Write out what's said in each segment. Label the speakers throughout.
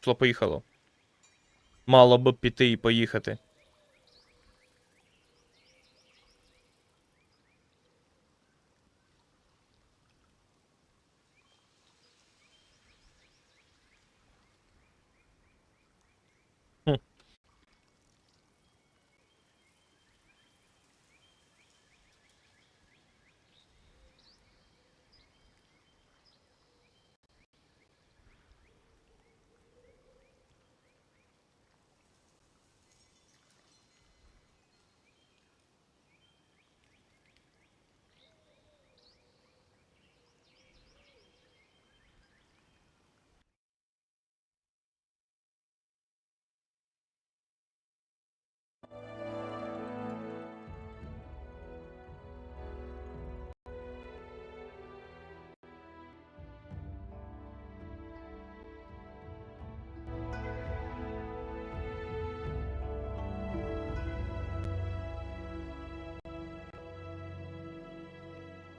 Speaker 1: Пішло-поїхало. Мало б піти і поїхати.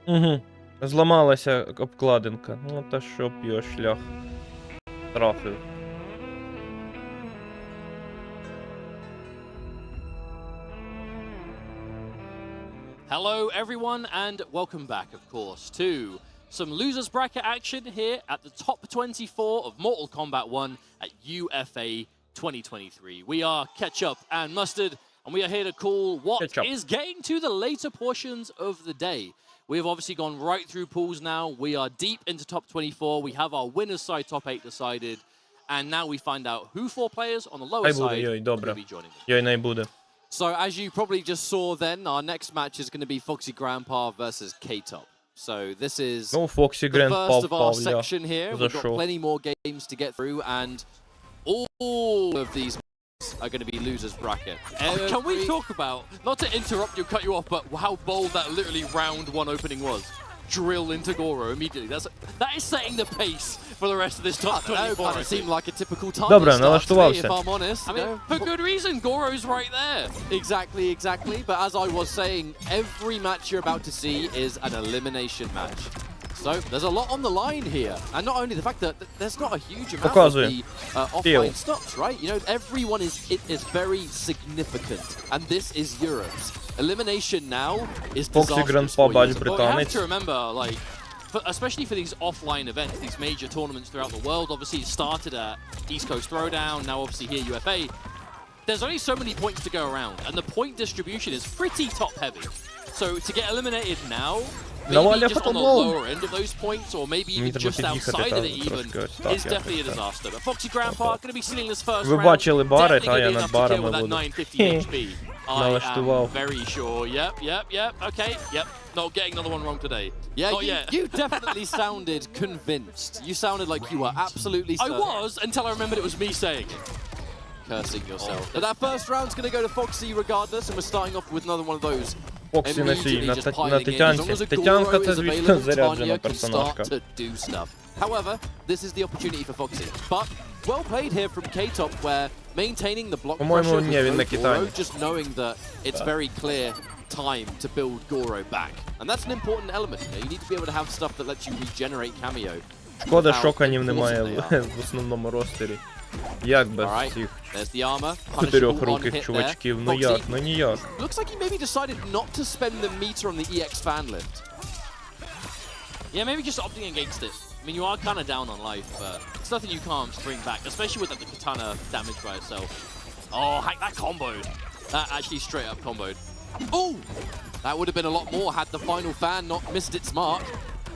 Speaker 1: Угу. Зламалася обкладинка. Ну та щоб його шлях трафив.
Speaker 2: Hello everyone and welcome back of course to some losers bracket action here at the top 24 of Mortal Kombat 1 at UFA 2023. We are Ketchup and Mustard and we are here to call what is getting to the later portions of the day. We have obviously gone right through pools now. We are deep into top 24. We have our winners side top 8 decided. And now we find out who 4 players on the lower side will be joining them. So as you probably just saw then, our next match is going to be Foxy Grandpa versus K-Top. So this is the first of our section here. We've got plenty more games to get through and all of these are going to be losers bracket. Can we talk about, not to interrupt you, cut you off, but how bold that literally round 1 opening was? Drill into Goro immediately. That is setting the pace for the rest of this top 24. It seemed like a typical time start, if I'm honest. I mean, for good reason, Goro's right there. Exactly. But as I was saying, every match you're about to see is an elimination match. So there's a lot on the line here, and not only the fact that there's not a huge amount of the offline stops, right? You know, everyone is very significant, and this is Europe's elimination now is disastrous for you. But you have to remember, like, especially for these offline events, these major tournaments throughout the world. Obviously, it started at East Coast Throwdown, now obviously here UFA. There's only so many points to go around, and the point distribution is pretty top-heavy. So to get eliminated now, maybe just on the lower end of those points, or maybe even just outside of it even, is definitely a disaster. But Foxy Grandpa going to be stealing this first round. Definitely going to be enough to kill with that 950 HP. I am very sure. Yep. Okay, yep. Not getting another one wrong today. Yeah, not yet. You definitely sounded convinced. You sounded like you were absolutely certain. I was, until I remembered it was me saying it. Cursing yourself. But that first round's going to go to Foxy regardless, and we're starting off with another one of those.
Speaker 1: Фоксі на цій, на Тетянці. Тетянка це, звісно, заряджена персонажка.
Speaker 2: However, this is the opportunity for Foxy. But well played here from K-Top, where maintaining the block pressure with Goro, just knowing that it's very clear time to build Goro back. And that's an important element. You need to be able to have stuff that lets you regenerate cameo.
Speaker 1: Шкода, шоканів немає в основному ростері. Як без цих 4-руких чувачків? Ну як? Ну ніяк.
Speaker 2: Looks like he maybe decided not to spend the meter on the EX fan lift. Yeah, maybe just opting against it. I mean, you are kind of down on life, but it's nothing you can't bring back, especially with the katana damage by itself. Oh, heck, that comboed. That actually straight up comboed. Oh! That would have been a lot more had the final fan not missed its mark.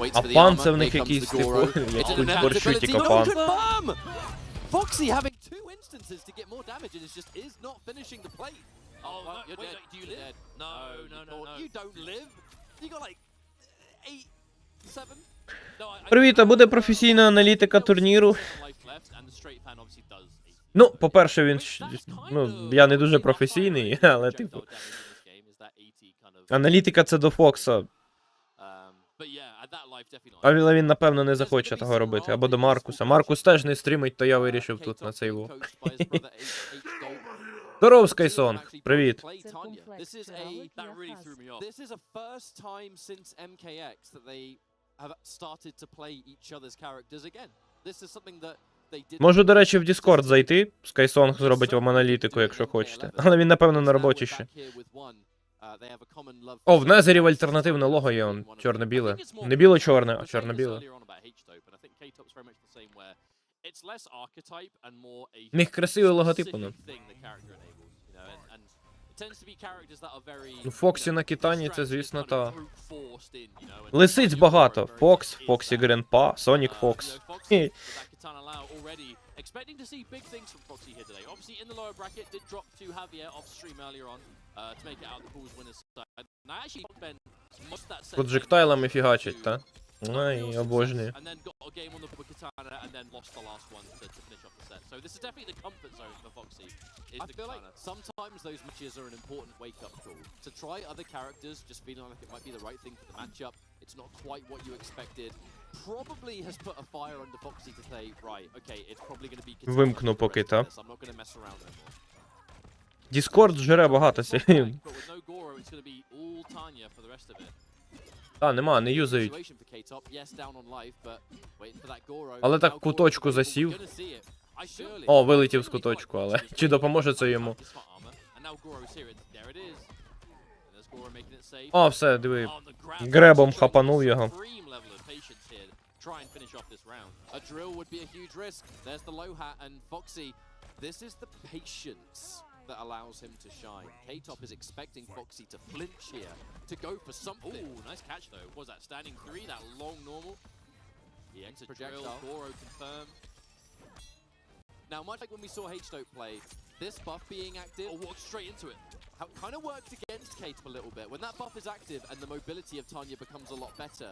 Speaker 2: Waits for the armor. Here comes the Goro. It's an inevitability. No confirm! Foxy having 2 instances to get more damage and is not finishing the plate. Oh, well, you're dead. Do you live? No. You don't live. You got like 8, 7.
Speaker 1: Привіт, а буде професійна аналітика турніру? Ну, по-перше, він... Ну, я не дуже професійний, але, типу... Аналітика це до Фокса. Але він, напевно, не захоче того робити. Або до Маркуса. Маркус теж не стрімить, то я вирішив тут на цей во. Здоров, Скайсонг. Привіт. have started to play each other's characters again. This is something that Можу, до речі, в Discord зайти, Skysong зробить вам аналітику, якщо хочете. Але він, напевно, на роботі ще. О, в Незерів альтернативне лого є, он, чорно-біле. Не біло-чорне, а чорно-біле. В них красивий логотип, ну. Ну, Фоксі на Китані, це, звісно, та. Лисиць багато. Фокс, Фоксі Гренпа, Сонік Фокс.
Speaker 2: Expecting to see big things from Foxy here today. Obviously, in the lower bracket, did drop to Javier off stream earlier on to make it out the pool's winners side. Now, actually, Ben most that set.
Speaker 1: Проджектайлами фігачить, та? Ай, обожнюю.
Speaker 2: And then got a game on the board with Katana and then lost the last one to finish off the set. So this is definitely the comfort zone for Foxy. I feel like sometimes those matches are an important wake-up call. To try other characters, just feeling like it might be the right thing for the matchup. It's not quite what you expected. Probably has put a fire under Foxy to say, right, okay, it's probably going to be Katana.
Speaker 1: Вимкну поки, та.
Speaker 2: I'm not going to mess around anymore.
Speaker 1: Discord жре багато сів.
Speaker 2: But with no Goro, it's going to be all Tanya for the rest of it.
Speaker 1: А, нема, не юзають.
Speaker 2: Situation for K-Top. Yes, down on life, but waiting for that Goro.
Speaker 1: Але так
Speaker 2: Now
Speaker 1: в куточку
Speaker 2: Goro,
Speaker 1: засів.
Speaker 2: we're gonna see it. I surely-
Speaker 1: О, вилетів з куточку, але чи допоможе це йому?
Speaker 2: And now Goro's here. There it is. And there's Goro making it safe.
Speaker 1: О, все, диви.
Speaker 2: On the grab.
Speaker 1: Гребом хапанув його.
Speaker 2: Supreme level of patience here. Try and finish off this round. A drill would be a huge risk. There's the low hat and Foxy. This is the patience that allows him to shine. K-Top is expecting Foxy to flinch here, to go for something. Ooh, nice catch though. What was that standing three, that long normal? He entered drill, Goro confirmed. Now, much like when we saw H-Dope play, this buff being active, walked straight into it. How it kind of worked against K-Top a little bit. When that buff is active and the mobility of Tanya becomes a lot better,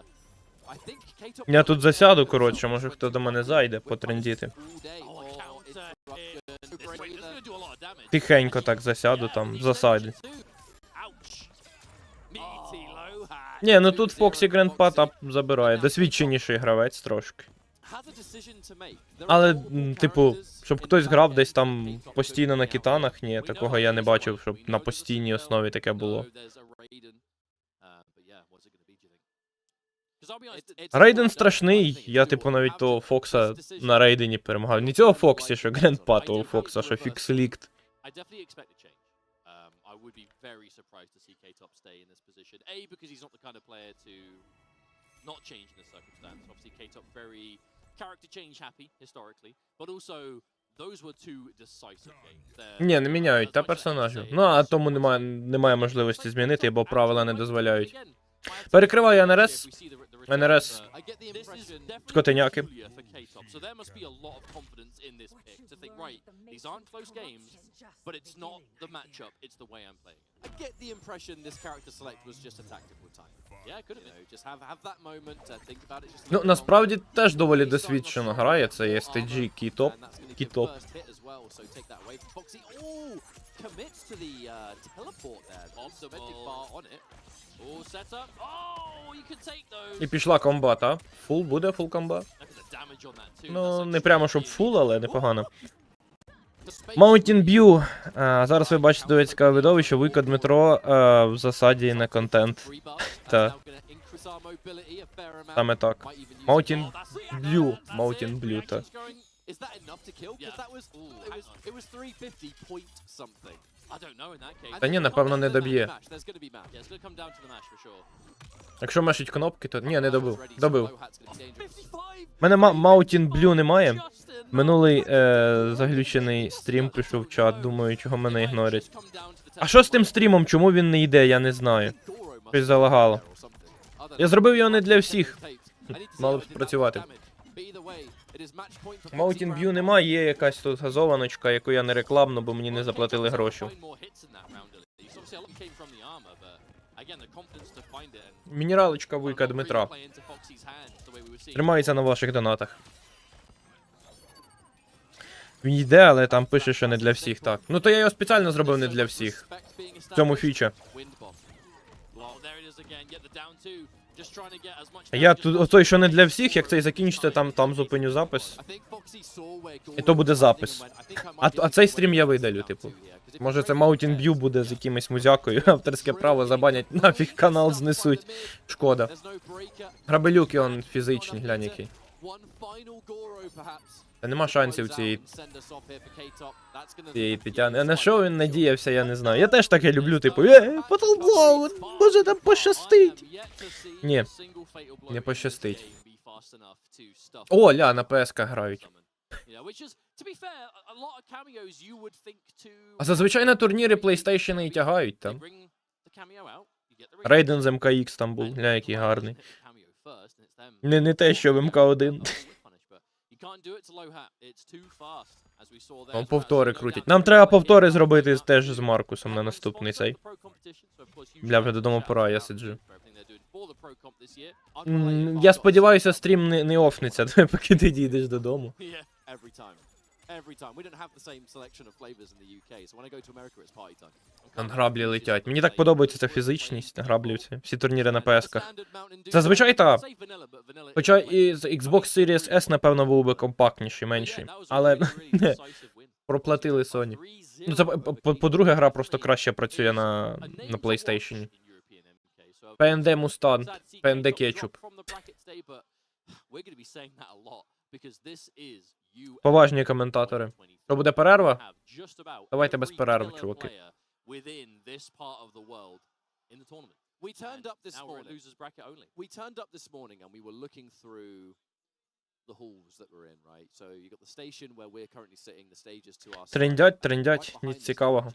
Speaker 2: I think K-Top...
Speaker 1: Я тут засяду, коротше, може хто до мене зайде потрендіти. Тихенько так засяду там, в засаді. Ні, ну тут Фоксі Грандпа тап забирає. Досвідченіший гравець трошки. Але, типу, щоб хтось грав десь там постійно на кітанах, ні, такого я не бачив, щоб на постійній основі таке було. Рейден страшний, я типу навіть того Фокса на Рейдені перемагав. Не цього Фоксі, що Грандпа, того Фокса, що Фікслікт.
Speaker 2: I would be very surprised to see K-Top stay in this position. A, because he's not the kind of player to not change in this circumstance. Obviously, K-Top very character change happy, historically. But also, those were two decisive games.
Speaker 1: Ні, не міняють та персонажів. Ну, а тому немає можливості змінити, бо правила не дозволяють. Перекриваю НРС. НРС. Скотиняки.
Speaker 2: So there must be a lot of confidence in this pick to think, right, these aren't close games, but it's not the matchup, it's the way I'm playing. I get the impression this character select was just a tactical time. Yeah, could have been. Just have that moment to think about it. Just
Speaker 1: Ну, насправді теж доволі досвідчено грає, це є STG, Кітоп. Кітоп.
Speaker 2: Commits to the teleport there. Optimal bar on it. All set up. Oh, you can take those.
Speaker 1: І пішла комбат, а? Фул буде, фул комбат? Ну, не прямо щоб фул, але непогано. Mountain View. Зараз ви бачите доволі цікаве видовище. Вуйко Дмитро в засаді на контент. Та. Саме так. Mountain Blue, та.
Speaker 2: Is that enough to kill? Because it was 350 point something. I don't know in that case.
Speaker 1: Та ні, напевно, не доб'є.
Speaker 2: There's going to be match. Yeah, it's going to come down to the match for sure.
Speaker 1: Якщо мешуть кнопки, то... Ні, не добив. Добив. Мене Mountain Blue немає. Минулий заглючений стрім пішов в чат, думаю, чого мене ігнорять. А що з тим стрімом? Чому він не йде? Я не знаю. Щось залагало. Я зробив його не для всіх. Мало б спрацювати. Mountain View нема, є якась тут газованочка, яку я не рекламну, бо мені не заплатили гроші. Мінералочка Вуйка Дмитра. Тримається на ваших донатах. Він йде, але там пише, що не для всіх, так. Ну то я його спеціально зробив не для всіх. В цьому фіча. Я тут, отой, що не для всіх, як цей закінчиться, там зупиню запис. І то буде запис. А цей стрім я видалю, типу. Може це Mountain View буде з якимось музякою, авторське право забанять, нафіг канал знесуть. Шкода. Грабелюки, он фізичний, глянь який. Та нема шансів цієї Тетяни. А на що він надіявся, я не знаю. Я теж таке люблю, типу, потолблоу, може там пощастить. Ні, не пощастить. О, ля, на ПСК грають. А зазвичай на турніри PlayStation і тягають там. Рейден з МКХ там був, ля, який гарний. Не те, що в МК1. Там повтори крутять. Нам треба повтори зробити теж з Маркусом на наступний цей. Бля, вже додому пора, я сиджу. Я сподіваюся, стрім не офнеться, поки ти дійдеш додому. Там граблі летять. Мені так подобається ця фізичність, граблі ці. Всі турніри на ПС-ках. Зазвичай так. Хоча і з Xbox Series S, напевно, був би компактніший, менший. Але проплатили Sony. Ну, це, по-друге, гра просто краще працює на PlayStation. PND Мустан, PND Кетчуп. Поважні коментатори. Що, буде перерва? Давайте без перерв, чуваки. Трендять, ніц цікавого.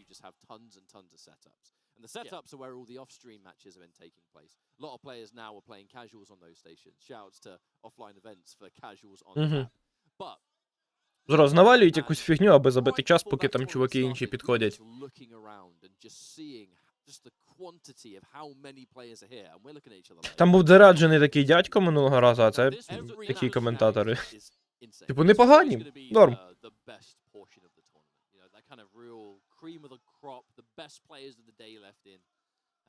Speaker 1: And the setups are where all the off-stream matches have been taking place. A lot of players now are playing casuals on those stations. Shouts to offline events for casuals on the map. But зараз навалюють якусь фігню, аби забити час, поки там чуваки інші підходять. Там був зараджений такий дядько минулого разу, а це такі коментатори. Типу, непогані, норм. Cream of the crop, the best players of the day left in,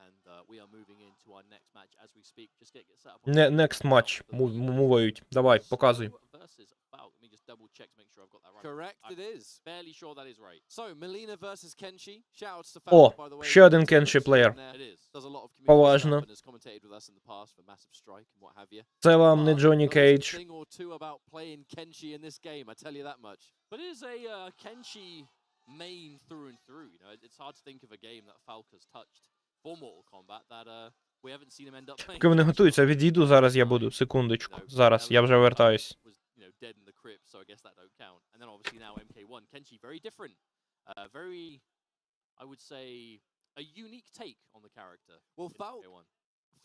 Speaker 1: and we are moving into our next match as we speak. Just get set up. Next match. Мувають. Давай, показуй. Let me just double check to make sure I've got that right. Correct, it is. Fairly sure that is right. So, Melina versus Kenshi. Shoutouts to Falcon, by the way. Ще один Kenshi плеєр. Поважно. Це вам не Джонні Кейдж. But it is a Kenshi main through and through, you know, it's hard to think of a game that Falca's touched for Mortal Kombat that we haven't seen him end up playing. Поки вони готуються, відійду, зараз я буду, секундочку, зараз, я вже вертаюсь. Dead in the crypt, so I guess that don't count. And then obviously now MK1, Kenshi, very different, very, I would say, a unique take on the character. Well,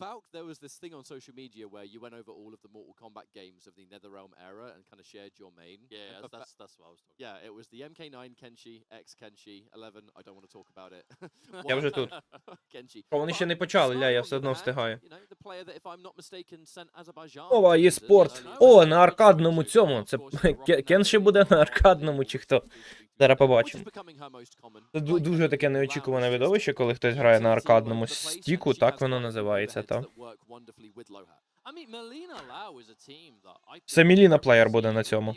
Speaker 1: Falk, there was this thing on social media where you went over all of the Mortal Kombat games of the Netherrealm era and kind of shared your main. Yeah, that's what I was talking about. Yeah, it was the MK9 Kenshi, X Kenshi, 11, I don't want to talk about it. Я вже тут. Kenshi. Вони ще не почали, ля, я все одно встигаю. Ова, є спорт. О, на аркадному цьому. Це Кенші буде на аркадному чи хто? Зараз побачимо. Це дуже таке неочікуване видовище, коли хтось грає на аркадному стіку, так воно називається, так. Це Меліна плеєр буде на цьому.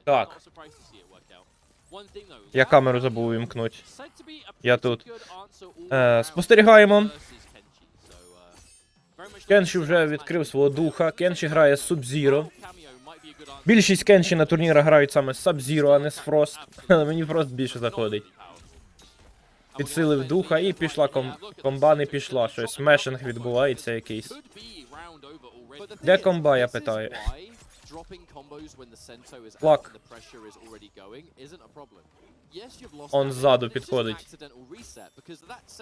Speaker 1: Так. Я камеру забув вімкнути. Я тут. Спостерігаємо. Кенші вже відкрив свого духа. Кенші грає з Sub-Zero. Більшість Кенші на турнірах грають саме з Sub-Zero, а не з Frost. Але мені Frost більше заходить. Підсилив духа і пішла комба не пішла. Щось смешинг відбувається якийсь. Де комба, я питаю? Плак. Он ззаду підходить.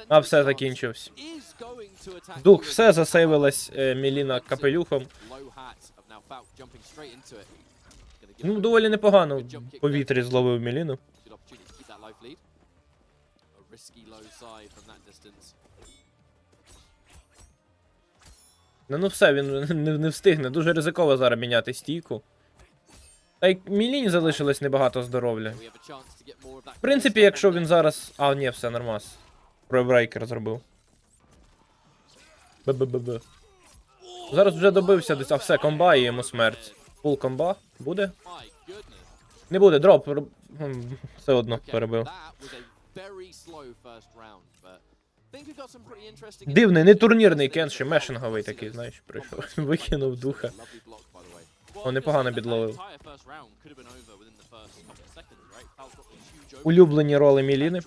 Speaker 1: А все, закінчився. Дух, все, засейвилась Меліна капелюхом. Ну, доволі непогано в повітрі зловив Меліну. Ну все, він не встигне. Дуже ризиково зараз міняти стійку. Та й Меліні залишилось небагато здоров'я. В принципі, якщо він зараз... А, ні, все, нормас. Пройбрейкер зробив. Б-б-б-б. Зараз вже добився десь, а все, комба і йому смерть. Фул комба? Буде? Не буде, дроп. Все одно перебив. Дивний, не турнірний Кенші, мешинговий такий, знаєш, прийшов. Викинув духа. О, непогано підловив. Улюблені роли Міліни.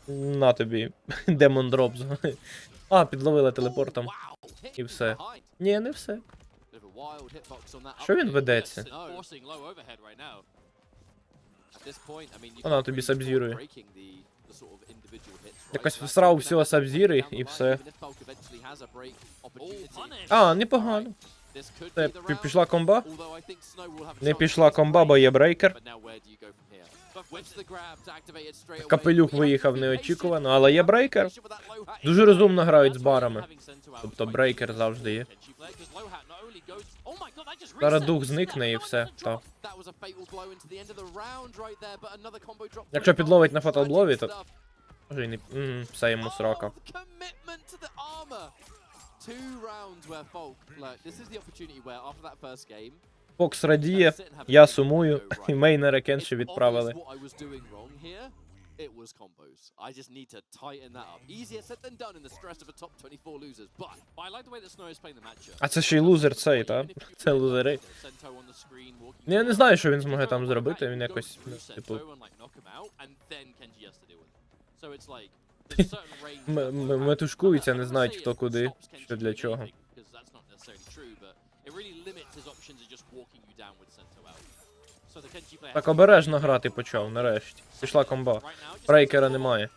Speaker 1: На тобі. Демон дроп. А, підловила телепортом. І все. Ні, не все. Що він ведеться? Вона тобі сабзірує. Якось всрав всього сабзіри і все. А, непогано. Це пішла комба? Не пішла комба, бо є брейкер. Капелюх виїхав неочікувано, але є брейкер. Дуже розумно грають з барами. Тобто брейкер завжди є. Зараз дух зникне і все. Так. Якщо підловить на фаталблові, то... Може і не... все йому срака. Фокс радіє, я сумую, і мейнера Кенші відправили. А це ще й лузер цей, та? Це лузери. Ну, я не знаю, що він зможе там зробити, він якось, типу... Метушкуються, не знають хто куди, що для чого. Так обережно грати почав, нарешті. Пішла комба. Брейкера немає.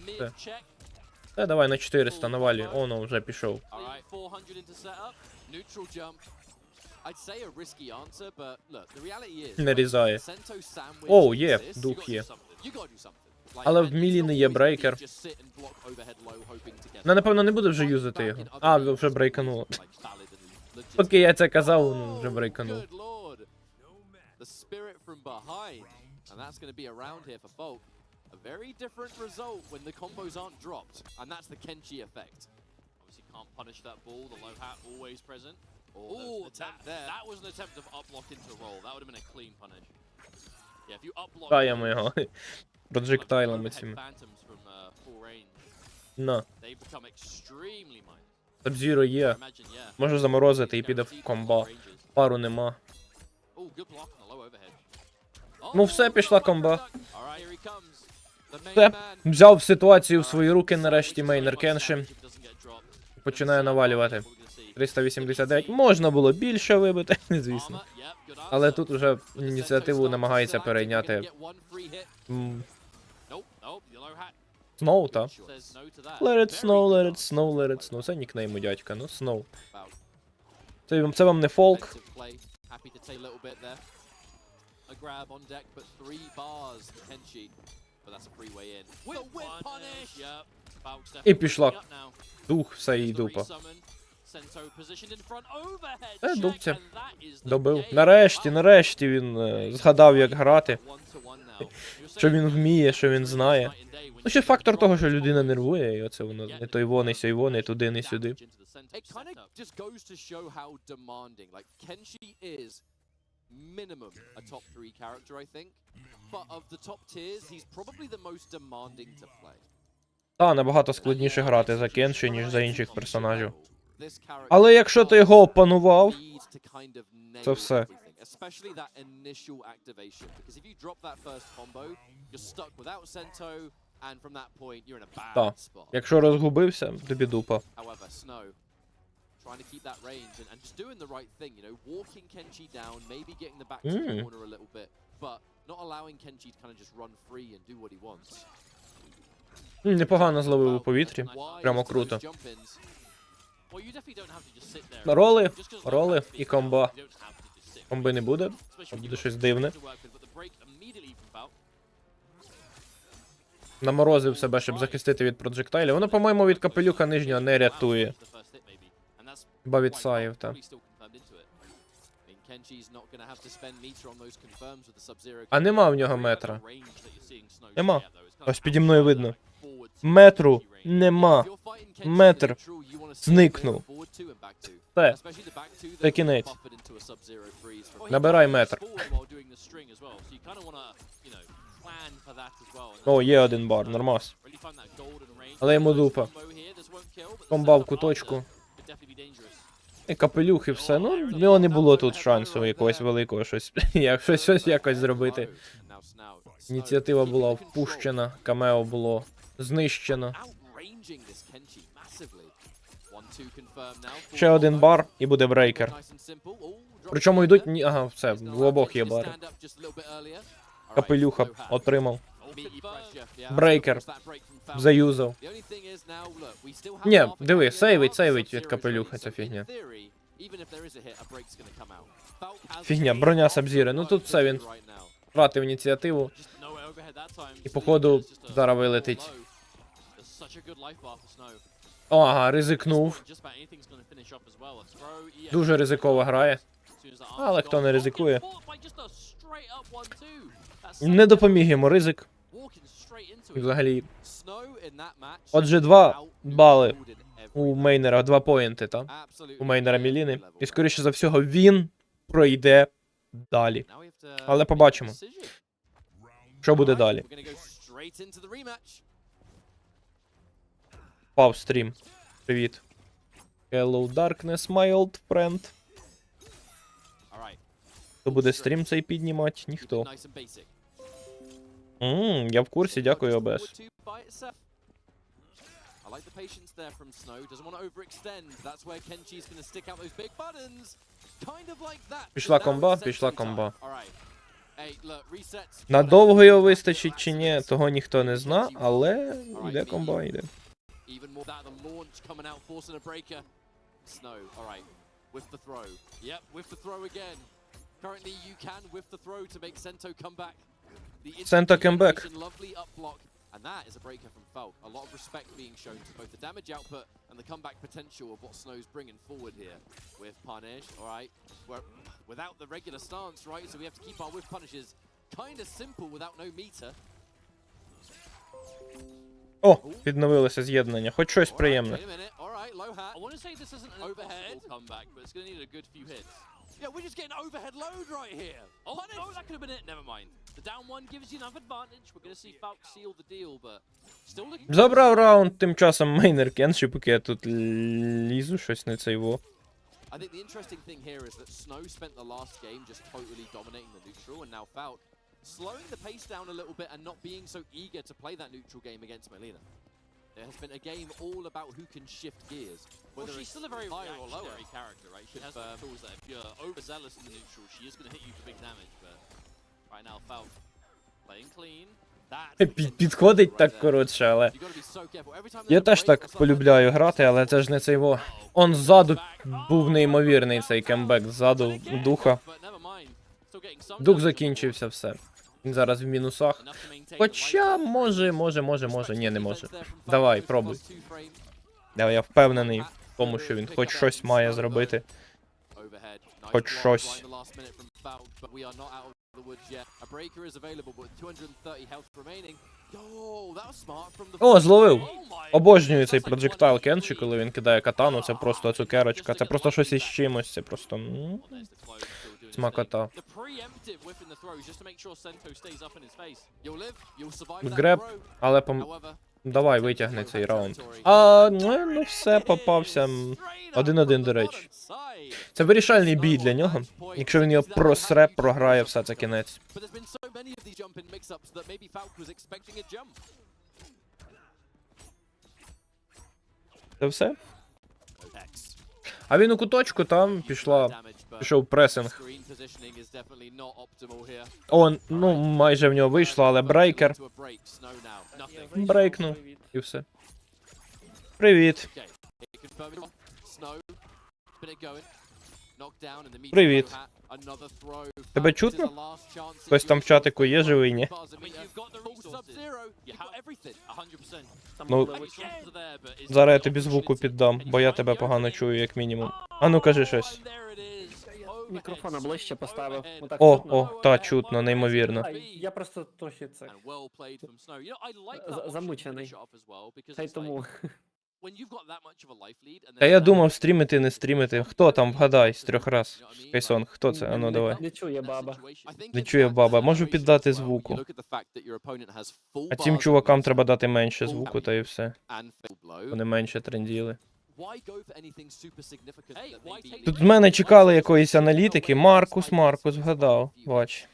Speaker 1: Все. Давай на 400 навалі. Оно вже пішов. Нарізає. Оу, є, дух є. Але в Міліни є брейкер. Ну, напевно, не буде вже юзати його. А, вже брейкануло. Поки я це казав, ну, вже брейканув.
Speaker 2: A very different result when the combos aren't dropped, and that's the Kenshi effect. Obviously can't punish that ball, the low hat always present. Oh, that was an attempt of uplock into roll. That would have been a clean punish. Yeah, if you uplock...
Speaker 1: Таємо його. Проджектайлами цими. На. Сабзіро є. Може заморозити і піде в комба. Пару нема. Ну все, пішла комба. Все, взяв ситуацію в свої руки, нарешті мейнер Кенші. Починає навалювати. 389. Можна було більше вибити, звісно. Але тут уже ініціативу намагається перейняти. Сноу, та? Let it snow, let it snow, let it snow. Це нікнейм у дядька, ну Snow. Це вам не фолк. І пішла. Дух, все, їй дупа. Дупця. Добив. Нарешті він згадав, як грати. Що він вміє, що він знає. Ну, ще фактор того, що людина нервує, і оце воно не той вони, сей вони, туди, не сюди.
Speaker 2: Minimum a top 3 character, I think. But of the top tiers, he's probably the most demanding to play.
Speaker 1: Та, набагато складніше грати за Кенші, ніж за інших персонажів. Але якщо ти його опанував, це все. Especially that initial activation, because if you drop that first combo, you're stuck without Sento, and from that point you're in a bad spot. Якщо розгубився, тобі дупа. However, Snow trying to keep that range and just doing the right thing, you know, walking Kenshi down, maybe getting the back to the corner a little bit, but not allowing Kenshi to kind of just run free and do what he wants. Непогано зловив у повітрі, прямо круто. Роли і комба. Комби не буде, а буде щось дивне. Наморозив себе, щоб захистити від проджектайлів. Воно, по-моєму, від капелюха нижнього не рятує. Хіба від саїв, та. А нема в нього метра. Нема. Ось піді мною видно. Метру нема. Метр зникнув. Все. Це кінець. Набирай метр. О, є один бар, нормас. Але йому дупа. Комба в куточку. І капелюх, і все. Ну, в нього не було тут шансу якогось великого щось якось зробити. Ініціатива була впущена, камео було знищено. Ще один бар і буде брейкер. Причому йдуть... Ага, все, в обох є бари. Капелюха отримав. Брейкер заюзав. Ні, диви, сейвить від капелюха ця фігня. Фігня, броня Сабзіри. Ну тут все, він втратив ініціативу. І походу зараз вилетить. О, ага, ризикнув. Дуже ризиково грає. Але хто не ризикує. Не допоміг йому ризик. І взагалі. Отже, 2 бали у Мейнера, 2 поінти, та? У Мейнера Міліни. І скоріше за всього він пройде далі. Але побачимо. Що буде далі? Впав стрім. Привіт. Hello, Darkness, my old friend. Хто буде стрім цей піднімати? Ніхто. Я в курсі, дякую, ОБС. Пішла комба, пішла комба. Надовго його вистачить чи ні, того ніхто не зна, але йде комба, йде.
Speaker 2: Even more that the launch coming out, forcing a breaker. Snow, all right, with the throw. Yep, with the throw again. Currently, you can with the throw to make Sento come back.
Speaker 1: Sento come back.
Speaker 2: Lovely up block, and that is a breaker from Falk. A lot of respect being shown to both the damage output and the comeback potential of what Snow's bringing forward here with punish. All right, without the regular stance, right? So we have to keep our whiff punishes kind of simple without no meter.
Speaker 1: О, відновилося з'єднання. Хоч щось приємне. Забрав раунд тим часом Мейнер Кенші, поки я тут лізу, щось не цей во.
Speaker 2: I think the interesting thing here is that Snow spent the last game just totally dominating the neutral, and now Falk slowing the pace down a little bit and not being so eager to play that neutral game against Melina. There has been a game all about who can shift gears. Well, she's still a very higher or lower character, right? She has the tools that if you're overzealous in the neutral, she is going to hit you for big damage, but right now Falk playing clean.
Speaker 1: Підходить так коротше, але... Я теж так полюбляю грати, але це ж не цей во. Он ззаду був неймовірний цей кембек, ззаду духа. Дух закінчився, все. Він зараз в мінусах. Хоча, може. Ні, не може. Давай, пробуй. Я впевнений в тому, що він хоч щось має зробити. Хоч щось. О, зловив! Обожнюю цей проджектайл Кенші, коли він кидає катану, це просто цукерочка, це просто щось із чимось, це просто... Смакота. Греб, але давай, витягни цей раунд. Ну все, попався. 1-1, до речі. Це вирішальний бій для нього. Якщо він його просре, програє, все, це кінець. Це все? А він у куточку, там пішов пресинг. Ну, майже в нього вийшло, але брейкер. Брейкнув, і все. Привіт. Привіт. Тебе чутно? Хтось там в чатику є живий, ні? Ну, зараз я тобі звуку піддам, бо я тебе погано чую, як мінімум. А ну, кажи щось.
Speaker 3: Мікрофона ближче поставив.
Speaker 1: Та, чутно, неймовірно.
Speaker 3: Я просто трохи це... замучений. Та й тому...
Speaker 1: Та я думав, стрімити, не стрімити. Хто там, вгадай, з 3 раз? Кайсон, хто це? Ану, давай.
Speaker 3: Не чує баба.
Speaker 1: Не чує баба. Можу піддати звуку. А цим чувакам треба дати менше звуку, та і все. Вони менше тренділи. Тут з мене чекали якоїсь аналітики. Маркус вгадав. Бач.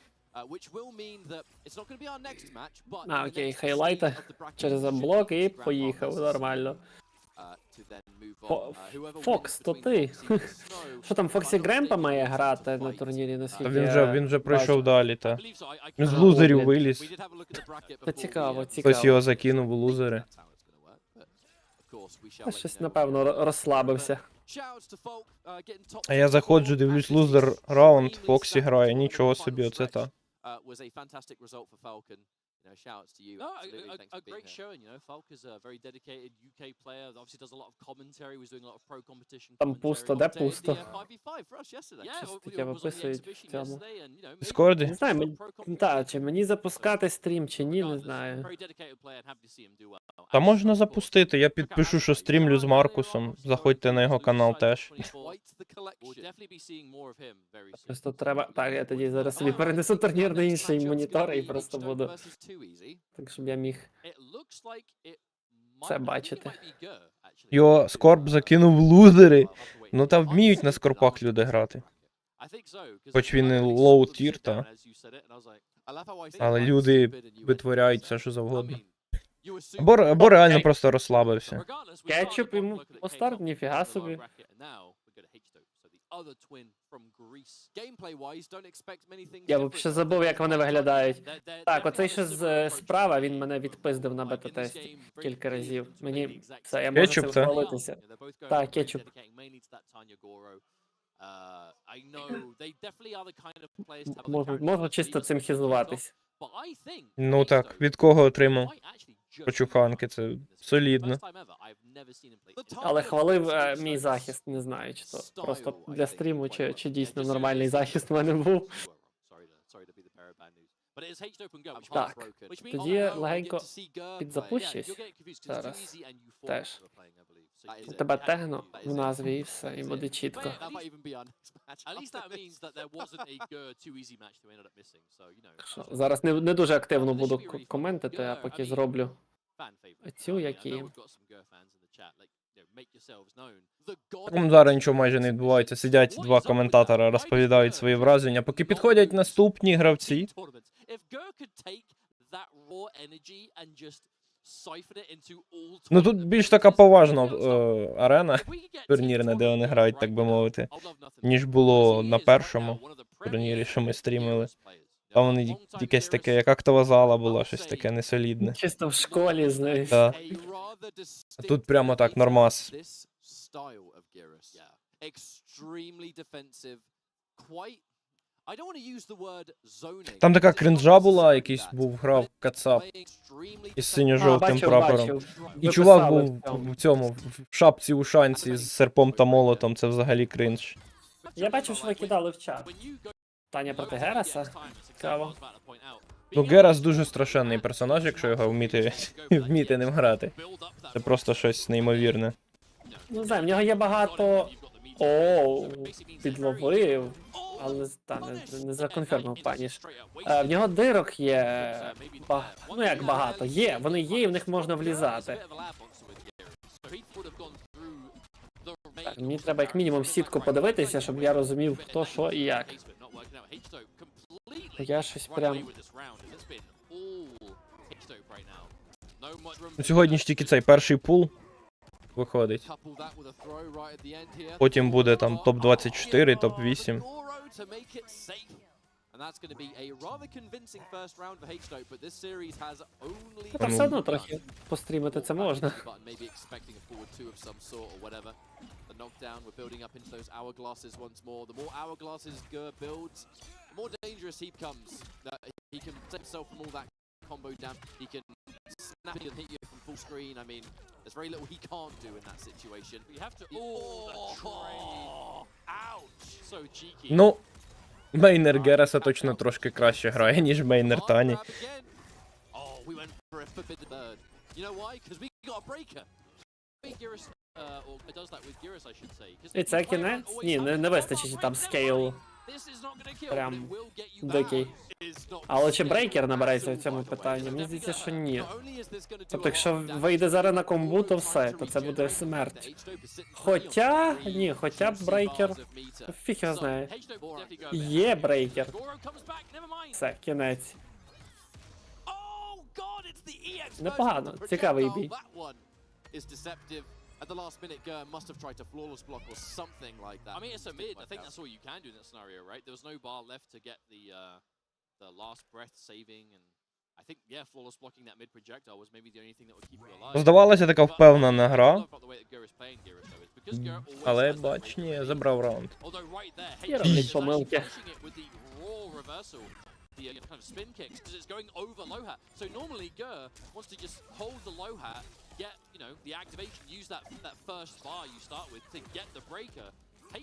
Speaker 3: А, окей, хайлайта через блок і поїхав, нормально. Фокс, то ти. Що там, Фоксі Гремпа має грати на турнірі, наскільки
Speaker 1: Та він вже пройшов
Speaker 3: бачу?
Speaker 1: далі, та. Він з лузерів виліз.
Speaker 3: Та цікаво,
Speaker 1: Хтось
Speaker 3: цікаво.
Speaker 1: його закинув у лузери.
Speaker 3: Я щось, напевно, розслабився.
Speaker 1: А я заходжу, дивлюсь лузер раунд, Фоксі грає, нічого собі, оце та.
Speaker 2: A great showing, you know. Falk is a very dedicated UK player. Obviously does a lot of commentary. Was doing a lot of pro competition.
Speaker 3: Там пусто, де пусто?
Speaker 2: 5v5 for us yesterday.
Speaker 3: Щось таке виписують в цьому.
Speaker 1: В Дискорді?
Speaker 3: Не знаю, чи мені запускати стрім, чи ні, не знаю.
Speaker 1: Та можна запустити, я підпишу, що стрімлю з Маркусом. Заходьте на його канал теж.
Speaker 3: Просто треба... Так, я тоді зараз собі перенесу турнір на інший монітор і просто буду... Так, щоб я міг це бачити.
Speaker 1: Його Скорб закинув в лузери. Ну та вміють на скорпах люди грати. Хоч він і лоу-тір, та. Але люди витворяють все, що завгодно. Або реально просто розслабився.
Speaker 3: Кетчуп йому постар, ніфіга собі. Я взагалі забув, як вони виглядають. Так, оцей ще справа, він мене відпиздив на бета-тесті кілька разів. Мені це, я можу
Speaker 1: Кетчуп,
Speaker 3: цим
Speaker 1: та?
Speaker 3: хвалитися. Так, кетчуп. Можу чисто цим хізуватись.
Speaker 1: Ну так, від кого отримав почуханки, це солідно.
Speaker 3: Але хвалив мій захист, не знаю, чи то просто для стріму, чи дійсно нормальний захист в мене був. Так, тоді я легенько підзапущусь зараз. Теж. У тебе тегну в назві і все, і буде чітко. Що, зараз не дуже активно буду коментити, а поки зроблю цю, які...
Speaker 1: Там зараз нічого майже не відбувається. Сидять два коментатора, розповідають свої враження, поки підходять наступні гравці. Ну тут більш така поважна арена турнірна, де вони грають, так би мовити, ніж було на першому турнірі, що ми стрімили. Там вони якесь таке, як актова зала була, щось таке несолідне.
Speaker 3: Чисто в школі, знаєш.
Speaker 1: Так. А тут прямо так, нормас. Там така кринжа була, якийсь був, грав кацап із синьо-жовтим прапором. І чувак був в цьому, в шапці ушанці з серпом та молотом, це взагалі кринж.
Speaker 3: Я бачив, що ви кидали в чат. Таня проти Гераса? Цікаво.
Speaker 1: Ну, Герас дуже страшенний персонаж, якщо його вміти ним грати. Це просто щось неймовірне.
Speaker 3: Не знаю, в нього є багато... Оу, підловив. Але не законфірмав, паніш. В нього дирок є... Ну як багато. Є, вони є і в них можна влізати. Так, мені треба як мінімум сітку подивитися, щоб я розумів, хто, що і як. Я щось прям...
Speaker 1: Сьогодні ж тільки цей перший пул виходить. Потім буде там топ-24, топ-8.
Speaker 3: Та все одно трохи пострімити це можна.
Speaker 2: Combo down, he can snap it and hit you from full screen. I mean, there's very little he can't do in that situation. You have to. Ouch! So cheeky.
Speaker 1: Ну, мейнер Гераса точно трошки краще грає, ніж мейнер Тані.
Speaker 3: І це кінець? Ні, не вистачить там скейл. Прям дикий. Але чи брейкер набереться в цьому питанні? Мені здається, що ні. Тобто, якщо вийде зараз на комбу, то все, то це буде смерть. Хоча, ні, хоча б брейкер. Фіг його знає. Є брейкер. Все, кінець. Непогано, цікавий бій.
Speaker 2: At the last minute, Gur must have tried to flawless block or something like that. I mean, it's a mid. I think that's all you can do in that scenario, right? There was no bar left to get the last breath saving, and I think, yeah, flawless blocking that mid projectile was maybe the only thing that would keep you alive.
Speaker 1: Здавалося, така впевнена гра. Але бач, ні, забрав раунд.
Speaker 3: І роблять помилки.
Speaker 2: The kind of spin kicks because it's going over low hat. So normally Gur wants to just hold the low hat, get the activation, use that first bar you start with to get the breaker.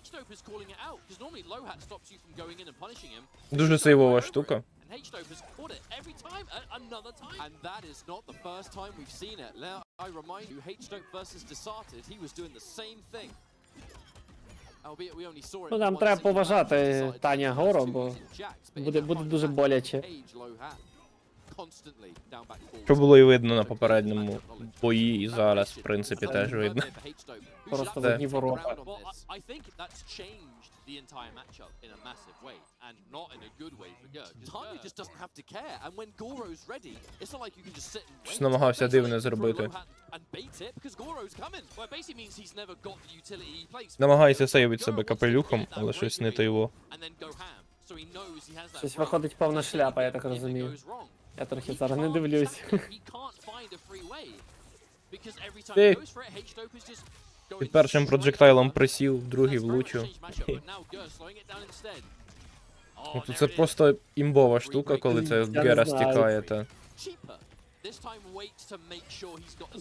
Speaker 2: H-Dope is calling it out because normally low hat stops you from going in and punishing him.
Speaker 1: Дуже сейвова штука.
Speaker 2: And H-Dope has caught it every time, another time. And that is not the first time we've seen it. Now I remind you, H-Dope versus Desarted, he was doing the same thing.
Speaker 3: Ну, нам треба поважати Таня Горо, бо буде дуже боляче.
Speaker 1: Що було і видно на попередньому бої, і зараз, в принципі, теж видно.
Speaker 3: Просто в одні ворота.
Speaker 1: Щось намагався дивне зробити. Намагається сейвити себе капелюхом, але щось не то його.
Speaker 3: Щось виходить повна шляпа, я так розумію. Я трохи зараз не дивлюсь.
Speaker 1: Ти під першим проджектайлом присів, другий влучив. Ну, це просто імбова штука, коли це Гера стікає, та.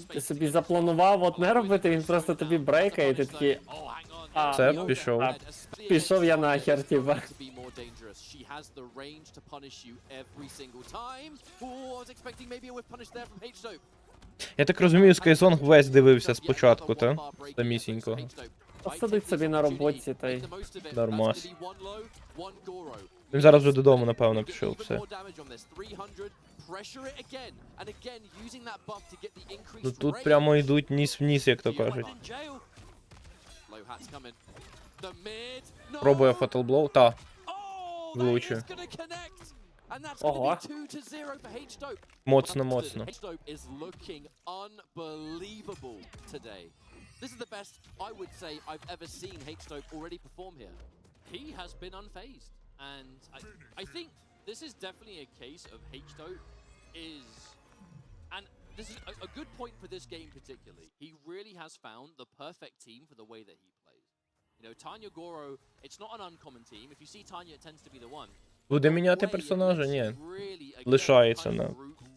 Speaker 3: Ти собі запланував одне робити, він просто тобі брейкає, і ти такий...
Speaker 1: Це пішов.
Speaker 3: Пішов я нахер, типа.
Speaker 1: Я так розумію, Скайзонг весь дивився спочатку, та? Самісінько.
Speaker 3: Посадить собі на роботі, та й...
Speaker 1: Нормас. Він зараз вже додому, напевно, пішов, все. Ну тут прямо йдуть ніс в ніс, як то кажуть. Пробує Fatal Blow, та. Влучує.
Speaker 3: Ого.
Speaker 1: Моцно, моцно.
Speaker 2: This is the best I would say I've ever seen H-Dope already perform here. He has been unfazed, and I think this is definitely a case of H-Dope is, and this is a good point for this game particularly. He really has found the perfect team for the way that he plays. You know, Tanya Goro, it's not an uncommon team. If you see Tanya, it tends to be the one.
Speaker 1: Буде міняти персонажа? Ні. Лишається на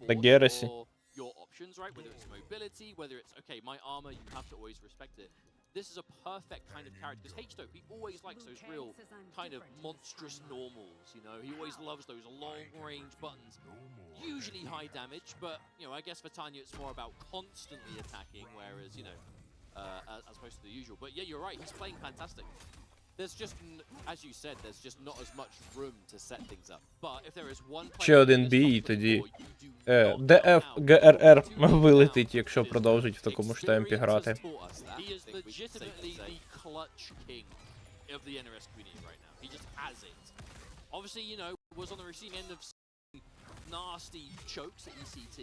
Speaker 1: Герасі.
Speaker 2: Your options, right? Whether it's mobility, whether it's okay, my armor, you have to always respect it. This is a perfect kind of character because H-Dope, he always likes those real kind of monstrous normals, you know. He always loves those long-range buttons. Usually high damage, but you know, I guess for Tanya it's more about constantly attacking, whereas you know, as opposed to the usual. But yeah, you're right. He's playing fantastic. There's just, as you said, there's just not as much room to set things up. But if there is one
Speaker 1: Ще один бій, тоді ДФ ГРР вилетить, якщо продовжить в такому ж темпі грати.
Speaker 2: Obviously, you know, was on the receiving end of nasty chokes at ECT,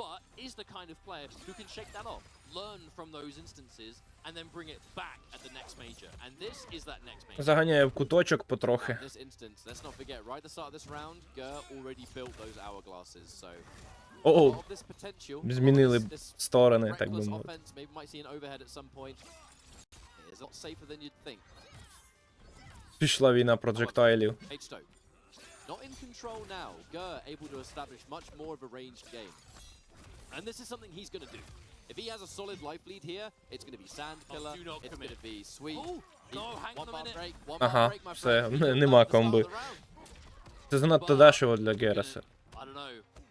Speaker 2: but is the kind of player who can shake that off, learn from those instances, and then bring it back at the next major. And this is that next major.
Speaker 1: Заганяє в куточок потрохи.
Speaker 2: This instance, let's not forget, right at the start of this round, Gur already built those hourglasses, so
Speaker 1: О, змінили сторони, так би мовити.
Speaker 2: Maybe might see an overhead at some point. It's not safer than you'd think.
Speaker 1: Пішла війна проджектайлів.
Speaker 2: Not in control now. Gur able to establish much more of a ranged game. And this is something he's going to do. If he has a solid life lead here, it's going to be Sand Pillar, it's going to be Sweet.
Speaker 1: Ага, все, нема комби. Це занадто дешево для Гераса.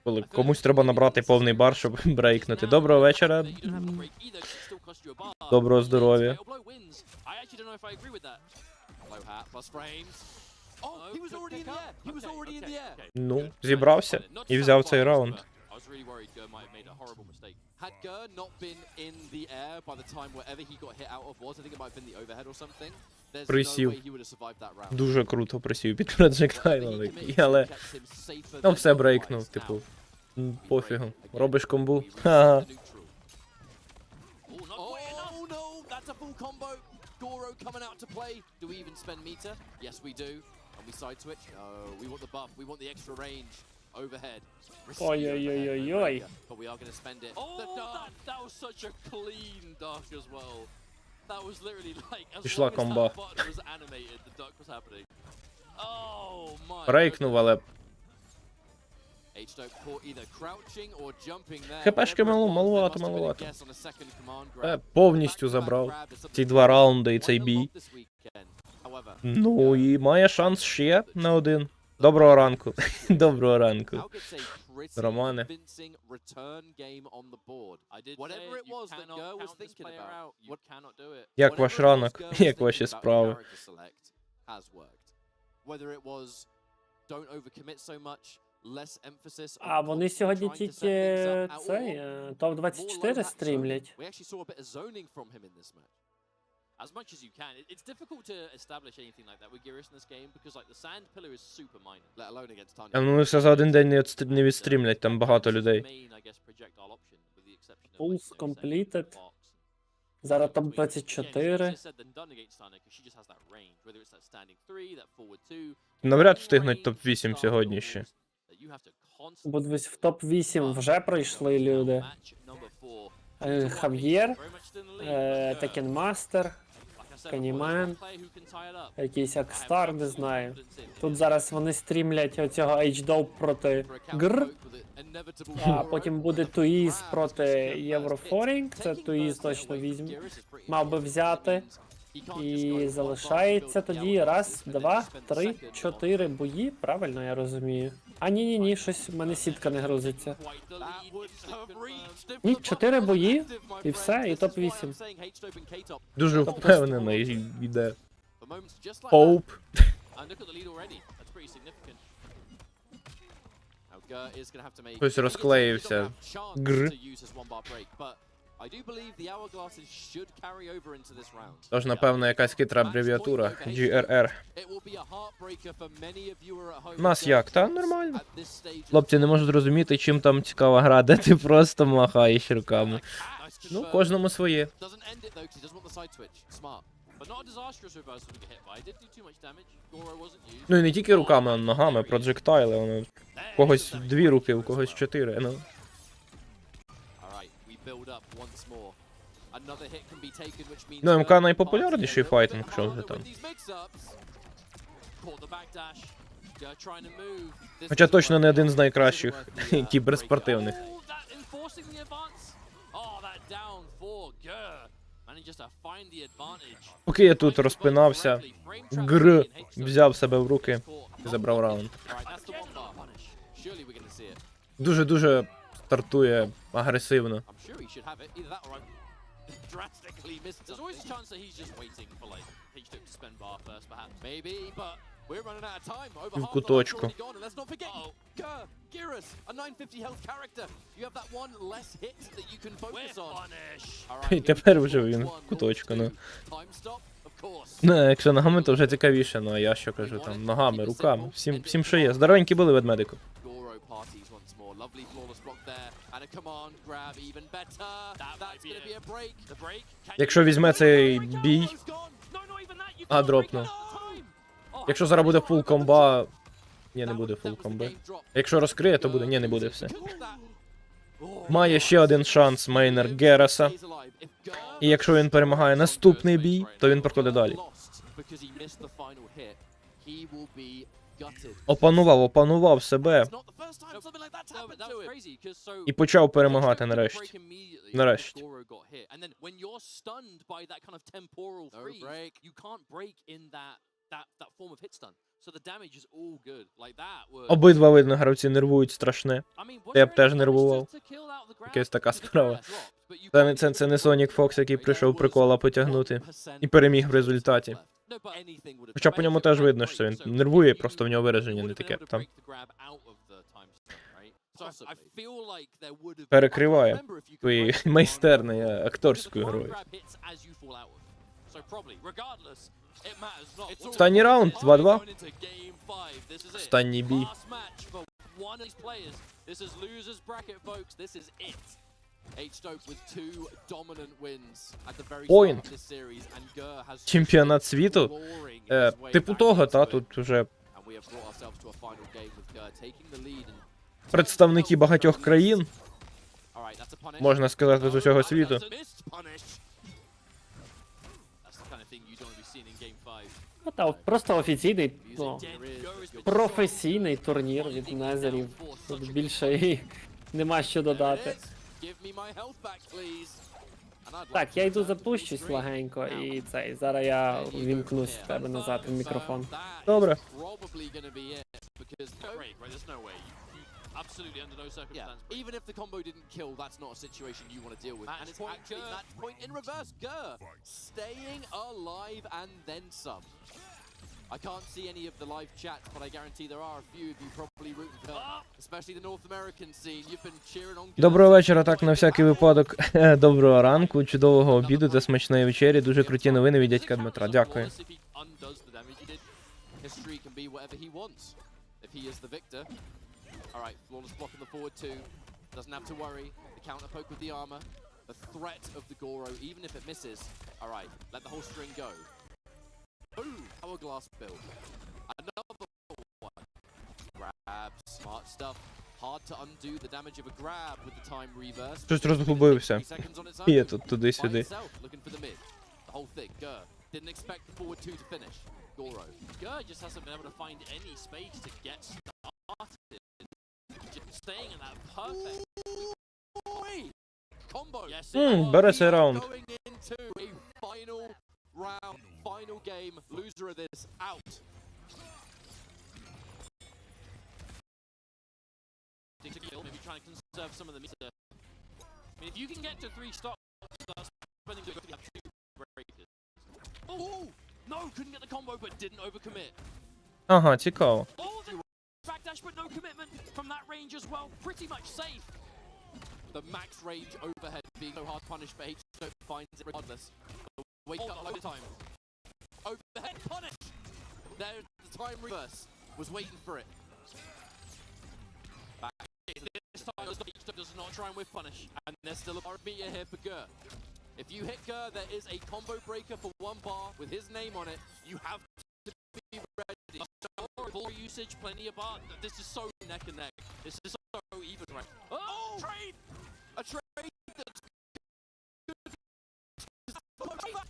Speaker 1: Коли комусь треба набрати повний бар, щоб брейкнути. Доброго вечора. Доброго здоров'я. Ну, зібрався і взяв цей раунд.
Speaker 2: Had Gurr not been in the air by the time wherever he got hit out of was, I think it might have been the overhead or something. There's no
Speaker 1: Присів.
Speaker 2: way he would have survived that round.
Speaker 1: Дуже круто присів під проджектайлом такий, але... Ну, все брейкнув, типу, пофігу. Робиш комбу? Ха-ха.
Speaker 2: Oh no, that's a full combo. Goro coming out to play. Do we even spend meter? Yes, we do. And we side switch? No, we want the buff. We want the extra range. Overhead.
Speaker 3: Ой-ой-ой-ой-ой.
Speaker 2: But we are going to spend it. Oh, that was such a clean duck as well. That was literally like as
Speaker 1: Пішла
Speaker 2: long as
Speaker 1: комба.
Speaker 2: that button was animated, the duck was happening. Oh my.
Speaker 1: Брейкнув, але...
Speaker 2: H-Dope caught either crouching or jumping there.
Speaker 1: ХПшки
Speaker 2: Whatever it was,
Speaker 1: маловато,
Speaker 2: there must have been a
Speaker 1: маловато.
Speaker 2: guess on a second command grab.
Speaker 1: Повністю забрав ці 2 раунди і цей бій. Ну і має шанс ще на один. Доброго ранку. Доброго ранку. Романе. Як ваш ранок? Як ваші справи?
Speaker 3: А вони сьогодні тільки цей топ-24 стрімлять.
Speaker 2: As much as you can. It's difficult to establish anything like that with Geras in this game because like the sand pillar is super minor, let alone against Tanya.
Speaker 1: А ну все за один день не відстрімлять, там багато людей.
Speaker 3: Pulse completed. Зараз топ-24.
Speaker 1: Навряд встигнуть топ-8 сьогодні ще.
Speaker 3: Бо дивись, в топ-8 вже пройшли люди. Хав'єр, Tekken Master, Канімен, якийсь Акстар, не знаю. Тут зараз вони стрімлять оцього H-Dope проти Гр, а потім буде Туїз проти Єврофорінг, це Туїз точно візьме, мав би взяти. І залишається тоді раз, два, три, 4 бої, правильно я розумію? А ні, щось в мене сітка не грузиться. Ні, 4 бої, і все, і топ-8.
Speaker 1: Дуже впевнено йде. Оуп. Хтось розклеївся. Гр. Тож, напевно, якась хитра абревіатура. GRR. Нас як? Та нормально. Хлопці не можуть зрозуміти, чим там цікава гра, де ти просто махаєш руками. Ну, кожному своє. Ну і не тільки руками, а ногами, проджектайли. У когось 2 руки, у когось 4. Ну. Ну, МК найпопулярніший файтинг, що вже там. Хоча точно не один з найкращих кіберспортивних. Поки я тут розпинався, Гр взяв себе в руки і забрав раунд. Дуже-дуже стартує агресивно. There's always a chance that he's just waiting for like H-Dope to spend bar first, perhaps. Maybe, but we're running out of time. Over half of the already gone, and let's not forget Geras, a 950 health character. You have that one less hit that you can focus on. І тепер вже він в куточку, ну. Ну, якщо ногами, то вже цікавіше, ну а я що кажу, там, ногами, руками, всім що є. Здоровенькі були, ведмедику. Lovely flawless block there, and a command grab even better. That's gonna be a break. The break. Якщо візьме цей бій, а дропну. Якщо зараз буде фул комба, ні, не буде фул комби. Якщо розкриє, то буде, ні, не буде все. Має ще один шанс мейнер Гераса. І якщо він перемагає наступний бій, то він проходить далі. Опанував себе. І почав перемагати нарешті. Нарешті.
Speaker 2: that form of hit stun. So the damage is all good. Like that was...
Speaker 1: Обидва, видно, гравці нервують страшне.
Speaker 2: I mean, was
Speaker 1: Я б
Speaker 2: there
Speaker 1: теж
Speaker 2: any
Speaker 1: нервував.
Speaker 2: damage to kill out the grab?
Speaker 1: Якась така
Speaker 2: Because the
Speaker 1: справа.
Speaker 2: grab dropped, but you
Speaker 1: Це не Sonic Fox, який
Speaker 2: There
Speaker 1: прийшов
Speaker 2: was
Speaker 1: прикола потягнути.
Speaker 2: 1%
Speaker 1: І переміг в результаті.
Speaker 2: No, but anything would have
Speaker 1: Хоча по ньому
Speaker 2: changed.
Speaker 1: теж видно, що він
Speaker 2: So
Speaker 1: нервує,
Speaker 2: you
Speaker 1: просто в нього вираження не
Speaker 2: would've been
Speaker 1: таке.
Speaker 2: able to
Speaker 1: Там
Speaker 2: break the grab out of the time stone, right? So I feel like there would have been-
Speaker 1: перекриває
Speaker 2: I can't remember if you could
Speaker 1: твої
Speaker 2: break the
Speaker 1: майстерної
Speaker 2: Because the
Speaker 1: акторською
Speaker 2: command
Speaker 1: грою.
Speaker 2: grab hits as you fall out of. So probably, regardless, it matters not. It's all-
Speaker 1: Останній раунд, 2-2.
Speaker 2: Going into game 5. This is it.
Speaker 1: Останній бій.
Speaker 2: Last match for one of these players. This is losers bracket, folks. This is it. H-Dope with 2 dominant wins at the very start
Speaker 1: Point.
Speaker 2: of this series, and Gur has
Speaker 1: Чемпіонат світу.
Speaker 2: clawing his way
Speaker 1: Типу
Speaker 2: back
Speaker 1: того,
Speaker 2: into
Speaker 1: та,
Speaker 2: it.
Speaker 1: тут вже
Speaker 2: And we have brought ourselves to a final game with Gur taking the lead and
Speaker 1: представники багатьох країн,
Speaker 2: All right, that's a punish.
Speaker 1: можна сказати, з усього світу.
Speaker 2: That's a missed punish. That's the kind of thing you don't want to be seeing in game 5.
Speaker 3: Ну, та, просто офіційний, ну,
Speaker 2: Music Gur has been
Speaker 3: професійний турнір від Незерів. Тут більше і нема що додати.
Speaker 2: Give me my health back, please. And I'd like
Speaker 3: Так,
Speaker 2: to
Speaker 3: я йду
Speaker 2: return to
Speaker 3: запущусь
Speaker 2: 53.
Speaker 3: легенько і цей. Зараз я вімкнусь в тебе назад в мікрофон.
Speaker 1: Добре.
Speaker 2: Probably gonna be it because right, there's no way. You absolutely under no circumstance. Yeah. Even if the combo didn't kill, that's not a situation you want to deal with. And it's actually match point in reverse. Gur staying alive and then some. I can't see any of the live chats, but I guarantee there are a few of you probably rooting for, especially the North American scene. You've been cheering on. Gur.
Speaker 1: Доброго вечора, так, на всякий випадок. Доброго ранку, чудового обіду та смачної вечері. Дуже круті новини від дядька Дмитра. Дякую.
Speaker 2: If he undoes the damage he did, history can be whatever he wants. If he is the victor. Alright, flawless block on the forward two. Doesn't have to worry. The counter poke with the armor. The threat of the Goro, even if it misses. Alright, let the whole string go. Boom! Hourglass build. Another one. Grab, smart stuff. Hard to undo the damage of a grab with the time reverse.
Speaker 1: Щось розгубився.
Speaker 2: 3 seconds on its own.
Speaker 1: Є тут
Speaker 2: By
Speaker 1: туди-сюди.
Speaker 2: itself, looking for the mid. The whole thing. Gur didn't expect the forward two to finish. Goro. Gur just hasn't been able to find any space to get started. Just staying in that perfect combo. Yes,
Speaker 1: бере
Speaker 2: we
Speaker 1: цей
Speaker 2: are
Speaker 1: раунд.
Speaker 2: going into a final round, final game. Loser of this out. Maybe trying to conserve some of the meter. I mean, if you can get to 3 stocks, that's spending good to have 2 breakers. Oh no, couldn't get the combo, but didn't overcommit.
Speaker 1: Ага, цікаво.
Speaker 2: Oh, the backdash, but no commitment from that range as well. Pretty much safe. The max range overhead being so hard punished, but H finds it regardless. The wake up load time. Overhead punish. There's the time reverse. Was waiting for it. Back. This time does not try and whiff punish, and there's still a bar meter here for Gur. If you hit Gur, there is a combo breaker for 1 bar with his name on it. You have to be ready. Full usage, plenty of bar. This is so neck and neck. This is so even right. Oh, trade! A trade that's good.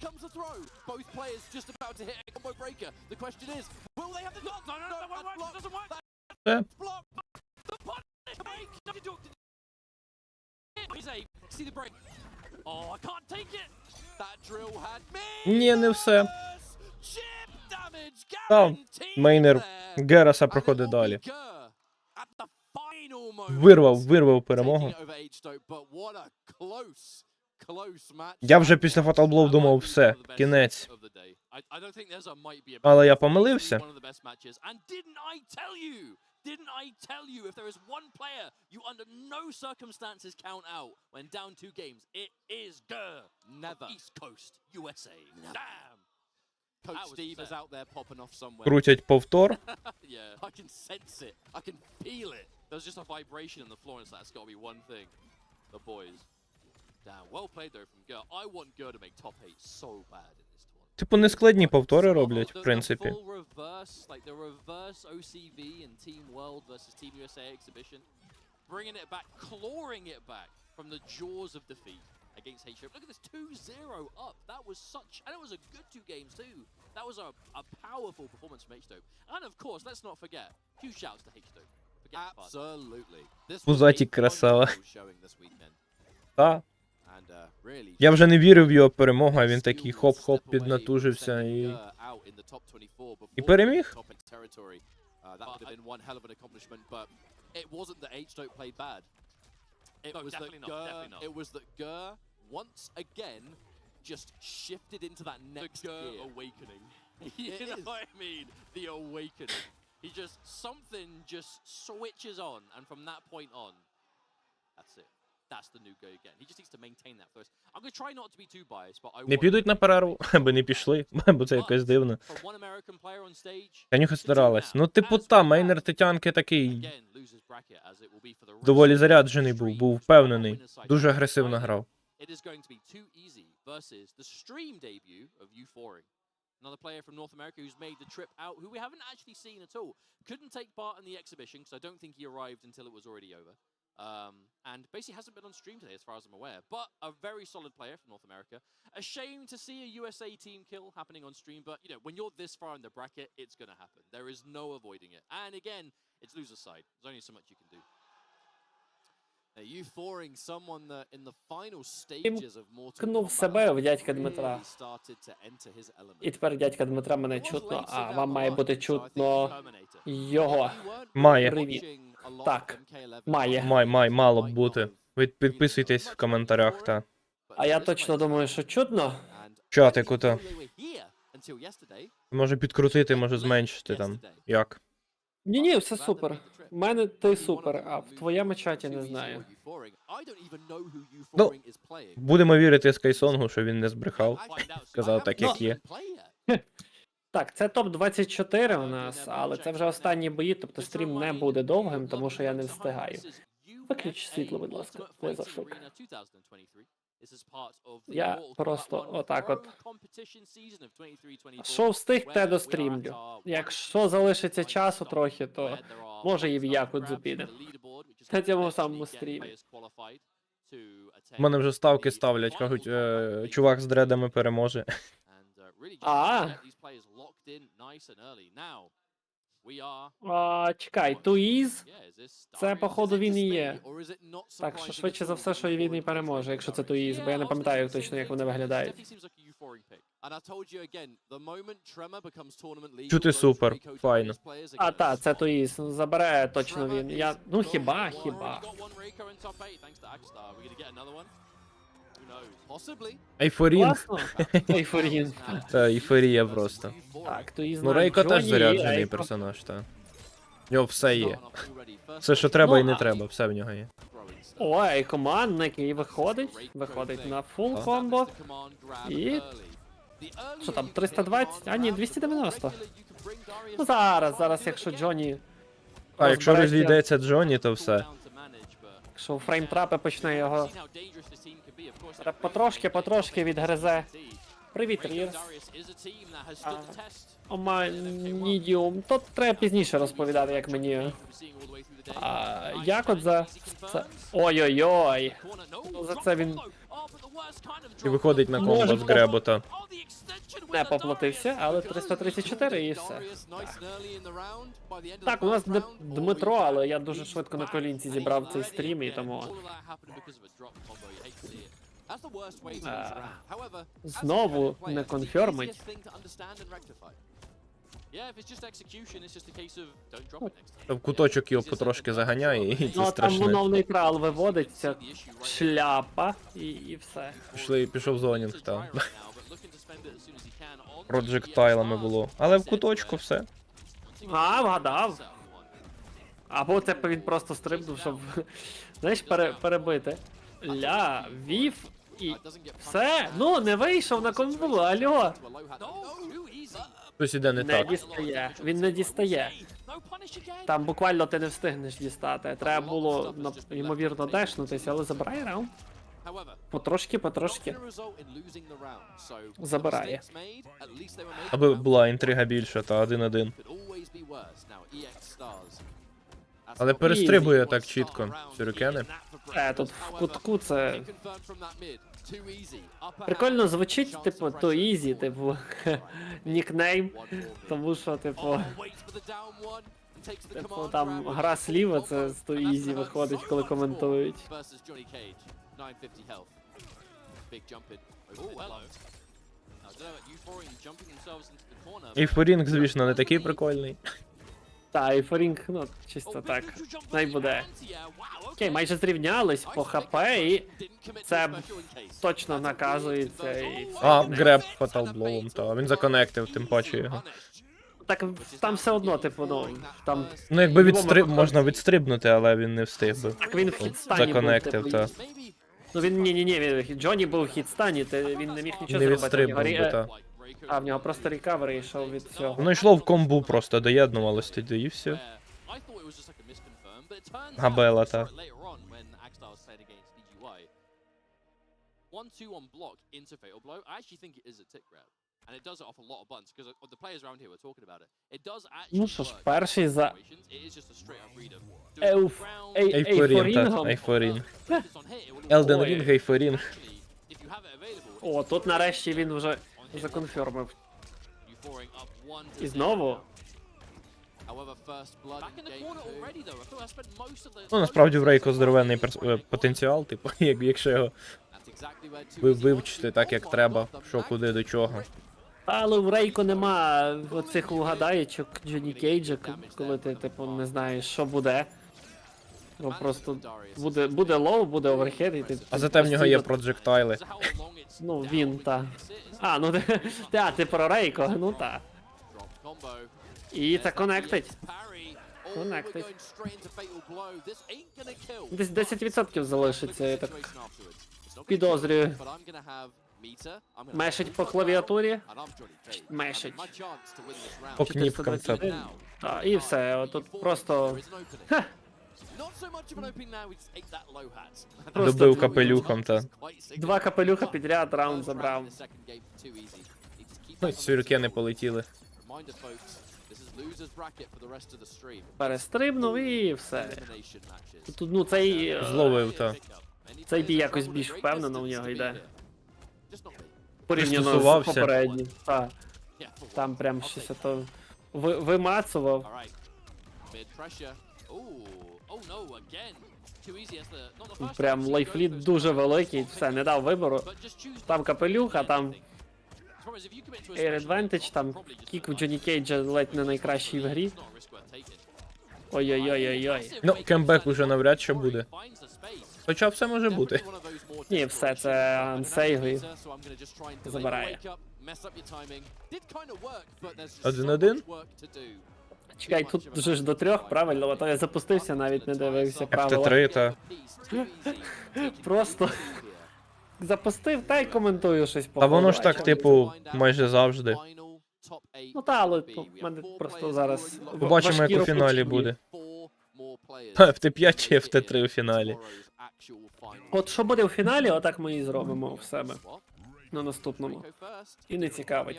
Speaker 2: Comes the throw. Both players just about to hit a combo breaker. The question is, will they have the knock? No, that won't work. Doesn't work. That's block. The punish break. See the break. Oh, I can't take it. That drill had me.
Speaker 1: Ні, не все.
Speaker 2: Chip damage
Speaker 1: Там
Speaker 2: guaranteed
Speaker 1: мейнер
Speaker 2: there.
Speaker 1: Гераса
Speaker 2: And it
Speaker 1: проходить
Speaker 2: will
Speaker 1: далі.
Speaker 2: be Gur at the final moment.
Speaker 1: Вирвав перемогу.
Speaker 2: Taking it over H-Dope, but what a close match.
Speaker 1: Я вже після Fatal Blow думав, все, кінець. Але я помилився.
Speaker 2: Didn't I tell you if there is one player you under no circumstances count out when down 2 games, it is Gur. Never. East Coast, USA. Damn. Coach Steve is out there popping off somewhere.
Speaker 1: Крутять повтор.
Speaker 2: Yeah, I can sense it. I can feel it. There's just a vibration in the floor, and it's like, that's got to be one thing. The boys. Damn, well played though from Gur. I want Gur to make top 8 so bad in this tournament.
Speaker 1: Типу нескладні повтори роблять, в принципі.
Speaker 2: The full reverse, like the reverse OCV in Team World versus Team USA exhibition. Bringing it back, clawing it back from the jaws of defeat against H-Dope. Look at this, 2-0 up. That was such, and it was a good 2 games too. That was a powerful performance from H-Dope. And of course, let's not forget, huge shouts to H-Dope. Absolutely. This was
Speaker 1: Пузатік
Speaker 2: a
Speaker 1: красава.
Speaker 2: wonderful showing this weekend.
Speaker 1: Та.
Speaker 2: And, really,
Speaker 1: Я вже не вірив в його перемогу, а він такий хоп-хоп піднатужився і І переміг?
Speaker 2: Just shifted into that next gear. Awakening. You know what I mean? The awakening. He just, something just switches on, and from that point on, that's it. That's the new go again. He just needs to maintain that first. I'm going to try not to be too biased, but I
Speaker 1: Не підуть на перерву, аби не пішли, бо це якось дивно. Танюха старалась. Ну, типу, та, мейнер Тетянки такий доволі заряджений був впевнений. Дуже агресивно грав.
Speaker 2: It is going to be too easy versus the stream debut of Euphoric. Another player from North America who's made the trip out, who we haven't actually seen at all. Couldn't take part in the exhibition because I don't think he arrived until it was already over. And basically hasn't been on stream today as far as I'm aware. But a very solid player from North America. A shame to see a USA team kill happening on stream, but you know, when you're this far in the bracket, it's going to happen. There is no avoiding it. And again, it's loser's side. There's only so much you can do.
Speaker 3: Кнув себе в дядька Дмитра. І тепер дядька Дмитра мене чутно, а вам має бути чутно його.
Speaker 1: Має.
Speaker 3: Привіт. Так, має.
Speaker 1: Мало б бути. Ви підписуйтесь в коментарях, та.
Speaker 3: А я точно думаю, що чутно.
Speaker 1: Чатику, та. Може підкрутити, може зменшити там. Як?
Speaker 3: Ні, все супер. В мене ти супер, а в твоєму чаті не знаю.
Speaker 1: Ну, будемо вірити Скайсонгу, що він не збрехав. Сказав так, як є.
Speaker 3: Так, це топ-24 у нас, але це вже останні бої, тобто стрім не буде довгим, тому що я не встигаю. Виключ світло, будь ласка, не зашук. Я просто отак от. Що встиг, те дострімлю. Якщо залишиться часу трохи, то може і в Якудзу піде. На цьому самому стрімі.
Speaker 1: У мене вже ставки ставлять, кажуть, чувак з дредами переможе.
Speaker 3: Чекай, Туїз? Це, походу, він і є. Так, що швидше за все, що і він і переможе, якщо це Туїз, бо я не пам'ятаю точно, як вони виглядають.
Speaker 1: Чути супер, файно.
Speaker 3: Це Туїз, забере точно він. Ну хіба.
Speaker 1: Ейфорінг.
Speaker 3: Класно? Ейфорінг.
Speaker 1: Та, ейфорія просто.
Speaker 3: Так, Туїз
Speaker 1: Ну,
Speaker 3: на
Speaker 1: Рейко теж
Speaker 3: Джоні,
Speaker 1: заряджений
Speaker 3: Ейфор.
Speaker 1: персонаж, та. В нього все є. Все, що треба і не треба, все в нього є.
Speaker 3: Ой, командник, і виходить на фул комбо. І... Що там, 320? А ні, 290. Ну зараз, якщо Джоні...
Speaker 1: А якщо розійдеться Джоні, то все.
Speaker 3: Якщо у фреймтрапи почне його... Потрошки відгризе. Привіт, Рірс. Оманідіум. То треба пізніше розповідати, як мені... Як от за... Ой-ой-ой. За це він...
Speaker 1: І виходить на комбо з Гребота.
Speaker 3: Не поплатився, але 334 і все. Так, у нас Дмитро, але я дуже швидко на колінці зібрав цей стрім і тому... Знову не конфермить.
Speaker 1: В куточок його потрошки заганяє, і це
Speaker 3: Ну, там
Speaker 1: страшне.
Speaker 3: воно в нейтрал виводиться, шляпа і все.
Speaker 1: Пішов зонінг, там. Проджектайлами було. Але в куточку все.
Speaker 3: Вгадав. Або це він просто стрибнув, щоб, знаєш, перебити. Вів і все. Ну, не вийшов на комбу, алло.
Speaker 1: Щось іде не так.
Speaker 3: Дістає. Він не дістає. Там буквально ти не встигнеш дістати. Треба було, ймовірно, дешнутися, але забирає раунд. Потрошки. Забирає.
Speaker 1: Аби була інтрига більша, та 1-1. Але перестрибує так чітко. Сюрикени.
Speaker 3: Тут в кутку це... Прикольно звучить, типу, to easy, типу, нікнейм, тому що, типу, там гра сліва, це з to easy виходить, коли коментують.
Speaker 1: Ейфорінг, звісно, не такий прикольний.
Speaker 3: Та, і Форінг, ну, чисто так. Най буде. Окей, майже зрівнялись по ХП, і це точно наказується. І
Speaker 1: А, греб фаталблоум, та він законектив, тим паче його.
Speaker 3: так там все одно, типу, ну, там.
Speaker 1: Ну, якби
Speaker 3: Любому
Speaker 1: можна відстрибнути, але він не встиг би.
Speaker 3: Так він в хітстані був,
Speaker 1: Законектив,
Speaker 3: типу,
Speaker 1: та.
Speaker 3: Ну він ні, Джонні був в хітстані, він не міг нічого
Speaker 1: Не
Speaker 3: зробити.
Speaker 1: відстрибнув би, та.
Speaker 3: А в нього просто рекавери йшов від цього.
Speaker 1: Воно йшло в комбу просто, доєднувалось тоді і все. Габела, та.
Speaker 2: 1-2 on block into Fatal Blow. I actually think it is a tick grab. And it does it off a lot of buttons, because the players around here were talking about it. It does actually
Speaker 3: Ну що ж,
Speaker 2: work
Speaker 3: перший за
Speaker 2: It is just a straight up read of
Speaker 1: Ейфорін, та,
Speaker 3: Ейфорінгом.
Speaker 1: Ейфорін. Елден Рінг, Ейфорінг.
Speaker 3: О, тут нарешті він вже законфірмив. І знову.
Speaker 1: Ну, насправді в Рейко здоровенний потенціал, типу, якщо його вивчити так, як треба, що куди до чого.
Speaker 3: Але в Рейко нема оцих угадаєчок Джонні Кейджа, коли ти, типу, не знаєш, що буде. Ну, просто буде лоу, буде оверхед, і ти...
Speaker 1: А зате в нього є
Speaker 3: постійно-
Speaker 1: проджектайли.
Speaker 3: Ну, він, та. А, ну, ти про Рейко, ну, та. І це коннектить. Коннектить. Десь 10% залишиться, я так підозрюю. Мешить по клавіатурі. Мешить.
Speaker 1: По кніпкам це.
Speaker 3: 421. Так, і все, тут просто... Ха! Просто
Speaker 1: Добив капелюхом, та.
Speaker 3: Два капелюха підряд, раунд забрав.
Speaker 1: Ну, сюрки не полетіли.
Speaker 3: Перестрибнув і все. Тут, ну, цей...
Speaker 1: Зловив, та.
Speaker 3: Цей бій якось більш впевнено у нього йде. Порівняно з
Speaker 1: Пристосувався.
Speaker 3: попереднім. Так. Там прям щось ото вимацував. Прям лайфліт дуже великий, все, не дав вибору. Там капелюх, а там Air Advantage, там кік в Джонні Кейджа ледь не найкращий в грі. Ой-ой-ой-ой-ой.
Speaker 1: Ну, кембек уже навряд чи буде. Хоча все може бути.
Speaker 3: Ні, все, це ансейви. Забирає.
Speaker 1: 1-1?
Speaker 3: Чекай, тут вже ж до 3, правильно, а то я запустився, навіть не дивився правила.
Speaker 1: FT3, та.
Speaker 3: Просто запустив та й коментую щось по
Speaker 1: Та воно ж
Speaker 3: ходу, а
Speaker 1: так, типу, майже завжди.
Speaker 3: Ну та, але в мене просто зараз
Speaker 1: Побачимо, як у фіналі буде. FT5 чи FT3 у фіналі.
Speaker 3: От що буде у фіналі, отак ми і зробимо в себе. На наступному. І не цікавить.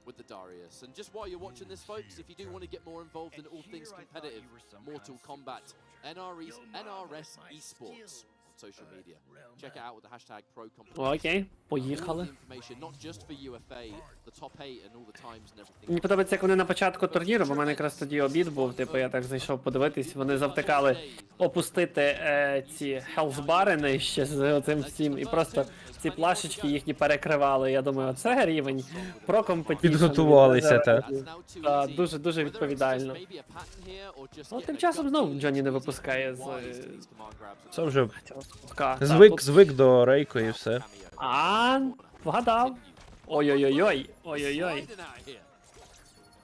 Speaker 2: With the Darius. And just while you're watching this, folks, if you do want to get more involved in all things competitive, Mortal Kombat, NRS Esports on social media. Check it out with the hashtag ProCompetition.
Speaker 3: Окей, поїхали.
Speaker 2: Information not just for UFA, the top 8 and all the times and everything.
Speaker 3: Мені подобається, як вони на початку турніру, бо в мене якраз тоді обід був, типу я так зайшов подивитись, вони завтикали опустити ці хелсбари нижче з оцим всім, і просто ці плашечки їхні перекривали. Я думаю, оце рівень про Kompetition.
Speaker 1: Підготувалися, та.
Speaker 3: Дуже відповідально. Ну, тим часом знову Джонні не випускає з
Speaker 1: Це вже
Speaker 3: кутка.
Speaker 1: звик до Рейко і все.
Speaker 3: А, вгадав. Ой-ой-ой-ой. Ой-ой-ой.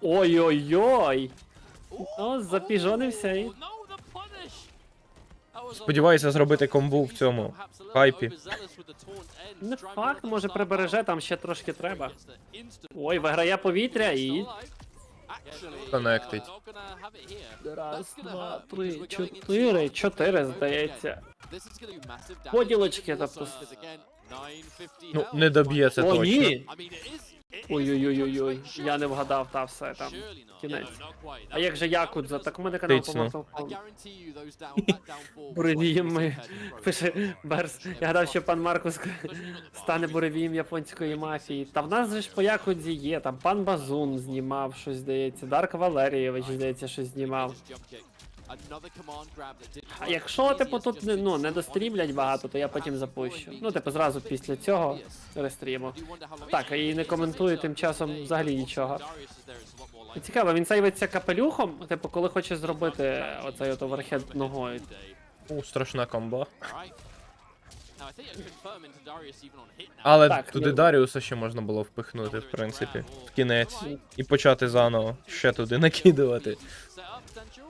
Speaker 3: Ой-ой-ой. Ну, запіжонився і...
Speaker 1: Сподіваюся зробити комбу в цьому хайпі.
Speaker 3: Не факт, може прибереже, там ще трошки треба. Ой, виграє повітря і...
Speaker 1: Коннектить.
Speaker 3: Раз, два, три, чотири. 4, здається. Поділочки, тобто...
Speaker 1: Ну, не доб'є це
Speaker 3: О,
Speaker 1: точно.
Speaker 3: ні! Ой-ой-ой-ой-ой, я не вгадав, та все, там, кінець. А як же Якудза? Так у мене канал по
Speaker 1: Тицьно.
Speaker 3: Mortal Kombat. Буревієм ми, пише Берс. Я гадав, що пан Маркус стане буревієм японської мафії. Та в нас же ж по Якудзі є, там пан Базун знімав щось, здається, Дарк Валерійович, здається, щось знімав. А якщо, типу, тут не дострімлять багато, то я потім запущу. Ну, типу, зразу після цього рестріму. Так, і не коментую тим часом взагалі нічого. Цікаво, він сейвиться капелюхом, типу, коли хоче зробити оцей от оверхед ногою.
Speaker 1: Страшна комба. Але
Speaker 3: Так,
Speaker 1: туди
Speaker 3: ну-
Speaker 1: Даріуса ще можна було впихнути, в принципі, в кінець. І почати заново ще туди накидувати.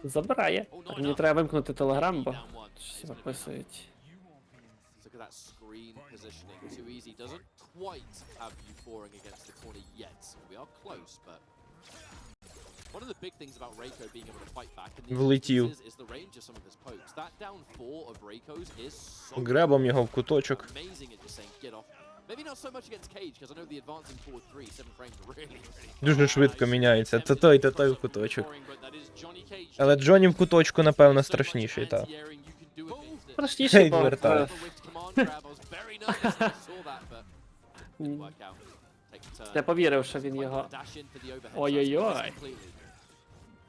Speaker 3: Забирає. Так, мені треба вимкнути телеграм, бо щось виписують.
Speaker 2: Look at that screen positioning. Too easy doesn't quite have you pouring against the corner yet. We are close, but one of the big things about Reiko being able to fight back in these
Speaker 1: Влетів.
Speaker 2: instances is the range of some of his pokes. That down 4 of Reiko's is so
Speaker 1: Гребом його в куточок.
Speaker 2: amazing at just saying get off. Maybe not so much against Cage, because I know the advancing forward 3, 7 frames really
Speaker 1: Дуже швидко міняється. То той в куточок.
Speaker 2: but that is Johnny Cage.
Speaker 1: Але Джонні в куточку, напевно, страшніший, так.
Speaker 2: Anti-airing you can do against it.
Speaker 3: Страшніший, бо
Speaker 1: Відвертає.
Speaker 3: не повірив, що він його Ой-ой-ой.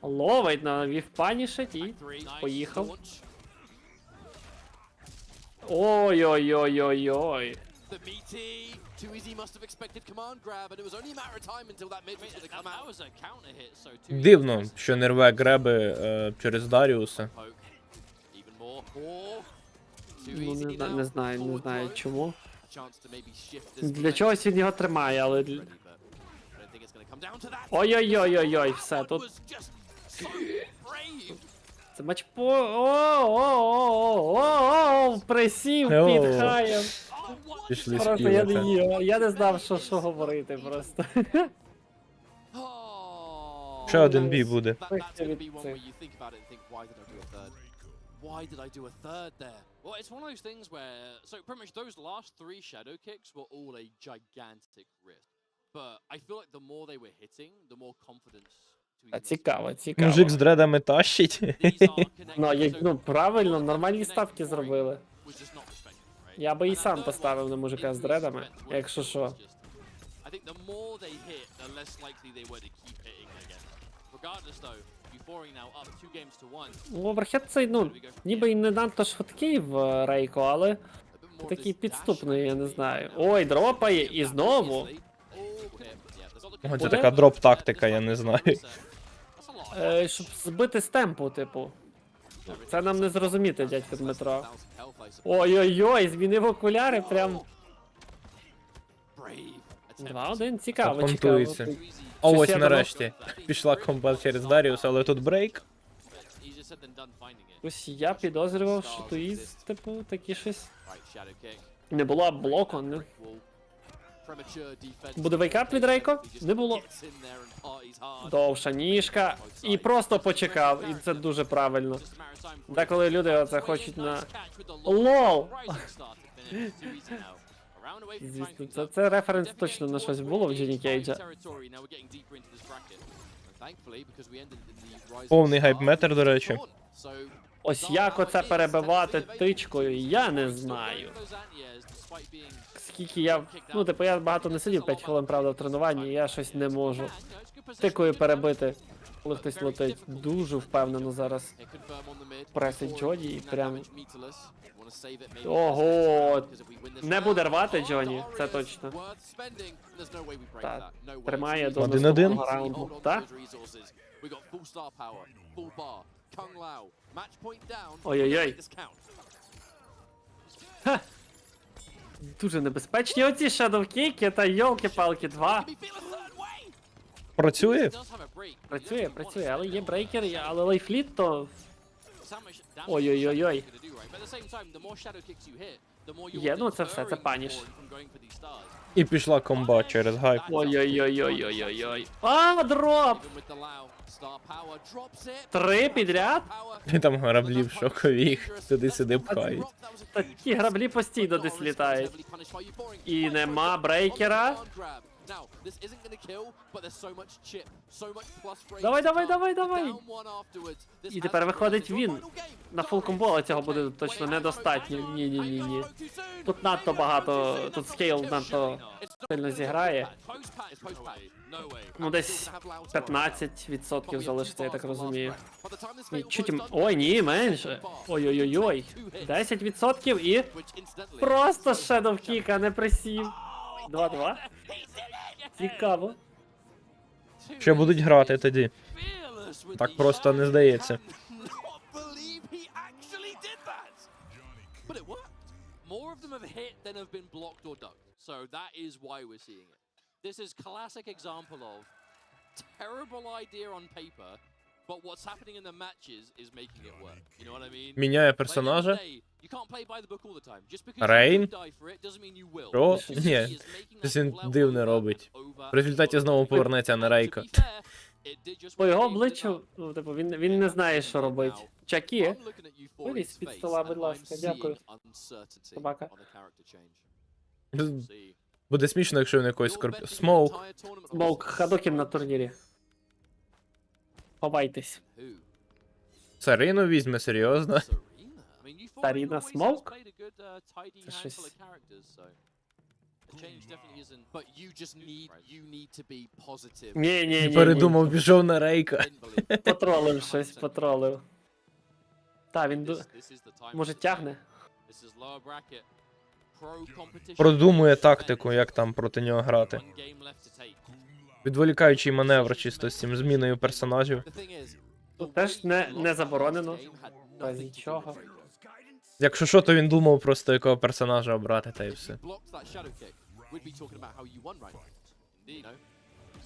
Speaker 3: ловить, навів панішить і поїхав. Ой-ой-ой-ой-ой.
Speaker 2: The BT, too easy must have expected command grab, and it was only a matter of time until that mid was going to come out. That was a counter hit, so too
Speaker 1: Дивно, що не рве греби через Даріуса.
Speaker 2: poke. Even more. Or too
Speaker 3: Ну,
Speaker 2: easy now.
Speaker 3: не знаю
Speaker 2: Forward
Speaker 3: чому.
Speaker 2: throw. A chance to maybe shift this
Speaker 3: Для чогось він його тримає, але...
Speaker 2: already, but I don't think it's going to come down to that.
Speaker 3: Ой-ой-ой-ой-ой, все, тут...
Speaker 2: Was just so brave.
Speaker 3: Це матч по... О-о-о-о-о-о, присів
Speaker 1: О.
Speaker 3: під хаєм.
Speaker 1: Пішли
Speaker 3: Просто я
Speaker 1: співати.
Speaker 3: я не знав, що говорити просто.
Speaker 2: Oh.
Speaker 1: Ще один бій буде.
Speaker 2: That's gonna be one where you think about it and think, why did I do a third? Why did I do a third there? Well, it's one of those things where, so pretty much those last 3 shadow kicks were all a gigantic risk. But I feel like the more they were hitting, the more confidence to even
Speaker 3: Цікаво,
Speaker 1: Мужик з
Speaker 3: цікаво.
Speaker 1: дредами тащить.
Speaker 2: These are connected,
Speaker 3: Ну,
Speaker 2: so
Speaker 3: ну, правильно, нормальні ставки зробили.
Speaker 2: was just not respected, right?
Speaker 3: Я би і
Speaker 2: And that
Speaker 3: сам
Speaker 2: third
Speaker 3: поставив
Speaker 2: one,
Speaker 3: на мужика
Speaker 2: if
Speaker 3: з
Speaker 2: we
Speaker 3: дредами,
Speaker 2: spent,
Speaker 3: якщо
Speaker 2: was
Speaker 3: що.
Speaker 2: just- I think the more they hit, the less likely they were to keep hitting again. Regardless though, Euphoria now up 2 games to 1.
Speaker 3: Ну, оверхед цей, ну, ніби і не надто швидкий в Рейко, але
Speaker 2: A bit more of
Speaker 3: такий
Speaker 2: this
Speaker 3: підступний, я не
Speaker 2: dash
Speaker 3: знаю. Ой, дропає, і знову.
Speaker 2: Oh, hit. Yeah, there's not looking
Speaker 1: О, це
Speaker 3: Буде?
Speaker 1: така дроп-тактика, я не знаю.
Speaker 2: That's a lot.
Speaker 3: Щоб збити з темпу, типу. Це нам не зрозуміти, дядько Дмитро. Ой-ой-ой, змінив окуляри, прям
Speaker 2: Brave attempt.
Speaker 3: 2-1, цікаво,
Speaker 1: Понтується.
Speaker 3: цікаво.
Speaker 1: А ось
Speaker 3: я
Speaker 1: нарешті. Пішла комбат через Даріуса, але тут брейк.
Speaker 2: Easier said than done finding it.
Speaker 3: Ось я підозрював, що туїз, типу, такі щось.
Speaker 2: Right, shadow kick.
Speaker 3: Не було блоку, не.
Speaker 2: Wall. Premature defense.
Speaker 3: Буде вейкап від Рейко?
Speaker 2: He just
Speaker 3: Не було.
Speaker 2: gets in there and parties hard.
Speaker 3: Довша ніжка. І просто почекав, і це дуже правильно.
Speaker 2: Just a matter of time for
Speaker 3: Деколи люди оце хочуть на.
Speaker 2: Nice catch with the long
Speaker 3: Лол!
Speaker 2: rising start to finish. Too easy now. Around away from
Speaker 3: Звісно,
Speaker 2: Franklin.
Speaker 3: це референс точно на щось було в Джоні Кейджа.
Speaker 2: Territory. Now we're getting deeper into this bracket. And thankfully, because we ended in the rising
Speaker 1: Повний
Speaker 2: star,
Speaker 1: гайп-метр, до речі.
Speaker 2: dawn. So,
Speaker 3: Ось як оце перебивати тичкою, я не знаю.
Speaker 2: those anti-airs, despite being
Speaker 3: Скільки я. Ну, типу, я багато не сидів, 5 хвилин, правда, в тренуванні, і я щось не можу. Тикою перебити, коли хтось летить. Дуже впевнено зараз. Пресить Джоді і прям. Ого! Не буде рвати Джоні, це точно. Так, тримає до
Speaker 1: 1-1.
Speaker 3: наступного раунду. Так? Ой-ой-ой. Дуже небезпечні оці шадовкіки та йолки-палки 2.
Speaker 1: Працює?
Speaker 3: Працює, але є брейкер, але лайфліт то. Ой-ой-ой-ой. Є, ну це все, це паніш.
Speaker 1: І пішла комбат через гайп.
Speaker 3: Ой-ой-ой-ой-ой-ой-ой. А, дроп! 3 підряд?
Speaker 1: І там граблів шокових туди-сюди пхають.
Speaker 3: Такі граблі постійно десь літають. І нема брейкера. Давай, давай, давай, давай. І тепер виходить він. На фул комбо цього буде точно недостатньо. Ні. Тут надто багато, тут скейл надто сильно зіграє. Ну, десь 15% залишиться, я так розумію. Ні, чуть... Ой, ні, менше. Ой-ой-ой-ой. 10% і... Просто Shadow Kick, а не присів. 2-2. Цікаво.
Speaker 1: Ще будуть грати тоді. Так просто не здається.
Speaker 2: But it worked. More of them have hit than have been blocked or ducked. So that is why we're seeing it. This is classic example of terrible idea on paper, but what's happening in the matches is making it work. You know what I mean?
Speaker 1: Міняє
Speaker 2: Like, at the end of the
Speaker 1: персонажа.
Speaker 2: day, you can't play by the book all the time. Just because
Speaker 1: Рейн?
Speaker 2: you die for it doesn't mean you will.
Speaker 1: Що?
Speaker 2: What you
Speaker 1: Ні.
Speaker 2: see is making
Speaker 1: Щось
Speaker 2: that
Speaker 1: він
Speaker 2: level
Speaker 1: дивне
Speaker 2: over,
Speaker 1: робить.
Speaker 2: over,
Speaker 1: В результаті
Speaker 2: over,
Speaker 1: знову
Speaker 2: over.
Speaker 1: повернеться на
Speaker 2: And to
Speaker 1: Рейка.
Speaker 2: be fair, it did just
Speaker 3: По
Speaker 2: what
Speaker 3: його
Speaker 2: it did
Speaker 3: обличчю,
Speaker 2: now.
Speaker 3: ну, типу, він не знає, що робить. Чакі,
Speaker 2: I'm looking at you for
Speaker 3: вилізь
Speaker 2: his
Speaker 3: з-під
Speaker 2: face,
Speaker 3: стола,
Speaker 2: and
Speaker 3: будь
Speaker 2: I'm
Speaker 3: ласка, дякую.
Speaker 2: seeing uncertainty
Speaker 3: Собака.
Speaker 2: on the character change. See.
Speaker 1: Буде смішно, якщо він якийсь
Speaker 2: You're
Speaker 1: скорп...
Speaker 2: betting the
Speaker 1: Смоук.
Speaker 2: entire tournament on
Speaker 3: Смоук,
Speaker 2: this.
Speaker 3: Хадокін на турнірі. Ховайтесь.
Speaker 2: Who?
Speaker 1: Царину візьме, серйозно.
Speaker 2: Serena. I mean, you
Speaker 3: Sarina
Speaker 2: always has
Speaker 3: Smoke?
Speaker 2: played a good, tidy
Speaker 3: Це
Speaker 2: handful
Speaker 3: щось-
Speaker 2: of characters, so the change definitely isn't. But you need to be positive.
Speaker 3: Ні.
Speaker 1: Передумав, пішов на Рейка.
Speaker 2: Didn't believe.
Speaker 3: Потролив щось, потролив. Та, він
Speaker 2: This
Speaker 3: ду...
Speaker 2: is the time
Speaker 3: може
Speaker 2: to
Speaker 3: тягне?
Speaker 2: This is lower bracket. Pro competition.
Speaker 1: Продумує тактику, як там проти нього грати.
Speaker 2: One game left to take.
Speaker 1: Відволікаючий маневр чисто з цим зміною персонажів.
Speaker 2: The thing is,
Speaker 3: Тут теж не заборонено. Без
Speaker 2: без
Speaker 3: нічого.
Speaker 1: Якщо що, то він думав просто якого персонажа обрати, та й все.
Speaker 2: Blocked that shadow kick, we'd be talking about how you won right now. Indeed, no?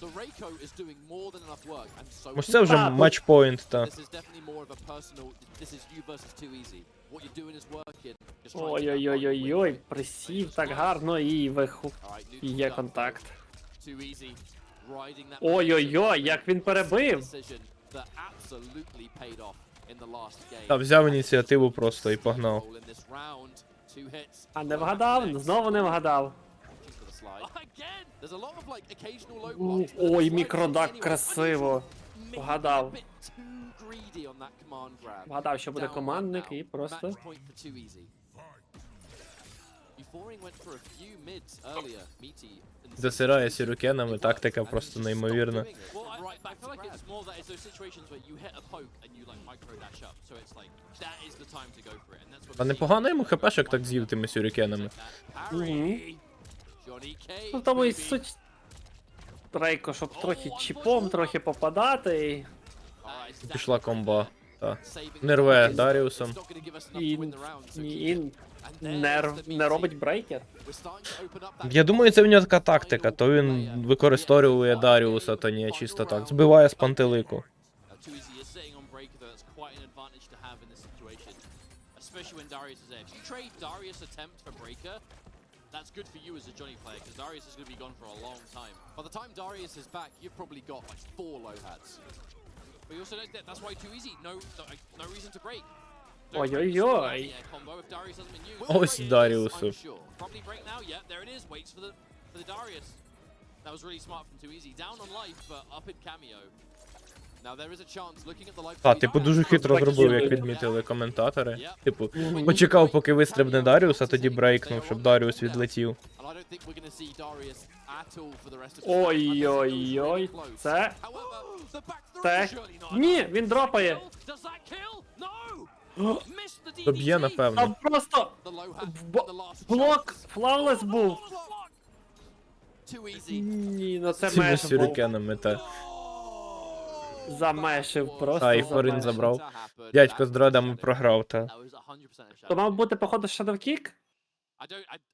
Speaker 2: So Reiko is doing more than enough work, and so
Speaker 1: Може це вже
Speaker 3: Та, тут-
Speaker 1: матчпойнт, та.
Speaker 2: this is definitely more of a personal. This is you versus too easy. What you're doing is working. Just trying to get that right
Speaker 3: Ой-ой-ой-ой-ой,
Speaker 2: win.
Speaker 3: присів так гарно і вихуп.
Speaker 2: All right,
Speaker 3: І
Speaker 2: neutral
Speaker 3: є
Speaker 2: duck.
Speaker 3: контакт.
Speaker 2: Too easy. Riding that
Speaker 3: Ой-ой-ой, як він перебив!
Speaker 2: decision that absolutely paid off in the last game.
Speaker 1: Та взяв ініціативу просто і погнав.
Speaker 2: In this round, 2 hits.
Speaker 3: А не вгадав, знову не вгадав.
Speaker 2: For the slide. Again, there's a lot of like occasional low
Speaker 3: У,
Speaker 2: blocks.
Speaker 3: Ой,
Speaker 2: Slides
Speaker 3: мікродак
Speaker 2: anyway.
Speaker 3: красиво.
Speaker 2: Maybe
Speaker 3: Вгадав.
Speaker 2: a bit too greedy on that command grab.
Speaker 3: Вгадав, що буде
Speaker 2: Down
Speaker 3: командник
Speaker 2: right
Speaker 3: і
Speaker 2: now.
Speaker 3: просто...
Speaker 2: Match point for too easy. Euphorian went for a few mids earlier. Meaty and
Speaker 1: Засирає сюрикенами, тактика просто
Speaker 2: Well,
Speaker 1: неймовірна.
Speaker 2: I feel like it's more that it's those situations where you hit a poke and you like micro dash up. So it's like that is the time to go for it. And that's what
Speaker 1: Та
Speaker 2: we're
Speaker 1: непогано
Speaker 2: seeing.
Speaker 1: йому хпшок так з'їв тими сюрикенами.
Speaker 2: Parry. Johnny K,
Speaker 3: Ну, тому і
Speaker 2: baby.
Speaker 3: суть Рейко, щоб трохи чіпом, трохи попадати. І...
Speaker 2: Alright,
Speaker 1: Пішла комба. Та.
Speaker 2: saving
Speaker 1: Не
Speaker 2: the
Speaker 1: рве
Speaker 2: points.
Speaker 1: Даріусом.
Speaker 2: It's not gonna give us enough
Speaker 3: І,
Speaker 2: to win the round, so
Speaker 3: і,
Speaker 2: keep it.
Speaker 3: і
Speaker 2: And
Speaker 3: не,
Speaker 2: there's the
Speaker 3: не
Speaker 2: meaty.
Speaker 3: робить брейкер.
Speaker 2: We're starting to open up that
Speaker 1: Я думаю, це в нього така тактика, то він використовує Даріуса, то ні, чисто так. Збиває з пантелику.
Speaker 2: Too easy is sitting on breaker, though that's quite an advantage to have in this situation. Especially when Darius is there. If you trade Darius attempt for breaker, that's good for you as a Johnny player, because Darius is going to be gone for a long time. By the time Darius is back, you've probably got like 4 low hats. But you also know that's why too easy. No reason to break. Don't break,
Speaker 3: Ой-ой-ой.
Speaker 2: just air combo if Darius hasn't been used.
Speaker 1: Ось
Speaker 2: Break,
Speaker 1: Даріусу.
Speaker 2: I'm sure. Probably break now. Yeah, there it is. Waits for the Darius. That was really smart from too easy. Down on life, but up in cameo. Now there is a chance looking at the life.
Speaker 1: Та, типу, дуже хитро зробив, як відмітили коментатори. Типу, почекав, поки вистрибне Даріус, а тоді брейкнув, щоб Даріус відлетів.
Speaker 2: And I don't think we're gonna see Darius at all for the rest of the
Speaker 3: Ой-ой-ой, це...
Speaker 2: However, the back
Speaker 3: Це...
Speaker 2: three surely not
Speaker 3: Ні,
Speaker 2: enough.
Speaker 3: він дропає.
Speaker 2: Does that kill? No! Missed the
Speaker 1: Доб'є,
Speaker 2: DDT.
Speaker 1: напевно.
Speaker 3: Там просто
Speaker 2: The low hat
Speaker 3: Бо-
Speaker 2: and the last
Speaker 3: блок,
Speaker 2: chance.
Speaker 3: флаулес був.
Speaker 2: Too easy.
Speaker 3: Ні, ну це
Speaker 1: Цими
Speaker 3: меж був.
Speaker 1: сюрикенами, та.
Speaker 3: Замешив,
Speaker 1: Та,
Speaker 3: просто
Speaker 1: і Форин
Speaker 3: замешив.
Speaker 1: забрав. Дядько з дредами програв, та.
Speaker 2: That was 100% a
Speaker 3: То
Speaker 2: shadow.
Speaker 3: мав бути, походу, Shadow Kick?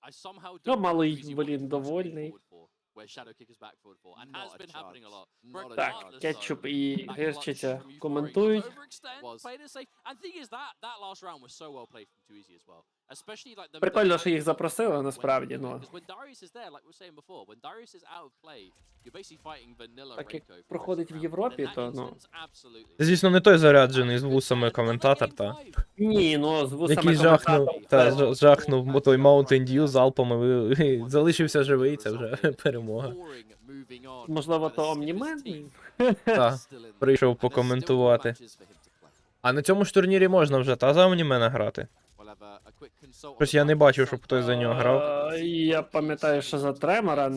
Speaker 2: I somehow
Speaker 3: Ну,
Speaker 2: don't
Speaker 3: малий,
Speaker 2: know
Speaker 3: блін,
Speaker 2: what
Speaker 3: довольний.
Speaker 2: forward for, where shadow kick is back forward for, and has been happening a lot.
Speaker 4: Not a
Speaker 3: Так,
Speaker 4: chance.
Speaker 3: Кетчуп і
Speaker 2: Back
Speaker 3: гірчиця
Speaker 2: clutch from Euphoric.
Speaker 3: коментують.
Speaker 2: Overextend,
Speaker 4: Was.
Speaker 2: played it safe. And thing is that last round was so well played from Too Easy as well. Especially like the
Speaker 3: Прикольно, що їх запросили, насправді, ну.
Speaker 2: Because when Darius is there, like we were saying before, when Darius is out of play, you're basically fighting vanilla
Speaker 3: Так як
Speaker 2: Reiko for the
Speaker 3: проходить
Speaker 2: rest
Speaker 3: в
Speaker 2: of the round.
Speaker 3: Європі,
Speaker 2: In that
Speaker 3: то, ну.
Speaker 2: instance, absolutely.
Speaker 1: Звісно, не той заряджений з вусами коментатор, та.
Speaker 3: Ні, ну, з вусами
Speaker 1: Який жахнув,
Speaker 3: коментатор.
Speaker 1: та, жахнув той Mountain Dew залпом, і залишився живий, це вже перемога.
Speaker 2: Boring moving on.
Speaker 3: Можливо, то
Speaker 2: By the
Speaker 3: Омнімен?
Speaker 2: 16th.
Speaker 1: Та,
Speaker 2: Still in there.
Speaker 1: прийшов
Speaker 2: And there's still more
Speaker 1: покоментувати.
Speaker 2: matches for him to play.
Speaker 1: А на цьому ж турнірі можна вже та за Омнімена грати.
Speaker 2: We'll have a quick consult on
Speaker 1: Щось
Speaker 2: the
Speaker 1: я не
Speaker 2: back
Speaker 1: бачив,
Speaker 2: of
Speaker 1: щоб
Speaker 2: the
Speaker 1: хтось за нього грав.
Speaker 3: Я пам'ятаю, що за Тремора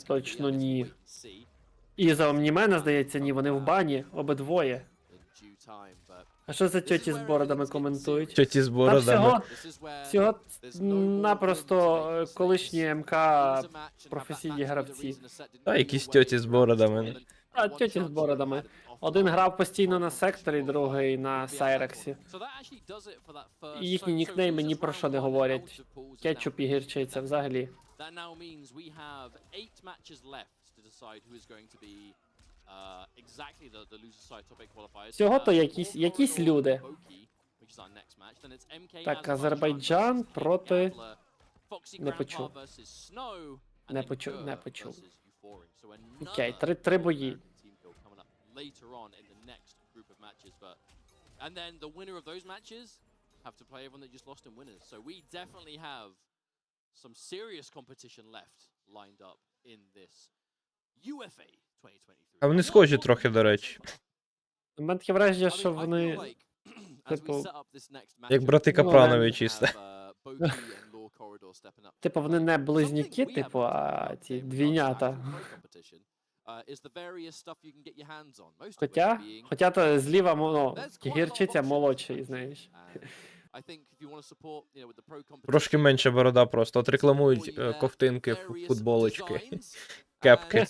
Speaker 3: точно ні. І за Омнімена, здається, ні, вони в бані, обидвоє. А що за тьоті з бородами коментують?
Speaker 1: Тьоті з
Speaker 3: Там
Speaker 1: бородами.
Speaker 3: всього напросто колишні МК професійні гравці.
Speaker 1: Та якісь тьоті з бородами.
Speaker 3: А тьоті з бородами. Один грав постійно на секторі, другий на Сайрексі. І їхні нікнейми ні про що не говорять. Кетчуп і гірчиця взагалі.
Speaker 2: That now means we have 8 matches left to decide who is going to be exactly the loser side top 8 qualifiers.
Speaker 3: Всього-то якісь люди. Так, Азербайджан проти... Не почув. Не почув. Окей, три бої.
Speaker 2: Later on in the next group of matches, but and then the winner of those matches have to play everyone that just lost in winners. So we definitely have some serious competition left lined up in this UFA 2023.
Speaker 1: А вони схожі трохи, до речі.
Speaker 3: У мене таке враження, що вони... Типу,
Speaker 1: Як брати Капранові чисто.
Speaker 3: Типу, вони не близнюки, типу, а ці двійнята. Хоча то зліва, ну, гірчиця молодший, знаєш.
Speaker 1: Трошки менше борода просто. От рекламують ковтинки, футболочки, кепки.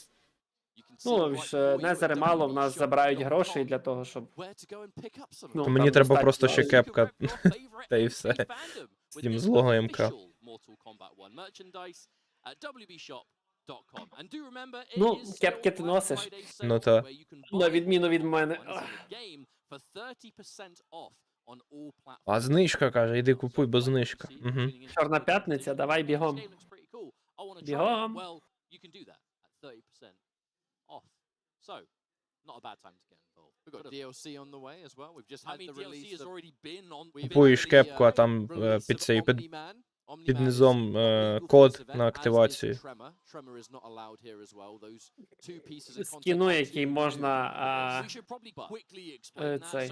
Speaker 3: Ну, ж Незери мало, в нас забирають гроші для того, щоб... Ну,
Speaker 1: Мені
Speaker 3: там
Speaker 1: треба
Speaker 3: достатньо.
Speaker 1: просто ще кепка. Та і все. З тим злого МК.
Speaker 3: Ну, кепки ти носиш.
Speaker 1: Ну та.
Speaker 3: На відміну від мене.
Speaker 1: А знижка, каже, іди купуй, бо знижка. Угу.
Speaker 3: Чорна п'ятниця, давай бігом. Бігом.
Speaker 1: Купуєш кепку, а там під цей під низом код на активацію.
Speaker 3: Скіну, який можна цей,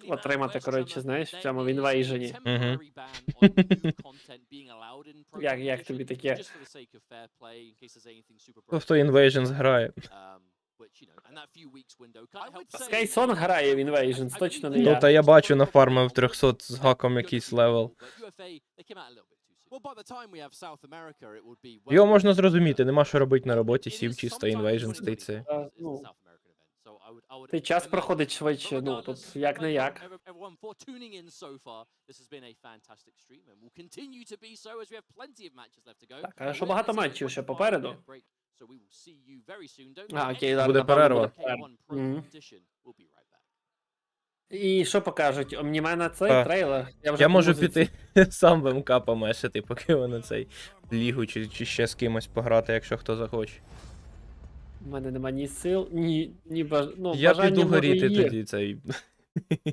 Speaker 3: отримати, коротше, знаєш, в цьому в інвейжені.
Speaker 1: Угу.
Speaker 3: Як тобі таке?
Speaker 1: Тобто Invasions грає.
Speaker 3: Скайсон грає в Invasions, точно не
Speaker 1: Ну
Speaker 3: я.
Speaker 1: та я бачу нафармив 300 з гаком якийсь левел. Його можна зрозуміти, нема що робити на роботі, сів чисто Invasions та й це.
Speaker 3: Ну, Ти час проходить швидше, ну, тут як не як. Так, а що багато матчів ще попереду? А, окей, зараз,
Speaker 1: Буде
Speaker 3: напевно,
Speaker 1: перерва.
Speaker 3: буде перерва. Мгм. І що покажуть? Омнімена цей
Speaker 1: Так.
Speaker 3: трейлер? вже
Speaker 1: Я
Speaker 3: по
Speaker 1: можу
Speaker 3: музиці.
Speaker 1: піти сам в МК помешати, поки вони цей лігу чи ще з кимось пограти, якщо хто захоче.
Speaker 3: У мене нема ні сил, ні ну,
Speaker 1: Я
Speaker 3: бажання
Speaker 1: піду
Speaker 3: може
Speaker 1: горіти
Speaker 3: і є.
Speaker 1: тоді цей.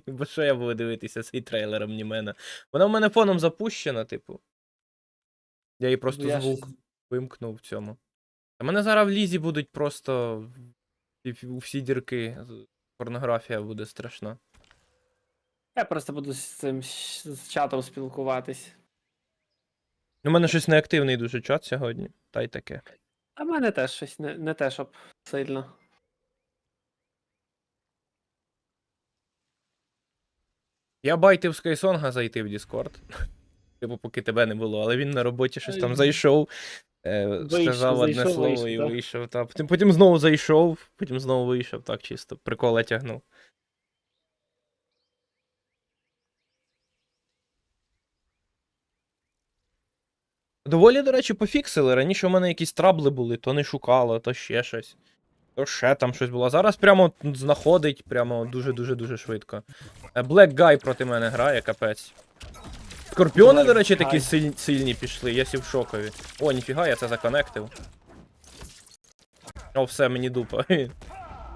Speaker 1: Бо що я буду дивитися цей трейлер Омнімена? Вона в мене фоном запущена, типу. Я їй просто
Speaker 3: Ну, я ж-
Speaker 1: звук вимкнув в цьому. А мене зараз в лізі будуть просто у всі дірки. Порнографія буде страшна.
Speaker 3: Я просто буду з цим з чатом спілкуватись.
Speaker 1: У мене щось неактивний дуже чат сьогодні, та й таке.
Speaker 3: А в мене теж щось не те, щоб сильно.
Speaker 1: Я байтив з Кайсонга зайти в Discord. Типу, поки тебе не було, але він на роботі щось там зайшов, сказав одне
Speaker 3: зайшов,
Speaker 1: слово
Speaker 3: вийшов,
Speaker 1: і
Speaker 3: да.
Speaker 1: вийшов. Та. Потім знову зайшов, потім знову вийшов, так чисто. Прикола тягнув. Доволі, до речі, пофіксили. Раніше у мене якісь трабли були, то не шукало, то ще щось. То ще там щось було. Зараз прямо знаходить, прямо дуже-дуже-дуже швидко. Black Guy проти мене грає, капець. Скорпіони, до речі, такі сильні пішли, я сів в шокові. О, ніфіга, я це законектив. О, все, мені дупа.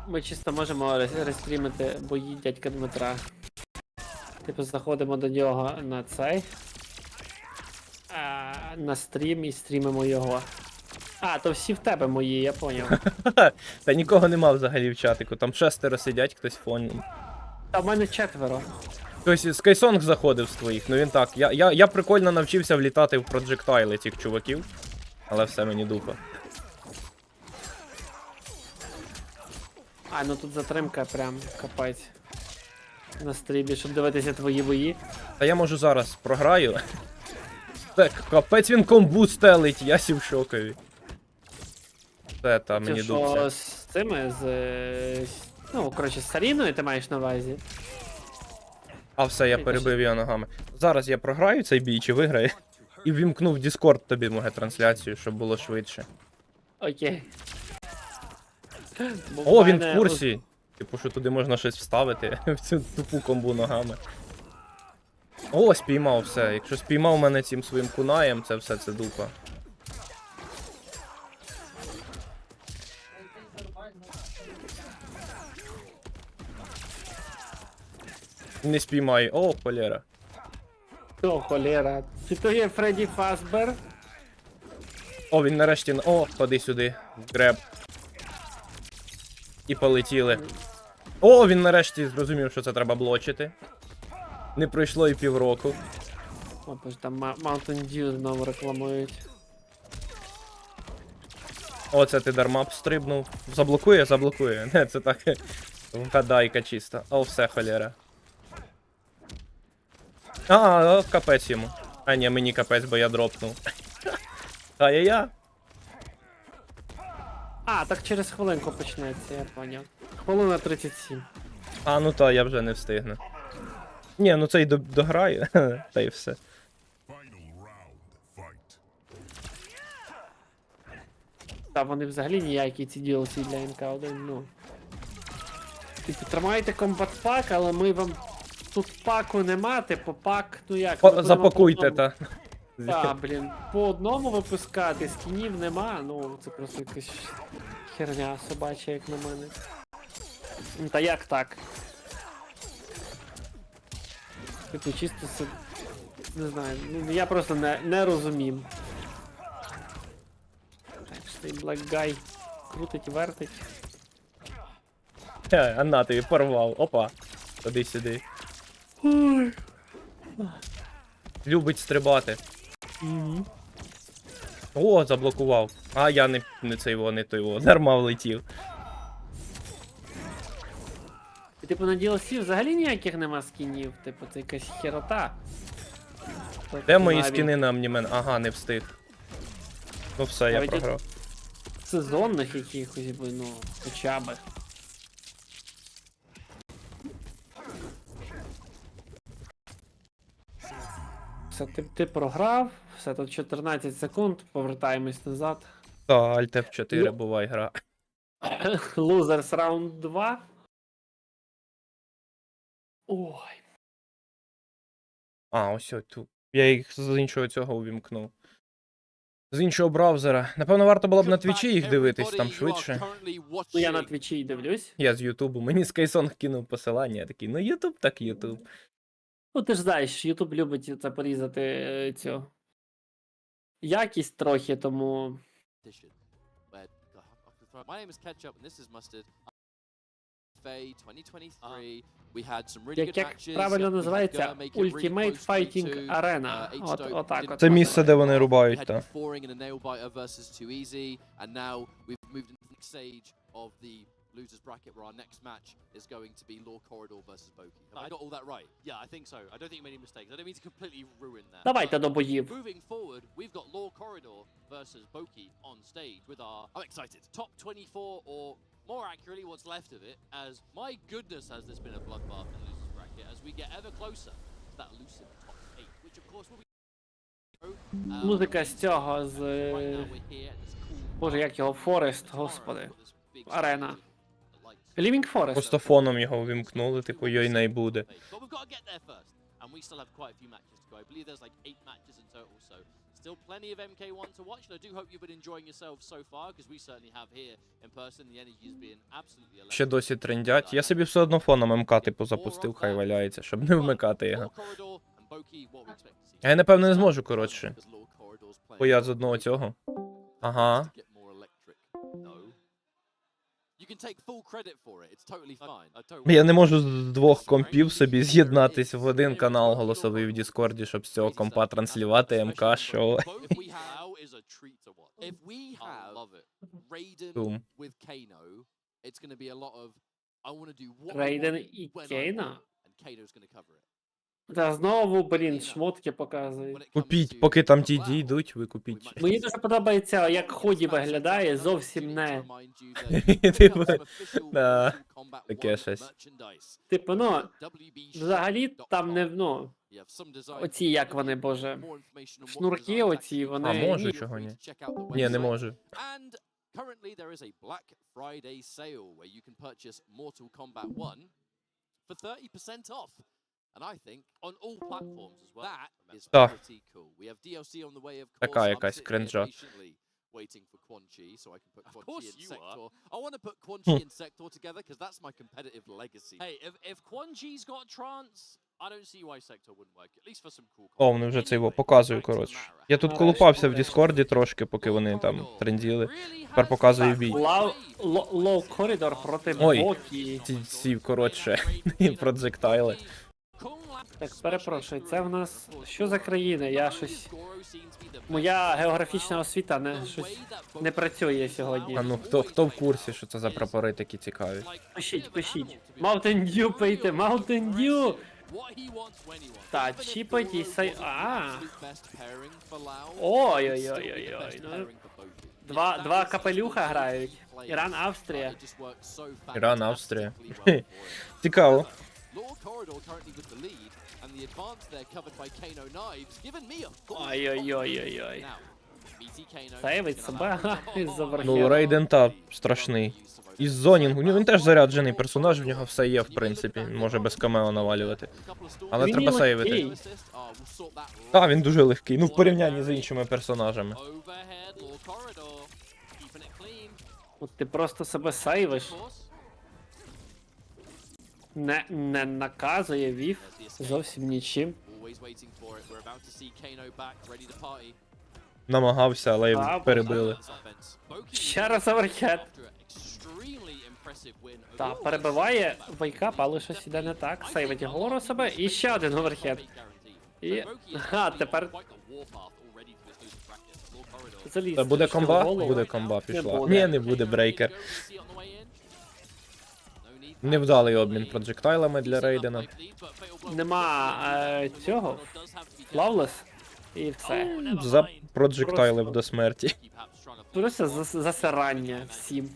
Speaker 3: Ми чисто можемо рестрімити бої дядька Дмитра. Типу, заходимо до нього на цей. На стрім і стрімимо його. А, то всі в тебе мої, я поняв.
Speaker 1: Та нікого нема взагалі в чатику, там 6 сидять, хтось фоном.
Speaker 3: Та в мене 4.
Speaker 1: Хтось з Кайсонг заходив з твоїх, ну він так. Я прикольно навчився влітати в проджектайли цих чуваків, але все, мені дупа.
Speaker 3: А, ну тут затримка прям капець. На стрімі, щоб дивитися твої бої.
Speaker 1: Та я можу зараз програю. Так, капець він комбу стелить, я сів в шокові. Це та мені
Speaker 3: Ти що
Speaker 1: дупся.
Speaker 3: з цими, ну, коротше, з Саріною ти маєш на увазі?
Speaker 1: А все, я перебив його ногами. Зараз я програю цей бій чи виграю. І ввімкнув Discord тобі, може, трансляцію, щоб було швидше.
Speaker 3: Окей. Бо
Speaker 1: О, він
Speaker 3: мене
Speaker 1: в курсі. Типу, що туди можна щось вставити в цю тупу комбу ногами. О, спіймав все. Якщо спіймав мене цим своїм кунаєм, це все це дупа. Не спіймай. О, холєра.
Speaker 3: О, холєра. Чи то є Фредді Фазбер?
Speaker 1: О, він нарешті. О, ходи сюди. Греб. І полетіли. О, він нарешті зрозумів, що це треба блочити. Не пройшло і півроку.
Speaker 3: О, бо ж там Mountain Dew знову рекламують.
Speaker 1: О, це ти дарма стрибнув. Заблокує? Заблокує. Не, це так. Вгадайка чиста. О, все, холєра. А, капець йому. А, ні, мені капець, бо я дропнув. Ай-я-я.
Speaker 3: А, так через хвилинку почнеться, я поняв. Хвилина 37.
Speaker 1: А, ну та, я вже не встигну. Ні, ну цей дограю, та й все.
Speaker 3: Та вони взагалі ніякі ці DLC для МК1, ну. Типу, тримайте Kombat пак, але ми вам тут паку нема, типу пак, ну як, ми будемо
Speaker 1: Запакуйте,
Speaker 3: по одному-
Speaker 1: та.
Speaker 3: Та, блін, по одному випускати, скінів нема, ну це просто якась херня собача, як на мене. Ну, та як так? Типу, чисто не знаю, ну я просто не розумім. Так, що цей Black Guy крутить, вертить.
Speaker 1: А на тобі порвав. Опа. Ходи сюди.
Speaker 3: Ой.
Speaker 1: Любить стрибати. О, заблокував. А я не цей во, не той во. Дарма влетів.
Speaker 3: І типу на DLC взагалі ніяких нема скінів, типу це якась херота.
Speaker 1: Де мої
Speaker 3: Навіть
Speaker 1: скіни на Амнімен? Ага, не встиг. Ну все, я
Speaker 3: Навіть
Speaker 1: програв.
Speaker 3: сезонних якихось, би, ну, хоча би. Все, ти програв, все, тут 14 секунд, повертаємось назад.
Speaker 1: Та, Alt F4
Speaker 3: Ну.
Speaker 1: бувай гра.
Speaker 3: Losers раунд 2. Ой.
Speaker 1: А, ось тут. Я їх з іншого цього увімкнув. З іншого браузера. Напевно, варто було б на твічі їх дивитись, там швидше.
Speaker 3: Ну я на твічі й дивлюсь.
Speaker 1: Я з Ютубу. Мені Скайсонг кинув посилання, я такий, ну Ютуб так Ютуб.
Speaker 3: Ну ти ж знаєш, Ютуб любить це порізати цю якість трохи, тому.
Speaker 2: My name is Ketchup and this is Mustard. FA 2023. We had some really good
Speaker 3: Як
Speaker 2: matches.
Speaker 3: правильно
Speaker 2: We had
Speaker 3: називається?
Speaker 2: Gurr make it really
Speaker 3: Ultimate
Speaker 2: close
Speaker 3: Fighting
Speaker 2: 3-2.
Speaker 3: Arena. Отак от.
Speaker 1: Це місце, де вони
Speaker 2: We
Speaker 1: рубають,
Speaker 2: had
Speaker 1: та.
Speaker 2: Foring and a nail biter versus Too Easy, and now we've moved into the next stage of the losers bracket, where our next match is going to be Law Corridor versus Boki. Have I got all that right?
Speaker 4: Yeah, I think so. I don't think you made any mistakes. I don't mean to completely ruin that.
Speaker 3: Давайте до боїв.
Speaker 2: Moving forward, we've got Law Corridor versus Boki on stage with our
Speaker 4: I'm excited.
Speaker 2: top 24, or more accurately, what's left of it, as my goodness has this been a bloodbath in losers bracket as we get ever closer to that elusive top 8, which of course will be...
Speaker 3: Музика з цього, з...
Speaker 2: Right now we're here at this cool...
Speaker 3: Боже, як його, Форест, господи. Арена. Living Forest.
Speaker 1: Просто фоном його увімкнули, типу, йой не буде.
Speaker 2: But we've got to get there first, and we still have quite a few matches to go. I believe there's like 8 matches in total, so still plenty of MK1 to watch. And I do hope you've been enjoying yourselves so far, because we certainly have here in person. The energy has been absolutely electric.
Speaker 1: Ще досі трендять. Я собі все одно фоном МК, типу, запустив, хай валяється, щоб не вмикати його. А я, напевно, не зможу, коротше. Бо я з одного цього. Ага. Я не можу з двох компів собі з'єднатись в один канал голосовий в Діскорді, щоб з цього компа транслювати МК шоу. Тум.
Speaker 4: it's going to be a lot of I want to do what I
Speaker 3: Рейден
Speaker 4: want
Speaker 3: і
Speaker 4: when I
Speaker 3: Кейна?
Speaker 4: want, and Kano's going to cover it.
Speaker 3: Та знову, блін, шмотки показують.
Speaker 4: When it comes
Speaker 1: Купіть,
Speaker 4: to
Speaker 1: поки там
Speaker 4: the
Speaker 1: ті
Speaker 4: Blau,
Speaker 1: дійдуть, ви купіть.
Speaker 3: Мені дуже подобається, як худі виглядає, зовсім не.
Speaker 1: Типу, да, таке щось.
Speaker 3: Типу, ну, взагалі там не, ну, оці, як вони, боже, шнурки оці, вони...
Speaker 1: А, може,
Speaker 3: ні.
Speaker 1: чого ні? Ні, не можу.
Speaker 4: And currently there is a Black Friday sale where you can purchase Mortal Kombat 1 for 30% off. And I think on all platforms as well. That is
Speaker 1: Так.
Speaker 4: pretty cool. We have DLC on the way, of course.
Speaker 1: Така
Speaker 4: I'm
Speaker 1: якась
Speaker 4: sitting here
Speaker 1: кринжа.
Speaker 4: patiently waiting for Quan Chi so I can put Quan Chi
Speaker 2: course
Speaker 4: in
Speaker 2: you
Speaker 4: Sector.
Speaker 2: are.
Speaker 4: I want to put Quan Chi and Sector together because that's my competitive legacy.
Speaker 2: Hey, if Quan Chi's got trance, I don't see why Sector wouldn't work. At least for some cool.
Speaker 1: О, вони вже це його показують, коротше. Я тут колупався в Діскорді трошки, поки вони там тренділи. Тепер показую бій.
Speaker 3: Лоу коридор проти
Speaker 1: Ой.
Speaker 3: Бокі.
Speaker 1: Ці, коротше, проджектайли.
Speaker 3: Так, перепрошую, це в нас... Що за країна? Я щось... Моя географічна освіта щось не працює сьогодні.
Speaker 1: А ну, хто в курсі, що це за прапори такі цікаві?
Speaker 3: Пишіть. Mountain Dew пийте, Mountain Dew! Та, чіпать і сай... Ой-ой-ой-ой-ой. Ну, два капелюха грають. Іран, Австрія.
Speaker 1: Іран, Австрія. Цікаво.
Speaker 3: Ой-ой-ой-ой-ой. Сейвить себе, ха, із-за
Speaker 1: Ну,
Speaker 3: верхів.
Speaker 1: Рейден та страшний. Із зонінгу, він теж заряджений персонаж, в нього все є, в принципі. Він може без камео навалювати. Але
Speaker 3: Він
Speaker 1: треба
Speaker 3: і
Speaker 1: сейвити.
Speaker 3: легкий.
Speaker 1: Так, він дуже легкий. Ну, в порівнянні з іншими персонажами.
Speaker 3: От ти просто себе сейвиш. Не наказує Вів зовсім нічим.
Speaker 1: Намагався, але
Speaker 3: А,
Speaker 1: перебили.
Speaker 3: Ще раз оверхед. Та, перебиває вейкап, але щось іде не так. Сейвить гору себе і ще один оверхед. І... Ага, тепер... Заліз.
Speaker 1: Та буде
Speaker 3: точно в
Speaker 1: комба?
Speaker 3: голову.
Speaker 1: Буде комба
Speaker 3: Не
Speaker 1: пішла.
Speaker 3: буде.
Speaker 1: Ні, не буде брейкер. Невдалий обмін проджектайлами для Рейдена.
Speaker 3: Нема цього. Флавлес. І все.
Speaker 1: За проджектайлив до смерті.
Speaker 3: Просто засирання всім.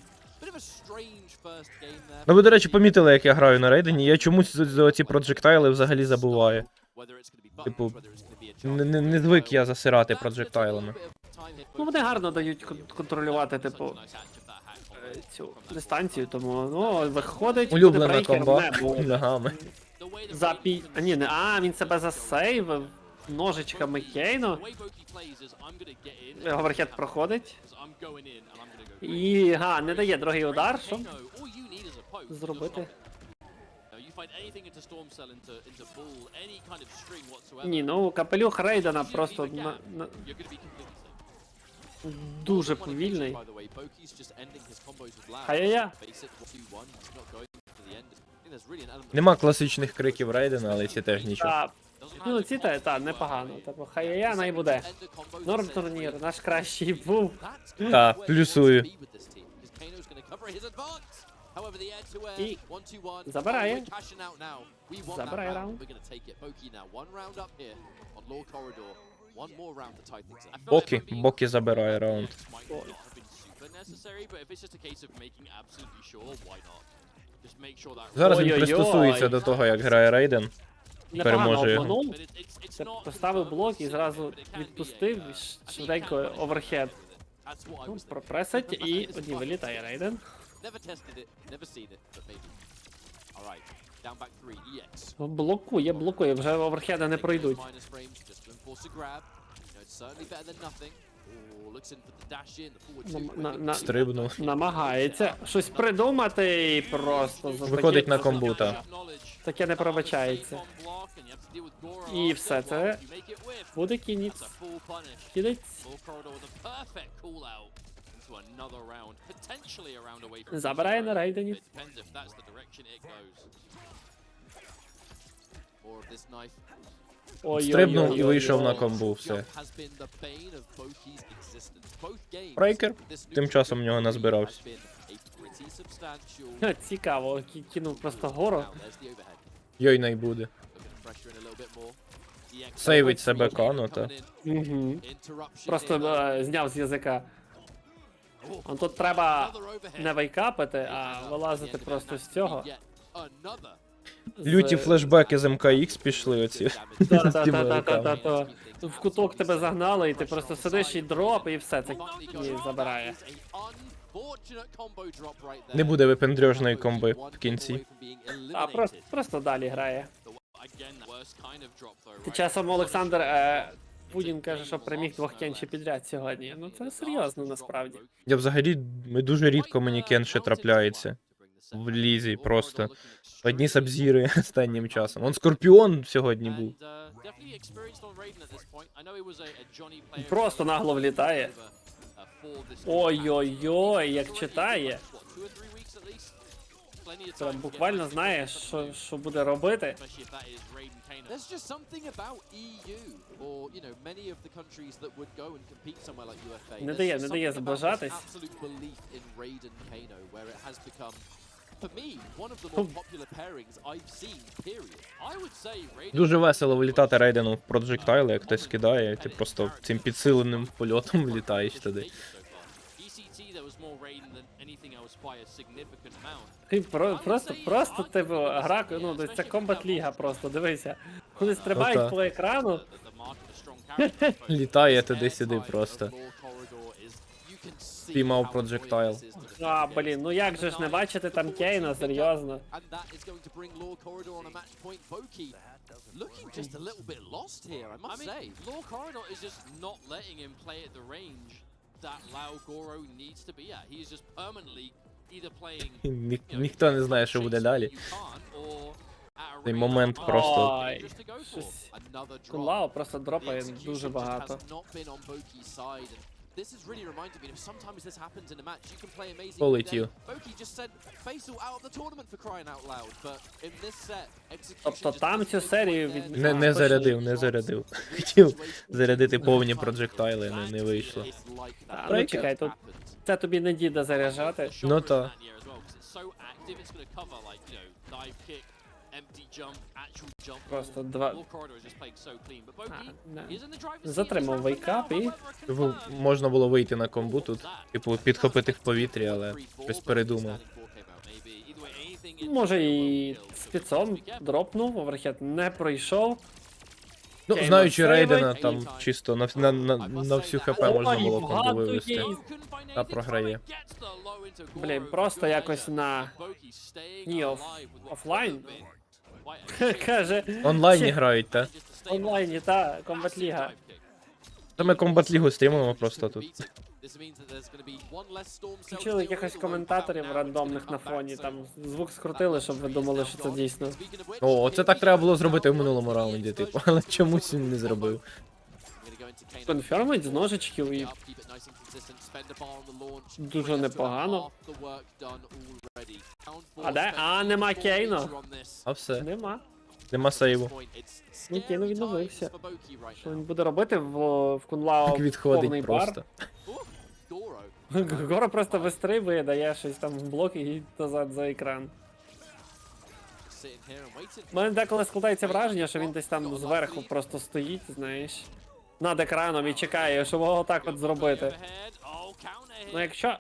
Speaker 1: Ну ви, до речі, помітили, як я граю на Рейдені, я чомусь за ці проджектайли взагалі забуваю. Типу, не звик я засирати проджектайлами.
Speaker 3: Ну вони гарно дають контролювати, типу, цю дистанцію, тому, ну, виходить, буде
Speaker 1: Улюблена
Speaker 3: брейкер,
Speaker 1: комба
Speaker 3: не буде.
Speaker 1: ногами.
Speaker 3: А, він себе засейвив ножичками Кейну. Оверхед проходить. І, не дає другий удар, що зробити? Ні, ну, капелюх Рейдена просто дуже повільний. Ай-яй-я.
Speaker 1: Нема класичних криків Рейдена, але ці теж нічого.
Speaker 3: Та, ну, ці непогано. Типу, хай-яй-я найбуде. Норм турнір, наш кращий був.
Speaker 1: Та, плюсую.
Speaker 3: І забирає. Забирає раунд.
Speaker 1: Бокі забирає раунд. Зараз він
Speaker 3: Ой-ой-ой.
Speaker 1: пристосується до того, як грає Рейден.
Speaker 3: Непогано
Speaker 1: Переможе його.
Speaker 3: обманув. Поставив блок і зразу відпустив швиденько оверхед. Ну, пропресить і одні вилітає Рейден. Блокує, вже оверхеда не пройдуть.
Speaker 1: Стрибнув.
Speaker 3: Намагається щось придумати і просто
Speaker 1: Виходить на комбута.
Speaker 3: Таке не пробачається. І все це буде кінець. Кінець. Забирає на Рейдені.
Speaker 1: Стрибнув і вийшов на комбу, все. Брейкер тим часом в нього назбирався.
Speaker 3: Цікаво, кинув просто гору.
Speaker 1: Йой най буде. Сейвить себе Кано, та.
Speaker 3: Угу. Просто зняв з язика. А тут треба не вейкапити, а вилазити просто з цього.
Speaker 1: Люті флешбеки з МКХ пішли оці. з тими руками.
Speaker 3: Та-та-та-та-та. В куток тебе загнали, і ти просто сидиш і дроп, і все, це і забирає.
Speaker 1: Не буде випендрьожної комби в кінці.
Speaker 3: А просто далі грає. Тим часом Олександр Пудін каже, що переміг 2 кенші підряд сьогодні. Ну це серйозно насправді.
Speaker 1: Я взагалі, дуже рідко мені кенші трапляється. В лізі просто. Одні сабзіри останнім часом. Он Скорпіон сьогодні був.
Speaker 3: Просто нагло влітає. Ой-ой-ой, як читає. Прям буквально знає, що буде робити.
Speaker 4: There's just something about EU or, you know, many of the countries that would go and compete somewhere like UFA.
Speaker 3: Не дає зближатись.
Speaker 4: Absolute belief in Raiden Kano, where it has become, for me, one of the more popular pairings I've seen, period. I would say Raiden...
Speaker 1: Дуже весело влітати рейденом в проджектайли, як хтось кидає, і ти просто цим підсиленим польотом влітаєш туди.
Speaker 3: Просто типу, гра, ну, це Kombat Ліга просто, дивися. Вони стрибають
Speaker 1: Ота.
Speaker 3: по екрану.
Speaker 1: Літає туди-сюди просто. Піймав проджектайл.
Speaker 3: А, блін, ну як же ж не бачити там Кейна, серйозно.
Speaker 4: And that is going to bring Law Corridor on a match point. Voki looking just a little bit lost here, I must say.
Speaker 2: Law Corridor is just not letting him play at the range that Lao Goro needs to be at. He is just permanently either playing...
Speaker 1: Ніхто не знає, що буде далі. Цей момент просто...
Speaker 3: Ой, щось... Кунлао просто дропає дуже багато.
Speaker 4: This has really reminded me of sometimes this happens in a match. You can play amazing.
Speaker 1: Полетів.
Speaker 4: Voki just sent Faisal out of the tournament for crying out loud. But in this set, execution
Speaker 3: Тобто
Speaker 4: just
Speaker 3: там цю серію від...
Speaker 1: Не зарядив. Хотів зарядити повні проджектайли, не вийшло.
Speaker 3: А, ну чекай, тут це тобі не діда заряджати.
Speaker 1: Ну та.
Speaker 3: Просто два... Затримав вейкап і...
Speaker 1: Типу, можна було вийти на комбу тут, типу, підхопити в повітрі, але щось передумав.
Speaker 3: Може і спецом дропнув, оверхед не пройшов.
Speaker 1: Ну,
Speaker 3: Кейна
Speaker 1: знаючи Рейдена,
Speaker 3: сейвить.
Speaker 1: там чисто на всю хп можна було комбу
Speaker 3: багато
Speaker 1: вивести.
Speaker 3: є.
Speaker 1: Та програє.
Speaker 3: Блін, просто якось на... Ні, офлайн. Каже...
Speaker 1: Онлайні
Speaker 3: ще-
Speaker 1: грають, та?
Speaker 3: Онлайні, та, Kombat Ліга.
Speaker 1: Та ми комбат лігу стрімуємо просто тут.
Speaker 3: Включили якихось коментаторів рандомних на фоні, там звук скрутили, щоб ви думали, що це дійсно.
Speaker 1: О, це так треба було зробити в минулому раунді, типу, але чомусь він не зробив.
Speaker 3: Конфермить з ножичків і дуже непогано. А де? А, нема Кейна.
Speaker 1: А все,
Speaker 3: Нема.
Speaker 1: нема сейву.
Speaker 3: Ну, Кейн відновився. Що він буде робити в Кунлао
Speaker 1: Так
Speaker 3: повний
Speaker 1: відходить
Speaker 3: бар?
Speaker 1: просто.
Speaker 3: Гора просто вистрибує, дає щось там в блок і назад за екран. У мене деколи складається враження, що він десь там зверху просто стоїть, знаєш, над екраном і чекає, щоб його так от зробити. Ну якщо...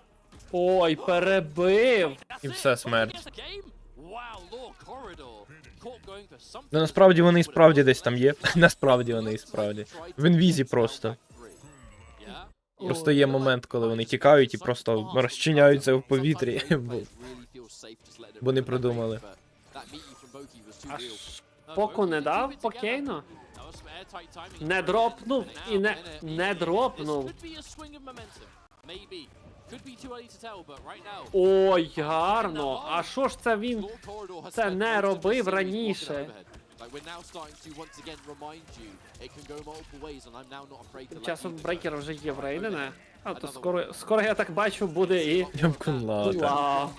Speaker 3: Ой, перебив!
Speaker 1: І все, смерть. Ну насправді вони і справді десь там є. Насправді вони і справді. В інвізі просто. Просто є момент, коли вони тікають і просто розчиняються в повітрі. Бо не продумали.
Speaker 3: Аж поку не дав покійно? Не дропнув і не дропнув. Ой, гарно. А що ж це він це не робив раніше? Тим часом брейкер вже є в Рейдена. А то скоро я так бачу буде і...
Speaker 1: Кунлата.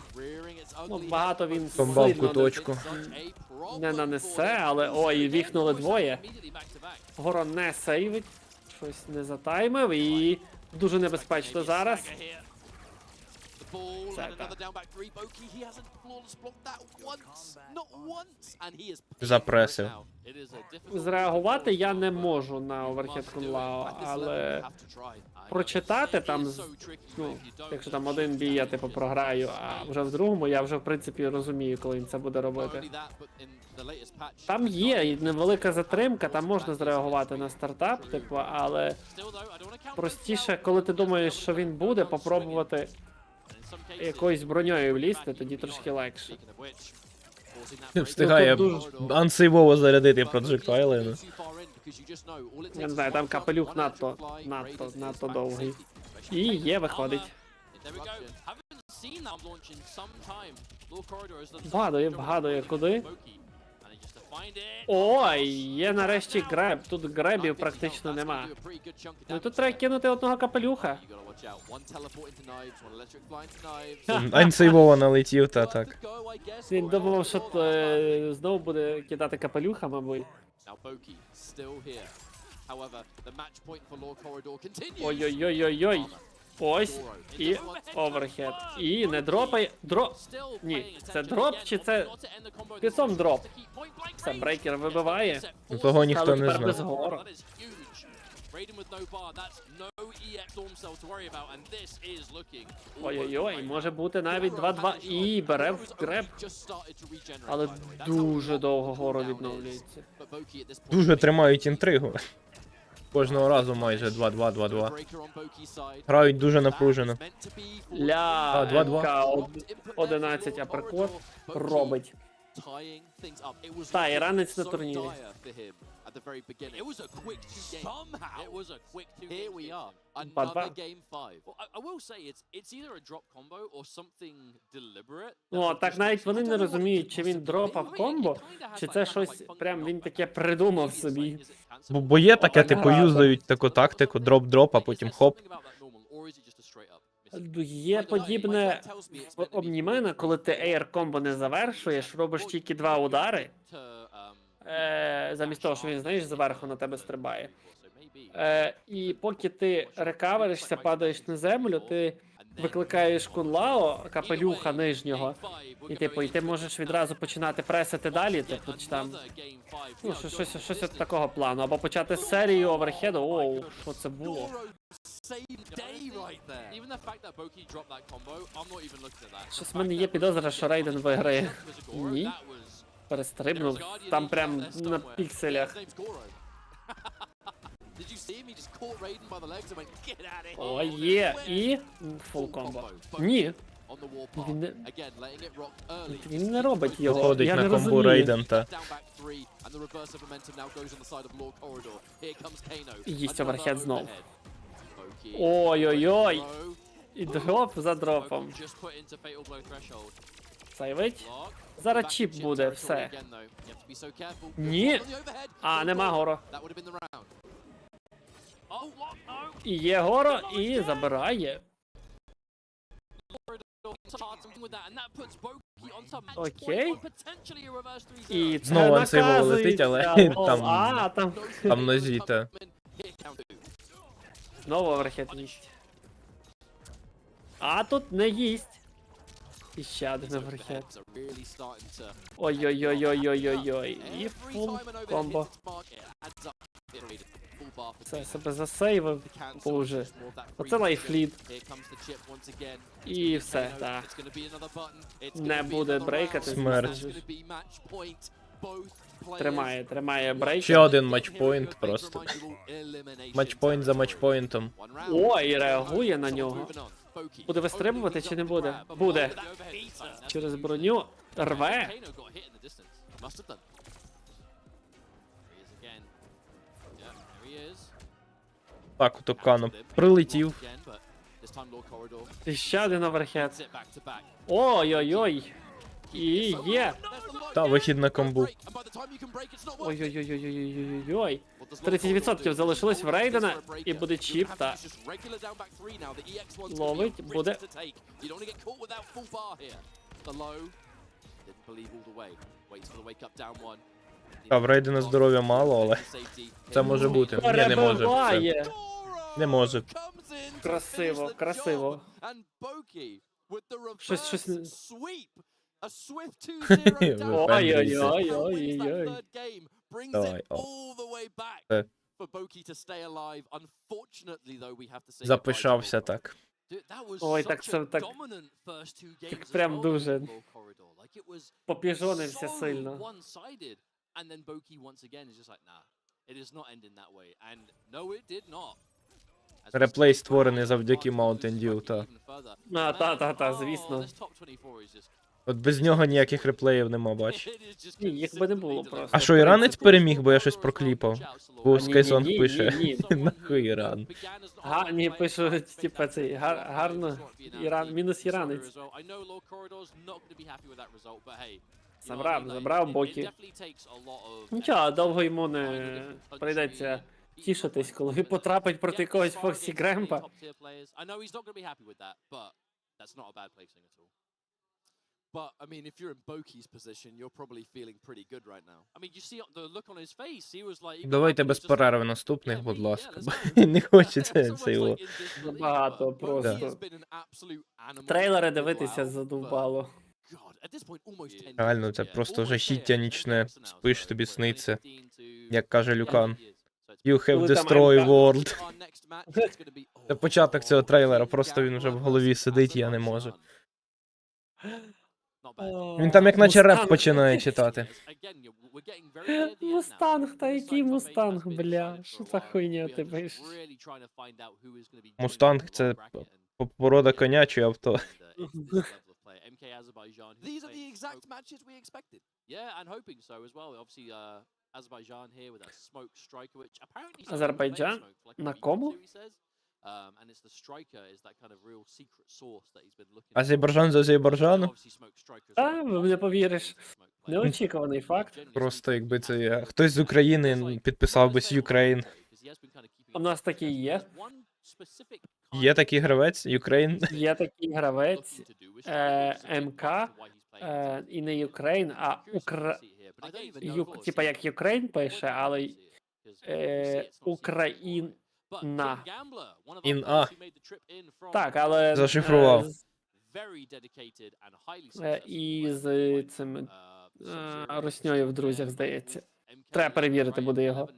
Speaker 3: Ну, багато він
Speaker 1: Комба в
Speaker 3: сильно
Speaker 1: куточку.
Speaker 3: не нанесе, але ой, віхнули двоє. Горо не сейвить, щось не затаймив і дуже небезпечно зараз.
Speaker 1: Запресив.
Speaker 3: Зреагувати я не можу на оверхед Кунлао, але прочитати там, ну, якщо там один бій я типу програю, а вже в другому я вже в принципі розумію, коли він це буде робити. Там є і невелика затримка, там можна зреагувати на стартап, типу, але простіше, коли ти думаєш, що він буде, попробувати якоюсь броньою влізти, тоді трошки легше.
Speaker 1: Не встигає
Speaker 3: Ну, тут
Speaker 1: ансейвово зарядити проджектайли.
Speaker 3: Я не знаю, там капелюх надто довгий. І є, виходить. Вгадує, куди. Ой, є нарешті греб. Тут гребів практично нема. Ну тут треба кинути одного капелюха.
Speaker 1: Ансейвово налетів, та так.
Speaker 3: Він думав, що знову буде кидати капелюха, мабуть. Ой-ой-ой-ой-ой. Ось. І оверхед. І не дропай. Ні, це дроп чи це... Пісом дроп. Все, брейкер вибиває.
Speaker 1: Того ніхто
Speaker 3: Але
Speaker 1: не
Speaker 3: тепер без
Speaker 1: знав.
Speaker 3: гору. Ой-ой-ой, може бути навіть 2-2. І бере в греб. Але дуже довго гору відновлюється.
Speaker 1: Дуже тримають інтригу. Кожного разу майже 2-2, 2-2. Грають дуже напружено.
Speaker 3: Ля,
Speaker 1: 2-2.
Speaker 3: МК-11 апперкот робить. Та, іранець на турнірі. Ну, так навіть вони не розуміють, чи він дропав комбо, чи це щось прям він таке придумав собі.
Speaker 1: Бо є таке,
Speaker 3: Отак
Speaker 1: типу,
Speaker 3: грати.
Speaker 1: юзають таку тактику, дроп-дроп, а потім хоп.
Speaker 3: Є подібне в Обнімена, коли ти ейр комбо не завершуєш, робиш тільки 2 удари, замість того, що він, знаєш, зверху на тебе стрибає. І поки ти рекаверишся, падаєш на землю, ти викликаєш Кунлао, капелюха нижнього, і типу, і ти можеш відразу починати пресити далі, типу, чи там, ну, щось от такого плану, або почати з серії оверхеду. Оу, що це було? Щось в мене є підозра, що Рейден виграє. Ні. Перестрибнув, там прям на пікселях. О, є, і фул комбо. Ні. Він не робить його,
Speaker 1: Виходить
Speaker 3: я
Speaker 1: на
Speaker 3: не
Speaker 1: комбу
Speaker 3: розумію.
Speaker 1: Рейден, та.
Speaker 3: І їсть оверхед знов. Ой-ой-ой. І дроп за дропом. Сейвить. Зараз чіп буде, все. Ні. А, нема гору. І є горо, і забирає. Окей. І це
Speaker 1: Знову ансейвово летить,
Speaker 3: наказується.
Speaker 1: але там нозі, та.
Speaker 3: Знову оверхед їсть. А тут не їсть. І ще один оверхед. Ой-ой-ой-ой-ой-ой-ой. І фул комбо. Це себе засейвив. Боже. Оце лайфліт. І все, так. Не буде брейкати.
Speaker 1: Смерть.
Speaker 3: Тримає брейк.
Speaker 1: Ще один матчпоінт просто. Матчпоінт за матчпоінтом.
Speaker 3: О, і реагує на нього. Буде вистрибувати чи не буде? Буде. Через броню рве.
Speaker 1: Так, у Топкану прилетів.
Speaker 3: І ще один оверхед. Ой-ой-ой. І є.
Speaker 1: Та, вихід на комбу.
Speaker 3: Ой-ой-ой-ой-ой-ой-ой. 30% залишилось в Рейдена, і буде чіп, та ловить, буде.
Speaker 1: Та, в Рейдена здоров'я мало, але це може бути. Ні, не може. Все.
Speaker 3: Перебиває.
Speaker 1: Не може.
Speaker 3: Красиво, красиво. Щось...
Speaker 4: Sweep. A swift 2-0 down.
Speaker 3: Ой-ой-ой-ой-ой.
Speaker 4: Third game brings
Speaker 1: Давай,
Speaker 4: it all the way back for Boki to stay alive. Unfortunately, though, we have to say
Speaker 1: Запишався так.
Speaker 3: Ой, так це так прям дуже попіжонився сильно.
Speaker 4: And then Boki once again is just like, nah, it is not ending that way. And no, it did not.
Speaker 1: Реплей створений завдяки Mountain Dew, та.
Speaker 3: Та, звісно.
Speaker 1: От без нього ніяких реплеїв нема, бач.
Speaker 3: Ні, їх би не було просто.
Speaker 1: А що, іранець переміг, бо я щось прокліпав? Бо
Speaker 3: Ні,
Speaker 1: Скайсонг
Speaker 3: ні,
Speaker 1: пише.
Speaker 3: ні,
Speaker 1: Нахуй Іран.
Speaker 3: Ні, пишуть, типа, цей, гарно, мінус іранець. Забрав Бокі. Нічого, довго йому не прийдеться тішитись, коли потрапить проти якогось Фоксі Гремпа.
Speaker 4: But I mean, if you're in Boki's position, you're probably feeling pretty good right now. I mean, you see the look on his face. He was like,
Speaker 1: Давайте без перерви наступних, будь ласка. Не хочеться цього.
Speaker 3: Багато просто. Трейлери дивитися задовбало.
Speaker 1: Реально, це просто жахіття нічне. Спиш, тобі сниться. Як каже Люкан. You have destroyed world. Це початок цього трейлера, просто він вже в голові сидить, я не можу. Він там як наче реп починає читати.
Speaker 3: Мустанг, та який Мустанг, бля? Що за хуйня ти пишеш?
Speaker 1: Мустанг — це порода коня чи авто.
Speaker 4: These are the exact matches we expected. Yeah, and hoping so as well. Obviously, Azerbaijan here with a smoke striker, which apparently
Speaker 3: Азербайджан? На кому?
Speaker 4: And it's the striker is that kind of real secret source that he's been looking.
Speaker 1: Азербайджан з Азербайджану?
Speaker 3: А, не повіриш. Неочікуваний факт.
Speaker 1: Просто якби це хтось з України підписав би Ukraine.
Speaker 3: У нас такий є.
Speaker 1: Є такий гравець, Ukraine.
Speaker 3: Є такий гравець МК, і не Ukraine, а типа як Ukraine пише, але Україна.
Speaker 1: Ін-А.
Speaker 3: Так, але
Speaker 1: Зашифрував.
Speaker 3: І з цим русньою в друзях, здається. Треба перевірити буде його.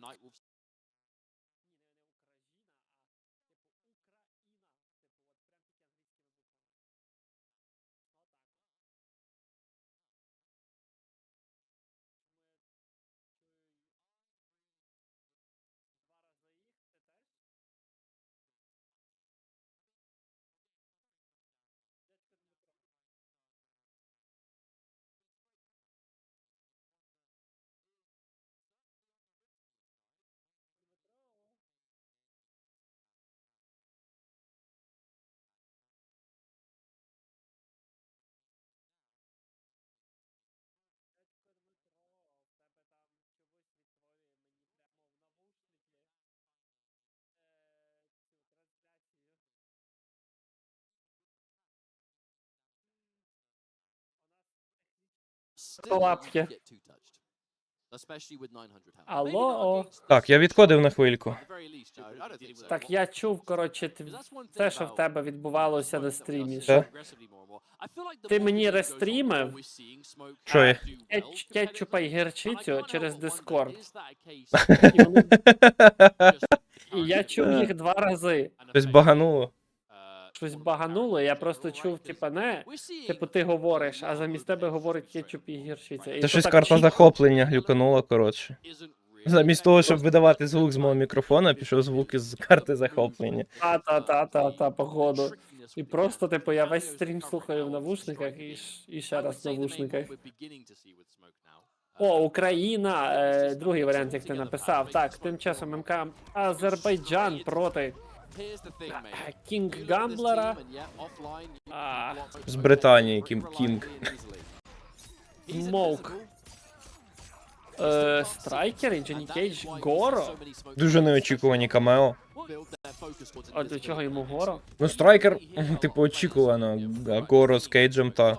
Speaker 3: Лапки. Алло.
Speaker 1: Так, я відходив на хвильку.
Speaker 3: Так, я чув, коротше, те, що в тебе відбувалося на стрімі.
Speaker 1: Що?
Speaker 3: Ти мені рестрімив
Speaker 1: Що є?
Speaker 3: кетчупа і гірчицю через Discord. І я чув їх 2 рази.
Speaker 1: Щось багануло.
Speaker 3: Щось багануло, я просто чув, типу, ти говориш, а замість тебе говорить кетчуп і гірчиця. І
Speaker 1: Це
Speaker 3: то
Speaker 1: щось
Speaker 3: так
Speaker 1: карта
Speaker 3: чітко.
Speaker 1: захоплення глюканула, коротше. Замість того, щоб видавати звук з мого мікрофона, пішов звук із карти захоплення.
Speaker 3: Та, походу. І просто, типу, я весь стрім слухаю в навушниках і ще раз в навушниках. О, Україна! Другий варіант, як ти написав. Так, тим часом МК Азербайджан проти Кінг Гамблера.
Speaker 1: З Британії, Кінг.
Speaker 3: Моук. Страйкер, Дженні Кейдж, Горо.
Speaker 1: Дуже неочікувані камео.
Speaker 3: А до чого йому Горо?
Speaker 1: Ну, Страйкер, типу, очікувано. А Горо з Кейджем, та.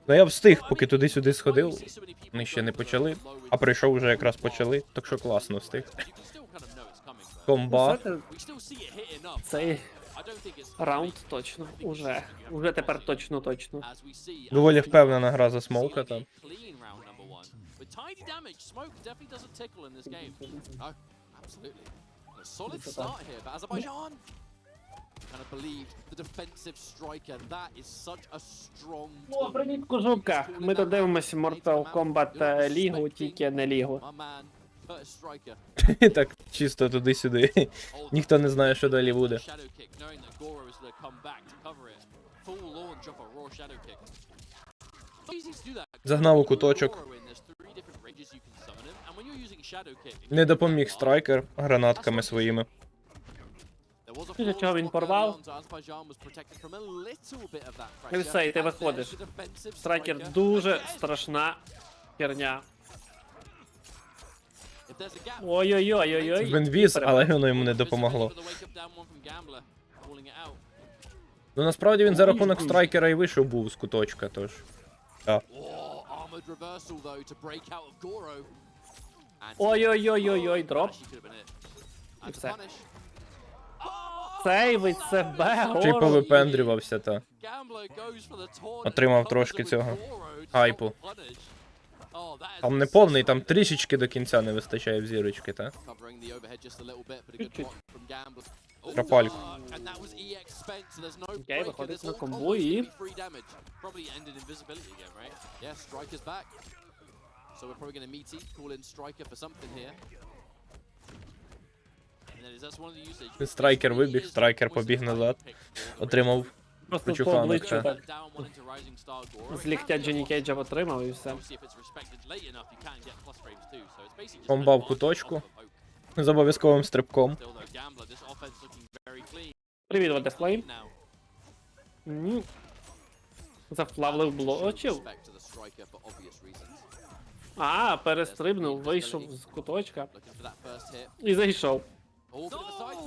Speaker 1: Ну я встиг, поки туди-сюди сходив. Вони ще не почали, а прийшов вже якраз почали, так що класно встиг. Комбат.
Speaker 3: Цей раунд точно. Уже тепер точно.
Speaker 1: Доволі впевнена гра за смоука там.
Speaker 4: Solid start here, but Azerbaijan kind of believed the defensive striker. That is such a strong.
Speaker 3: О, привіт, Кожука! Ми тут дивимося Mortal Kombat лігу, тільки не лігу.
Speaker 4: My man, Curtis Striker.
Speaker 1: Так, чисто туди-сюди. Ніхто не знає, що далі буде.
Speaker 4: Shadow kick, knowing that Goro is going to come back to cover it. Full launch of a raw shadow kick. Easy to do that.
Speaker 1: Загнав у куточок.
Speaker 4: Goro in, there's 3 different ranges you can summon him, and when you're using shadow kick,
Speaker 1: Не допоміг страйкер гранатками своїми.
Speaker 3: Після чого він порвав. І все, і ти виходиш. Страйкер дуже страшна херня. Ой-ой-ой-ой-ой.
Speaker 1: Він віз, але воно йому не допомогло. Ну насправді він за рахунок страйкера і вийшов був з куточка, тож. Так.
Speaker 3: Ой-ой-ой-ой-ой, дроп. І все. Сейвить себе,
Speaker 1: Чи й
Speaker 3: Горо.
Speaker 1: повипендрювався, та. Отримав трошки цього хайпу. Там не повний, там трішечки до кінця не вистачає в зірочки, та? Пропальку.
Speaker 3: Окей, виходить на комбу і...
Speaker 1: Страйкер вибіг, страйкер побіг назад. Отримав
Speaker 3: Просто по
Speaker 1: почуханок,
Speaker 3: обличчю
Speaker 1: та.
Speaker 3: так. З ліктя Джонні Кейджа отримав і все.
Speaker 1: Комба в куточку. З обов'язковим стрибком.
Speaker 3: Привіт, Водефлейм. Зафлавлив блочив. А, перестрибнув, вийшов з куточка. І зайшов.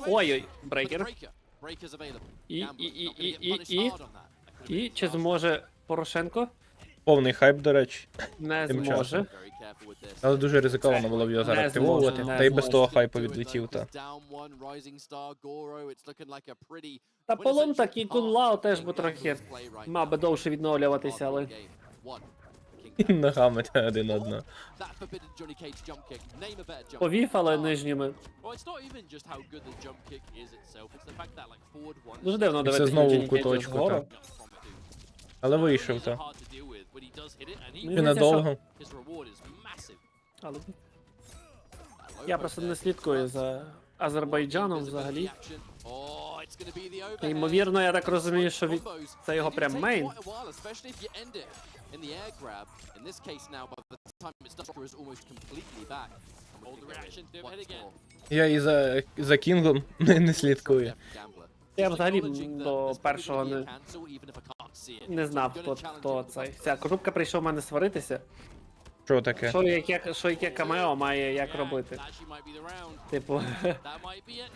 Speaker 3: Ой-ой, брейкер. І чи зможе Порошенко?
Speaker 1: Повний хайп, до речі.
Speaker 3: Не
Speaker 1: Тим
Speaker 3: зможе.
Speaker 1: часом. Але дуже ризиковано було б його зараз
Speaker 3: Не
Speaker 1: активовувати.
Speaker 3: зможе,
Speaker 1: Та й
Speaker 3: не
Speaker 1: без
Speaker 3: зможе.
Speaker 1: того хайпу відлетів, та.
Speaker 3: Та полон так і Кунлао теж би трохи мав би довше відновлюватися, але...
Speaker 1: Ногами та один одного.
Speaker 3: Повів, але нижніми. Дуже дивно
Speaker 1: І це
Speaker 3: дивитися
Speaker 1: знову
Speaker 3: на
Speaker 1: в
Speaker 3: Джонні Кейджа
Speaker 1: куточку,
Speaker 3: згору.
Speaker 1: та. Але вийшов, та.
Speaker 3: Мені
Speaker 1: І
Speaker 3: здається,
Speaker 1: надовго.
Speaker 3: Але... Я просто не слідкую за Азербайджаном взагалі. Ймовірно, я так розумію, що це його прям мейн.
Speaker 1: Я і за Кінгом не слідкую.
Speaker 3: Я взагалі до першого не знав, хто цей. Ця корубка прийшов в мене сваритися.
Speaker 1: Що таке?
Speaker 3: Що яке камео має як робити. Типу,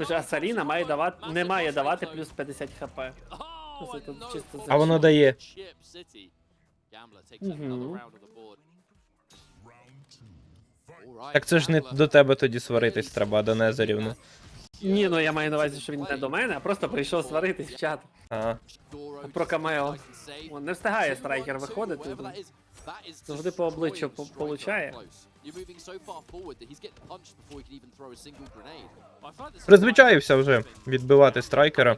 Speaker 3: Асаріна має давати, не має давати плюс 50 хп. Це тут чисто
Speaker 1: А воно дає.
Speaker 3: Мгм.
Speaker 1: Так це ж не до тебе тоді сваритись треба, а до Незерівни.
Speaker 3: Ні, ну я маю на увазі, що він не до мене, а просто прийшов сваритись в чат.
Speaker 1: Ага.
Speaker 3: Про камео. Не встигає страйкер виходити. Завжди по обличчю получає.
Speaker 1: Призвичаївся вже відбивати страйкера.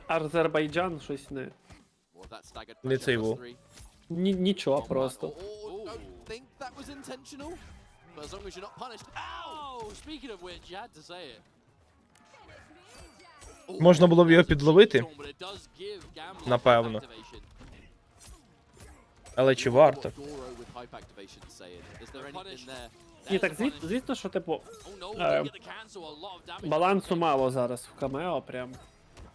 Speaker 3: Азербайджан щось не...
Speaker 1: Не цей во.
Speaker 3: Нічого просто.
Speaker 1: Можна було б його підловити, напевно. Але чи варто?
Speaker 3: Ні, так звісно, що типу балансу мало зараз в камео прям.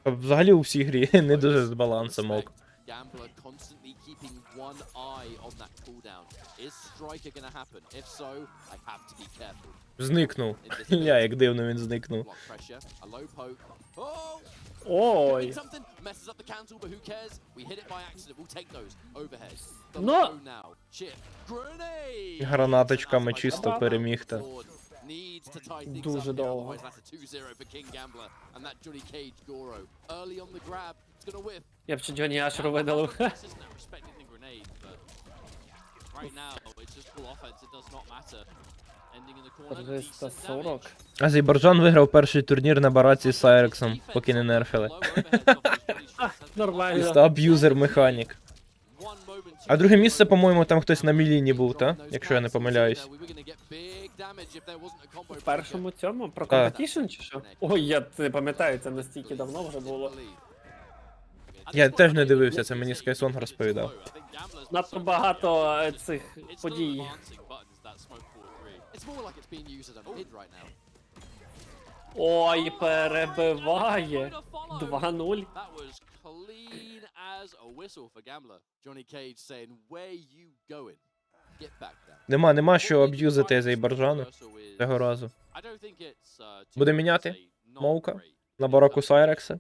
Speaker 1: Взагалі у всій грі не дуже з балансом ок.
Speaker 4: Gambler constantly keeping one eye on that cooldown. Is Striker gonna happen? If so, I have to be careful.
Speaker 1: Зникнув. Ля, як дивно він зникнув.
Speaker 4: Block pressure, a low poke. Oh!
Speaker 3: Ой.
Speaker 4: Something messes up the cancel, but who cares? We hit it by accident. We'll take those overhead. The
Speaker 3: No.
Speaker 4: low now. Chip. Grenade.
Speaker 1: Гранаточками чисто перемігти.
Speaker 4: Needs to tie things
Speaker 3: Дуже
Speaker 4: up.
Speaker 3: довго.
Speaker 4: Otherwise, that's a 2-0 for King Gambler. And that Johnny Cage Goro. Early on the grab. It's gonna whiff.
Speaker 3: Я б ще Джонні Ашеру видалив.
Speaker 4: This isn't a respecting the grenade, but right now it's just full offense. It does not matter. Ending in the corner. Decent
Speaker 3: 340.
Speaker 4: damage.
Speaker 1: Азербайджан виграв перший турнір на бараці з Сайрексом, поки не нерфили.
Speaker 3: Нормально.
Speaker 1: Чисто аб'юзер-механік. А друге місце, по-моєму, там хтось на Міліні був, та? Якщо я не помиляюсь.
Speaker 3: В першому цьому? Про
Speaker 1: Так.
Speaker 3: Competition чи що? Ой, я не пам'ятаю, це настільки давно вже було.
Speaker 1: Я теж не дивився, це мені Скайсонг розповідав.
Speaker 3: Надто багато цих подій. Ой, перебиває. 2-0.
Speaker 1: Нема що аб'юзити Азербайджану цього разу. Буде міняти Моука на бараку Сайрекса.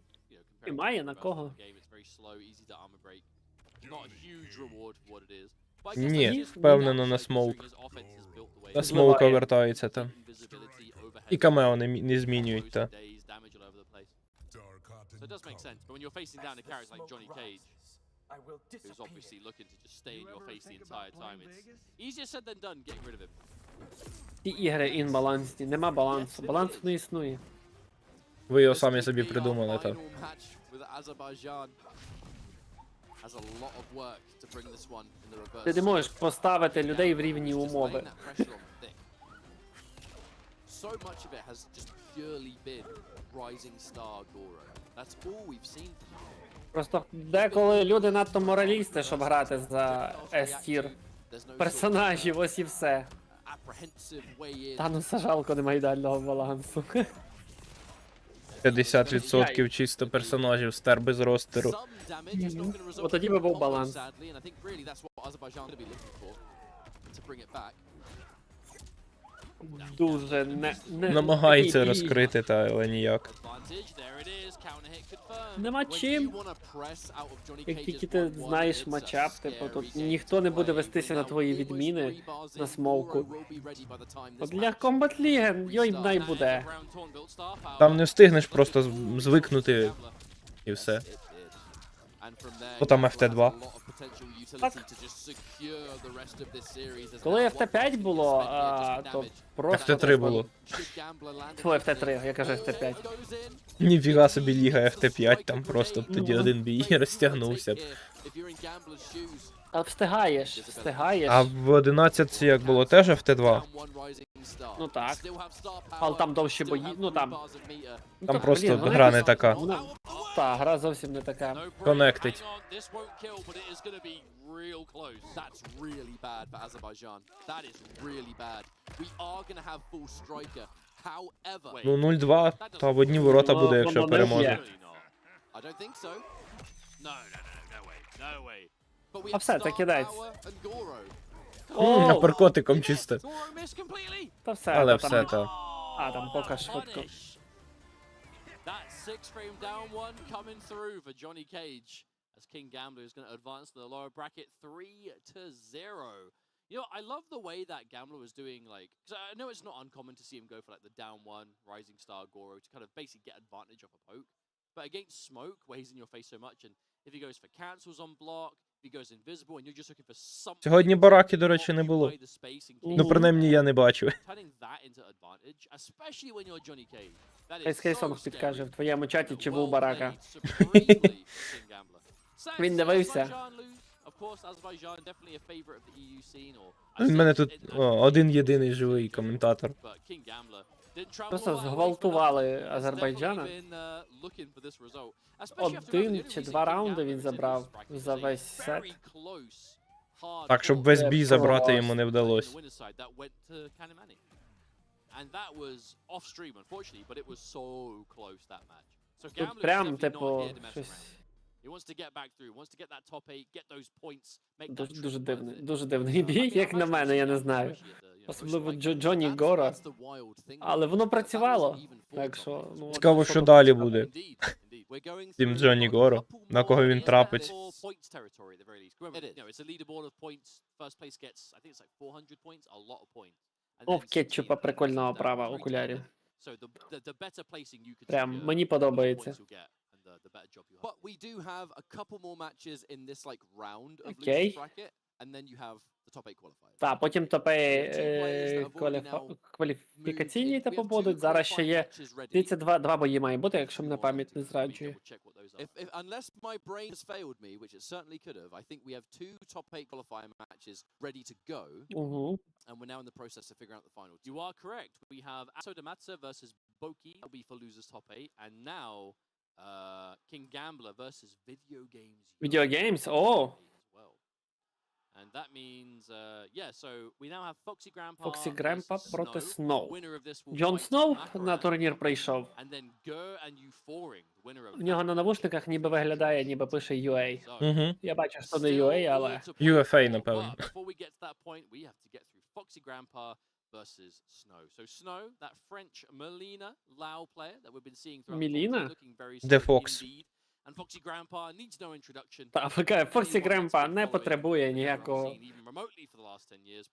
Speaker 3: Немає на кого.
Speaker 1: Ні, впевнено на смоук. На смоука вертається, та. І камео не змінюють, та.
Speaker 4: So it does make sense, but when you're facing down a character like Johnny Cage, who's obviously looking to just stay in your face the entire time, it's easier said than done getting rid of him.
Speaker 3: Ці ігри інбалансні, нема балансу. Балансу не існує.
Speaker 1: Ви його самі собі придумали, та.
Speaker 3: Ти не можеш поставити людей в рівні умови.
Speaker 4: So much of it has just purely been rising star Goro. That's all we've seen.
Speaker 3: Просто деколи люди надто моралісти, щоб грати за S-тір персонажів, ось і все. Та ну жалко, немає ідеального балансу.
Speaker 1: 50% чисто персонажів стер без ростеру.
Speaker 3: От тоді би був баланс. Дуже не
Speaker 1: Намагається
Speaker 3: такий бій.
Speaker 1: розкрити, та, але ніяк.
Speaker 3: Нема чим. Як тільки ти знаєш матчап, типу, тут ніхто не буде вестися на твої відміни на смоуку. От для Kombat League йой най буде.
Speaker 1: Там не встигнеш просто звикнути і все. Потім FT2.
Speaker 3: Так. Коли FT5 було, то просто...
Speaker 1: FT3 було.
Speaker 3: Фу, FT3, я кажу FT5.
Speaker 1: Ніфіга собі ліга FT5, там просто б тоді один бій розтягнувся б.
Speaker 3: А встигаєш.
Speaker 1: А в 11 як було теж FT2?
Speaker 3: Ну так. Але там довші бої, ну там...
Speaker 1: Там просто гра не така.
Speaker 3: Так, гра зовсім не така.
Speaker 1: Коннектить.
Speaker 4: That's really bad for Azerbaijan. That is really bad. We are gonna have full striker. However,
Speaker 1: Ну 0-2, та в одні ворота буде, якщо переможе.
Speaker 4: I don't think so. No way. But we
Speaker 3: А
Speaker 4: have
Speaker 3: все, це
Speaker 4: star
Speaker 3: кидається.
Speaker 4: power and Goro.
Speaker 3: О,
Speaker 1: Апперкотиком чисто.
Speaker 4: Goro missed completely.
Speaker 3: та все.
Speaker 1: Але
Speaker 3: та
Speaker 1: все,
Speaker 3: там...
Speaker 1: та.
Speaker 3: А, там поки швидко.
Speaker 4: That six frame down one coming through for Johnny Cage. As King Gambler is going to advance to the lower bracket 3-0. You know, I love the way that Gambler was doing, like, because I know it's not uncommon to see him go for like the down one, rising star Goro to kind of basically get advantage off a poke. But against Smoke, where he's in your face so much, and if he goes for cancels on block, if he goes invisible, and you're just looking for something.
Speaker 1: Сьогодні бараки, до речі, не було. Ну, принаймні, я не бачив.
Speaker 4: Turning that into advantage, especially when you're Johnny Cage. That is
Speaker 3: Хай Скайсонг
Speaker 4: so
Speaker 3: підкаже
Speaker 4: scary.
Speaker 3: в твоєму чаті, чи був барака.
Speaker 4: Він
Speaker 3: Він дивився.
Speaker 1: У мене тут один єдиний живий коментатор.
Speaker 3: Просто зґвалтували Азербайджана. 1 чи 2 раунди він забрав за весь сет.
Speaker 1: Так, щоб весь бій забрати йому не вдалося.
Speaker 3: Тут прям, типу, щось Дуже дивний бій, як на мене, я не знаю. Особливо Джонні Гора. Але воно працювало. Так що, ну,
Speaker 1: Цікаво, що далі буде. Тім Джонні Горо. На кого він трапить.
Speaker 3: О, в кетчупа прикольна оправа окулярів. Прям мені подобається. Окей. Так, потім топи кваліфікаційні типу будуть. Зараз ще є. Здається, два бої має бути, якщо мене пам'ять не зраджує.
Speaker 4: Unless my brain has failed me, which it certainly could have, I think we have 2 top 8 qualifying matches ready to go.
Speaker 3: Угу.
Speaker 4: And we're now in the process of figuring out the finals. You are correct. We have Asodamatsa versus Boki. That'll be for losers top 8. And now, King Gambler versus Video Games.
Speaker 3: Video Games? Oh.
Speaker 4: As well. And that means, yeah, so we now have Foxy Grandpa.
Speaker 3: Foxy Grandpa
Speaker 4: versus
Speaker 3: проти
Speaker 4: Snow.
Speaker 3: Snow.
Speaker 4: Winner of this will
Speaker 3: Джон
Speaker 4: fight
Speaker 3: Сноу
Speaker 4: back
Speaker 3: на
Speaker 4: around.
Speaker 3: турнір прийшов.
Speaker 4: And then Gur and Euphoring, winner of
Speaker 3: В нього на навушниках ніби виглядає, ніби пише UA.
Speaker 1: Угу.
Speaker 3: Я бачу, що не UA, але...
Speaker 1: UFA, напевно.
Speaker 4: But before we get to that point, we have to get through Foxy Grandpa versus Snow. So Snow, that French Melina Lao player that we've been seeing throughout the
Speaker 3: Melina?
Speaker 4: tournament, looking very
Speaker 1: The
Speaker 4: strong
Speaker 1: Fox.
Speaker 4: indeed. And Foxy Grandpa needs no introduction.
Speaker 3: Та, Foxy Grandpa не потребує ніякого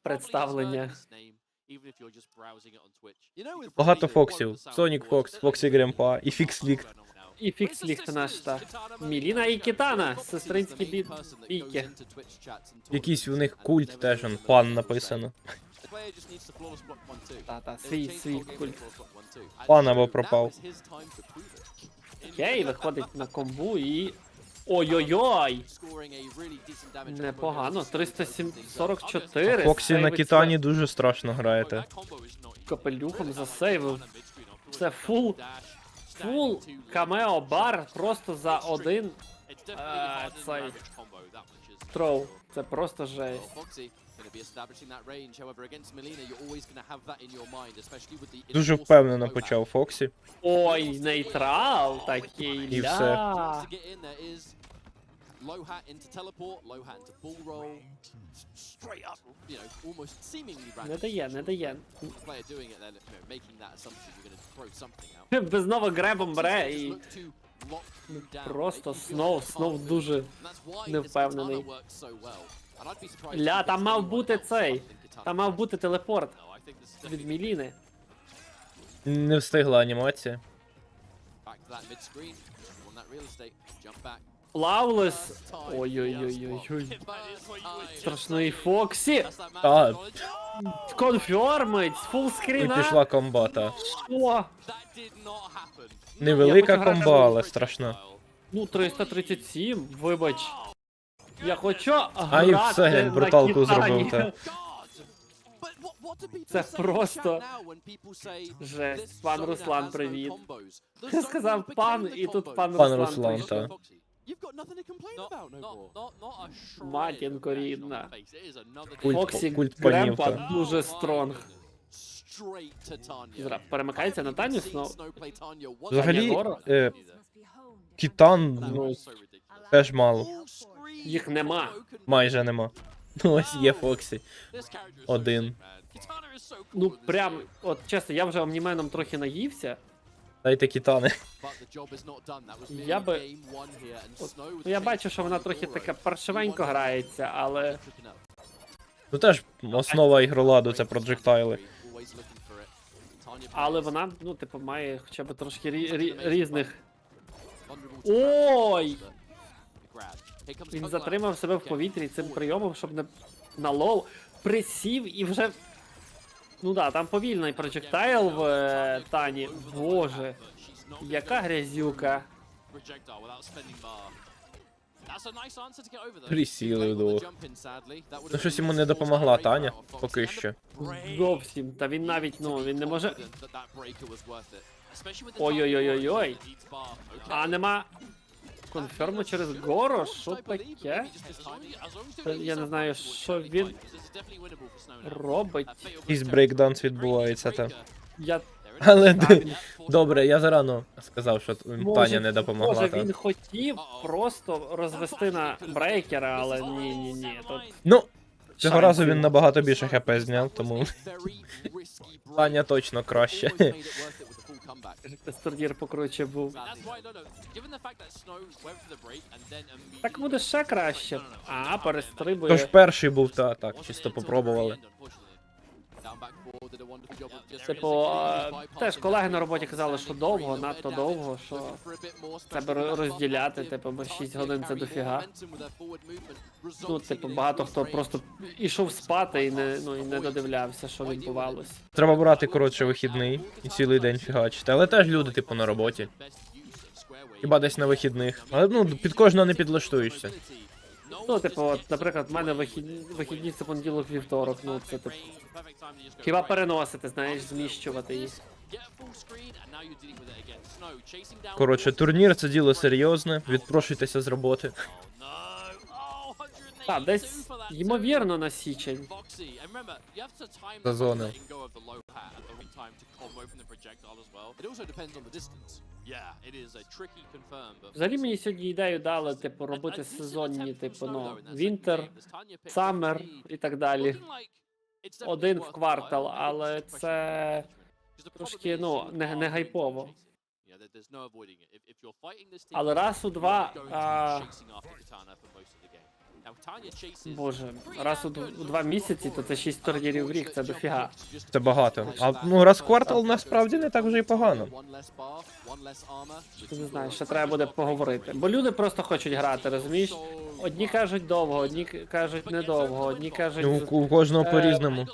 Speaker 3: представлення.
Speaker 1: Багато Фоксів. Сонік Фокс, Фоксі Гремпа і Фікс Лік.
Speaker 3: І фікс ліхт наш, та. Міліна і Кітана, сестринські бійки.
Speaker 1: Якийсь в них культ теж, он, пан написано.
Speaker 3: Та, свій культ.
Speaker 1: Пан або пропав.
Speaker 3: Окей, виходить на комбу і... Ой-ой-ой! Непогано, 344.
Speaker 1: Фоксі на Кітані дуже страшно граєте.
Speaker 3: Капелюхом засейвив. Це фул камео бар просто за один цей троу. Це просто жесть.
Speaker 1: Дуже впевнено почав Фоксі.
Speaker 3: Ой, нейтрал такий,
Speaker 1: І все.
Speaker 3: ля.
Speaker 4: Low hat into teleport, low hat into bull roll, straight up, you know, almost seemingly random.
Speaker 3: Не дає.
Speaker 4: Player doing it then, you know, making that assumption you're going to throw something out.
Speaker 3: Без знову гребом бере і
Speaker 4: Look to lock you down,
Speaker 3: просто
Speaker 4: making
Speaker 3: Снов дуже
Speaker 4: And that's why this
Speaker 3: невпевнений.
Speaker 4: katana works so well. And I'd be surprised
Speaker 3: Ля,
Speaker 4: if
Speaker 3: там
Speaker 4: it's
Speaker 3: мав
Speaker 4: anyone
Speaker 3: бути
Speaker 4: else
Speaker 3: цей.
Speaker 4: other than katana.
Speaker 3: Там мав бути телепорт
Speaker 4: No, I think this is
Speaker 3: від
Speaker 4: definitely
Speaker 3: Міліни.
Speaker 1: Не встигла анімація.
Speaker 4: back to that mid screen. On that real estate, jump back.
Speaker 3: Флаулес. Ой-ой-ой-ой-ой. Страшний Фоксі.
Speaker 1: А,
Speaker 3: Конфермить.
Speaker 1: і
Speaker 3: Фулскріна.
Speaker 1: пішла комбата.
Speaker 3: Що?
Speaker 1: Невелика
Speaker 3: Я хочу
Speaker 1: комба,
Speaker 3: грати
Speaker 1: але страшна.
Speaker 3: Ну, 337, вибач. Я хочу
Speaker 1: А і
Speaker 3: грати
Speaker 1: все, глянь,
Speaker 3: на
Speaker 1: бруталку
Speaker 3: Кітані.
Speaker 1: зробив, та.
Speaker 3: Це просто жесть. Пан Руслан, привіт. Я сказав пан, і тут пан
Speaker 1: Пан
Speaker 3: Руслан
Speaker 1: Руслан,
Speaker 3: прийшов.
Speaker 1: та.
Speaker 3: Матінко рідна.
Speaker 1: Культ,
Speaker 3: Фоксі
Speaker 1: культ панів,
Speaker 3: Гремпа
Speaker 1: та.
Speaker 3: дуже стронг. Перемикається на Таню Сноу.
Speaker 1: Взагалі,
Speaker 3: Єгора?
Speaker 1: Кітан,
Speaker 3: Ну,
Speaker 1: ну, теж мало.
Speaker 3: Їх нема.
Speaker 1: Майже нема. Ну ось є Фоксі. Один.
Speaker 3: Ну, прям, от чесно, я вже Омніменом трохи наївся.
Speaker 1: Дайте Кітани.
Speaker 3: Я би... От, ну, я бачу, що вона трохи така паршивенько грається, але...
Speaker 1: Ну теж основа ігроладу це проджектайли.
Speaker 3: Але вона, ну, типу, має хоча б трошки різних... Ой! Він затримав себе в повітрі цим прийомом, щоб не на лоу присів і вже... Ну да, там повільний проджектайл в Тані. Боже, яка грязюка.
Speaker 1: Присіли вдвох. Ну щось йому не допомогла Таня, поки що.
Speaker 3: Зовсім, та він навіть, ну, він не може... Ой-ой-ой-ой-ой. А нема... Конферму через гору? Що таке? Я не знаю, що він робить.
Speaker 1: Якийсь брейкданс відбувається, та.
Speaker 3: Я
Speaker 1: Але добре, я зарано сказав, що Таня не допомогла.
Speaker 3: Може,
Speaker 1: Так?
Speaker 3: він хотів просто розвести на брейкера, але ні. Тут
Speaker 1: Ну, цього разу
Speaker 3: шансів.
Speaker 1: він набагато більше хп зняв, тому Таня точно краще.
Speaker 3: Без турнір покруче був. Так буде ще краще. А, перестрибує.
Speaker 1: Тож перший був, так, чисто попробували.
Speaker 3: Типу, теж колеги на роботі казали, що довго, надто довго, що треба розділяти, типу, бо 6 годин це дофіга. Ну, типу, багато хто просто ішов спати і не додивлявся, що відбувалось.
Speaker 1: Треба брати, коротше, вихідний і цілий день фігачити. Але теж люди, типу, на роботі. Хіба десь на вихідних. Але, ну, під кожного не підлаштуєшся.
Speaker 3: Ну, типу, от, наприклад, в мене вихідні це понеділок, вівторок, ну, це типу. Хіба переносити, знаєш, зміщувати їх.
Speaker 1: Коротше, турнір це діло серйозне. Відпрошуйтеся з роботи.
Speaker 3: Так, десь, ймовірно, на січень.
Speaker 1: Зазони.
Speaker 3: Взагалі мені сьогодні ідею дали, типу, робити сезонні, типу, ну, Вінтер, Саммер і так далі. Один в квартал, але це трошки, ну, не гайпово. Але раз у два, боже, раз у 2 місяці, то це 6 турнірів в рік, це дофіга.
Speaker 1: Це багато. А ну раз в квартал насправді не так вже і погано.
Speaker 3: Не знаю, ще треба буде поговорити. Бо люди просто хочуть грати, розумієш? Одні кажуть довго, одні кажуть недовго, одні кажуть...
Speaker 1: Ну, у кожного по-різному.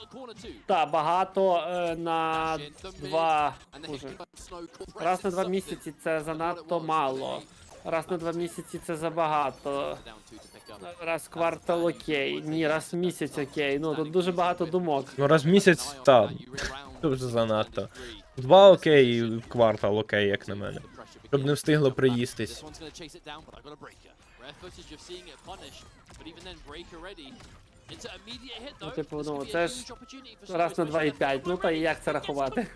Speaker 3: Так, багато на 2... Боже. Раз на 2 місяці це занадто мало. Раз на 2 місяці це забагато. Раз в квартал окей. Ні, раз в місяць окей. Ну, тут дуже багато думок.
Speaker 1: Ну раз в місяць, так. Дуже занадто. 2 окей, і в квартал окей, як на мене. Щоб не встигло приїстись.
Speaker 3: Ну, типу, ну, це ж раз на 2,5. Ну, та і як це рахувати?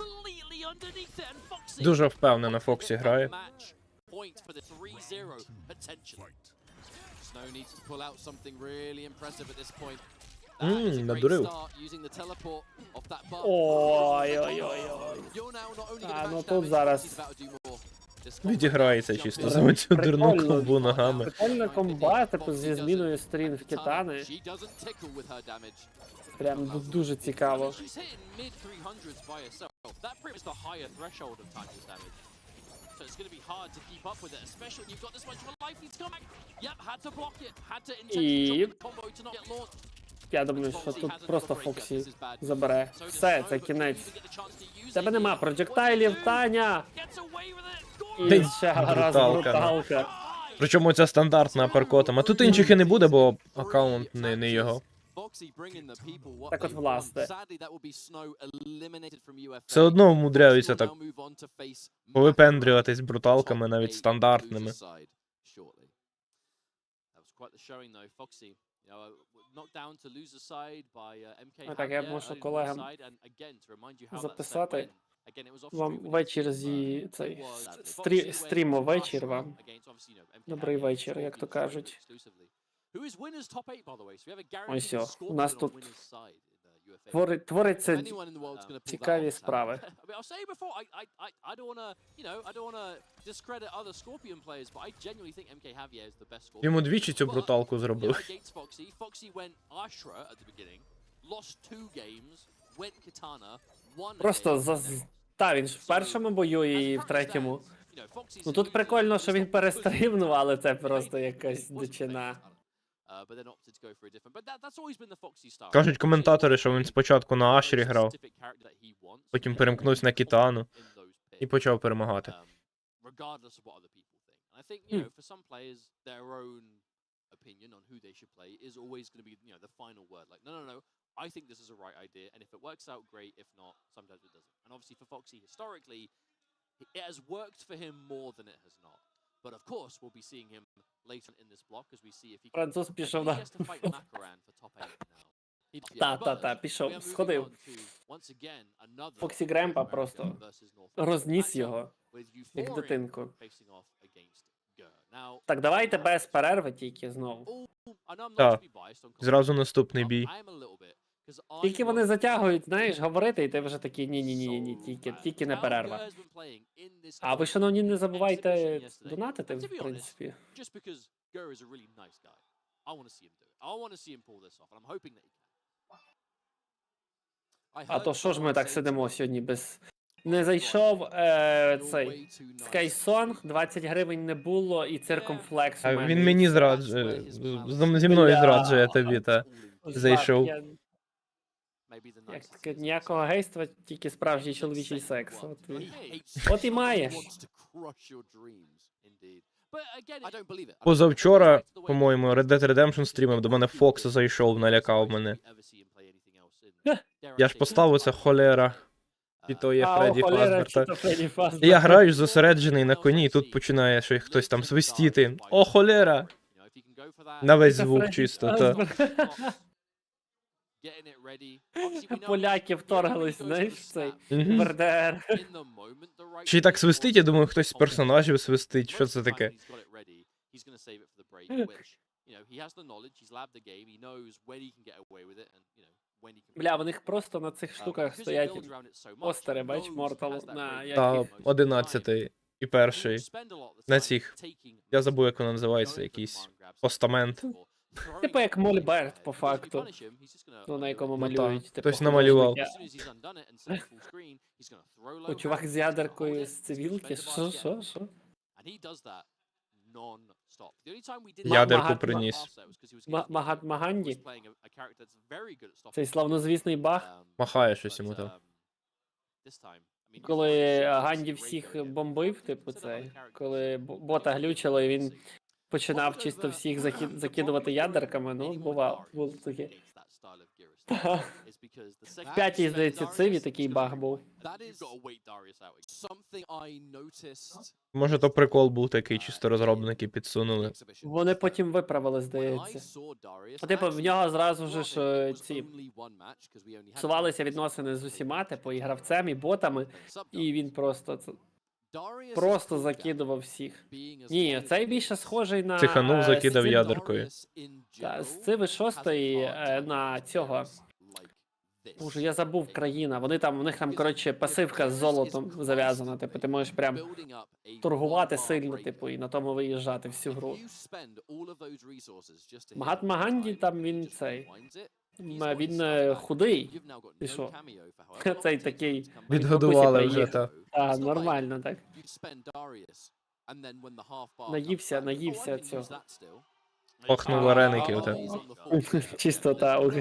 Speaker 1: Дуже впевнено Фоксі грає. Надурив.
Speaker 3: Ой-ой-ой. А, ну тут зараз...
Speaker 1: Відіграється чисто за цю дурну комбу ногами.
Speaker 3: Прикольна комба, типу, зі зміною сторін в Китани. Прям дуже цікаво. І... Я думаю, що тут просто Фоксі забере. Все, це кінець. Тебе нема проджектайлів, Таня! І ще раз бруталка.
Speaker 1: Причому це стандартна аперкотом. А тут інших і не буде, бо аккаунт не його.
Speaker 3: Так от, власне.
Speaker 1: Все одно вмудряються так повипендрюватись бруталками, навіть стандартними.
Speaker 3: Так, я можу колегам записати вам вечір зі цей стрім вечір вам. Добрий вечір, як то кажуть. Ось о, у нас тут твориться цікаві справи.
Speaker 1: Йому двічі цю бруталку зробив.
Speaker 3: Просто та, він ж в першому бою і в третьому. Ну тут прикольно, що він перестрибнув, але це просто якась дичина.
Speaker 1: Кажуть коментатори, що він спочатку на Ашрі грав, потім перемкнувся на Кітану і почав перемагати.
Speaker 2: I think this is a right idea, and if it works out, great. If not, sometimes it doesn't. And obviously for Foxy, historically, it has worked for him more than it has not. But of course, we'll be seeing him later in this block as we see if he can...
Speaker 3: Француз пішов на...
Speaker 2: He has to fight Makaran for top 8 now.
Speaker 3: Та, пішов, сходив. Фоксі Гремпа просто розніс його, як дитинку. Так, давайте без перерви тільки знову.
Speaker 1: Так. Зразу наступний бій.
Speaker 3: Тільки вони затягують, знаєш, говорити, і ти вже такий ні, тільки не перерва. А ви, шановні, не забувайте донатити, в принципі. А то що ж ми так сидимо сьогодні без... Не зайшов цей Skysong, 20 гривень не було, і циркумфлекс у
Speaker 1: А
Speaker 3: мене.
Speaker 1: він мені зраджує. Зі мною зраджує тобі, та. Зайшов.
Speaker 3: Як таке, ніякого гейства, тільки справжній чоловічий секс. От і маєш.
Speaker 1: Позавчора, по-моєму, Red Dead Redemption стрімив, до мене Фокс зайшов, налякав мене. Я ж поставив це холера. І то є Фредді Фазберта. Я граю зосереджений на коні, і тут починає що хтось там свистіти. О, холера! На весь звук чисто, та.
Speaker 3: Поляки вторглись, знаєш, в цей БРДР.
Speaker 1: Чи й так свистить, я думаю, хтось з персонажів свистить, що це таке?
Speaker 3: Бля, в них просто на цих штуках стоять постери, бач, Mortal, на
Speaker 1: Та,
Speaker 3: яких...
Speaker 1: 11-й і перший. На цих. Я забув, як воно називається, якийсь постамент.
Speaker 3: Типу як Мольберт, по факту. Ну, на якому малюють. Типу,
Speaker 1: Хтось намалював.
Speaker 3: О, чувак з ядеркою з цивілки, що?
Speaker 1: Ядерку приніс.
Speaker 3: Маганді? Цей славнозвісний баг,
Speaker 1: Махає щось йому там.
Speaker 3: коли Ганді всіх бомбив, типу цей, коли бота глючило, і він починав чисто всіх закидувати ядерками, ну, було таке. В п'ятій, здається, циві такий баг був.
Speaker 1: Може, то прикол був такий, чисто розробники підсунули.
Speaker 3: Вони потім виправили, здається. Типу, в нього зразу ж ці псувалися відносини з усіма, типу, і гравцем, і ботами, і він просто закидував всіх. Ні, цей більше схожий на...
Speaker 1: Тиханув, закидав ядеркою.
Speaker 3: Та, з Civi 6 на цього... Боже, я забув країна. У них там, коротше, пасивка з золотом зав'язана. Типу, ти можеш прям торгувати сильно, типу, і на тому виїжджати всю гру. Магатма Ганді там він цей. Він худий. І що? Цей такий.
Speaker 1: Відгодували вже, та.
Speaker 3: Так, нормально так. Наївся цього.
Speaker 1: Пахнув вареників, та.
Speaker 3: Чисто так.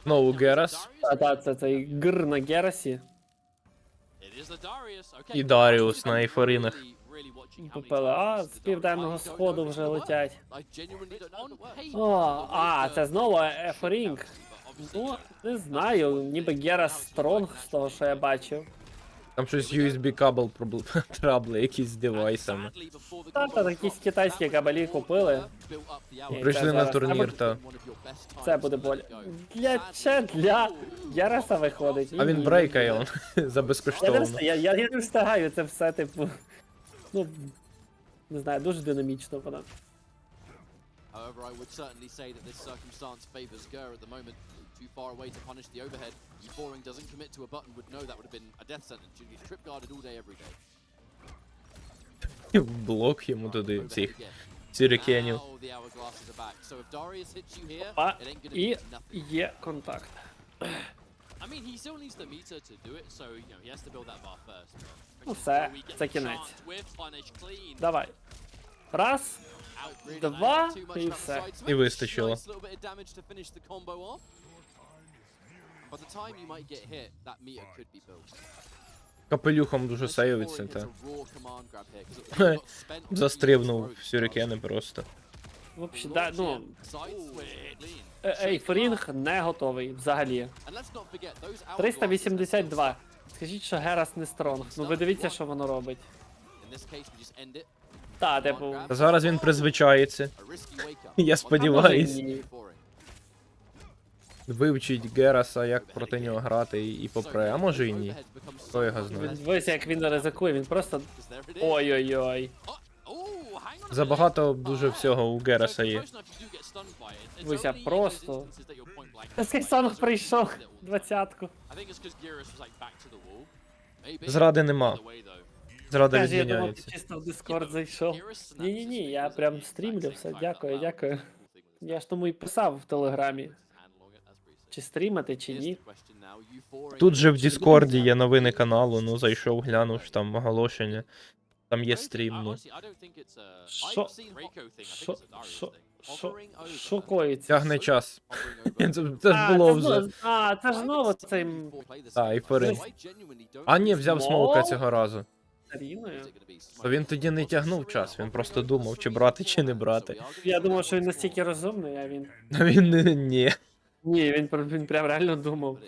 Speaker 1: Знову Герас.
Speaker 3: Так, це цей гр на Герасі.
Speaker 1: І Даріус на ейфоринах.
Speaker 3: ППЛА з південного сходу вже летять. О, це знову Ефорінг. Ну, не знаю, ніби Герас Стронг з того, що я бачив.
Speaker 1: Там щось USB кабел трабли, якісь з девайсами.
Speaker 3: Та якісь китайські кабелі купили.
Speaker 1: Прийшли на турнір, та.
Speaker 3: Це буде боль. Для Гераса виходить.
Speaker 1: А він брейкає он за безкоштовно.
Speaker 3: Я не встигаю, це все, типу. Ну, не знаю, дуже динамічно вона.
Speaker 4: However, I would certainly say that this circumstance favors Gur at the moment. Too far away to punish the overhead. Boring doesn't commit to a button, would know that would have been a death sentence. Should be trip guarded all day, every day.
Speaker 1: В блок йому туди цих сюрикенів.
Speaker 4: Now the hourglasses are back. So if Darius hits you here,
Speaker 3: А,
Speaker 4: it ain't gonna
Speaker 3: і
Speaker 4: be nothing.
Speaker 3: є контакт.
Speaker 4: I mean, he still needs the meter to do it, so you know he has to build that bar first.
Speaker 3: Ну все, це кінець. Давай. Раз, два, і все.
Speaker 1: І вистачило. Капелюхом дуже сейвиться, та. Застрибнув в сюрикени просто.
Speaker 3: Взагалі, да, ну... Ейфорінг не готовий взагалі. 382. Скажіть, що Герас не стронг. Ну ви дивіться, що воно робить. Та, типу,
Speaker 1: Та зараз він призвичається. Я
Speaker 3: може
Speaker 1: сподіваюсь.
Speaker 3: і ні.
Speaker 1: Вивчить Гераса, як проти нього грати і попре. А може і ні. Хто його знає.
Speaker 3: Дивись, як він ризикує, він просто... Ой-ой-ой.
Speaker 1: Забагато дуже всього у Гераса є.
Speaker 3: Дивися, просто... Цей сонг прийшов, 20-ку.
Speaker 1: Зради нема. Зрада
Speaker 3: Каже, я думав, ти
Speaker 1: відміняється.
Speaker 3: чисто в Discord зайшов. Ні-ні-ні, я прям стрімлю все, дякую, дякую. Я ж тому і писав в Телеграмі. Чи стрімати, чи ні.
Speaker 1: Тут же в Діскорді є новини каналу, ну зайшов, глянув, що там оголошення. Там є стрім, ну.
Speaker 3: Що? Що коїться?
Speaker 1: Тягне час. Це ж було вже.
Speaker 3: Це ж знову цей...
Speaker 1: Так, і Форин. А ні, взяв смолка цього разу.
Speaker 3: Старіною?
Speaker 1: То він тоді не тягнув час, він просто думав, чи брати, чи не брати.
Speaker 3: Я думав, що він настільки розумний, а він...
Speaker 1: А він ні.
Speaker 3: Ні, він прям реально думав.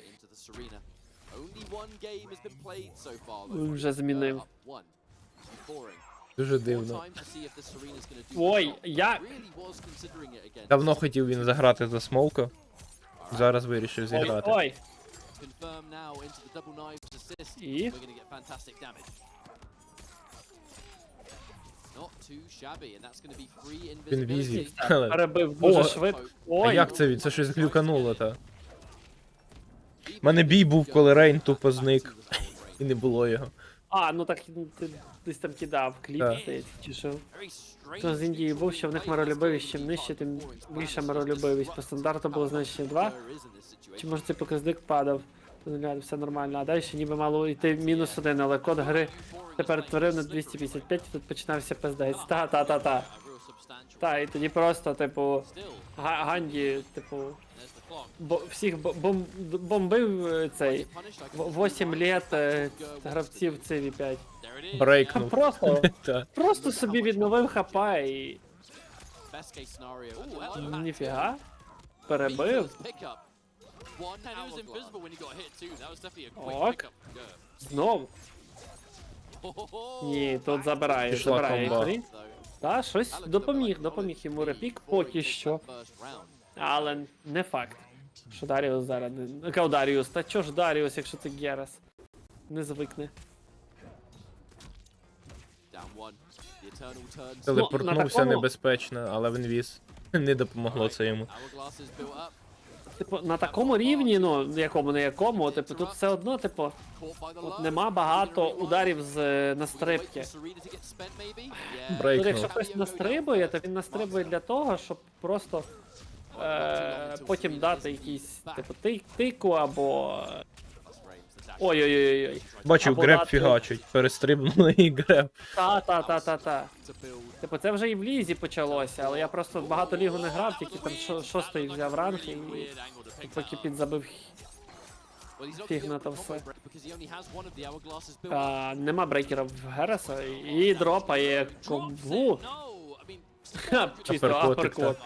Speaker 3: Він вже змінив.
Speaker 1: Дуже дивно.
Speaker 3: Ой, я...
Speaker 1: Давно хотів він заграти за смолка. Зараз вирішив
Speaker 3: Ой,
Speaker 1: зіграти.
Speaker 3: ой. І?
Speaker 1: Він візі. Але-
Speaker 3: Перебив дуже
Speaker 1: О,
Speaker 3: швидко.
Speaker 1: А
Speaker 3: Ой,
Speaker 1: як це він? Це щось глюкануло, та? У мене бій був, коли Рейн тупо зник. І не було його.
Speaker 3: ну так ти десь там кидав кліп,
Speaker 1: Так.
Speaker 3: здається, чи що. Хто з Індії був, що в них миролюбивість, чим нижче, тим більша миролюбивість. По стандарту було значення 2. Чи може цей показник падав? Все нормально. А далі ніби мало йти -1, але код гри тепер творив на 255, і тут починався пиздець. Та. Та, і тоді просто, типу, Ганді, типу, всіх бомбив цей 8 лет гравців циві 5.
Speaker 1: Брейкнув. Та.
Speaker 3: Просто собі відновив хапа і ніфіга. Перебив. Ок. Знов. Ні, тут забирає
Speaker 1: Пішла комба.
Speaker 3: ігри. Та, щось допоміг йому репік поки що. Але не факт, що Даріус зараз не... Кав Даріус, та чо ж Даріус, якщо це Герас? Не звикне.
Speaker 1: Телепортнувся
Speaker 3: такому-
Speaker 1: небезпечно, але він віз. Не допомогло це йому.
Speaker 3: Типу, на такому рівні, ну, якому, типу, тут все одно, типу, от нема багато ударів з настрибки.
Speaker 1: Брейк.
Speaker 3: Тут якщо хтось настрибує, то він настрибує для того, щоб просто потім дати якийсь, типу, тику або... Ой-ой-ой-ой.
Speaker 1: Бачив,
Speaker 3: Або
Speaker 1: греб
Speaker 3: дати-
Speaker 1: фігачить. Перестрибнули і греб.
Speaker 3: Та. Типу, це вже і в лізі почалося, але я просто багато лігу не грав, тільки там шостий взяв ранг і поки підзабив фіг на то все. Нема брейкера в Гераса і дропає комбу. Ха, чисто
Speaker 1: Аперкотик,
Speaker 3: аперкот.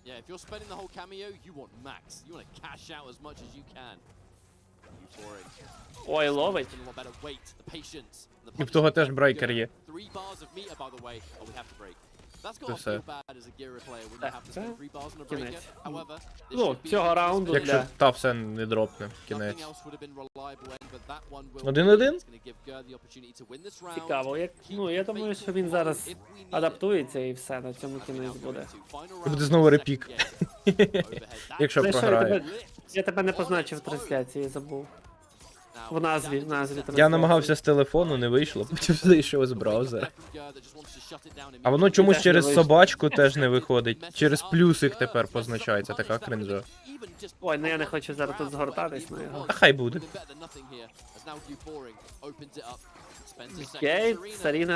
Speaker 4: Yeah, if you're spending the whole cameo, you want max. You want to cash out as much as you can.
Speaker 3: Ой, ловить.
Speaker 1: І в того теж брейкер є.
Speaker 4: Це
Speaker 1: все.
Speaker 3: Це кінець. Ну, цього раунду
Speaker 1: Якщо
Speaker 3: для...
Speaker 1: та все не дропне, кінець. 1-1?
Speaker 3: Цікаво. Я думаю, що він зараз адаптується і все, на цьому кінець буде.
Speaker 1: І буде знову репік. Якщо
Speaker 3: Знаєш, що,
Speaker 1: програє.
Speaker 3: я тебе не позначив в трансляції, забув. В назві
Speaker 1: Я
Speaker 3: трансляції.
Speaker 1: намагався з телефону, не вийшло, потім зайшов з браузера. А воно чомусь
Speaker 3: теж
Speaker 1: через
Speaker 3: не вийшло.
Speaker 1: собачку теж не виходить. Через плюсик тепер позначається, така кринжа.
Speaker 3: Ой, ну я не хочу зараз тут згортатись на його.
Speaker 1: А хай буде.
Speaker 3: Окей,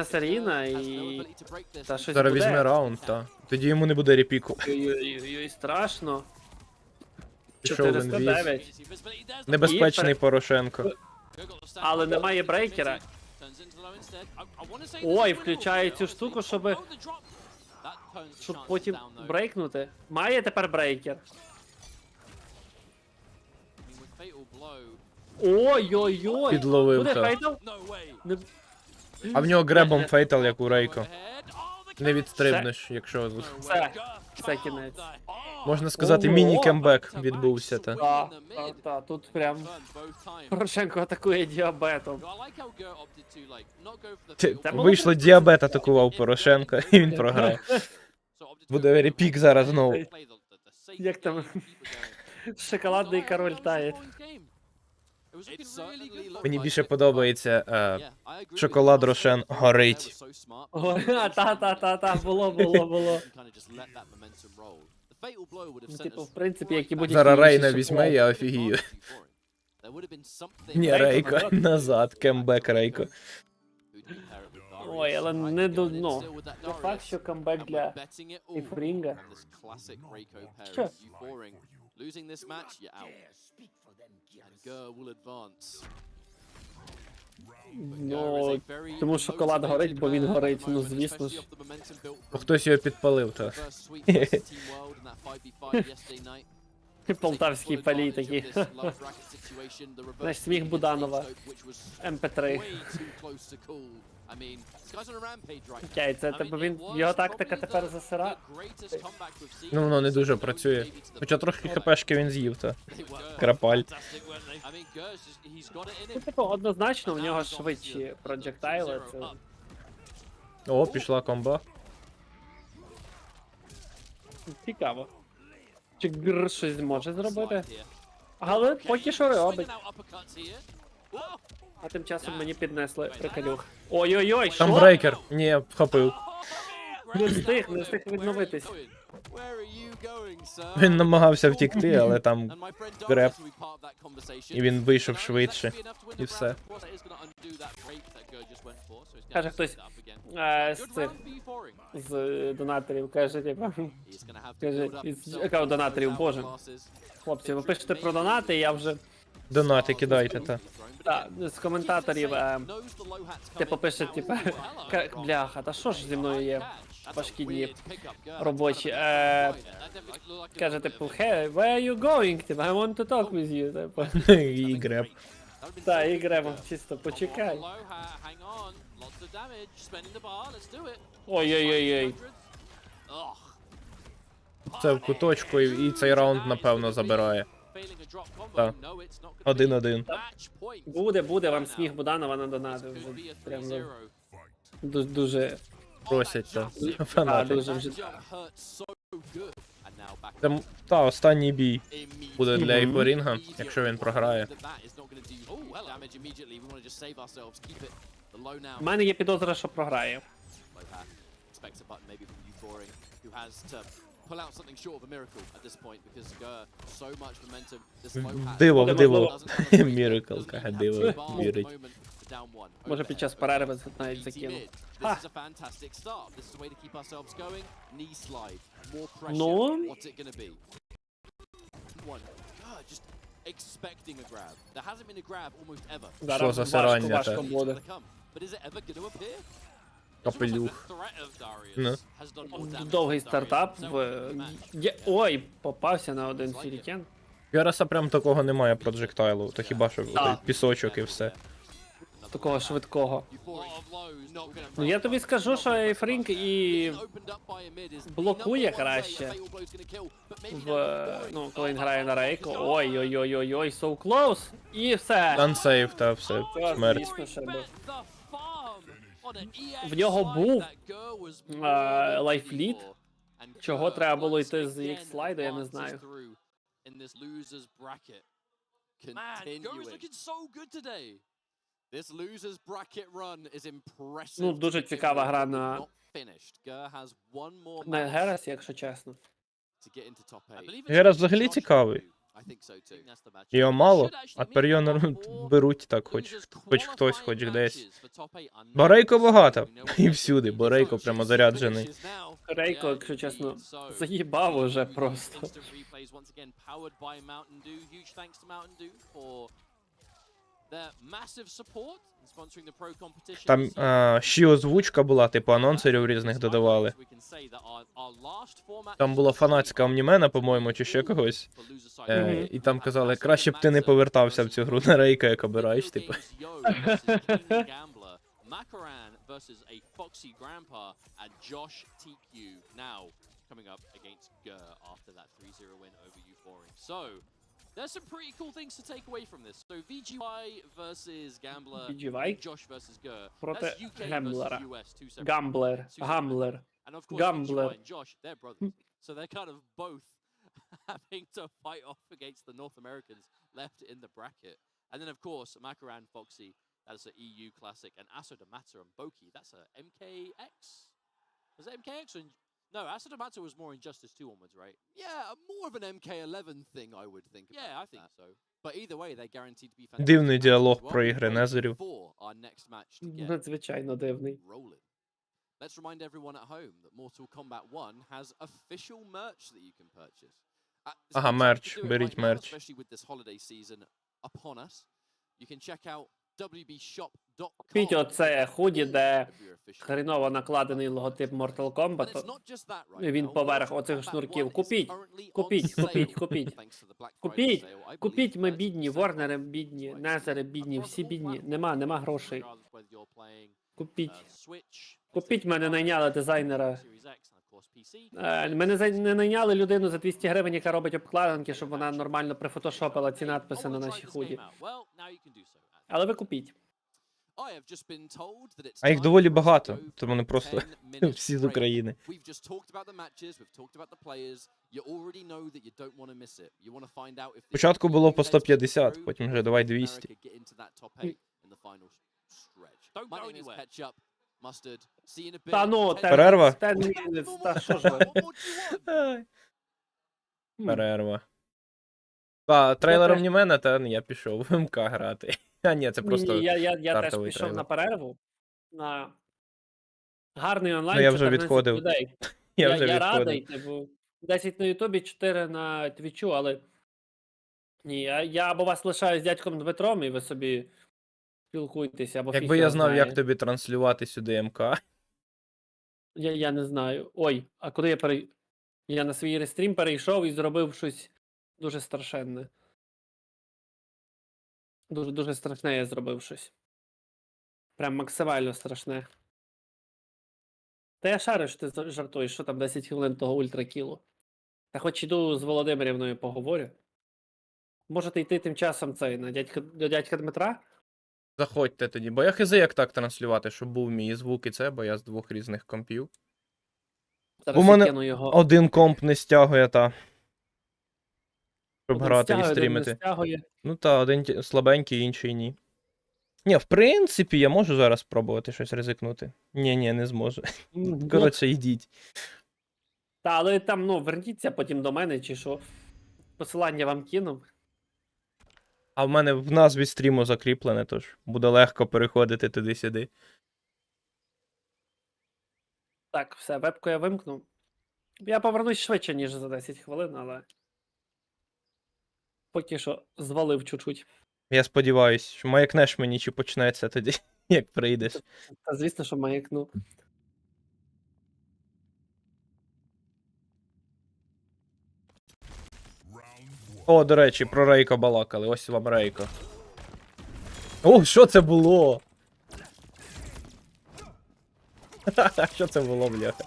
Speaker 3: Саріна і... Та щось
Speaker 1: Зараз
Speaker 3: буде.
Speaker 1: візьме раунд, та. Тоді йому не буде репіку.
Speaker 3: Ой-ой-ой, страшно.
Speaker 1: Пішов він віз.
Speaker 3: 409.
Speaker 1: Небезпечний Порошенко.
Speaker 3: Але немає брейкера. Ой, включає цю штуку, щоб потім брейкнути. Має тепер брейкер. Ой-ой-ой.
Speaker 1: Підловив
Speaker 3: Буде
Speaker 1: та.
Speaker 3: фейтал?
Speaker 4: No way.
Speaker 3: Не...
Speaker 1: А в нього гребом фейтал, як у Рейко.
Speaker 4: Overhead. Oh, the
Speaker 1: Не відстрибнеш, якщо...
Speaker 4: No
Speaker 3: Все,
Speaker 4: way.
Speaker 3: все кінець.
Speaker 1: Можна сказати,
Speaker 3: Ого.
Speaker 1: міні-кембек відбувся, та.
Speaker 3: Та, тут прям Порошенко атакує діабетом. Це було
Speaker 1: Вийшло, діабет атакував Порошенка, і він програв. Буде репік зараз знову.
Speaker 3: Як там? Шоколадний король тає.
Speaker 1: Мені більше подобається шоколад Рошен горить.
Speaker 3: Та, було. Ну, типу, в принципі, як і будь-які
Speaker 1: Зараз
Speaker 3: інші
Speaker 1: Рейна
Speaker 3: шоколади.
Speaker 1: візьме, я офігію. Ні, Рейко, назад, кембек Рейко.
Speaker 3: Ой, але не до, ну, не факт, що камбек для Ефрінга. Що?
Speaker 4: Losing this match, you're out. And Gurr will advance.
Speaker 3: Ну, тому шоколад горить, бо він горить, ну звісно ж.
Speaker 1: Бо хтось його підпалив, та.
Speaker 3: Полтавський палій такі. Знаєш, сміх Буданова. МП3. Окей, це типу він, його тактика тепер засира.
Speaker 1: Ну, воно не дуже працює. Хоча трошки хпшки він з'їв, та. Крапаль.
Speaker 3: Ну, типу, однозначно, в нього швидші проджектайли. Це...
Speaker 1: О, пішла комба.
Speaker 3: Цікаво. Чи Гр щось зможе зробити? Але поки що робить. А тим часом мені піднесли приколюх. Ой-ой-ой,
Speaker 1: Там
Speaker 3: що?
Speaker 1: брейкер. Ні, вхопив.
Speaker 3: Не встиг відновитись.
Speaker 1: Він намагався втікти, але там греб. І він вийшов швидше. І все.
Speaker 3: Каже хтось з цих, з донаторів, каже, типа, каже, із аккаунт донаторів, боже. Хлопці, ви пишете про донати, я вже,
Speaker 1: Донати кидайте, та.
Speaker 3: з коментаторів, типу, пише, типа, бляха, та що ж зі мною є? Важкі дні робочі. Каже, типу, hey, where are you going? Типу, I want to talk with you. Типу.
Speaker 1: І греб.
Speaker 3: Так, і гремо, чисто почекай. Ой-ой-ой-ой.
Speaker 1: Це в куточку, і цей раунд, напевно, забирає. Так. 1-1.
Speaker 3: Буде вам сміх Буданова на донати. Вже прям дуже,
Speaker 1: Просять, та.
Speaker 3: а,
Speaker 1: Фанати.
Speaker 3: дуже вже.
Speaker 1: Та, останній бій буде для Ейфорінга, якщо він програє.
Speaker 3: У мене є підозра, що програє.
Speaker 1: Диво. Міракл, каже, диво, вірить.
Speaker 3: Може під час перерви навіть закину. Ха. Ну.
Speaker 1: Що за сирання,
Speaker 3: важко
Speaker 1: та?
Speaker 3: буде.
Speaker 1: Капелюх. Ну.
Speaker 3: Довгий стартап. Ой, попався на один сюрікен.
Speaker 1: Гераса прям такого немає проджектайлу, то хіба що той пісочок і все.
Speaker 3: Такого швидкого. Ну я тобі скажу, що Ейфрінг і блокує краще. Ну, коли він грає на Рейко. Ой-ой-ой-ой-ой, so close. І все.
Speaker 1: Дансейв та все,
Speaker 3: Це,
Speaker 1: смерть.
Speaker 3: звісно, ще би. В нього був лайфліт. Чого треба було йти з їх слайду, я не знаю. Ну, дуже цікава гра на Герас, якщо чесно.
Speaker 1: Герас взагалі цікавий. Його мало, а тепер його беруть так, хоч хтось, хоч десь. Бо Рейко багато. І всюди, бо Рейко прямо заряджений.
Speaker 3: Рейко, якщо чесно, заїбав уже просто.
Speaker 4: their massive support in sponsoring the pro competition.
Speaker 1: Там ще озвучка була, типу анонсерів різних додавали. Там була фанатська Омнімена, по-моєму, чи ще когось. І там казали, краще б ти не повертався в цю гру на Рейка, як обираєш, типу.
Speaker 4: Makaran versus a Foxy Grandpa and Josh TQ now coming up against Gur after that 3-0 win over Euphoric. So, there's some pretty cool things to take away from this. So, VGY versus Gambler,
Speaker 3: VGY?
Speaker 4: Josh versus Gur.
Speaker 3: Проти
Speaker 4: That's UK
Speaker 3: Гемблера.
Speaker 4: versus US, two separate
Speaker 3: Гамблер.
Speaker 4: two separate
Speaker 3: Гамблер.
Speaker 4: matches. And of course,
Speaker 3: Gambler.
Speaker 4: VGY and Josh, they're brothers. So, they're kind of both having to fight off against the North Americans left in the bracket. And then, of course, Makaran, Foxy, that's an EU classic, and Asodamata and Boki, that's a MKX? Was it MKX? Or no, Asodamata was more Injustice 2 onwards, right?
Speaker 5: Yeah, more of an MK11 thing, I would think.
Speaker 4: Yeah, I think so.
Speaker 5: But either way, they're guaranteed to be fantastic.
Speaker 1: Дивний
Speaker 5: matches
Speaker 1: діалог
Speaker 5: as well.
Speaker 1: про ігри
Speaker 5: We go
Speaker 1: Незерів.
Speaker 5: for our next match to get
Speaker 3: Надзвичайно дивний.
Speaker 5: rolling. Let's remind everyone at home that Mortal Kombat 1 has official merch that you can purchase. It's
Speaker 1: Ага,
Speaker 5: fantastic
Speaker 1: мерч,
Speaker 5: to do it
Speaker 1: беріть
Speaker 5: right now,
Speaker 1: мерч.
Speaker 5: especially with this holiday season upon us. You can check out wbshop.com.
Speaker 3: Купіть оце худі, де
Speaker 5: of your official
Speaker 3: хреново накладений логотип Mortal
Speaker 5: And it's
Speaker 3: Kombat.
Speaker 5: not just that right
Speaker 3: Він
Speaker 5: now.
Speaker 3: поверх
Speaker 5: Mortal
Speaker 3: оцих
Speaker 5: Kombat
Speaker 3: шнурків.
Speaker 5: 1 is
Speaker 3: Купіть,
Speaker 5: currently on
Speaker 3: купіть,
Speaker 5: sale,
Speaker 3: купіть, купіть.
Speaker 5: thanks to the Black Friday
Speaker 3: Купіть,
Speaker 5: sale. I believe
Speaker 3: купіть, ми
Speaker 5: 30%
Speaker 3: бідні, Ворнери
Speaker 5: off.
Speaker 3: бідні,
Speaker 5: Quite
Speaker 3: Незери
Speaker 5: cheap.
Speaker 3: бідні,
Speaker 5: Across
Speaker 3: всі
Speaker 5: all
Speaker 3: бідні.
Speaker 5: platforms,
Speaker 3: Нема грошей.
Speaker 5: regardless whether you're playing,
Speaker 3: Купіть.
Speaker 5: Switch,
Speaker 3: Купіть, мене найняли дизайнера.
Speaker 5: Series X, and of course PC.
Speaker 3: Не найняли людину за 200 гривень, яка робить обкладинки, щоб вона нормально прифотошопила ці надписи
Speaker 5: Oh,
Speaker 3: на
Speaker 5: we'll try
Speaker 3: наші
Speaker 5: this
Speaker 3: худі.
Speaker 5: game out. Well, now you can do so.
Speaker 3: Але ви купіть.
Speaker 5: I have just been told that it's
Speaker 1: А їх
Speaker 5: time
Speaker 1: доволі
Speaker 5: for us to
Speaker 1: багато,
Speaker 5: go
Speaker 1: тому не
Speaker 5: for
Speaker 1: просто
Speaker 5: 10-minute
Speaker 1: всі з
Speaker 5: break.
Speaker 1: України.
Speaker 5: We've just talked about the matches, we've talked about the players. You already know that you don't want to miss it. You want to find out if this
Speaker 1: Спочатку
Speaker 5: is
Speaker 1: було по
Speaker 5: the
Speaker 1: 150,
Speaker 5: through,
Speaker 1: потім вже давай
Speaker 5: if
Speaker 1: 200.
Speaker 5: America get into that top 8 in the final stretch.
Speaker 4: Don't
Speaker 5: My
Speaker 4: go
Speaker 5: name is
Speaker 4: anywhere.
Speaker 5: Ketchup, Mustard. See you in a bit.
Speaker 3: Та ну,
Speaker 5: 10
Speaker 1: Перерва?
Speaker 5: minutes.
Speaker 3: та що ж ви?
Speaker 5: What more do you want?
Speaker 1: Ай, перерва. Та, трейлер
Speaker 3: теж-
Speaker 1: Омнімена, та я пішов в МК грати. А ні, це просто...
Speaker 3: Ні, я теж
Speaker 1: стартовий
Speaker 3: пішов
Speaker 1: трейлер.
Speaker 3: на перерву. На гарний онлайн,
Speaker 1: Ну, я вже
Speaker 3: 14
Speaker 1: відходив.
Speaker 3: людей.
Speaker 1: Я вже
Speaker 3: я
Speaker 1: відходив.
Speaker 3: радий, типу, 10 на Ютубі, 4 на Твічу, але ні, я або вас лишаю з дядьком Дмитром, і ви собі спілкуйтеся, або
Speaker 1: Якби
Speaker 3: фіг
Speaker 1: я
Speaker 3: його
Speaker 1: знав,
Speaker 3: знає.
Speaker 1: як тобі транслювати сюди МК.
Speaker 3: Я не знаю. Ой, а куди я на свій рестрім перейшов і зробив щось дуже страшенне. Дуже страшне я зробив щось. Прям максимально страшне. Та я шарю, що ти жартуєш, що там 10 хвилин того ультракілу. Та хоч іду з Володимирівною поговорю. Можете йти тим часом цей, до дядька Дмитра?
Speaker 1: Заходьте тоді, бо я хз як так транслювати, щоб був мій звук і це, бо я з двох різних компів.
Speaker 3: Зараз
Speaker 1: У мене
Speaker 3: я кину його.
Speaker 1: Один комп не стягує, та. Щоб
Speaker 3: Один
Speaker 1: грати
Speaker 3: стягує,
Speaker 1: і
Speaker 3: один не
Speaker 1: стрімити.
Speaker 3: стягує.
Speaker 1: Ну та, один слабенький, інший ні. Ні, в принципі, я можу зараз спробувати щось ризикнути. Ні, не зможу. Коротше, йдіть.
Speaker 3: Та, але там, верніться потім до мене, чи що. Посилання вам кинув.
Speaker 1: А в назві стріму закріплене, тож буде легко переходити туди-сюди.
Speaker 3: Так, все, вебку я вимкнув. Я повернусь швидше, ніж за 10 хвилин, але. Поки що звалив чуть-чуть.
Speaker 1: Я сподіваюсь, що маякнеш мені, чи почнеться тоді, як прийдеш.
Speaker 3: Та звісно, що маякну.
Speaker 1: О, до речі, про Рейко балакали. Ось вам Рейко. О, що це було? Що це було, бляха?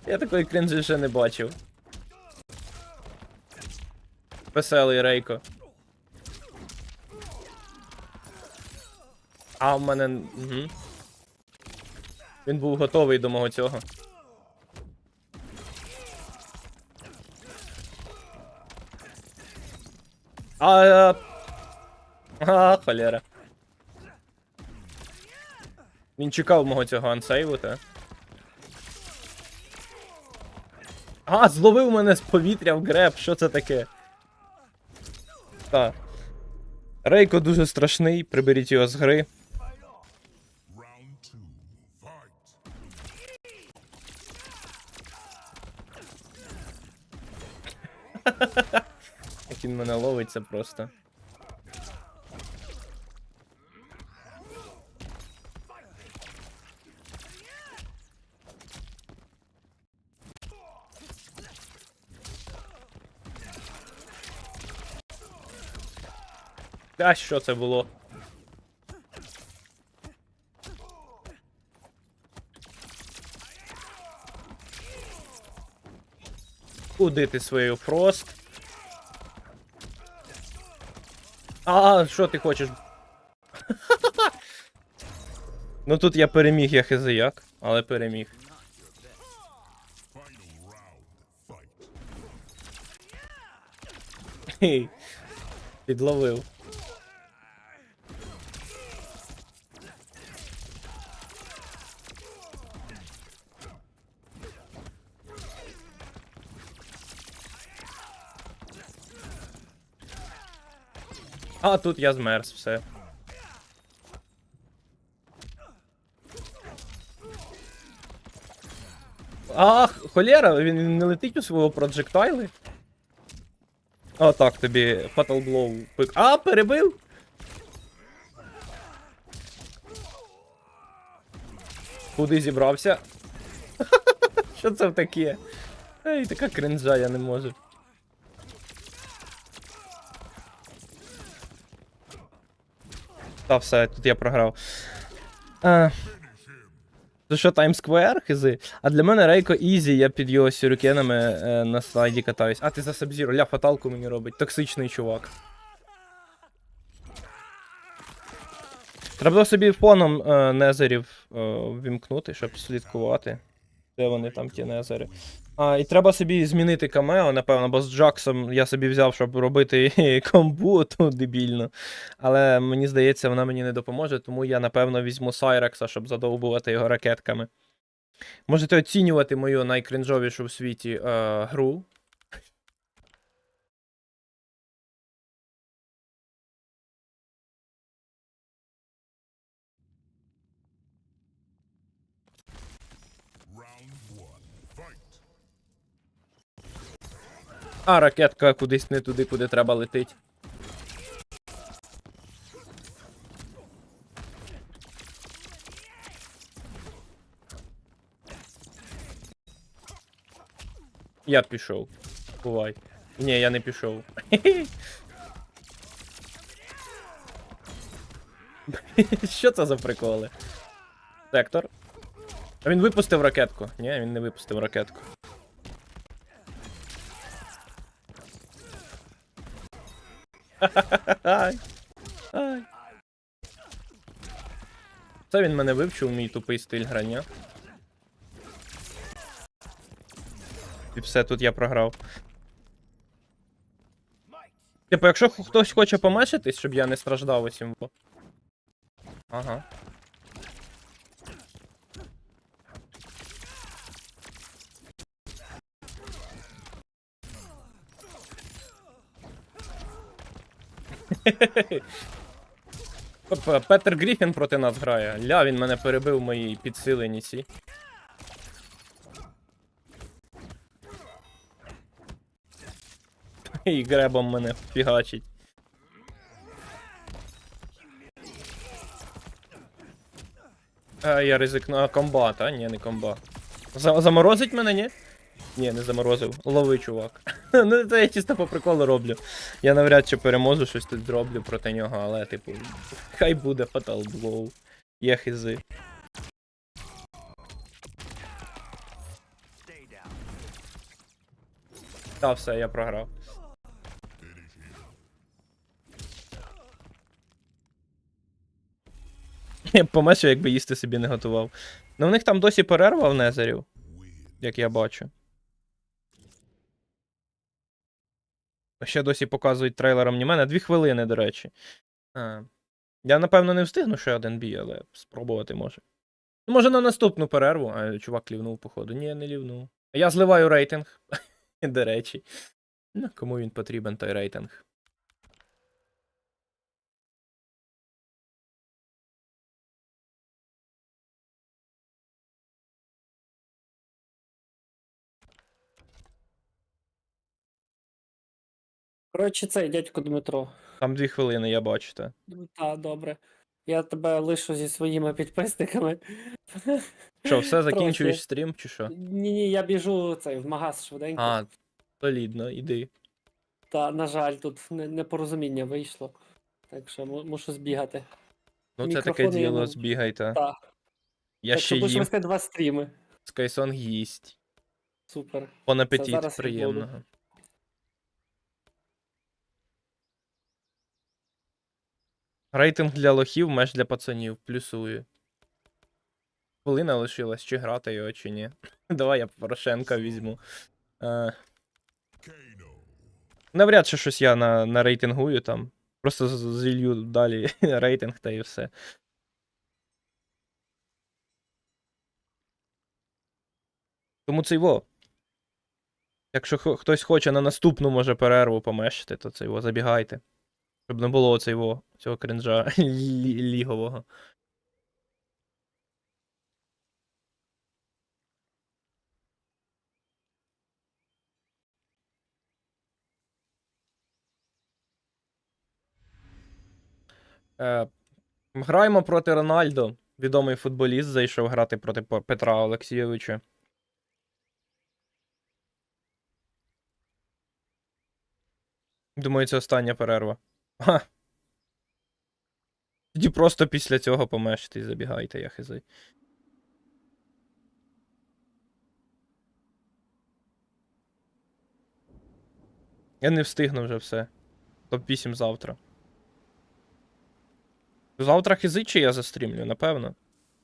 Speaker 1: Я такої крінжі ще не бачив. Веселий Рейко. А в мене... Угу. Він був готовий до мого цього. Холєра. Він чекав мого цього ансейву, та? Зловив мене з повітря в греб, що це таке? Так. Рейко дуже страшний, приберіть його з гри. Як він мене ловить, це просто. А що це було? Куди ти свою фрост? А, що ти хочеш? Ну тут я переміг, я хз як, але переміг. Хей, підловив. А тут я змерз, все. Ах, холєра, він не летить у свого проджектайли. О, так, тобі Fatal Blow пик. А, перебив? Куди зібрався? Що це таке? Ей, така кринжа, я не можу. Та все, тут я програв. Це що, Таймсквер, хизи? А для мене Рейко ізі, я під його сюрикенами на слайді катаюсь. А, ти за Сабзіру, ля, фаталку мені робить. Токсичний чувак. Треба собі фоном незерів вімкнути, щоб слідкувати. Де вони там, ті незери. А, і треба собі змінити камео, напевно, бо з Джаксом я собі взяв, щоб робити комбу, то дебільно. Але мені здається, вона мені не допоможе, тому я, напевно, візьму Сайрекса, щоб задовбувати його ракетками. Можете оцінювати мою найкринжовішу в світі гру. А ракетка кудись не туди, куди треба летить. Я пішов. Бувай. Ні, я не пішов. Що це за приколи? Сектор. А він випустив ракетку. Ні, він не випустив ракетку. Ай. Ай. Це він мене вивчив, мій тупий стиль грання. І все, тут я програв. Типу, якщо хтось хоче помешатись, щоб я не страждав усім. Ага. Петер Гріфін проти нас грає. Ля, він мене перебив мої підсилені ці. І гребом мене фігачить. Я ризикну. Kombat, а? Ні, не Kombat. Заморозить мене, ні? Ні, не заморозив. Лови, чувак. Ну, це я чисто по приколу роблю. Я навряд чи переможу, щось тут зроблю проти нього, але, типу, хай буде Fatal Blow. Є хизи. Та все, я програв. Я помешав, якби їсти собі не готував. Ну, в них там досі перерва в незерів, як я бачу. Ще досі показують трейлером мене. 2 хвилини, до речі. Я, напевно, не встигну ще один бій, але спробувати може. Ну, може на наступну перерву. А чувак лівнув, походу. Ні, не лівнув. Я зливаю рейтинг. До речі. Ну, кому він потрібен, той рейтинг.
Speaker 3: Коротше, цей дядько Дмитро.
Speaker 1: Там 2 хвилини, я бачу, та.
Speaker 3: Так, добре. Я тебе лишу зі своїми підписниками.
Speaker 1: Що, все,
Speaker 3: Трохи.
Speaker 1: закінчуєш стрім, чи що?
Speaker 3: Ні, я біжу цей в магаз швиденько.
Speaker 1: А, солідно, іди.
Speaker 3: Та, на жаль, тут непорозуміння вийшло. Так що мушу збігати.
Speaker 1: Ну це таке
Speaker 3: Мікрофони
Speaker 1: діло,
Speaker 3: йому-
Speaker 1: збігай, та.
Speaker 3: Так.
Speaker 1: Я
Speaker 3: Так
Speaker 1: ще
Speaker 3: що будеш
Speaker 1: їм,
Speaker 3: вести 2 стріми.
Speaker 1: Скайсонг їсть.
Speaker 3: Супер.
Speaker 1: Пон
Speaker 3: Це
Speaker 1: апетит,
Speaker 3: зараз і
Speaker 1: приємного. Рейтинг для лохів, меч для пацанів, плюсую. Хвилина лишилась, чи грати його, чи ні. Давай я Порошенка візьму. Навряд чи щось я на рейтингую там. Просто зілью далі рейтинг та і все. Тому це його. Якщо хтось хоче на наступну, може, перерву помешати, то це його забігайте. Щоб не було цього кринжа лігового. Граємо проти Рональдо. Відомий футболіст зайшов грати проти Петра Олексійовича. Думаю, це остання перерва. Ха. Тоді просто після цього помешати і забігайте, я хизай. Я не встигну вже все. Топ-8 завтра. Завтра хизи чи я застрімлю, напевно.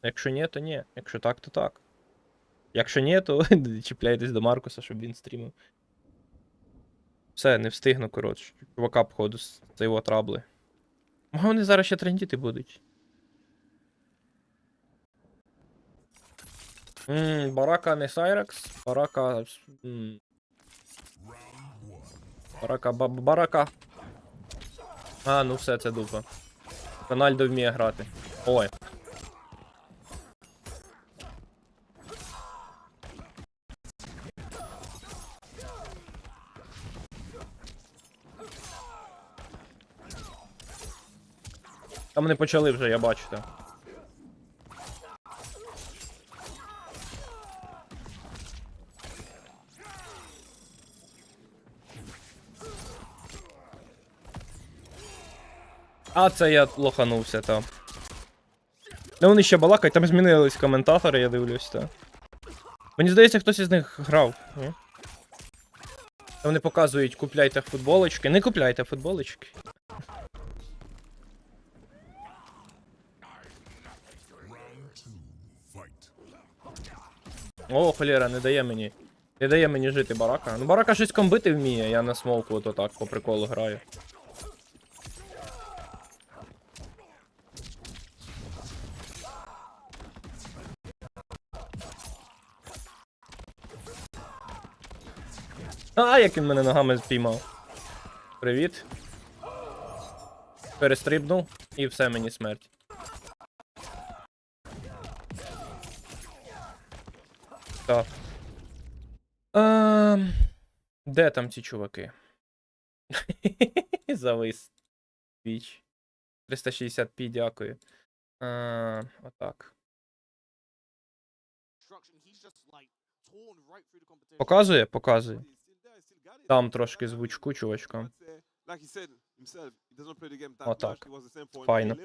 Speaker 1: Якщо ні, то ні. Якщо так, то так. Якщо ні, то чіпляйтесь до Маркуса, щоб він стрімив. Все, не встигну, коротше. Чувака, походу, з цього трабли. Може вони зараз ще трендіти будуть. Барака не Сайрекс. Барака... Барака. А, ну все, це дупа. Рональдо вміє грати. Ой. Там вони почали вже, я бачу там. А, це я лоханувся, там. Ну вони ще балакають, там змінились коментатори, я дивлюсь, так. Мені здається, хтось із них грав, ні? Там вони показують, купляйте футболочки. Не купляйте футболочки. О, холєра, не дає мені. Не дає мені жити Барака. Ну Барака щось комбити вміє, я на смолку ото так по приколу граю. А, як він мене ногами спіймав. Привіт. Перестрибнув і все, мені смерть. Так. Де там ці чуваки? Завис. Віч. 360p, дякую. Отак. Показує? Показує. Там трошки звучку, чувачкам. Отак. Файно.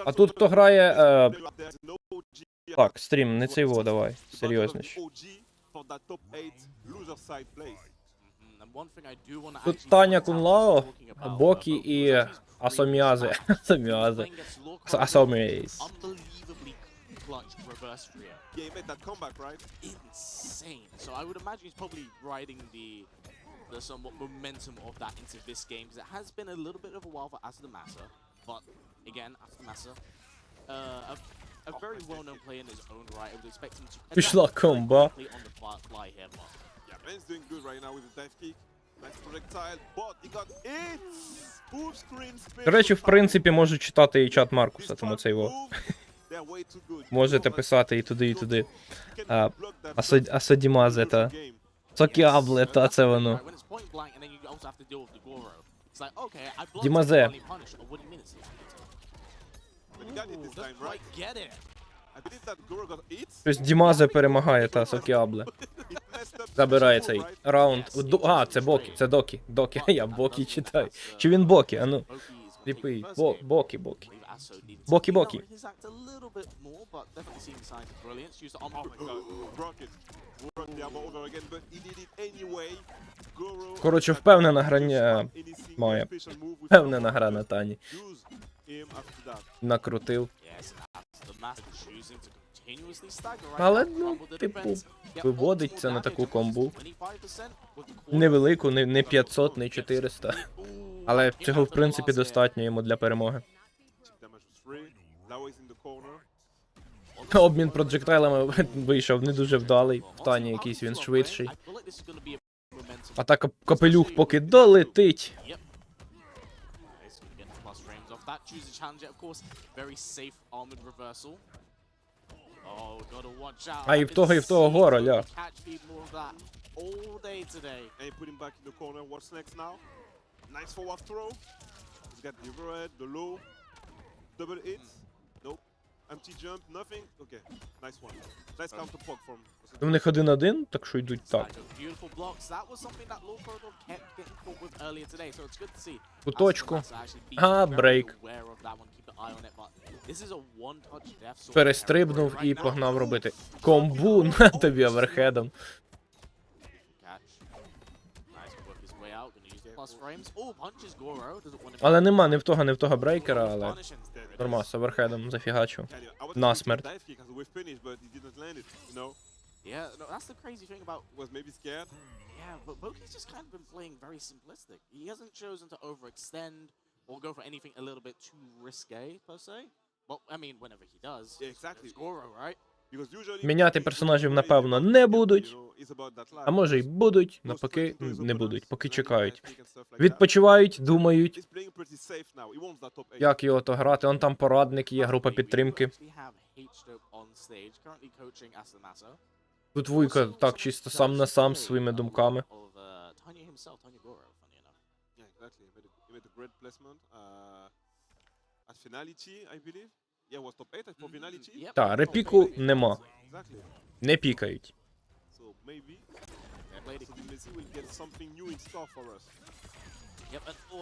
Speaker 1: А тут хто грає... Так, стрім, не цей во, давай. Серйозніше. Тут Таня Кунлао, Бокі і Асоміазе. Асоміазе. Асоміазе.
Speaker 2: Clutch reverse Rio.
Speaker 5: Yeah, he made that comeback, right?
Speaker 2: Insane. So I would imagine he's probably riding the somewhat momentum of that into this game because it has been a little bit of a while for Massa. But again, Massa, a very well-known player in his own right. I would expect him to
Speaker 1: Пішла комба.
Speaker 2: on the fly here, but
Speaker 5: Yeah, man's doing good right now with the dive kick. Nice projectile, but he got it! Move screen space.
Speaker 1: До речі, в принципі, можу читати і чат Маркуса, тому це його. Можете писати і туди, і туди. Асодімазе, та. Сокіабле, та це воно. Дімазе. Щось Дімазе перемагає, та Сокіабле. Забирає цей раунд. Це Бокі, це Докі. Докі, а я Бокі читаю. Чи він Бокі, а ну. Сліпий. Бокі. Бокі. Коротше, впевнена грання має. Впевнена гра на Тані. Накрутив. Але, ну, типу, виводить це на таку комбу. Невелику, не 500, не 400. Але цього, в принципі, достатньо йому для перемоги. Обмін проджектайлами вийшов не дуже вдалий. В Тані якийсь він швидший. А так капелюх поки долетить. А і в того горо, ля. В них 1-1, так що йдуть так. Куточку. Брейк. Перестрибнув і погнав робити комбу на тобі оверхедом. Але нема ні в того брейкера, але нормас, оверхедом зафігачу. Насмерть.
Speaker 5: Yeah, no, that's the crazy thing about was maybe scared. Yeah, but Boki's just kind of been playing very simplistic. He hasn't chosen to overextend or go for anything a little bit too risque per se. Well, I mean, whenever he does, yeah, exactly. Goro, right?
Speaker 1: Міняти персонажів, напевно, не будуть. А може й будуть, но поки не будуть, поки чекають. Відпочивають, думають, як його то грати. Он там порадник, є група підтримки. Тут Вуйка так чисто сам на сам з своїми думками. Та, репіку нема. Не пікають.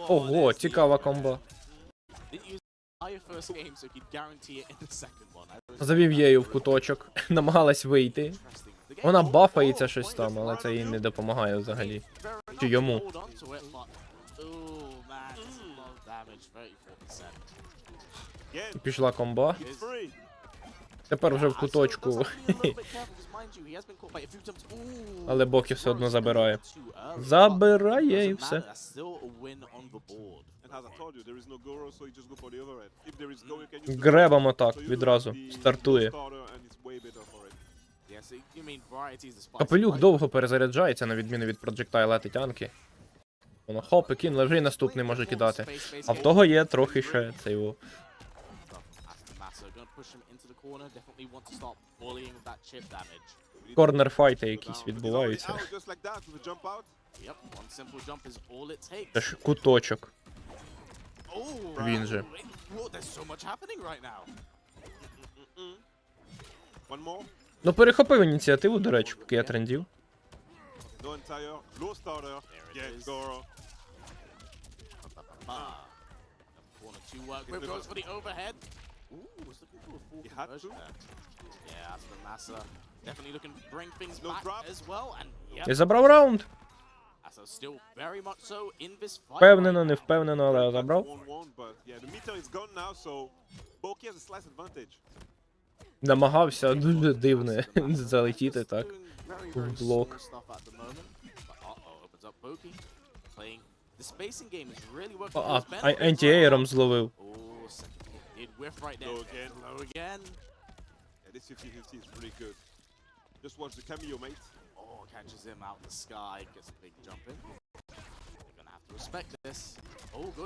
Speaker 1: Ого, цікава комба. Завів її в куточок, намагалась вийти. Вона бафається щось там, але це їй не допомагає взагалі. Чи йому. Пішла комба. Тепер вже в куточку. Але Бокі все одно забирає. Забирає і все. Гребом так відразу. Стартує. Капелюх довго перезаряджається, на відміну від проджектайла Тетянки. Воно хоп, і кинули, вже і наступний може кидати. А в того є трохи ще цей його. Корнер-файти якісь відбуваються. Це ж куточок. Він же. Ну, перехопив ініціативу, до речі, поки я трендів. І забрав раунд. Впевнено, не впевнено, але забрав. Намагався дуже дивно залетіти так. В блок. Антіейром зловив.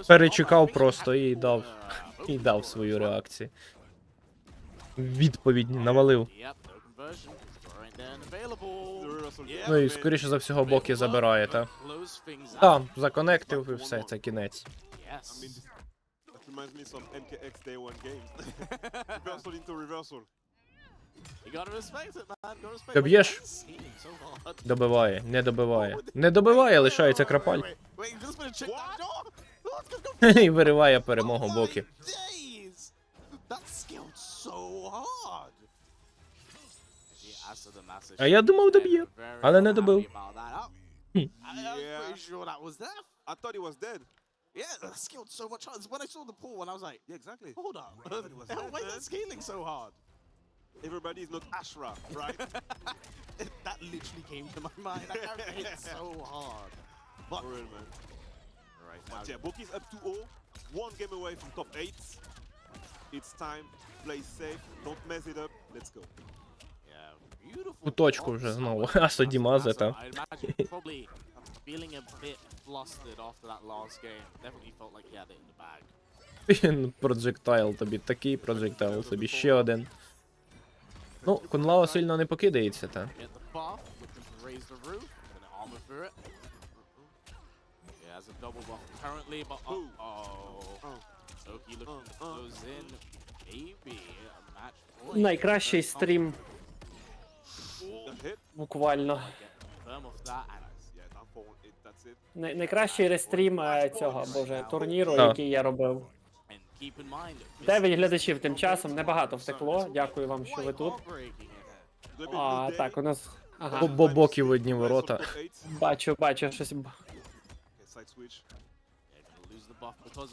Speaker 1: Перечекав просто і дав свою реакцію. Відповідь навалив.
Speaker 5: Yep, no conversion. Right there and available. Yeah,
Speaker 1: Ну і скоріше за всього боки забирає, та?
Speaker 5: close things out.
Speaker 1: Та, законектив і все, це кінець.
Speaker 5: Yes.
Speaker 6: That reminds me some MKX Day One games. Reversal into reversal.
Speaker 5: You gotta respect it, man. Gotta respect it.
Speaker 1: Доб'єш?
Speaker 5: He's so hard.
Speaker 1: Добиває, не добиває. Не добиває, лишається крапаль.
Speaker 5: Wait, you just wanna check that door? Let's go.
Speaker 1: І вириває перемогу боки.
Speaker 5: Days! That skilled so hard.
Speaker 1: А я думав, доб'є, але не добив.
Speaker 5: I'm pretty sure that was death.
Speaker 6: I thought he was dead.
Speaker 5: Yeah, that scaled so much hard. When I saw the pull, and I was like,
Speaker 6: Yeah, exactly.
Speaker 5: hold up. Why is that scaling so hard?
Speaker 6: Everybody is not Ashra, right?
Speaker 5: That literally came to my mind. That character hit so hard. But,
Speaker 6: For real, man.
Speaker 5: right,
Speaker 6: But yeah, Boki's up 2-0. One game away from top 8. It's time. Play safe. Don't mess it up. Let's go.
Speaker 5: yeah, beautiful.
Speaker 1: У точку вже знову. Асо Дімазе там.
Speaker 5: I imagine probably feeling a bit flustered after that last game. Definitely felt like he had it in the bag.
Speaker 1: Проджектайл тобі, такий проджектайл тобі, ще один. Ну, Кунлао сильно не покидається, та.
Speaker 5: Get the buff, looking to raise the roof, gonna armor through it. Yeah, has a double buff currently, but Soki looking to close in. Maybe a match point.
Speaker 3: Найкращий стрім,
Speaker 6: The hit.
Speaker 3: буквально.
Speaker 5: Get firm off that and
Speaker 6: Yeah, down for it. That's it.
Speaker 3: Найкращий рестрім цього, боже, турніру,
Speaker 1: Так.
Speaker 3: який я робив.
Speaker 5: and keep in mind.
Speaker 3: 9 глядачів тим часом, небагато втекло. Дякую вам, що ви тут.
Speaker 6: It's gonna be a
Speaker 3: А,
Speaker 6: good day.
Speaker 3: так, у нас. Ага,
Speaker 1: Бо боки в одні
Speaker 6: Rise from
Speaker 1: ворота.
Speaker 6: top 8.
Speaker 3: бачу, щось.
Speaker 6: Okay, side switch.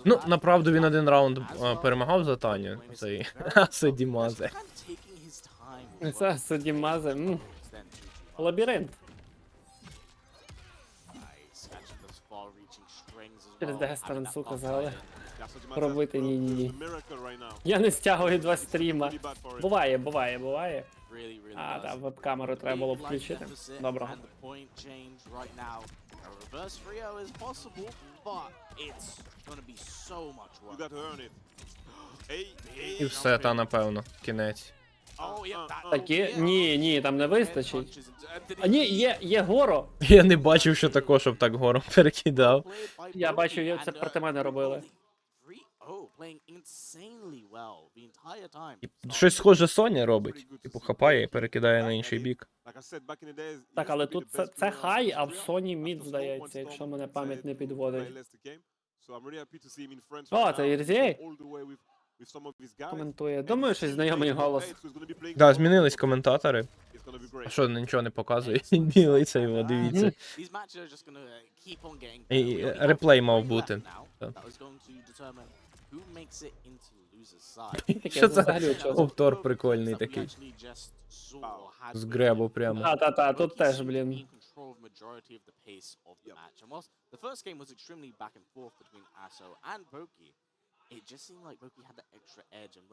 Speaker 1: Ну, направду він один раунд перемагав за Таню. Цей Асо Дімазе.
Speaker 3: Це Судімазе. Лабіринт. Через Дагестан, сука, взагалі.
Speaker 6: That's what you might
Speaker 3: Робити
Speaker 6: have.
Speaker 3: ні-ні-ні.
Speaker 6: It's a miracle right now.
Speaker 3: Я не стягую 2 стріма.
Speaker 6: Really bad for it.
Speaker 3: Буває. А, так, веб-камеру треба було включити. Доброго.
Speaker 6: You got to earn it.
Speaker 1: І все, та напевно, кінець.
Speaker 3: Такі? Ні, там не вистачить. А ні, є Горо.
Speaker 1: Я не бачив, що такого, щоб так гором перекидав.
Speaker 3: Я бачив, це проти мене робили.
Speaker 1: Щось схоже Соня робить. Типу хапає і перекидає на інший бік.
Speaker 3: Так, але тут це хай, а в Соні мід, здається, якщо мене пам'ять не підводить. О, це Ірзєй коментує. Думаю, що знайомий голос.
Speaker 1: Да, змінились коментатори. А що, нічого не показує? Білий цей, о, дивіться. І реплей мав бути. Що це? Повтор прикольний такий. З гребу прямо.
Speaker 3: Та, тут теж, блін.
Speaker 5: The first game was extremely back and forth between Asso and Boki. It just seemed like Boki had the extra edge, and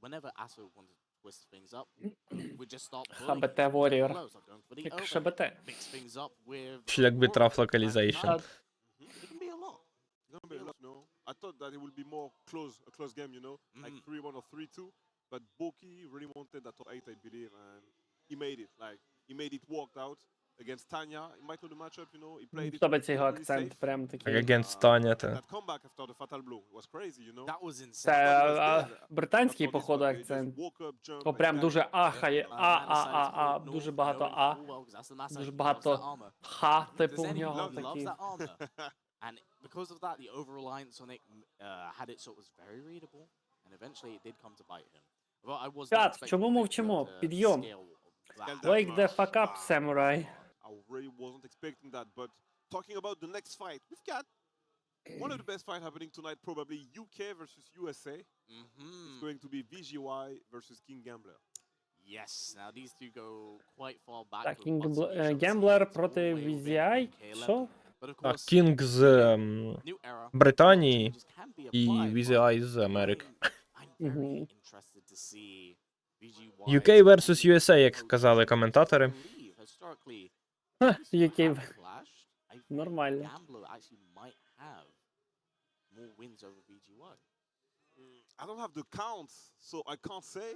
Speaker 5: whenever Asso wanted to twist things up, we'd just start bullying.
Speaker 3: ХБТ Warrior.
Speaker 5: Close, like going for the
Speaker 3: Як
Speaker 5: open,
Speaker 3: ШБТ.
Speaker 5: mix things up with
Speaker 1: Шлях битраф локалізейшн.
Speaker 5: It can be a lot.
Speaker 6: I thought that it would be more a close game, you know, like 3-1 or 3-2. But Boki really wanted that top 8, I believe, and he made it. Like he made it worked out against Tanya. He might know the matchup, you know. He played it.
Speaker 3: Подобається його
Speaker 6: really
Speaker 3: акцент,
Speaker 6: safe.
Speaker 3: прям
Speaker 1: Так,
Speaker 3: такий.
Speaker 1: агент Таня, та.
Speaker 6: That comeback after the fatal blow was crazy, you know.
Speaker 5: That was insane.
Speaker 3: Це британський,
Speaker 6: But for this
Speaker 3: походу,
Speaker 6: one, he just
Speaker 3: акцент.
Speaker 6: woke up, jumped,
Speaker 3: То прям
Speaker 6: and
Speaker 3: дуже
Speaker 6: got it.
Speaker 3: ахає. Дуже багато А. Дуже багато Ха, типу, в нього такі.
Speaker 5: And because of that, the over-reliance on it had it so it was very readable, and eventually it did come to bite him. Well, I was not
Speaker 3: Чат,
Speaker 5: expecting
Speaker 3: чому
Speaker 5: Big
Speaker 3: мовчимо?
Speaker 5: to
Speaker 3: Підйом.
Speaker 5: scale that.
Speaker 3: Wake the fuck up, samurai.
Speaker 6: I really wasn't expecting that, but talking about the next fight, we've got one of the best fights happening tonight, probably UK versus USA. It's going to be VGY versus King Gambler.
Speaker 5: Yes, now these two go quite far back.
Speaker 3: Так,
Speaker 5: with lots of each other's
Speaker 3: Гемблер
Speaker 5: skills
Speaker 3: проти
Speaker 5: all the way with
Speaker 3: VZI?
Speaker 5: UK
Speaker 3: Що?
Speaker 5: level. But of
Speaker 1: Так,
Speaker 5: course,
Speaker 1: Кінг з
Speaker 5: new era,
Speaker 1: Британії
Speaker 5: changes can be
Speaker 1: і
Speaker 5: applied, but
Speaker 1: VZI з Америки.
Speaker 5: I'm very
Speaker 3: Мгм.
Speaker 5: interested to see VGY
Speaker 1: UK versus USA, як сказали коментатори.
Speaker 5: believe historically
Speaker 3: Ха,
Speaker 5: have
Speaker 3: який
Speaker 5: clashed. I think
Speaker 3: нормально.
Speaker 5: Gambler actually might have more wins over VGY.
Speaker 6: I don't have the counts, so I can't say.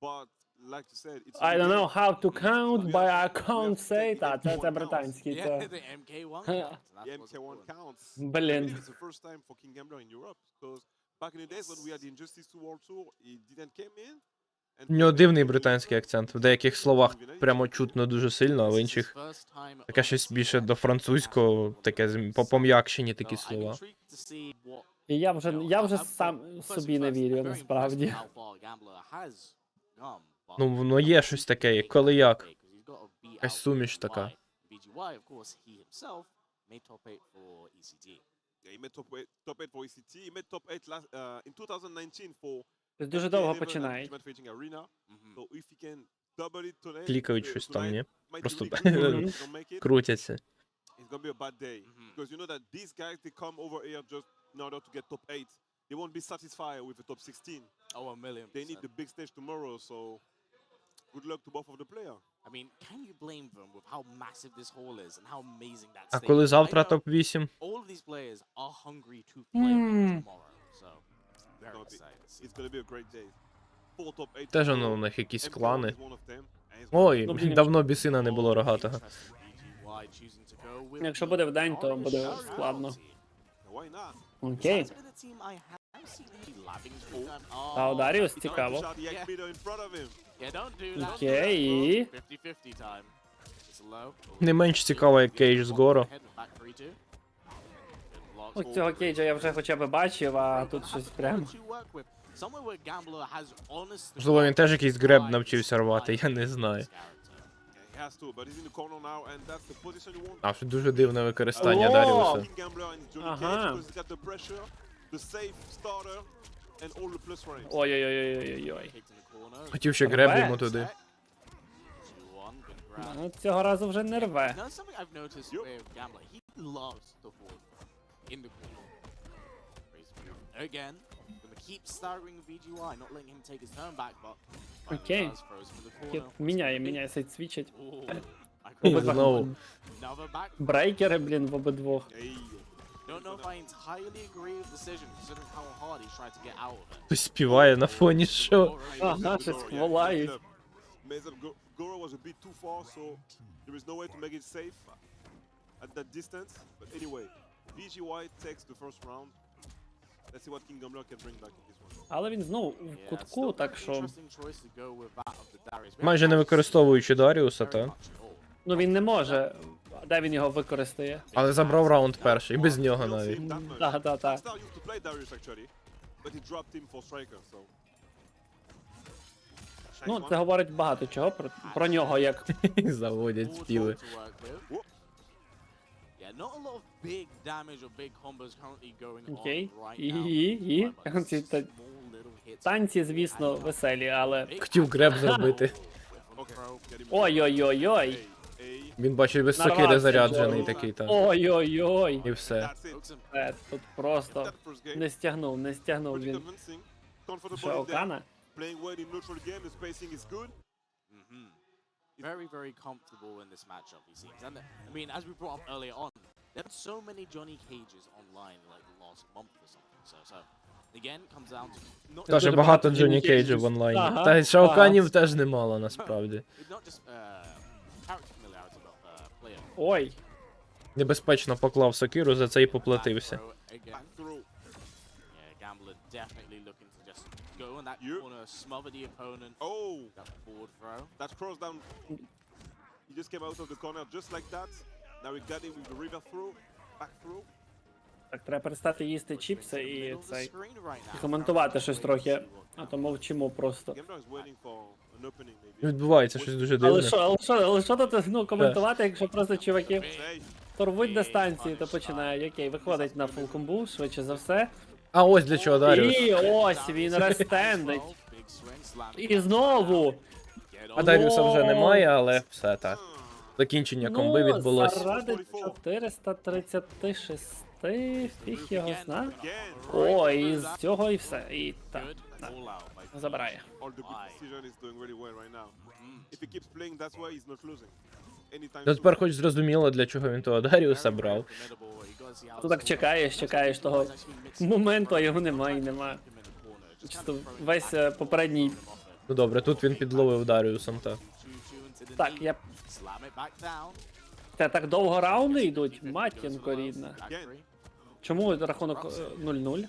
Speaker 6: But like you said, it's
Speaker 3: I don't know how to count,
Speaker 6: We
Speaker 3: but
Speaker 6: have
Speaker 3: I
Speaker 6: to- we
Speaker 3: can't
Speaker 6: have to
Speaker 3: say.
Speaker 6: take the
Speaker 3: Та, це
Speaker 6: MK1
Speaker 3: британський,
Speaker 5: Yeah,
Speaker 3: це.
Speaker 5: the MK1
Speaker 3: Huh.
Speaker 5: counts, and
Speaker 6: the
Speaker 5: that's what's
Speaker 6: MK1
Speaker 5: important.
Speaker 6: counts. I
Speaker 3: Блін.
Speaker 6: believe it's the first time for King Gambler in Europe because back in the days when we had the Injustice 2 World Tour, he didn't came in. And
Speaker 1: У нього дивний британський акцент. В деяких словах прямо чутно дуже сильно, а в інших таке щось більше до французького, таке пом'якшені такі слова.
Speaker 3: І я вже сам собі не вірю, насправді.
Speaker 1: Ну, воно є щось таке, коли як. Якась суміш така.
Speaker 6: Yeah, he made top 8 for ECT. He made top 8 in 2019 for
Speaker 3: Тобто дуже довго
Speaker 6: MK11
Speaker 3: починають.
Speaker 6: Ultimate Fighting Arena. So if he can double it today,
Speaker 1: Клікають щось там, ні?
Speaker 6: might be
Speaker 1: Просто
Speaker 6: really good. If he don't make it,
Speaker 1: крутяться.
Speaker 6: it's gonna be a bad day. Because you know that these guys, they come over here just in order to get top 8. They won't be satisfied with the top 16.
Speaker 5: Oh, a million.
Speaker 6: They need the big stage tomorrow, so good luck to both of the players.
Speaker 5: I mean, can you blame them with how massive this hall is and how amazing that
Speaker 1: А
Speaker 5: stage
Speaker 1: коли
Speaker 5: is?
Speaker 1: завтра
Speaker 5: I know
Speaker 1: топ-8?
Speaker 5: all of these players are hungry to play tomorrow, so very
Speaker 6: Gonna be-
Speaker 5: excited to see
Speaker 6: It's gonna be a great day. 4 top 8
Speaker 1: Теж
Speaker 6: tomorrow.
Speaker 1: воно у них якісь
Speaker 6: MK1
Speaker 1: клани.
Speaker 6: is one of them, and it's
Speaker 1: Ой,
Speaker 3: Ну, блін.
Speaker 1: давно бісина не було рогатого.
Speaker 3: Якщо буде вдень, то буде складно.
Speaker 6: why not?
Speaker 3: Окей. А у Даріус цікаво.
Speaker 6: Shot the Yak meter in front of him.
Speaker 3: Окей, і...
Speaker 5: 50-50 time. It's low.
Speaker 1: Не менш цікаво, як Кейдж з Горо.
Speaker 3: Ось цього Кейджа я вже хоча б бачив, а тут щось прям...
Speaker 1: Можливо, він теж якийсь греб навчився рвати, я не знаю.
Speaker 6: Yeah, he has to, but he's in the corner now, and that's the position you want.
Speaker 1: А, що дуже дивне використання
Speaker 3: О!
Speaker 1: Даріуса.
Speaker 6: King Gambler and Johnny Cage,
Speaker 3: Ага.
Speaker 6: because he's got the pressure, the safe starter, and all the plus frames.
Speaker 3: Ой-ой-ой-ой-ой.
Speaker 1: Хотів ще греб йому туди.
Speaker 3: Ну, цього разу вже не рве.
Speaker 5: Now, something I've noticed with Gambler, he loves the forward in the corner. Again, gonna keep staggering VGY, not letting him take his turn back, but
Speaker 3: Окей.
Speaker 5: throws him in the corner.
Speaker 3: Міняє, сайт свічить.
Speaker 5: Ooh,
Speaker 1: І знову.
Speaker 5: another back.
Speaker 3: Брейкери, блін, в обидвох.
Speaker 6: Hey.
Speaker 5: Don't know if I entirely agree with the decision, considering how hard he's tried to get out of it.
Speaker 1: Хтось співає на фоні, що?
Speaker 3: Ага, щось волають.
Speaker 6: Goro was a bit too far, so there is no way to make it safe at that distance. But anyway, VGY takes the first round. Let's see what King Gambler can bring back in this one.
Speaker 3: Але він знову в
Speaker 5: Yeah,
Speaker 3: кутку,
Speaker 5: still
Speaker 3: так
Speaker 5: very
Speaker 3: що...
Speaker 5: interesting choice to go with that of the Darius. We
Speaker 1: Майже не
Speaker 5: haven't
Speaker 1: використовуючи Даріуса,
Speaker 5: very
Speaker 1: та?
Speaker 5: much at all.
Speaker 3: Ну він не може. Де він його використає?
Speaker 1: Але забрав раунд перший, без нього
Speaker 6: We don't see
Speaker 1: навіть.
Speaker 6: him that much.
Speaker 3: Та.
Speaker 6: Star used to play Darius actually, but he dropped him for striker, so.
Speaker 3: Ну, це говорить багато чого про нього, як...
Speaker 1: Заводять
Speaker 5: Forward
Speaker 1: співи.
Speaker 5: to work with.
Speaker 6: Whoop.
Speaker 5: Yeah, not a lot of big damage or big combos currently going
Speaker 3: Окей.
Speaker 5: on right
Speaker 3: І...
Speaker 5: now. But
Speaker 3: Ці
Speaker 5: small
Speaker 3: та-
Speaker 5: little hits.
Speaker 3: Танці, звісно, веселі, але...
Speaker 5: Big
Speaker 1: Хотів греб зробити.
Speaker 6: Okay, get him.
Speaker 3: Ой-ой-ой-ой.
Speaker 6: Hey,
Speaker 1: Він бачить без
Speaker 3: Нарвався,
Speaker 1: сокири заряджений
Speaker 3: Джордан.
Speaker 1: такий там.
Speaker 3: Ой-ой-ой.
Speaker 1: І все.
Speaker 6: that's it.
Speaker 5: hooks him.
Speaker 3: Тут просто
Speaker 6: That first game,
Speaker 3: не стягнув
Speaker 6: pretty
Speaker 3: він.
Speaker 6: convincing. Comfortable
Speaker 3: Що,
Speaker 6: in there.
Speaker 3: Окана?
Speaker 6: Playing well in neutral game, the spacing is good.
Speaker 5: Very, very comfortable in this matchup, he seems. And I mean, as we brought up earlier on, there are so many Johnny Cages online like the last month or something. So again, it comes down to not
Speaker 1: Каже,
Speaker 3: Дуже
Speaker 1: багато
Speaker 3: багато
Speaker 1: Джонні
Speaker 3: Джонні
Speaker 1: Кейджів в
Speaker 3: Кейджів.
Speaker 1: онлайні.
Speaker 3: Ага,
Speaker 1: Та й шауканів
Speaker 3: ага.
Speaker 1: теж немало насправді.
Speaker 5: not just character familiarity, but player.
Speaker 3: Ой.
Speaker 1: Небезпечно поклав сокиру, за це і поплатився.
Speaker 5: Back throw again.
Speaker 6: Back through.
Speaker 5: Yeah, Gambler definitely looking to just go in that
Speaker 6: You-
Speaker 5: corner, smother the opponent.
Speaker 6: Oh,
Speaker 5: That forward throw.
Speaker 6: that's cross down. He just came out of the corner just like that. Now we got him with the river through, back through.
Speaker 3: Так, треба перестати їсти чіпси
Speaker 5: Middle
Speaker 3: і
Speaker 5: of the
Speaker 3: цей...
Speaker 5: screen right now.
Speaker 3: І коментувати щось трохи, а то мовчимо просто.
Speaker 6: Gambler is waiting for an opening maybe.
Speaker 1: Відбувається щось дуже
Speaker 3: Але
Speaker 1: дивне.
Speaker 3: що тут, ну, коментувати, якщо просто чуваки
Speaker 6: Hey,
Speaker 3: торвуть дистанції, то починають. Окей, виходить на фул комбу, швидше за все.
Speaker 1: А ось для чого Даріус.
Speaker 3: І ось він рестендить. І знову.
Speaker 1: А Даріуса вже
Speaker 3: О!
Speaker 1: немає, але все так. Закінчення комби
Speaker 3: Ну,
Speaker 1: відбулось.
Speaker 3: заради 436, фіг його зна.
Speaker 6: again.
Speaker 3: О, і з цього і все. І так, так, забирає.
Speaker 6: All the good decision is doing really well right now. If he keeps playing, that's why he's not losing. Anytime
Speaker 1: Ну
Speaker 6: soon.
Speaker 1: тепер хоч зрозуміло, для чого він того Даріуса брав.
Speaker 3: Ти так чекаєш того моменту, а його немає і немає. Чисто весь попередній
Speaker 1: Ну добре, тут він підловив Даріусом, так.
Speaker 3: Так, я... Це так довго раунди йдуть? Матінко рідна. Чому рахунок 0-0?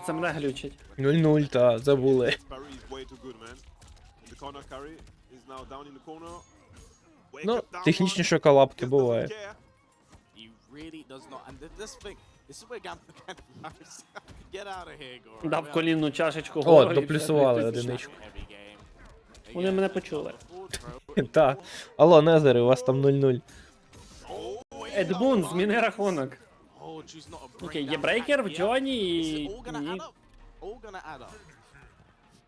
Speaker 3: Це мене глючить.
Speaker 1: 0-0, та, забули.
Speaker 6: Parry is way too good, man. The corner carry is now down in the corner. Wake
Speaker 1: Ну,
Speaker 6: up down
Speaker 1: технічніше
Speaker 6: one.
Speaker 1: колапки
Speaker 6: Just doesn't
Speaker 1: буває.
Speaker 6: care.
Speaker 5: He really does not. And this thing, this is where Gambler can get out of here, Goro.
Speaker 3: Дав колінну чашечку
Speaker 1: О,
Speaker 3: гору і
Speaker 1: доплюсували
Speaker 3: все,
Speaker 1: одиничку.
Speaker 5: Heavy game.
Speaker 3: Вони мене почули.
Speaker 1: Та. Алло, Незери, у вас там 0-0.
Speaker 3: Едмун, зміни рахунок.
Speaker 5: Oh, choose not a
Speaker 3: Окей,
Speaker 5: break
Speaker 3: є
Speaker 5: down
Speaker 3: брейкер в
Speaker 5: attack.
Speaker 3: Джоні
Speaker 5: This is
Speaker 3: і...
Speaker 5: all gonna
Speaker 3: Ні.
Speaker 5: add up. All gonna add up.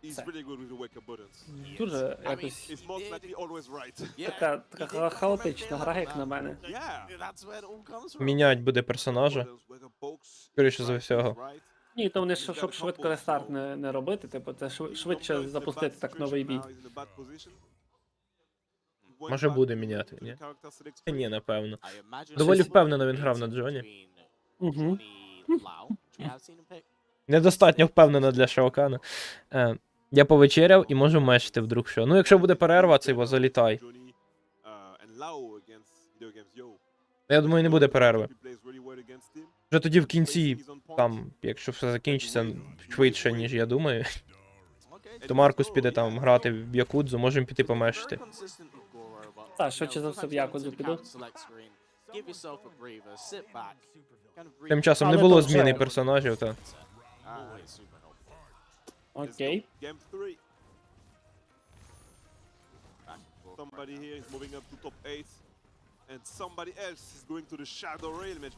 Speaker 6: He's really good with the wake up buttons.
Speaker 3: Дуже якось...
Speaker 6: He's most likely always right.
Speaker 5: Yeah.
Speaker 3: Така хаотична гра, як на мене.
Speaker 6: Yeah.
Speaker 5: That's where it all comes from.
Speaker 1: Мінять буде персонажа.
Speaker 6: Wake up pokes.
Speaker 1: Скоріше за всього.
Speaker 6: Right.
Speaker 3: Ні, то вони, щоб швидко рестарт не робити, типу, це швидше запустити так новий бій.
Speaker 1: Може буде міняти, ні? Ні, напевно.
Speaker 5: I imagine
Speaker 1: Доволі
Speaker 5: it's
Speaker 1: впевнено він грав на Джоні.
Speaker 5: between
Speaker 3: Угу.
Speaker 5: Johnny Lau, which we have seen him pick.
Speaker 1: Недостатньо впевнено для Шаокана. Я повечеряв і можу мечити вдруг що. Ну, якщо буде перерва, це його залітай. Я думаю, не буде перерви. Вже тоді в кінці, там, якщо все закінчиться швидше, ніж я думаю, то Маркус піде там грати в Якудзу, можемо піти помешити.
Speaker 3: Так, швидше за все в Якудзу піду.
Speaker 1: Тим часом не
Speaker 3: Але
Speaker 1: було
Speaker 3: то вже-
Speaker 1: зміни персонажів, та.
Speaker 3: Окей.
Speaker 6: Game 3. Somebody here is moving up to top 8. And somebody else is going to the shadow rail match.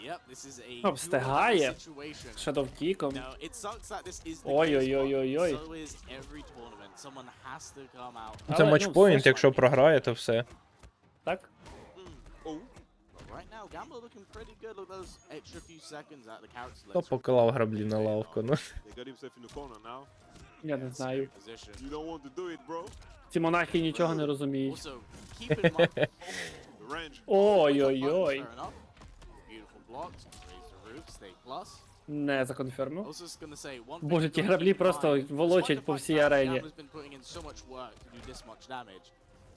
Speaker 5: Yep, this is a
Speaker 3: Ну, встигає.
Speaker 5: situation.
Speaker 3: Шадовкіком.
Speaker 5: No, it sucks that this is the
Speaker 3: Ой-ой-ой-ой-ой.
Speaker 5: case, but so is every tournament. Someone has to come out.
Speaker 1: Це
Speaker 3: Але, ну,
Speaker 1: матчпоінт,
Speaker 3: все ж-
Speaker 1: якщо програє, то все.
Speaker 3: Так?
Speaker 6: Oh,
Speaker 5: But right now, Gambler looking pretty good. Look at those extra few seconds at the character
Speaker 1: Хто
Speaker 5: selection.
Speaker 1: поклав граблі на лавку, ну.
Speaker 6: they got himself in the corner now.
Speaker 3: Я не знаю.
Speaker 5: Position.
Speaker 6: You don't want to do it, bro.
Speaker 3: Ці монахи нічого не розуміють.
Speaker 5: Also, keep in mind.
Speaker 6: The range.
Speaker 3: Ой-ой-ой.
Speaker 5: Fair enough. Beautiful blocks. Raise the roof. Stay plus.
Speaker 3: Не законфірмив.
Speaker 5: Also, just gonna say one.
Speaker 3: Боже,
Speaker 5: thing
Speaker 3: ті
Speaker 5: to
Speaker 3: граблі
Speaker 5: keep in
Speaker 3: просто
Speaker 5: mind,
Speaker 3: волочать
Speaker 5: despite
Speaker 3: по
Speaker 5: the
Speaker 3: всій
Speaker 5: fact that
Speaker 3: арені.
Speaker 5: Gambler's been putting in so much work to do this much damage.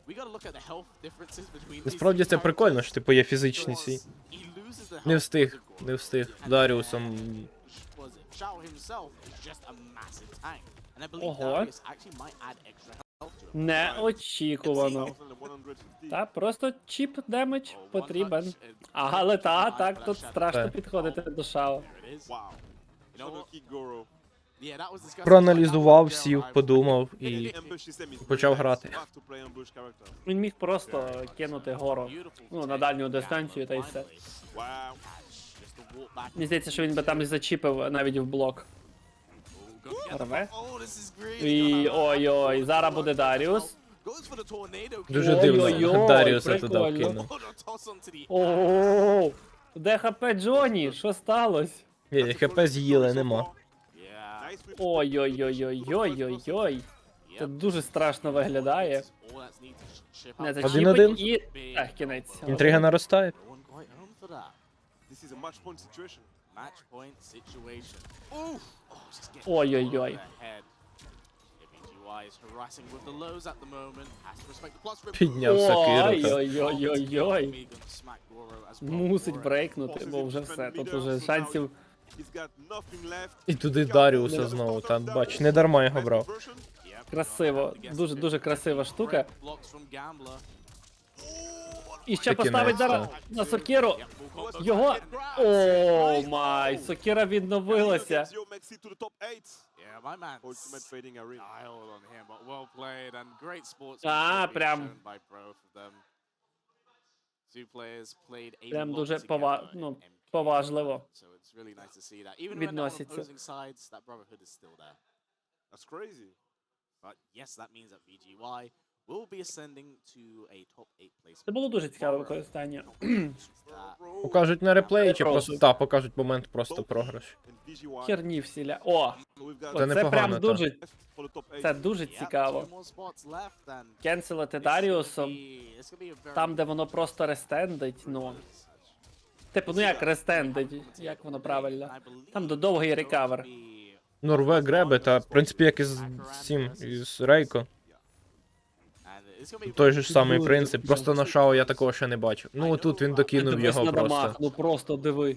Speaker 5: We gotta look at the health differences between these
Speaker 1: Насправді
Speaker 5: two
Speaker 1: це прикольно,
Speaker 5: characters.
Speaker 1: що типу є фізичні ці.
Speaker 5: Because he loses the
Speaker 1: Не
Speaker 5: health
Speaker 1: встиг,
Speaker 5: physical.
Speaker 1: не встиг.
Speaker 5: And
Speaker 1: Даріусом.
Speaker 5: was it? Shao himself is just a massive tank. And I believe
Speaker 3: Ого.
Speaker 5: Darius actually might add extra health to him.
Speaker 3: Неочікувано.
Speaker 6: 1150.
Speaker 3: Та, просто чіп демедж
Speaker 5: Oh, one
Speaker 3: потрібен.
Speaker 5: touch,
Speaker 3: Але та,
Speaker 5: but
Speaker 3: так,
Speaker 5: that
Speaker 3: тут
Speaker 5: shadow-
Speaker 3: страшно
Speaker 1: Так.
Speaker 3: підходити до Шао.
Speaker 5: There it is.
Speaker 6: Wow.
Speaker 5: You know
Speaker 6: Shadow
Speaker 5: what?
Speaker 6: kick Goro.
Speaker 5: Yeah, that was disgusting.
Speaker 1: Проаналізував,
Speaker 5: Like,
Speaker 1: сів,
Speaker 5: I-
Speaker 1: подумав і.
Speaker 6: Ambush system is
Speaker 1: почав
Speaker 6: very nice.
Speaker 1: грати.
Speaker 6: You have to play ambush character.
Speaker 3: Він міг просто кинути гору.
Speaker 5: Beautiful
Speaker 3: Ну, на
Speaker 5: take
Speaker 3: дальню
Speaker 5: from
Speaker 3: дистанцію, та й
Speaker 5: Gambler,
Speaker 3: все.
Speaker 6: Wow.
Speaker 5: finally. Just to walk back
Speaker 3: Мені здається, що він би там і зачіпив навіть в блок.
Speaker 5: Go get the
Speaker 3: Рве.
Speaker 5: ball. Oh, this is great.
Speaker 3: І ой-ой, зараз буде Даріус.
Speaker 5: Goes for the tornado.
Speaker 1: Дуже
Speaker 3: Ой,
Speaker 1: дивно,
Speaker 3: ой, ой,
Speaker 1: Даріуса туди
Speaker 3: прикольно.
Speaker 1: вкинув.
Speaker 5: Oh, the toss onto the
Speaker 3: Ооо, де ХП Джоні? Що сталося?
Speaker 1: Ні, ХП з'їли, нема.
Speaker 5: Yeah.
Speaker 6: Nice whip.
Speaker 3: Ой-ой-ой-ой-ой-ой-ой. Це дуже страшно виглядає.
Speaker 5: All that's need to chip
Speaker 3: Не
Speaker 5: out.
Speaker 1: Один-один.
Speaker 3: зачіпить і... Так, кінець.
Speaker 1: Інтрига наростає.
Speaker 5: No one quite home for that.
Speaker 6: This is a match point situation.
Speaker 5: Match point situation. Oof! Oh, just getting
Speaker 3: Ой-ой-ой.
Speaker 5: over the head. BGY is harassing with the lows at the moment. Has to respect the plus rip.
Speaker 1: Підняв сокиру.
Speaker 3: Ой-ой-ой-ой-ой.
Speaker 5: Megan smack Goro as well.
Speaker 3: Мусить
Speaker 5: Goro
Speaker 3: брейкнути, бо вже все. Тут уже шансів.
Speaker 6: He's got nothing left.
Speaker 1: І туди Даріуса знову, там, бач, не дарма його брав.
Speaker 5: Yep.
Speaker 3: Красиво. Дуже красива штука.
Speaker 5: Great blocks from Gambler.
Speaker 3: І ще
Speaker 1: Таки
Speaker 3: поставить
Speaker 1: не
Speaker 3: зараз
Speaker 1: став.
Speaker 3: на сокиру.
Speaker 5: Yep, full combo.
Speaker 3: Його. О май, сокира відновилася.
Speaker 5: Yeah, my man.
Speaker 6: Ultimate fading arena.
Speaker 5: Dialed on him, but well played and great sports.
Speaker 3: Прям.
Speaker 5: shown by both of them. Two players played a
Speaker 3: Прям
Speaker 5: lot
Speaker 3: дуже
Speaker 5: together in MK.
Speaker 3: поважливо.
Speaker 5: So it's really nice to see that. Even when they're on
Speaker 3: Відноситься.
Speaker 5: opposing sides, that brotherhood is still there.
Speaker 6: That's crazy.
Speaker 5: But yes, that means that VGY will be ascending to a top 8 place.
Speaker 3: Це було дуже цікаве використання.
Speaker 1: Покажуть на реплеї чи
Speaker 3: Просто.
Speaker 1: просто. Так, покажуть момент просто програш.
Speaker 6: And VGY.
Speaker 3: Херні всіля. О,
Speaker 6: So we've got
Speaker 1: Це
Speaker 3: це
Speaker 1: непогано,
Speaker 3: прям
Speaker 1: та.
Speaker 3: дуже,
Speaker 6: left for the top 8.
Speaker 3: це дуже
Speaker 5: Yep,
Speaker 3: цікаво.
Speaker 5: two more spots left and
Speaker 3: Кенселити
Speaker 5: this is
Speaker 3: Даріусом,
Speaker 5: gonna be a very
Speaker 3: там, де воно просто рестендить, ну. Типу, ну як рестендить, як воно правильно? Там до довгий рекавер.
Speaker 1: Норве гребе, та, в принципі, як із цим, із Рейко. Той же ж самий принцип, просто на Шао я такого ще не бачив. Ну, тут він докинув
Speaker 3: Дивись
Speaker 1: його
Speaker 3: на дамаг,
Speaker 1: просто.
Speaker 3: ну просто диви.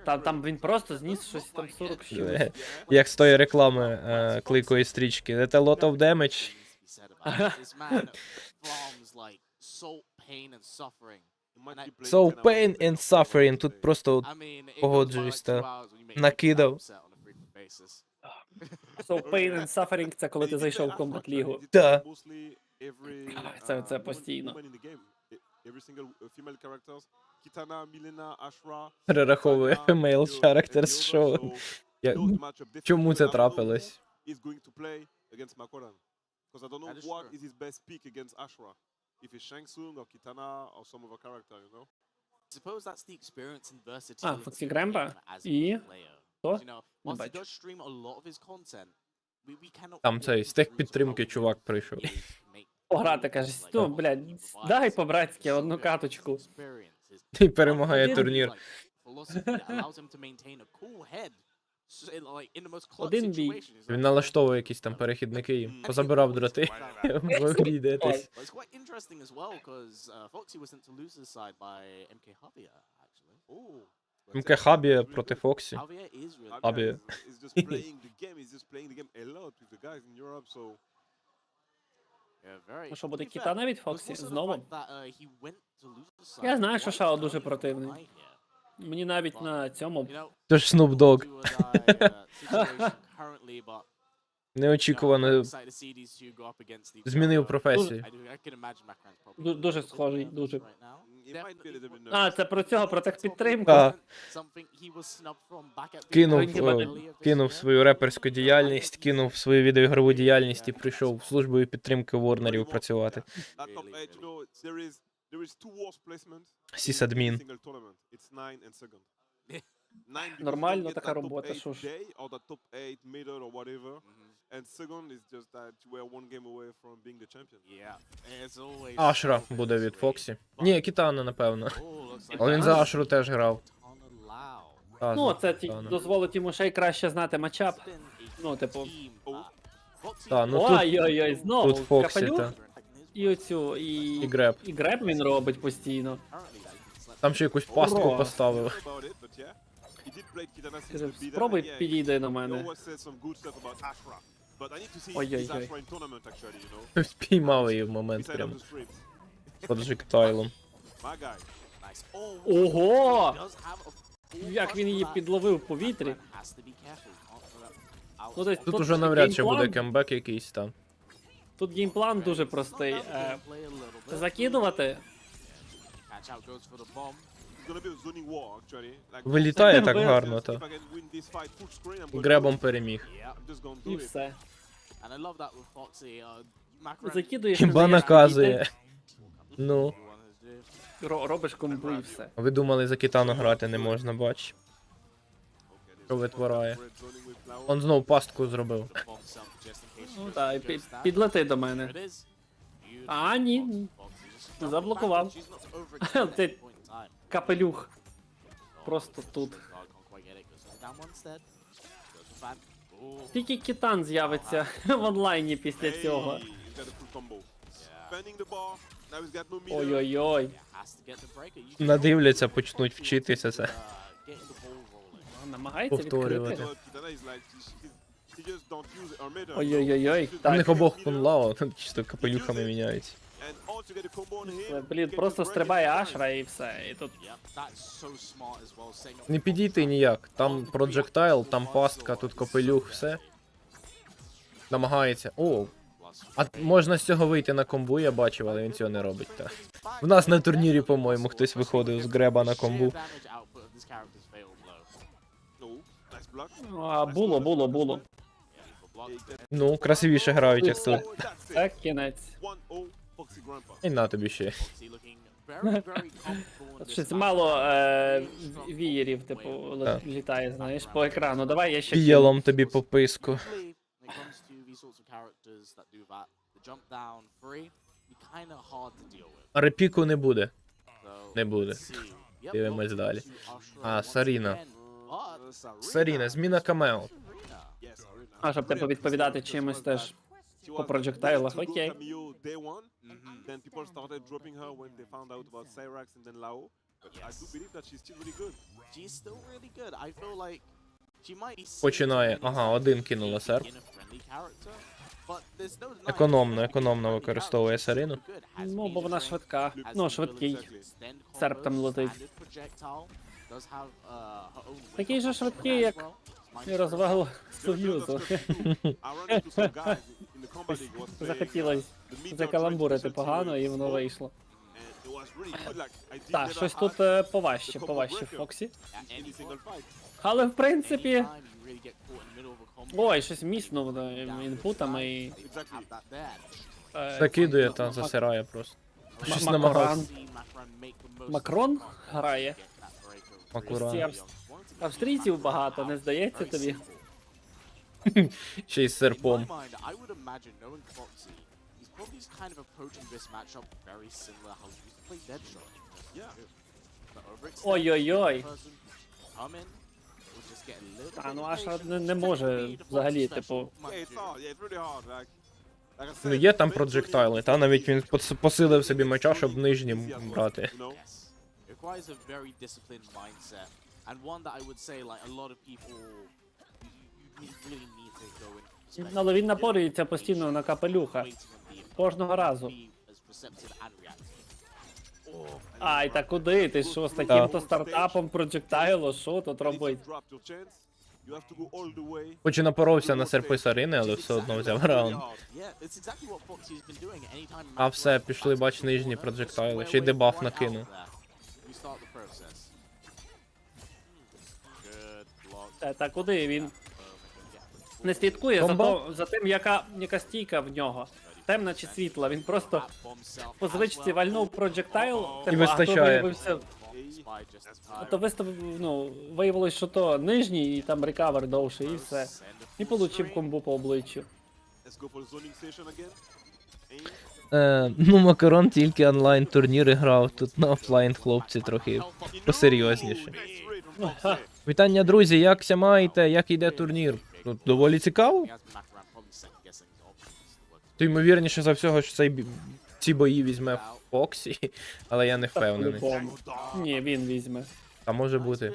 Speaker 3: Там він просто зніс щось там 40 з чимось.
Speaker 1: Як з тої реклами клейкої стрічки. That's a lot of damage. So pain and suffering. Тут просто от погоджуюсь, та накидав.
Speaker 3: So pain and suffering — це коли ти зайшов в Kombat лігу.
Speaker 1: Та.
Speaker 3: Це постійно.
Speaker 1: Перераховує male characters show. Чому це трапилось?
Speaker 6: Because I don't know
Speaker 2: That is
Speaker 6: what
Speaker 2: true.
Speaker 6: is his best pick against Ashra. If it's Shang Tsung or Kitana or some other character, you know?
Speaker 2: Suppose that's the experience and
Speaker 3: А,
Speaker 2: versatility
Speaker 3: Фоксі
Speaker 2: of
Speaker 3: Гремба
Speaker 2: him as a
Speaker 3: і
Speaker 2: player.
Speaker 3: хто?
Speaker 2: You know,
Speaker 3: Не
Speaker 2: whilst he
Speaker 3: бачу.
Speaker 2: does stream a lot of his content, we cannot
Speaker 1: Там цей з техпідтримки чувак прийшов.
Speaker 3: Пограти, каже, ну, блядь, дай по-братськи одну каточку.
Speaker 1: І перемагає турнір.
Speaker 3: Один бій.
Speaker 1: Він налаштовує якісь там перехідники їм. Позабирав дроти. В грі йдетесь.
Speaker 2: But it's quite interesting as well because Foxy was sent to loser's side by MK Javier, actually.
Speaker 1: МК Хабі проти Фоксі.
Speaker 2: Javier is really
Speaker 1: Abby.
Speaker 6: He's just playing the game. He's just playing the game a lot with the guys in Europe. So
Speaker 2: yeah, very.
Speaker 3: Ну що, буде
Speaker 2: to be
Speaker 3: кіта
Speaker 2: fair,
Speaker 3: навіть
Speaker 2: there's
Speaker 3: Фоксі?
Speaker 2: also the
Speaker 3: Знову?
Speaker 2: fact that, he went to loser's
Speaker 3: Я
Speaker 2: side
Speaker 3: знаю, що
Speaker 2: quite
Speaker 3: Шао дуже
Speaker 2: early
Speaker 3: противний.
Speaker 2: on here.
Speaker 3: Мені навіть на цьому
Speaker 2: You know,
Speaker 1: Тож Snoop Dogg.
Speaker 2: do or die, situation currently, but
Speaker 1: Неочікувано
Speaker 2: excited to see these two go up against each
Speaker 1: змінив
Speaker 2: other.
Speaker 1: професію.
Speaker 2: I can imagine Macron's probably
Speaker 3: дуже схожий, дуже.
Speaker 2: right now.
Speaker 6: it might be a little bit
Speaker 3: А,
Speaker 6: nervous.
Speaker 3: це про цього, про техпідтримку.
Speaker 1: А.
Speaker 2: Something he was snubbed from back at
Speaker 1: Кинув,
Speaker 2: the
Speaker 1: кинув свою реперську діяльність, кинув свою відеоігрову діяльність і прийшов в службою підтримки Ворнерів працювати.
Speaker 6: That top 8, you know, there is two worst placements in
Speaker 1: Сісадмін.
Speaker 6: every single tournament. It's 9 and second. 9 because you
Speaker 3: Нормально
Speaker 6: don't get
Speaker 3: така
Speaker 6: that top
Speaker 3: робота,
Speaker 6: 8
Speaker 3: що ж.
Speaker 6: day or the top 8 middle or whatever. And second is just that you were one game away from being the champion.
Speaker 2: Yeah, it's always
Speaker 1: Ашра буде від Фоксі. Ні, Кітана, напевно.
Speaker 2: Oh, looks like
Speaker 1: Але він за Ашру теж грав.
Speaker 2: Ton allow.
Speaker 1: Та,
Speaker 3: Ну,
Speaker 1: за
Speaker 3: це
Speaker 1: Кітана.
Speaker 3: дозволить йому ще й краще знати матчап.
Speaker 2: It's been a
Speaker 3: Ну, типу,
Speaker 2: team battle. Foxy
Speaker 1: Та, ну тут
Speaker 3: ой-ой-ой, знову
Speaker 1: тут Фоксі,
Speaker 3: капелюх.
Speaker 1: та.
Speaker 3: І оцю,
Speaker 1: І греб.
Speaker 3: і греб він робить постійно.
Speaker 1: Там ще якусь пастку
Speaker 3: Ура.
Speaker 1: поставив.
Speaker 6: About it, but yeah, he did play Kitana since
Speaker 3: Каже,
Speaker 6: the beat.
Speaker 3: спробуй
Speaker 6: Yeah,
Speaker 3: підійди до
Speaker 6: he
Speaker 3: мене.
Speaker 6: always said some good stuff about Ashra. But I need to see
Speaker 3: Ой-ой-ой.
Speaker 6: his Ashra in tournament actually, you know.
Speaker 1: Спіймав її в момент
Speaker 6: Beside of
Speaker 1: прямо.
Speaker 6: the streams.
Speaker 1: Поджиктайлом.
Speaker 6: My guy.
Speaker 2: nice. Oh,
Speaker 3: Ого!
Speaker 2: he does have a full
Speaker 3: Як він
Speaker 2: rush
Speaker 3: її
Speaker 2: for that.
Speaker 3: підловив в повітрі.
Speaker 2: Has to be careful. Can't throw that out.
Speaker 3: Ну, тобто
Speaker 1: Тут уже навряд чи буде
Speaker 3: геймплан-
Speaker 1: кембек якийсь там.
Speaker 3: Тут геймплан дуже простий. Закидувати.
Speaker 2: Catch out goes for the bomb.
Speaker 6: It's gonna be a zoning war actually. Like,
Speaker 1: Вилітає так
Speaker 3: If
Speaker 1: гарно,
Speaker 6: if
Speaker 1: то.
Speaker 6: I can win this fight full screen, I'm gonna
Speaker 1: Гребом
Speaker 6: do it.
Speaker 1: переміг.
Speaker 2: Yeah.
Speaker 6: I'm just gonna
Speaker 3: І
Speaker 6: do it.
Speaker 3: все.
Speaker 2: And I love that with Foxy. Macron.
Speaker 3: Закидуєш,
Speaker 1: Хіба
Speaker 3: не даєш
Speaker 1: наказує.
Speaker 3: підійти,
Speaker 1: Ну.
Speaker 3: робиш комбу і все.
Speaker 1: Ви думали, за Кітану грати не можна, бач. Що витворяє. Он знов пастку зробив.
Speaker 3: Ну так, і підлети до мене. А, ні. Заблокував. Ти капелюх. Просто тут. Тільки Кітан з'явиться в онлайні після цього. Ой-ой-ой.
Speaker 1: Надивляться, почнуть вчитися це.
Speaker 3: Намагається
Speaker 1: Повторювати.
Speaker 3: відкрити. Ой-ой-ой.
Speaker 1: Там в них
Speaker 3: Так,
Speaker 1: обох кунлао, чисто капелюхами міняються.
Speaker 3: блін, просто стрибає Ашра і все. І тут
Speaker 1: Не підійти ніяк. Там проджектайл, там пастка, тут капелюх, все. Намагається. О, а можна з цього вийти на комбу, я бачив, але він цього не робить. Так. В нас на турнірі, по-моєму, хтось виходив з греба на комбу.
Speaker 3: а, було.
Speaker 1: Ну, красивіше грають, як тут.
Speaker 3: Так, кінець.
Speaker 1: І на тобі ще.
Speaker 3: От щось мало вієрів, типу,
Speaker 1: Так.
Speaker 3: літає, знаєш, по екрану. Давай я ще кину.
Speaker 1: Піялом тобі по писку. Репіку не буде. Не буде. Дивимось далі. А, Саріна. Саріна, зміна камео.
Speaker 6: Yes, Arena.
Speaker 3: А, щоб типу відповідати чимось теж по проджектайлах, окей.
Speaker 6: Then people started dropping her when they found out about Cyrax and then Lao. But I do believe that she's still really good.
Speaker 5: She's still really good. I feel like she might be
Speaker 1: Починає. Ага, один кинула серп. Економно використовує Сарину.
Speaker 3: Ну, бо вона швидка. Ну, швидкий. Серп там летить. Такий же швидкий, як і розвал Союзу.
Speaker 6: I ran into some guys in the Kombat League was playing,
Speaker 3: Захотілось
Speaker 6: the mid-range
Speaker 3: закаламбурити
Speaker 6: competition
Speaker 3: погано,
Speaker 6: team
Speaker 3: і воно
Speaker 6: and
Speaker 3: вийшло.
Speaker 6: it was really good. Like, I did
Speaker 3: Так,
Speaker 6: never
Speaker 3: щось
Speaker 6: had
Speaker 3: тут поважче в Фоксі.
Speaker 6: in any single fight.
Speaker 3: Але в принципі. Ой, щось міцно інпутами і.
Speaker 6: Exactly.
Speaker 1: Закидує та засирає просто. Щось
Speaker 3: Макоран.
Speaker 1: намагався.
Speaker 3: Макрон грає.
Speaker 1: Макуран.
Speaker 3: Австрійців багато, не здається тобі?
Speaker 1: Ще й з серпом.
Speaker 3: Ой-ой-ой. Та, ну Аша не може взагалі, типу.
Speaker 6: Yeah, it's hard. Yeah, it's really hard. Like I
Speaker 1: Ну
Speaker 6: said,
Speaker 1: є там
Speaker 6: eventually,
Speaker 1: проджектайли, та навіть він посилив собі меча, щоб нижнім
Speaker 6: easy as well,
Speaker 1: брати.
Speaker 6: you know?
Speaker 5: It requires a very disciplined mindset, and one that I would say like a lot of people you really need to go in.
Speaker 3: Але він напорюється постійно на капелюха. Кожного разу. Ай, та куди ти що, з таким-то стартапом проджектайло, що тут
Speaker 6: If you
Speaker 3: робить?
Speaker 6: drop your chance, you have to go all the way.
Speaker 1: Хоч і напоровся на серпи Сарини, але все одно взяв раунд. А все, пішли, бач, нижні проджектайли. Ще й дебаф накинув.
Speaker 3: Та куди він? Не слідкує за тим, яка стійка в нього. Темна чи світла, він просто по звичці вальнув проджектайл,
Speaker 1: І вистачає.
Speaker 3: А то виявилось, що то нижній, і там рекавер довший, і все. І получив комбу по обличчю.
Speaker 6: Let's go for the zoning station again. Aim.
Speaker 1: Ну, Макарон тільки онлайн турніри грав, тут на офлайн хлопці трохи посерйозніше.
Speaker 6: Straight from top.
Speaker 1: Вітання, друзі, якся маєте, як йде турнір? Тут доволі цікаво. То ймовірніше за всього, що ці бої візьме Фоксі, але я не впевнений.
Speaker 3: По-любому. Ні, він візьме.
Speaker 1: А може бути.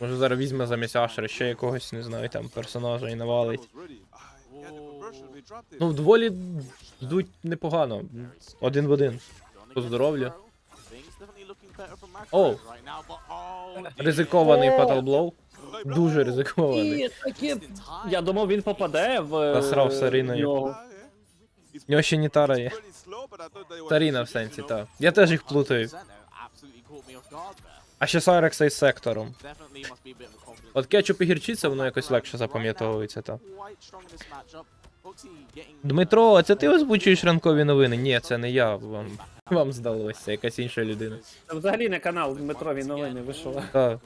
Speaker 1: Може зараз візьме замість Ашера ще якогось, не знаю, там персонажа і навалить.
Speaker 6: Was ready. Yeah, the conversion, they dropped it.
Speaker 1: Ну, доволі йдуть непогано. Один в один. По здоров'ю. Оу. Ризикований Fatal Blow. Дуже ризикований.
Speaker 3: Я думав, він попаде в
Speaker 1: Насрав Саріною.
Speaker 3: нього.
Speaker 6: Ah, yeah. It's
Speaker 1: В нього ще Нітара є.
Speaker 6: pretty slow, but I thought they were
Speaker 1: Таріна в сенсі, так. Я теж їх плутаю. А ще Сайрекса із сектором. От кетчуп і гірчиця, воно якось легше запам'ятовується, так. Дмитро, а це ти озвучуєш ранкові новини? Ні, це не я. Вам здалося, це якась інша людина.
Speaker 3: Це взагалі не канал Дмитрові новини, ви що?
Speaker 1: Так.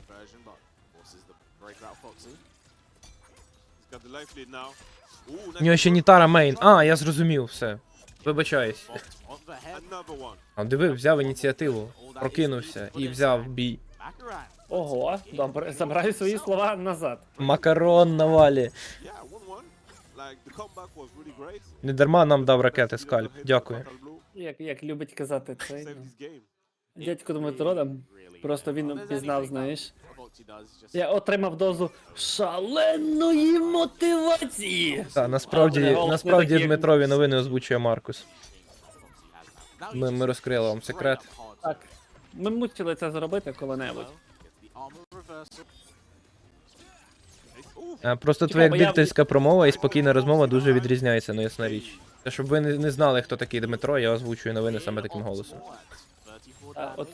Speaker 6: He's got the life lead now. Ooh,
Speaker 1: В нього ще Нітара мейн. А, я зрозумів, все. Вибачаюсь.
Speaker 6: another one.
Speaker 1: А диви, взяв ініціативу, прокинувся і взяв бій.
Speaker 3: Ого, добре, забираю свої слова назад.
Speaker 1: Макарон на валі.
Speaker 6: Yeah, 1-1. Like, the comeback was really great.
Speaker 1: Не дарма нам дав ракети скальп. Дякую.
Speaker 3: Як любить казати цей.
Speaker 6: Save this game.
Speaker 3: Дядько Дмитро там, просто він пізнав, знаєш. Я отримав дозу шаленої мотивації.
Speaker 1: Так, насправді Дмитрові новини озвучує Маркус. Ми розкрили вам секрет.
Speaker 3: Так, ми мусили це зробити коли-небудь.
Speaker 1: Просто твоя
Speaker 3: бо я-
Speaker 1: дикторська промова і спокійна розмова дуже відрізняється, ну ясна річ. Те, щоб ви не знали, хто такий Дмитро, я озвучую новини саме таким голосом.
Speaker 3: От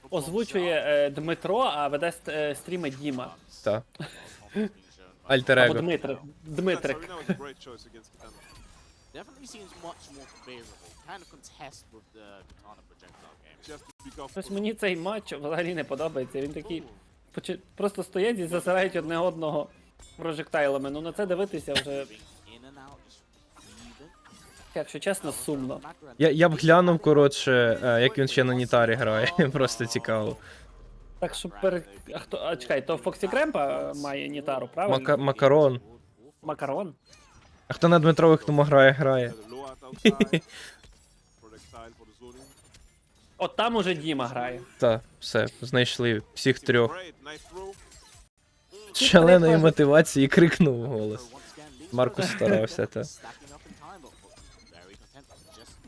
Speaker 3: озвучує Дмитро, а веде стріми Діма.
Speaker 1: Так.
Speaker 3: Або
Speaker 1: Альтер-его.
Speaker 3: Дмитрик. Дмитрик.
Speaker 6: Sarina was a great choice against Katana.
Speaker 5: Definitely seems much more favorable. Kind of contest with the katana projectile game.
Speaker 6: She has to speak up.
Speaker 3: Ось мені цей матч взагалі не подобається. Він такий просто стоять і засирають одне одного прожектайлами. Ну на це дивитися вже,
Speaker 5: In and out, just breathing.
Speaker 3: якщо чесно, сумно.
Speaker 1: Я б глянув, коротше, як він ще на Нітарі грає. Просто цікаво.
Speaker 3: Так що чекай, то Фоксі Кремпа має Нітару, правильно?
Speaker 1: Макарон.
Speaker 3: Макарон?
Speaker 1: А хто на Дмитрових тому грає?
Speaker 3: От там уже Діма грає.
Speaker 1: Та, все, знайшли всіх трьох. З шаленої мотивації крикнув голос. Маркус старався, та.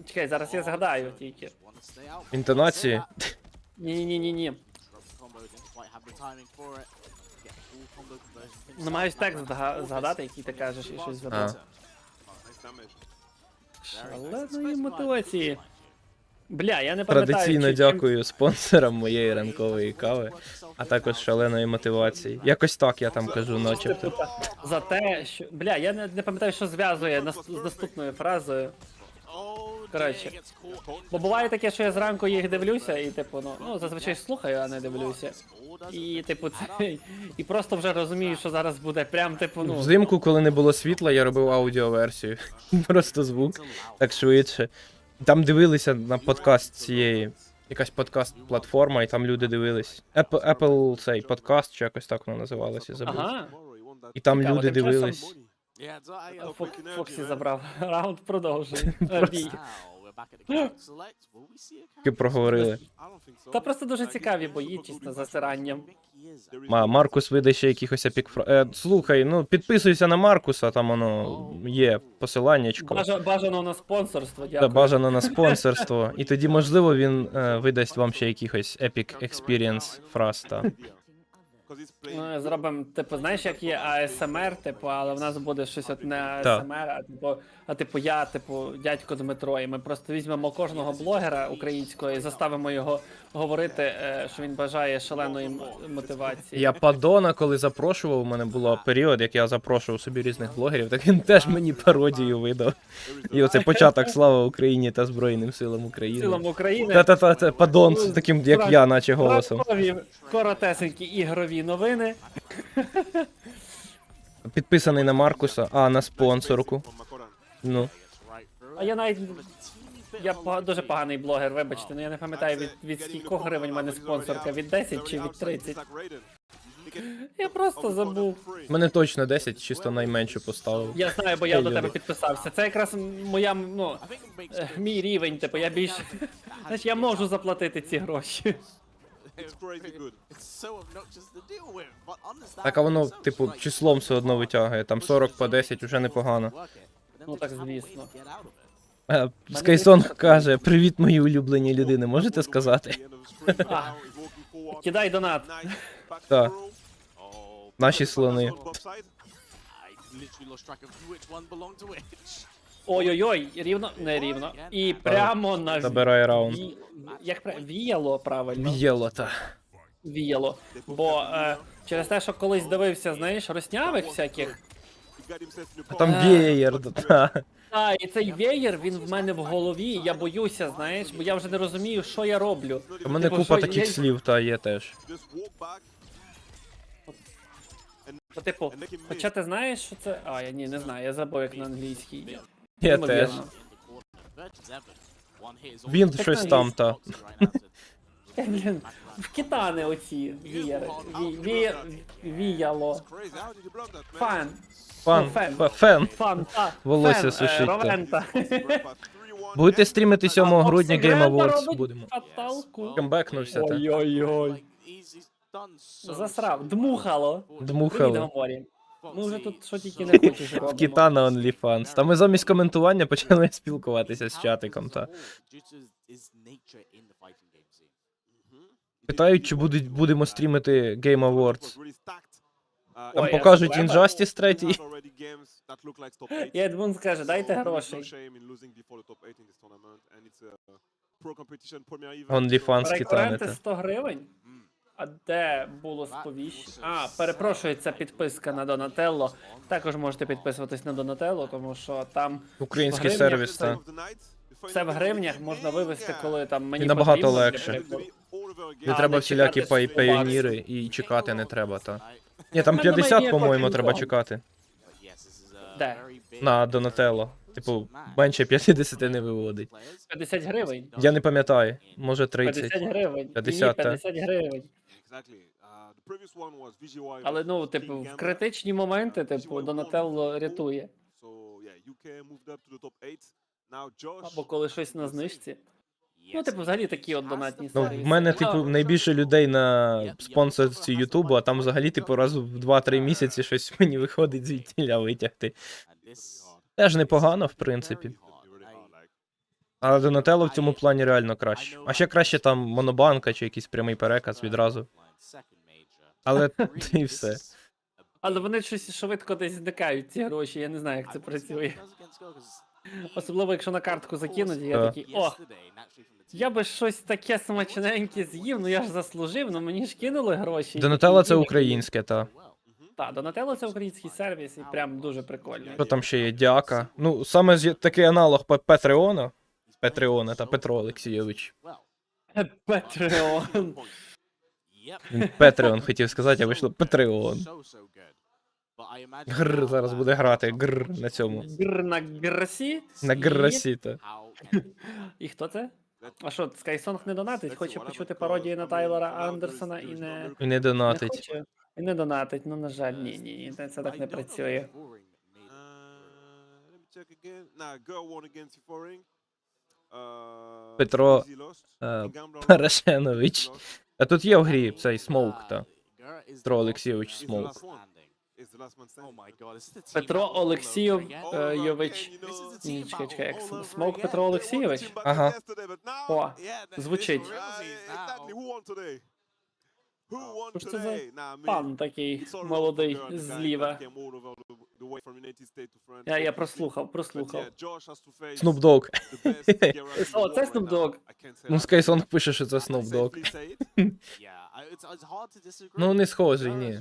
Speaker 3: Чекай, зараз я згадаю тільки.
Speaker 1: Інтонації.
Speaker 3: Ні. Намагаюсь текст згадати, який ти кажеш, і щось згадати. Шаленої мотивації. Бля, я не пам'ятаю.
Speaker 1: Традиційно дякую спонсорам моєї ранкової кави, а також шаленої мотивації. Якось так я там кажу, начебто.
Speaker 3: За те, що. Бля, я не пам'ятаю, що зв'язує з наступною фразою. Коротше. Бо буває таке, що я зранку їх дивлюся, і типу, ну зазвичай слухаю, а не дивлюся. І типу, це. І просто вже розумію, що зараз буде прям, типу, ну.
Speaker 1: Взимку, коли не було світла, я робив аудіоверсію. Просто звук, так швидше. Там дивилися на подкаст цієї, якась подкаст-платформа, і там люди дивились. Apple цей подкаст, чи якось так воно називалося, забув.
Speaker 3: Ага.
Speaker 1: І там
Speaker 3: Цікаво,
Speaker 1: люди
Speaker 3: тим часом
Speaker 1: дивились.
Speaker 3: Фоксі забрав. Раунд продовжує. Бій.
Speaker 1: Таки проговорили.
Speaker 3: Та просто дуже цікаві бої, чисто засиранням.
Speaker 1: Маркус видає ще якихось слухай, ну підписуйся на Маркуса, там воно є посиланнячко.
Speaker 3: Бажано на спонсорство,
Speaker 1: Та
Speaker 3: дякую.
Speaker 1: бажано на спонсорство. І тоді, можливо, він видасть вам ще якихось Epic Experience фраз, та.
Speaker 3: Ми зробимо, типу, знаєш, як є АСМР, типу, але в нас буде щось от не АСМР, типу, я, типу, дядько Дмитро, і ми просто візьмемо кожного блогера українського і заставимо його говорити, що він бажає шаленої мотивації.
Speaker 1: Я Падона, коли запрошував, у мене був період, як я запрошував собі різних блогерів, так він теж мені пародію видав. І оце початок «Слава Україні» та Збройним силам України.
Speaker 3: Силам України.
Speaker 1: Та-та-та, Падон з таким, як я, наче голосом.
Speaker 3: Коротесенькі ігрові новини.
Speaker 1: Підписаний на Маркуса, а на спонсорку. Ну.
Speaker 3: А я навіть... Я дуже поганий блогер, вибачте, ну я не пам'ятаю від скількох гривень в мене спонсорка, від 10 чи від 30. Я просто забув.
Speaker 1: Мене точно 10, чисто найменше поставив.
Speaker 3: Я знаю, бо я до тебе підписався. Це якраз моя, ну, мій рівень, типу, я більше... Значить, я можу заплатити ці гроші.
Speaker 1: Так, а воно, типу, числом все одно витягує, там 40 по 10 уже непогано.
Speaker 3: Ну так, звісно.
Speaker 1: Скайсонг каже, привіт, мої улюблені людини, можете сказати?
Speaker 3: Кидай донат.
Speaker 1: Так. Наші слони.
Speaker 3: Ой-ой-ой, рівно, не рівно. І прямо на...
Speaker 1: Забирай раунд.
Speaker 3: Як віяло, правильно?
Speaker 1: В'єло, та.
Speaker 3: Віяло. Бо через те, що колись дивився, знаєш, руснявих всяких.
Speaker 1: А там веєр, та.
Speaker 3: І цей веєр, він в мене в голові, я боюся, знаєш, бо я вже не розумію, що я роблю.
Speaker 1: У мене
Speaker 3: Типу,
Speaker 1: купа
Speaker 3: що
Speaker 1: таких
Speaker 3: я-
Speaker 1: слів, та є теж.
Speaker 3: Типу, хоча ти знаєш, що це... я не знаю, я забув, як на англійській.
Speaker 1: Я теж.
Speaker 3: Ймовірно.
Speaker 1: Він щось там, та.
Speaker 3: Блін, в китани оці віяри. Віяло. Фан.
Speaker 1: Фен.
Speaker 3: Фан, та.
Speaker 1: Волосся
Speaker 3: Фен,
Speaker 1: сушить, та.
Speaker 3: Ровента.
Speaker 1: Будете стрімити 7 грудня Game
Speaker 3: Ровента
Speaker 1: Awards,
Speaker 3: робить
Speaker 1: будемо.
Speaker 3: фаталку.
Speaker 1: Камбекнувся, та.
Speaker 3: Ой-ой-ой. Засрав. Дмухало.
Speaker 1: Дмухало.
Speaker 3: Привіт, Гаморі. Ми вже тут що тільки не хочеш робимо.
Speaker 1: Кита на OnlyFans. Та ми замість коментування почали спілкуватися з чатиком, та. Питають, чи будемо стрімити Game Awards. Там
Speaker 3: Ой,
Speaker 1: покажуть
Speaker 3: треба?
Speaker 1: Injustice 3.
Speaker 3: Я Едмун скаже, дайте грошей.
Speaker 1: OnlyFans китани,
Speaker 3: Рекуренти
Speaker 1: та.
Speaker 3: 100 гривень? А де було сповіщення? Перепрошую, це підписка на Донателло. Також можете підписуватись на Донателло, тому що там
Speaker 1: Український
Speaker 3: в гривнях
Speaker 1: сервіс, та.
Speaker 3: все в гривнях можна вивести, коли там мені
Speaker 1: І набагато
Speaker 3: потрібно,
Speaker 1: легше.
Speaker 3: наприклад.
Speaker 1: Не
Speaker 3: А,
Speaker 1: треба
Speaker 3: не
Speaker 1: всілякі
Speaker 3: чекати 100
Speaker 1: пайоніри і чекати не треба, та. Ні, там
Speaker 3: У мене
Speaker 1: 50,
Speaker 3: є
Speaker 1: по-моєму,
Speaker 3: потім
Speaker 1: треба
Speaker 3: того.
Speaker 1: чекати.
Speaker 3: Де?
Speaker 1: На Донателло. Типу, менше 50 не виводить.
Speaker 3: 50 гривень?
Speaker 1: Я не пам'ятаю, може 30.
Speaker 3: 50 гривень.
Speaker 1: 50,
Speaker 3: Ні, 50 гривень.
Speaker 6: exactly. The previous one was VGY.
Speaker 3: Але ну,
Speaker 6: versus
Speaker 3: типу,
Speaker 6: King
Speaker 3: в
Speaker 6: Gambler.
Speaker 3: критичні моменти, типу,
Speaker 6: VGY won
Speaker 3: Донателло
Speaker 6: in
Speaker 3: рятує.
Speaker 6: So yeah, UK moved up to the top 8. Now Josh.
Speaker 3: Або коли щось на знижці. Ну, типу, взагалі такі от донатні
Speaker 1: Ну,
Speaker 3: сервіси.
Speaker 1: в мене,
Speaker 3: А,
Speaker 1: типу, найбільше людей на спонсорстві Ютубу, а там взагалі, типу, раз в 2-3 місяці щось мені виходить звідтіля витягти. Теж непогано, в принципі. Але Донателло в цьому плані реально краще. А ще краще там монобанка чи якийсь прямий переказ відразу. Але і все.
Speaker 3: Але вони щось швидко десь зникають, ці гроші, я не знаю, як це працює. Особливо, якщо на картку закинуть, і я
Speaker 1: Так.
Speaker 3: такий, о, я би щось таке смачненьке з'їв, ну я ж заслужив, ну мені ж кинули гроші.
Speaker 1: Донателло це українське, та.
Speaker 3: Так, Донателло це український сервіс і прям дуже прикольно.
Speaker 1: Що там ще є? Дяка. Ну, саме такий аналог Петреона. Петреона та Петро Олексійович.
Speaker 3: Патреон.
Speaker 1: Він Петреон хотів сказати, а вийшло Петреон. Грр, зараз буде грати, грр на цьому.
Speaker 3: Гр на грасі.
Speaker 1: На грасіта.
Speaker 3: І хто це? А що, Скайсонг не донатить? Хоче почути пародію на Тайлера Андерсона і не...
Speaker 1: І не
Speaker 3: Не
Speaker 1: донатить.
Speaker 3: хоче? І не донатить, ну на жаль, ні, це так не працює.
Speaker 6: Let me check again. Nah, girl won against Euphoric.
Speaker 1: Петро,
Speaker 6: Easy lost.
Speaker 1: е,
Speaker 6: King Gambler won.
Speaker 1: Порошенович.
Speaker 6: Lost.
Speaker 1: А тут є в грі цей смоук, та. Петро Олексійович
Speaker 6: Is the
Speaker 1: смоук.
Speaker 6: last one. Is the last man standing.
Speaker 3: Петро Олексійович.
Speaker 6: Oh, man,
Speaker 3: Йович.
Speaker 6: and, you know,
Speaker 3: Ні, чекай, як Смоук Петро Олексійович?
Speaker 1: Ага.
Speaker 3: О, звучить.
Speaker 6: Exactly. Who won today? Who won
Speaker 3: Що ж це за
Speaker 6: today? Nah, man.
Speaker 3: пан такий
Speaker 6: It's all wrong
Speaker 3: молодий
Speaker 6: for the guy
Speaker 3: зліва?
Speaker 6: that came all over the way from United States to France.
Speaker 3: Я
Speaker 6: But
Speaker 3: прослухав.
Speaker 6: yeah, Josh has to face
Speaker 1: Snoop Dogg.
Speaker 6: the best guarantee
Speaker 3: О,
Speaker 6: in
Speaker 3: це
Speaker 6: the world
Speaker 3: Snoop
Speaker 6: right
Speaker 3: Dogg.
Speaker 6: now. I can't say
Speaker 1: Ну,
Speaker 6: that.
Speaker 1: Скайсонг пише, що це
Speaker 6: I
Speaker 1: Snoop
Speaker 6: can
Speaker 1: Dogg.
Speaker 6: safely say it.
Speaker 1: Ну, не схожий, ні.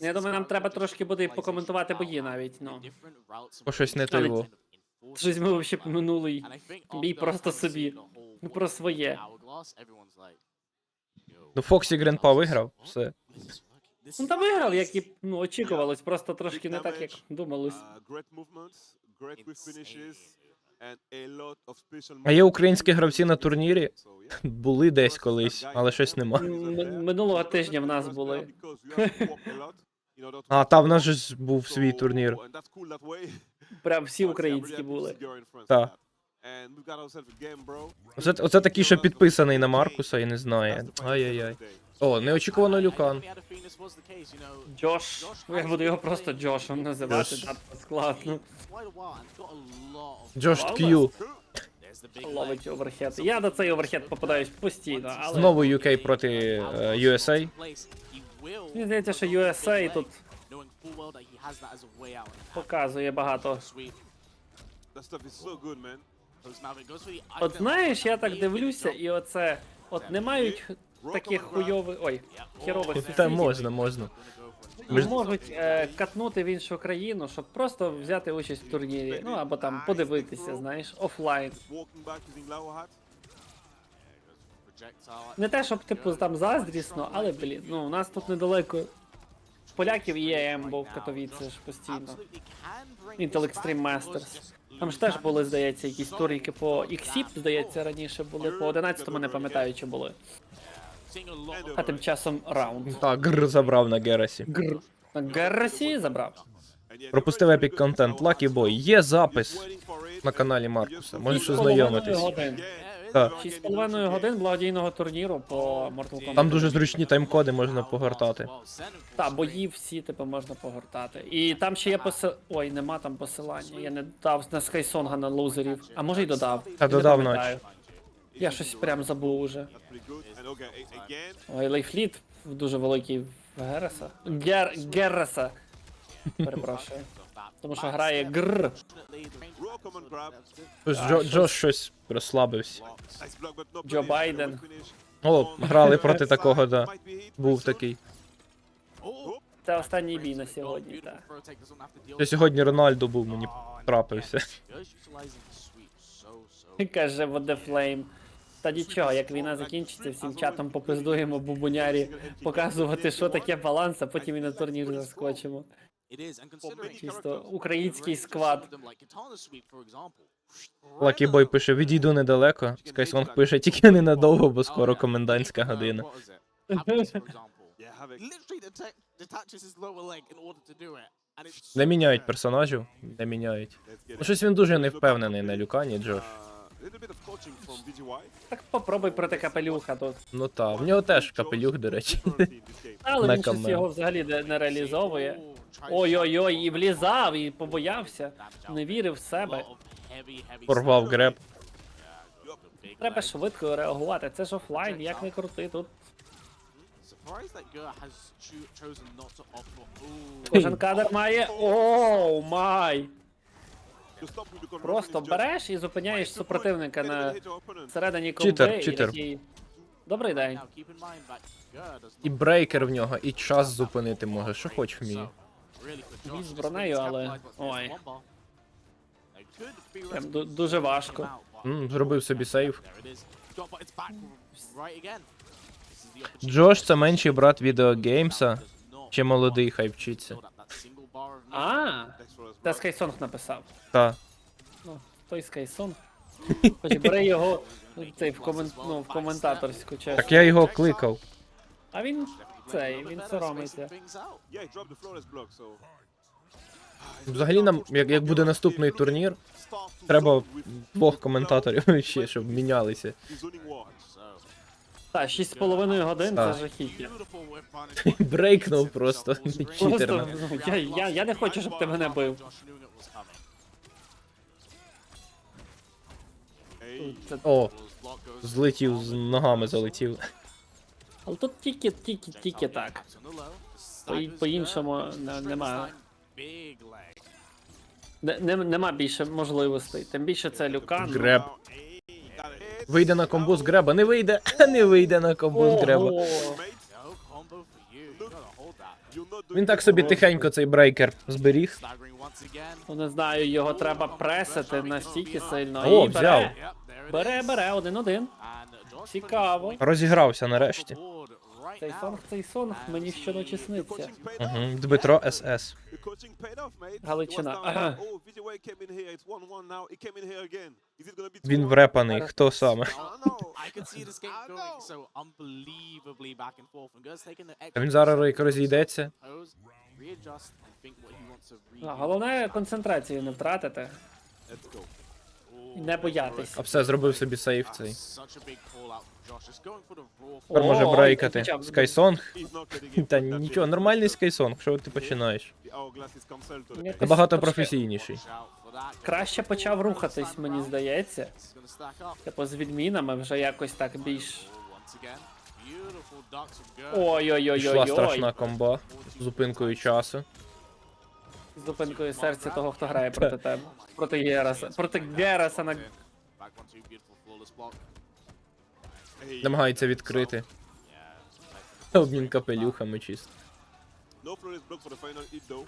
Speaker 3: Я думаю, нам треба трошки буде і покоментувати бої навіть, ну.
Speaker 1: Бо щось не то його.
Speaker 3: Щось ми взагалі минулий бій просто собі. Ну, про своє.
Speaker 1: Ну, Фоксі Гренпа виграв, все.
Speaker 3: Ну, та виграв, як і ну, очікувалось, просто трошки не так, як думалось.
Speaker 6: Great movements, great quick finishes, and a lot of special
Speaker 1: А є
Speaker 6: moves.
Speaker 1: українські гравці на турнірі?
Speaker 6: So, yeah.
Speaker 1: Були десь колись, але щось нема.
Speaker 3: Минулого тижня в нас були.
Speaker 1: А, та в нас же ж був свій турнір.
Speaker 3: Прям всі українські були.
Speaker 1: Так. Оце такий, що підписаний на Маркуса і не знає. Ай-яй-яй. О, неочікувано Люкан.
Speaker 3: Джош. Я буду його просто Джошем називати,
Speaker 1: Джош.
Speaker 3: так складно.
Speaker 1: Джош К'ю.
Speaker 3: Ловить оверхед. Я на цей оверхед попадаюсь постійно, але
Speaker 1: Знову UK проти USA.
Speaker 3: мені здається, що USA тут показує багато. От знаєш, я так дивлюся, і оце, от не мають таких хуйових, ой, херових
Speaker 1: Та
Speaker 3: сусідів,
Speaker 1: можна.
Speaker 3: і можуть катнути в іншу країну, щоб просто взяти участь в турнірі, ну або там подивитися, знаєш, офлайн. Не те, щоб типу там заздрісно, але блін, ну у нас тут недалеко поляків є Ембо в Катовіці ж постійно. Intel Extreme Masters. Там ж теж були, здається, якісь турніки по XIP, здається, раніше були, по 11-му не пам'ятаю, чи були. А тим часом раунд.
Speaker 1: Так, гр забрав на Герасі.
Speaker 3: Гр. На Герасі забрав.
Speaker 1: Пропустив епік контент. Lucky Boy. Є запис на каналі Маркуса. Можеш ознайомитись.
Speaker 3: 6,5 годин.
Speaker 1: Так.
Speaker 3: 6,5 годин благодійного турніру по Mortal Kombat.
Speaker 1: Там дуже зручні тайм-коди можна погортати.
Speaker 3: Та, бої всі типу можна погортати. І там ще є Ой, нема там посилання. Я не дав на Скайсонга на лузерів. А може й додав.
Speaker 1: Та
Speaker 3: Я не
Speaker 1: додав
Speaker 3: пам'ятаю. Я щось прям забув уже. Ой, Лейфліт дуже великий в Гереса. Гереса. Перепрошую. Тому що грає гр.
Speaker 1: Джош щось розслабився.
Speaker 3: Джо Байден.
Speaker 1: О, грали проти такого, да. Був такий.
Speaker 3: Це останній бій на сьогодні, так.
Speaker 1: Це сьогодні Рональдо був, мені трапився.
Speaker 3: Каже воде Флейм. Та нічого, як війна закінчиться, всім чатом попиздуємо бубунярі, показувати, що таке баланс, а потім і на турнір заскочимо. Чисто український сквад.
Speaker 1: Лакібой пише, відійду недалеко. Скайсонг пише, тільки ненадовго, бо скоро комендантська година.
Speaker 5: What is it? Havoc, for example.
Speaker 6: Yeah, Havoc.
Speaker 5: Literally detaches his lower leg in order to do it. And it's
Speaker 1: Не
Speaker 5: so
Speaker 1: міняють
Speaker 5: rare.
Speaker 1: персонажів, не міняють.
Speaker 6: Let's get
Speaker 1: Ну
Speaker 6: it.
Speaker 1: щось він дуже не впевнений на Люкані, Джош.
Speaker 6: Little bit of coaching from VGY.
Speaker 3: Так попробуй проти капелюха тут.
Speaker 1: Ну та, в нього теж капелюх, до речі.
Speaker 6: Priority in this game.
Speaker 3: Але
Speaker 1: На
Speaker 3: він щось
Speaker 1: камен.
Speaker 3: його взагалі не реалізовує.
Speaker 5: Ooh, tries to
Speaker 3: Ой-ой-ой,
Speaker 5: shut
Speaker 3: і влізав, і
Speaker 5: down.
Speaker 3: побоявся.
Speaker 5: Damage out
Speaker 3: Не
Speaker 5: there.
Speaker 3: вірив в
Speaker 5: A
Speaker 3: себе.
Speaker 5: lot of heavy
Speaker 1: Порвав
Speaker 5: stuff.
Speaker 1: греб.
Speaker 5: Yeah, the big
Speaker 3: Треба
Speaker 5: leg.
Speaker 3: швидко реагувати. Це ж офлайн, як не крути тут.
Speaker 5: Surprised that Gurr has chosen not to opt for. Ooh.
Speaker 3: Кожен кадр має. Оу, май!
Speaker 6: To stop with the conversion
Speaker 3: Просто
Speaker 6: is just-
Speaker 3: береш і зупиняєш супротивника
Speaker 6: Get
Speaker 3: на
Speaker 6: hit your opponent.
Speaker 3: середині
Speaker 1: Читер,
Speaker 3: комби і
Speaker 1: читер.
Speaker 3: такий. Добрий день.
Speaker 5: Now keep in mind that Gurr does
Speaker 1: І
Speaker 5: not
Speaker 1: брейкер в нього, і час зупинити може, що хоч вміє.
Speaker 5: So, really for Josh,
Speaker 3: Він з
Speaker 5: this
Speaker 3: бронею,
Speaker 5: brings
Speaker 3: але-
Speaker 5: capitalize, but there's
Speaker 3: ой.
Speaker 5: one bar. It could be
Speaker 3: Прям
Speaker 5: rescued,
Speaker 3: дуже важко.
Speaker 5: came out, but
Speaker 1: Зробив собі сейв.
Speaker 5: there it is. Got, but it's back right again. This is the opportunity.
Speaker 1: Джош це менший брат відеогеймса,
Speaker 5: Does not
Speaker 1: чи молодий, хай вчиться.
Speaker 5: build up that single bar of need.
Speaker 3: А,
Speaker 6: Next one as
Speaker 3: це
Speaker 6: well.
Speaker 3: Скайсонг написав.
Speaker 1: Та.
Speaker 3: Ну, той Скайсонг. Хоч бери його цей в в коментаторську честь.
Speaker 1: Так я його кликав.
Speaker 3: А він
Speaker 5: Definitely
Speaker 3: цей,
Speaker 5: playing a little
Speaker 3: він
Speaker 5: bit better,
Speaker 3: соромиться.
Speaker 5: spacing things out.
Speaker 6: Yeah, he dropped the flawless block, so...
Speaker 1: Взагалі нам, як буде наступний турнір, треба двох коментаторів ще, щоб мінялися.
Speaker 6: He's zoning war.
Speaker 5: So,
Speaker 3: Так, 6,5 годин
Speaker 1: Так.
Speaker 3: це жахіття.
Speaker 5: beautiful whip punish.
Speaker 1: Брейкнув просто.
Speaker 3: Просто
Speaker 1: Читерно.
Speaker 3: ну, я не хочу, щоб ти мене бив.
Speaker 5: Josh knew it was coming.
Speaker 6: Hey,
Speaker 3: Це-
Speaker 1: О,
Speaker 5: Block goes
Speaker 1: злетів, з ногами залетів.
Speaker 3: Але тут тільки так.
Speaker 5: on the low.
Speaker 3: По-іншому немає.
Speaker 5: Big leg.
Speaker 3: Нема більше можливостей. Тим більше це Люкан.
Speaker 1: Греб.
Speaker 6: hey, got it.
Speaker 1: Вийде на комбу з греба, не вийде, не вийде на комбу з греба.
Speaker 3: Ого.
Speaker 6: Mate,
Speaker 5: No combo for you. You gotta hold that.
Speaker 6: you're not doing
Speaker 1: Він так
Speaker 6: it
Speaker 1: собі
Speaker 6: wrong.
Speaker 1: тихенько цей брейкер зберіг.
Speaker 5: Staggering once again.
Speaker 3: Ну, не знаю, його треба пресити настільки сильно.
Speaker 1: О,
Speaker 3: І
Speaker 1: взяв.
Speaker 3: бере,
Speaker 5: Yep, there it
Speaker 3: бере,
Speaker 5: is.
Speaker 3: бере, 1-1.
Speaker 5: And Josh
Speaker 3: Цікаво.
Speaker 1: Розігрався нарешті.
Speaker 5: board right
Speaker 3: Цей
Speaker 5: now.
Speaker 3: сонг, цей сонг мені щоночі сниться.
Speaker 6: Coaching paid off.
Speaker 1: Угу. Дмитро СС.
Speaker 6: The coaching paid off, mate.
Speaker 3: Галичина.
Speaker 6: It was down
Speaker 3: Ага.
Speaker 6: one. Oh, VGY came in here. It's 1-1 now. He came in here again. Is it gonna be
Speaker 1: Він
Speaker 6: 2-1?
Speaker 1: врепаний, хто саме?
Speaker 6: I don't know.
Speaker 5: I could see this game
Speaker 6: I
Speaker 5: going
Speaker 6: know.
Speaker 5: so unbelievably back and forth. And Gur's taking the
Speaker 1: А
Speaker 5: extra
Speaker 1: він зараз як розійдеться.
Speaker 5: pose, readjust, and think what he wants to read.
Speaker 3: Головне концентрацію не втратити
Speaker 6: Let's go.
Speaker 3: і не боятись.
Speaker 1: А все, зробив собі сейв
Speaker 5: That's
Speaker 1: цей.
Speaker 5: such a big call out from Josh. Just going for the raw.
Speaker 1: Тепер може
Speaker 3: Ой,
Speaker 1: брейкати.
Speaker 3: хоча б-
Speaker 1: Скайсонг.
Speaker 6: He's not getting it.
Speaker 1: Та
Speaker 6: That's
Speaker 1: нічого,
Speaker 6: it.
Speaker 1: нормальний скайсонг, що ти починаєш?
Speaker 6: The hourglass is cancelled to the
Speaker 3: Якось
Speaker 1: Набагато
Speaker 3: почав-
Speaker 1: професійніший.
Speaker 5: Watch out for that.
Speaker 3: Краще почав рухатись, мені здається.
Speaker 5: This is gonna stack up.
Speaker 3: Типу з відмінами вже якось так більш.
Speaker 5: Once again, beautiful ducks from Gur.
Speaker 1: Пішла
Speaker 3: Ой-ой-ой-ой-ой.
Speaker 1: страшна комба з зупинкою часу.
Speaker 3: З зупинкою серця того, хто грає проти тебе. Проти Гераса. Проти Гераса на.
Speaker 5: Back one, two, beautiful flawless block.
Speaker 6: Hey,
Speaker 1: Намагається відкрити.
Speaker 5: Yeah.
Speaker 1: Обмін капелюхами чисто.
Speaker 6: No flawless block for the final hit though.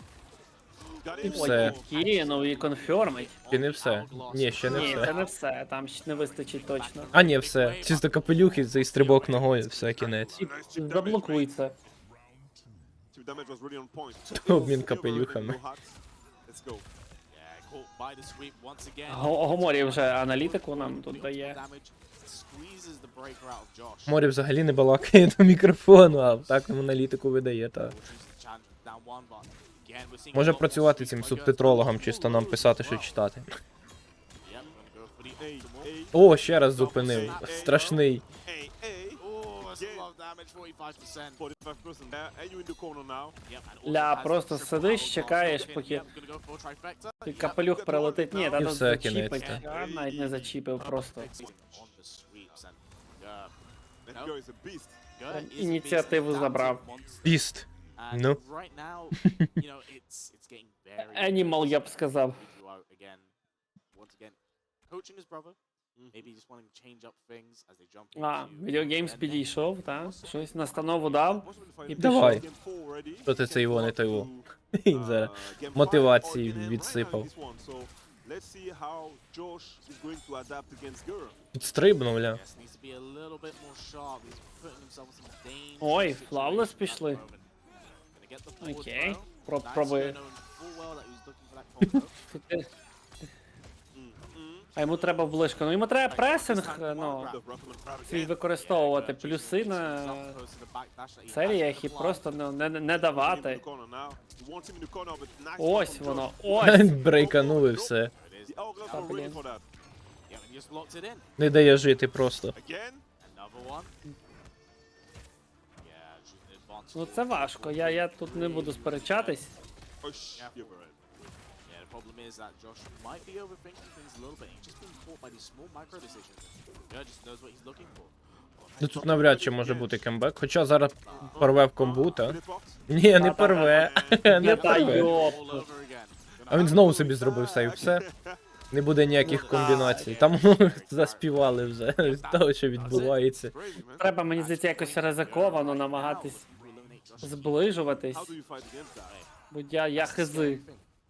Speaker 6: Got
Speaker 1: І
Speaker 6: it.
Speaker 1: все.
Speaker 3: Ой, кинув і конфірмить.
Speaker 1: І не все. Ні, ще не
Speaker 3: Ні, це
Speaker 1: все.
Speaker 3: не все, там ще не вистачить точно.
Speaker 1: А ні, все. Чисто капелюхи, цей стрибок ногою, все, кінець.
Speaker 3: І заблокуй це.
Speaker 6: Chip damage was really on point.
Speaker 1: Обмін капелюхами.
Speaker 6: No hats. Let's go.
Speaker 5: Yeah, caught by the sweep once again.
Speaker 3: Гоморі вже аналітику нам тут дає.
Speaker 5: Damage squeezes the breaker out of Josh.
Speaker 1: Морі взагалі не балакає до мікрофону, а так нам аналітику видає, та.
Speaker 5: Will choose the challenge down one, but again, we're seeing
Speaker 1: Може
Speaker 5: a lot
Speaker 1: працювати
Speaker 5: more
Speaker 1: цим
Speaker 5: sweep by Gur.
Speaker 1: субтитрологом, чисто нам писати, що читати.
Speaker 5: Yep, gonna go for the
Speaker 6: Hey,
Speaker 5: optimal.
Speaker 6: hey,
Speaker 1: О, ще раз зупинив. Страшний.
Speaker 6: hey, hey.
Speaker 5: Oh, that's a lot of damage, 45%.
Speaker 6: 45% there, and you in the corner now.
Speaker 5: Yep, and also
Speaker 3: Ля,
Speaker 5: has
Speaker 3: просто
Speaker 5: triple
Speaker 3: сидиш,
Speaker 5: hourglass
Speaker 3: чекаєш,
Speaker 5: locked in.
Speaker 3: поки
Speaker 5: Yep, gonna go for a trifecta.
Speaker 3: і капелюх прилетить. Ні, та
Speaker 1: І
Speaker 3: тут
Speaker 1: все, кінець,
Speaker 3: зачіпить.
Speaker 1: та.
Speaker 3: А, навіть не зачіпив просто.
Speaker 5: On the sweeps and
Speaker 6: Let's go, it's a beast.
Speaker 5: Gur is a beast.
Speaker 3: Ініціативу
Speaker 5: That's
Speaker 3: забрав.
Speaker 5: a monster.
Speaker 1: Піст.
Speaker 5: And
Speaker 1: Ну.
Speaker 5: right now, you know, it's getting very
Speaker 3: Animal, я б сказав.
Speaker 5: You are again, once again, coaching his brother. Maybe just wanting to change up things as they jump
Speaker 3: А,
Speaker 5: into
Speaker 3: відеогеймс
Speaker 5: defending.
Speaker 3: підійшов, так? Щось настанову дав. І
Speaker 1: Давай.
Speaker 3: пішов.
Speaker 1: Що ти це його не того? Він зараз мотивації відсипав.
Speaker 6: Let's see how Josh is going to adapt against Gur.
Speaker 1: Підстрибнув, ля.
Speaker 5: Yes, needs to be a little bit more sharp. He's putting himself in some dangerous
Speaker 3: Ой,
Speaker 5: situations
Speaker 3: флавлес
Speaker 5: at the
Speaker 3: пішли.
Speaker 5: moment. Gonna get the forward
Speaker 3: Окей.
Speaker 5: throw. Nice,
Speaker 3: Пробує.
Speaker 5: knowing full well that he was looking for that combo.
Speaker 3: Тут ти- А йому треба ближко. Ну йому треба пресинг, ну, свій використовувати. Плюси на серіях і просто ну, не давати. Ось воно, ось.
Speaker 1: Брейканув і все.
Speaker 3: Та, блін.
Speaker 1: Не дає жити просто.
Speaker 3: Ну це важко, я тут не буду сперечатись.
Speaker 5: The problem is that Josh might be overthinking things a little bit. He's just being caught by these small micro decisions. Yeah, just knows what he's looking for.
Speaker 1: Ну тут навряд чи може бути кембек. Хоча зараз порве в комбу, та? Ні, не порве. Не
Speaker 3: Та
Speaker 1: порве.
Speaker 3: йоп.
Speaker 5: All over again.
Speaker 1: А він знову собі зробив сейв. Все. Не буде ніяких комбінацій. Там заспівали вже з того, що відбувається.
Speaker 3: Треба, мені здається, якось ризиковано намагатись зближуватись. Бо я хизи.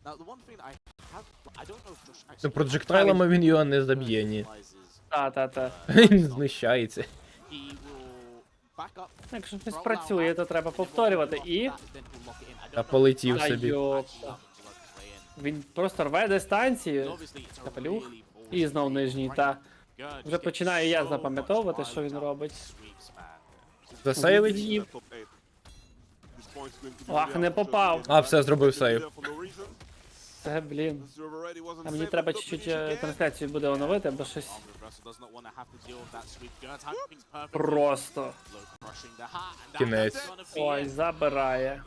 Speaker 5: Now, the one thing I have, I don't know if Josh actually
Speaker 1: Ну, проджектайлами він його не заб'є, ні.
Speaker 3: Та.
Speaker 1: Він знищається.
Speaker 5: he will back up.
Speaker 3: Якщо щось працює, то треба повторювати. І...
Speaker 1: Та полетів
Speaker 3: Та
Speaker 1: собі.
Speaker 3: йопта. Він просто рве дистанцію. Капелюх. І знов нижній, та. Вже починаю я запам'ятовувати, що він робить.
Speaker 1: Засейвить?
Speaker 3: З'їв. Ах, не попав.
Speaker 1: А, все, зробив сейв.
Speaker 3: Це, блін. А мені треба чуть-чуть трансляцію буде оновити, бо щось просто.
Speaker 1: Кінець.
Speaker 3: Ой, забирає.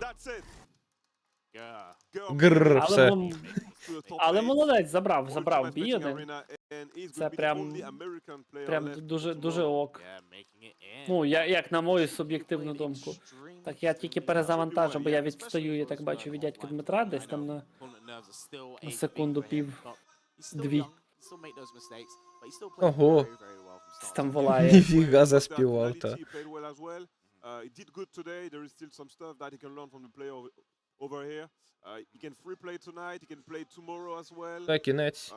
Speaker 1: Гррр,
Speaker 3: Але,
Speaker 1: все.
Speaker 3: але молодець, забрав бій один. Це прям дуже ок. Ну, як на мою суб'єктивну думку. Так я тільки перезавантажу, бо я відстаю, я так бачу, від дядька Дмитра, десь там на секунду пів, дві.
Speaker 1: Ого.
Speaker 3: Там волає.
Speaker 1: Ніфіга заспівав, та.
Speaker 6: He did good today. There is still some stuff that he can learn from the play over here. He can free play tonight. He can play tomorrow as well.
Speaker 1: Та, кінець.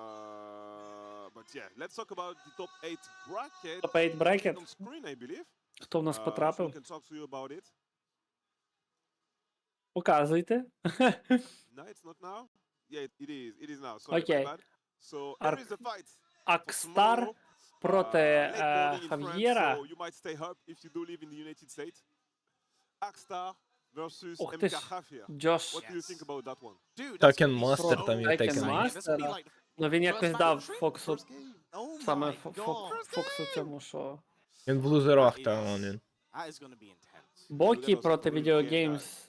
Speaker 6: But yeah, let's talk about the top 8 bracket.
Speaker 3: Top 8 bracket.
Speaker 6: On screen, I believe.
Speaker 3: Хто в нас
Speaker 6: So we
Speaker 3: потрапив?
Speaker 6: can talk to you about it.
Speaker 3: Показуйте.
Speaker 6: No, it's not now. Yeah, it is. It is now. Sorry
Speaker 3: Okay.
Speaker 6: about that. So here is the fight.
Speaker 3: Акстар проти Хав'єра.
Speaker 6: So you might stay up if you do live in the United States. Akstar versus
Speaker 3: Ух ти ж,
Speaker 6: MK Javier.
Speaker 3: Джош.
Speaker 6: What do you think about that one?
Speaker 1: Такен Мастер там є
Speaker 3: Tekken
Speaker 1: Текен.
Speaker 3: Master. Ну він якось дав Фоксу, саме Фоксу цьому, що...
Speaker 1: Він в лузерах, та він.
Speaker 3: Бокі проти Videogames.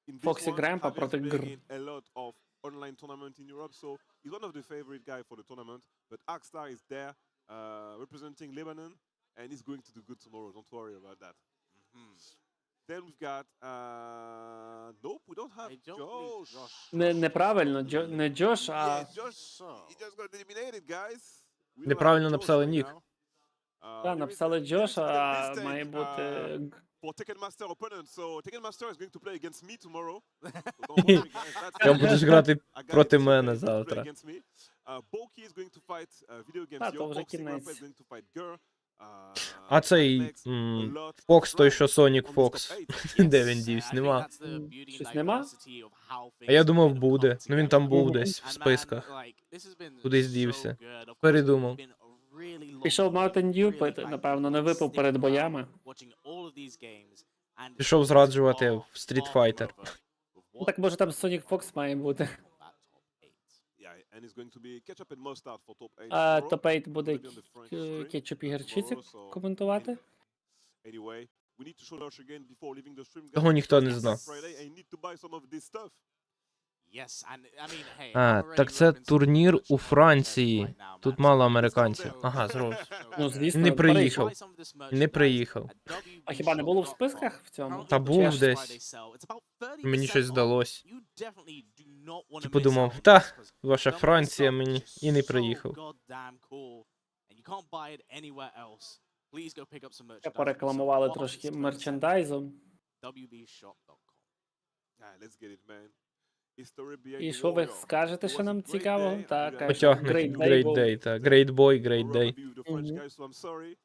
Speaker 6: In this
Speaker 3: Foxy
Speaker 6: one,
Speaker 3: Grandpa
Speaker 6: Javier's
Speaker 3: проти
Speaker 6: playing
Speaker 3: Gr.
Speaker 6: in a lot of online tournament in Europe, so he's one of the favorite guy for the tournament. But Akstar is there representing Lebanon, and he's going to do good tomorrow. Don't worry about that. Then we've got nope, we don't have Josh.
Speaker 3: Неправильно, не Джош, а...
Speaker 6: Yeah, Josh, he just got eliminated, guys. We don't
Speaker 1: Неправильно
Speaker 6: have Josh
Speaker 1: написали
Speaker 6: right
Speaker 1: нік.
Speaker 6: now.
Speaker 3: Так, написали Джоша, а має бути...
Speaker 6: For Tekken Master opponent, so Tekken Master is going to play against me tomorrow. So don't worry, guys, that's
Speaker 1: Я
Speaker 6: it.
Speaker 1: будеш грати
Speaker 6: I got
Speaker 1: проти
Speaker 6: it.
Speaker 1: мене
Speaker 6: He's going to play
Speaker 1: завтра.
Speaker 6: against me. Boki is going to fight video games.
Speaker 3: Та, то вже
Speaker 6: Foxy Grandpa
Speaker 3: кінець.
Speaker 6: is going to fight Gur.
Speaker 1: А цей Фокс, той, що Сонік Фокс. Де він дівсь? Нема.
Speaker 3: Щось нема?
Speaker 1: А я думав, буде. Ну він там був десь в списках. Кудись дівся. Передумав.
Speaker 3: Пішов Mountain Dew пити, напевно, не випив перед боями.
Speaker 1: Пішов зраджувати в Street Fighter.
Speaker 3: Ну так може там Sonic Fox має бути.
Speaker 6: Yeah, and it's going to be ketchup and mustard for top 8
Speaker 3: А
Speaker 6: tomorrow.
Speaker 3: топ-8 буде
Speaker 6: It'll be on the French stream
Speaker 3: кетчуп і гірчиці
Speaker 6: tomorrow, so
Speaker 3: коментувати.
Speaker 6: Anyway, we need to show Josh again before leaving the stream.
Speaker 1: Того
Speaker 6: guys.
Speaker 1: ніхто не
Speaker 6: It's
Speaker 1: знав.
Speaker 6: Friday, I need to buy some of this stuff.
Speaker 1: А, так це турнір у Франції. Тут мало американців. Ага, зрозумів.
Speaker 3: Ну, звісно,
Speaker 1: Не
Speaker 3: Париж.
Speaker 1: приїхав. Не приїхав.
Speaker 3: А хіба не було в списках в цьому?
Speaker 1: Та був
Speaker 3: Чи
Speaker 1: десь. Мені щось здалось.
Speaker 5: Типу
Speaker 1: Типу думав, та, ваша Франція мені і не приїхав.
Speaker 3: Ще порекламували трошки мерчендайзом.
Speaker 6: Yeah, let's get it, man. History behind
Speaker 3: І
Speaker 6: the
Speaker 3: що ви
Speaker 6: warrior.
Speaker 3: скажете,
Speaker 6: It
Speaker 3: що
Speaker 6: was
Speaker 3: нам
Speaker 6: a great
Speaker 3: цікавого?
Speaker 6: day.
Speaker 3: Так,
Speaker 6: I'm
Speaker 3: а
Speaker 6: really
Speaker 3: що,
Speaker 1: Потягнуть
Speaker 3: Great Day
Speaker 1: Great
Speaker 3: був.
Speaker 1: Day, та. Great Boy, Great
Speaker 6: I'll
Speaker 1: Day.
Speaker 6: be with the French
Speaker 3: Mhm.
Speaker 6: guys, so I'm sorry.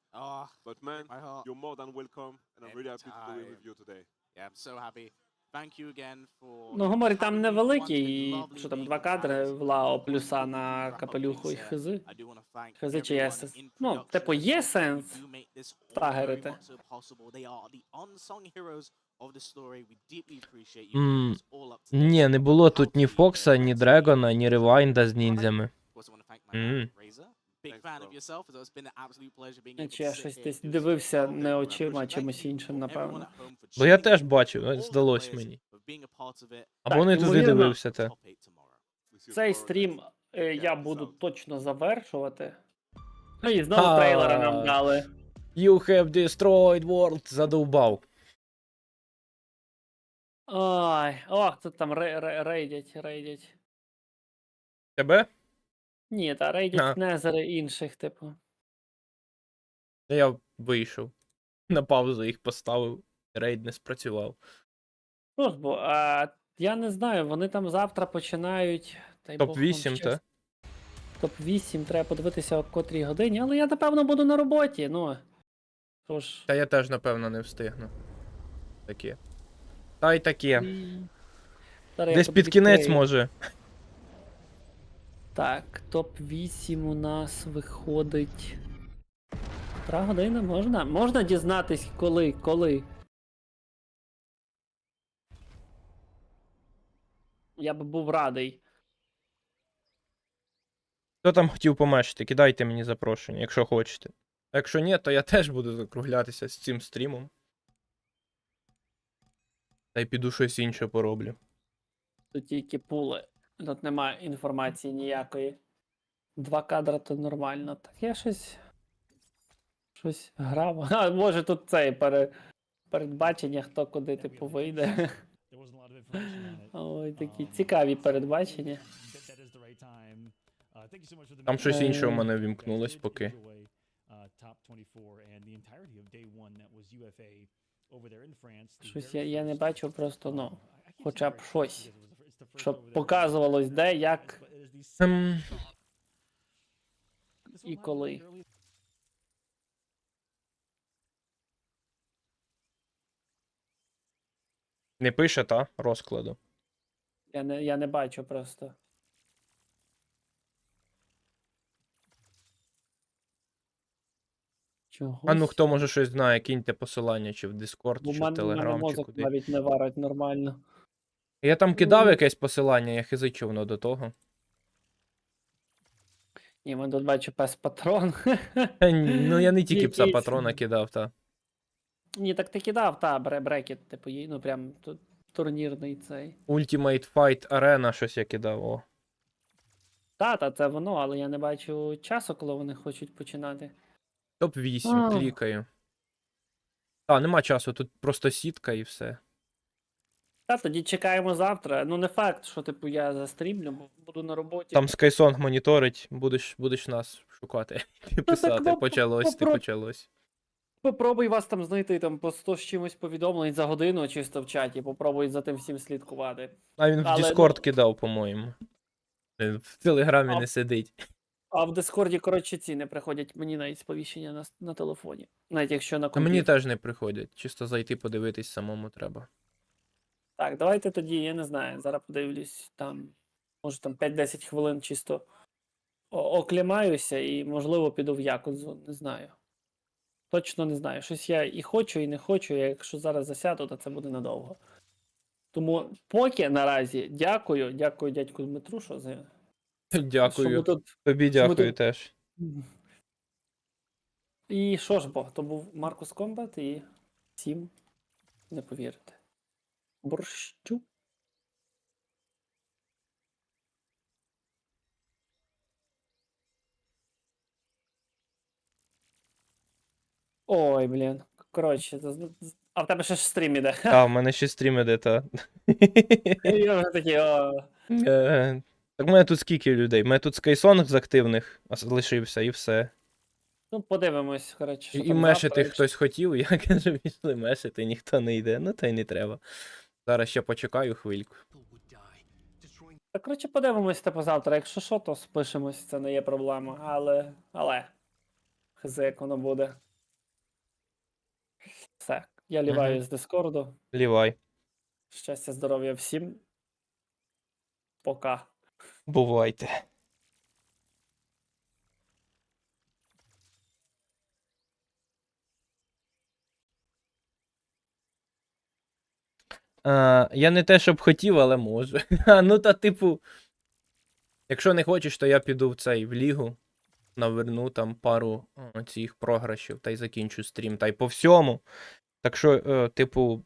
Speaker 6: But man, you're more than welcome, and I'm really happy to do it with you today.
Speaker 5: Yeah, I'm so happy. Thank you again for...
Speaker 3: Ну, Гоморі там
Speaker 5: having me
Speaker 3: невеликий,
Speaker 5: once again.
Speaker 3: і що там,
Speaker 5: Lovely
Speaker 3: 2
Speaker 5: being
Speaker 3: кадри
Speaker 5: back.
Speaker 3: в Лао,
Speaker 5: Before we
Speaker 3: плюса
Speaker 5: do
Speaker 3: на
Speaker 5: wrap up
Speaker 3: капелюху і
Speaker 5: things here,
Speaker 3: хизи.
Speaker 5: I do wanna thank
Speaker 3: Хизи чи є
Speaker 5: everyone in
Speaker 3: ну,
Speaker 5: production
Speaker 3: типу,
Speaker 5: as
Speaker 3: є
Speaker 5: well,
Speaker 3: сенс
Speaker 5: who do make this all very
Speaker 3: стагерити.
Speaker 5: much so possible. They are the unsung heroes of the story. We deeply appreciate you keeping us all up to date.
Speaker 1: Ні, не було тут ні
Speaker 5: How to
Speaker 1: Фокса, ні
Speaker 5: play
Speaker 1: Дрегона,
Speaker 5: Kompetition.
Speaker 1: ні Ревайнда з ніндзями.
Speaker 5: Of course, I want to thank my man,
Speaker 1: Мгм.
Speaker 5: Razor. Big
Speaker 6: Thanks,
Speaker 5: fan
Speaker 6: bro.
Speaker 5: of yourself, so it's been an absolute pleasure being able
Speaker 3: Чи
Speaker 5: to
Speaker 3: я
Speaker 5: sit
Speaker 3: щось
Speaker 5: here
Speaker 3: десь
Speaker 5: and do
Speaker 3: дивився
Speaker 5: this.
Speaker 3: не
Speaker 5: Thank
Speaker 3: очима, а
Speaker 5: you
Speaker 3: чимось іншим,
Speaker 5: everyone
Speaker 3: напевно.
Speaker 5: at home for
Speaker 1: Бо я
Speaker 5: tuning
Speaker 1: теж
Speaker 5: in,
Speaker 1: бачив,
Speaker 5: all the
Speaker 1: здалось
Speaker 5: players
Speaker 1: мені.
Speaker 5: for being a part of it.
Speaker 1: Або не туди
Speaker 3: ймовірно,
Speaker 1: дивився, та.
Speaker 5: Top 8 tomorrow.
Speaker 6: We see you
Speaker 3: Цей
Speaker 6: tomorrow,
Speaker 3: стрім
Speaker 6: guys.
Speaker 3: я
Speaker 6: Peace
Speaker 3: буду
Speaker 6: out.
Speaker 3: точно завершувати. Ну і знову трейлера нам дали.
Speaker 1: You have destroyed world. Задовбав.
Speaker 3: Ой, ох, тут там рейдять.
Speaker 1: Тебе?
Speaker 3: Ні, та рейдять незери інших, типу.
Speaker 1: Я вийшов. На паузу їх поставив. Рейд не спрацював.
Speaker 3: Ну ж бо, я не знаю, вони там завтра починають.
Speaker 1: Топ-8, та?
Speaker 3: Топ-8, треба подивитися о котрій годині, але я напевно буду на роботі, ну. Тож.
Speaker 1: Та я теж, напевно, не встигну. Таке. Та й таке.
Speaker 3: Зараз я
Speaker 1: Десь під кінець
Speaker 3: відкрию.
Speaker 1: може.
Speaker 3: Так, топ-8 у нас виходить. 3 години можна? Можна дізнатись, коли? Я б був радий.
Speaker 1: Хто там хотів помешати? Кидайте мені запрошення, якщо хочете. А якщо ні, то я теж буду закруглятися з цим стрімом. Та й піду щось інше пороблю.
Speaker 3: Тут тільки пули. Тут немає інформації ніякої. 2 кадри то нормально. Так я щось грав. А може тут цей передбачення, хто куди типу вийде. Ой, такі цікаві передбачення.
Speaker 1: Там щось інше у мене вімкнулось поки.
Speaker 3: Щось я не бачу просто, ну, хоча б щось, щоб показувалось де, як і коли.
Speaker 1: Не пише, та? Розкладу.
Speaker 3: Я не бачу просто. Чогось.
Speaker 1: А ну хто може щось знає, киньте посилання чи в Discord,
Speaker 3: Бо
Speaker 1: чи в
Speaker 3: мене
Speaker 1: Telegram, чи
Speaker 3: мозок
Speaker 1: куди.
Speaker 3: навіть не варить нормально.
Speaker 1: Я там кидав якесь посилання, я хизичив воно до того.
Speaker 3: Ні, ми тут бачу пес-патрон.
Speaker 1: Ну я не тільки пса
Speaker 3: Якийсь.
Speaker 1: патрона кидав, та.
Speaker 3: Ні, так ти кидав, та, брекет, типу, ну прям тут турнірний цей.
Speaker 1: Ultimate Fight Arena щось я кидав, о.
Speaker 3: Та, це воно, але я не бачу часу, коли вони хочуть починати.
Speaker 1: Топ-8,
Speaker 3: А.
Speaker 1: клікаю. А, нема часу, тут просто сітка і все.
Speaker 3: Та, тоді чекаємо завтра. Ну, не факт, що, типу, я застрімлю, бо буду на роботі.
Speaker 1: Там Skysong моніторить, будеш нас шукати і писати.
Speaker 3: так,
Speaker 1: Почалось, почалось.
Speaker 3: Попробуй вас там знайти там по 100 з чимось повідомлень за годину чисто в чаті. Попробуй за тим всім слідкувати.
Speaker 1: А він в
Speaker 3: Але,
Speaker 1: Discord
Speaker 3: ну-
Speaker 1: кидав, по-моєму. Він в Телеграмі
Speaker 3: А.
Speaker 1: не сидить.
Speaker 3: А в Дискорді, коротше, ці не приходять мені навіть сповіщення на телефоні. Навіть якщо на
Speaker 1: А мені
Speaker 3: комп'ютері.
Speaker 1: теж не приходять. Чисто зайти подивитись самому треба.
Speaker 3: Так, давайте тоді, я не знаю, зараз подивлюсь там, може там 5-10 хвилин чисто оклімаюся і, можливо, піду в якудзу, не знаю. Точно не знаю. Щось я і хочу, і не хочу, я якщо зараз засяду, то це буде надовго. Тому поки наразі дякую дядьку Дмитру, що що ми
Speaker 1: Дякую.
Speaker 3: тут.
Speaker 1: Тобі
Speaker 3: що ми
Speaker 1: дякую
Speaker 3: тут-
Speaker 1: теж.
Speaker 3: І що ж бо, то був Маркус Комбат і всім не повірите. Борщу. Ой, блін. Коротше, а в тебе ще ж стрім іде.
Speaker 1: А, в мене ще стрім іде, та.
Speaker 3: І вже такі, о.
Speaker 1: Так в мене тут скільки людей? В мене тут Skysong з активних лишився і все.
Speaker 3: Ну, подивимось, коротше, що
Speaker 1: І
Speaker 3: там
Speaker 1: мешити
Speaker 3: завтра,
Speaker 1: хтось хотів, я кажу, пішли мешити, ніхто не йде. Ну та й не треба. Зараз ще почекаю хвильку.
Speaker 3: Так, коротше, подивимось типу завтра. Якщо що, то спишемось, це не є проблема. Але. Хз, як воно буде. Все, я ліваю
Speaker 1: Мгм.
Speaker 3: з Дискорду.
Speaker 1: Лівай.
Speaker 3: Щастя, здоров'я всім. Пока.
Speaker 1: Бувайте. Я не те, щоб хотів, але можу. Ну та типу. Якщо не хочеш, то я піду в цей в лігу. Наверну там пару цих програшів та й закінчу стрім. Та й по всьому. Так що, типу.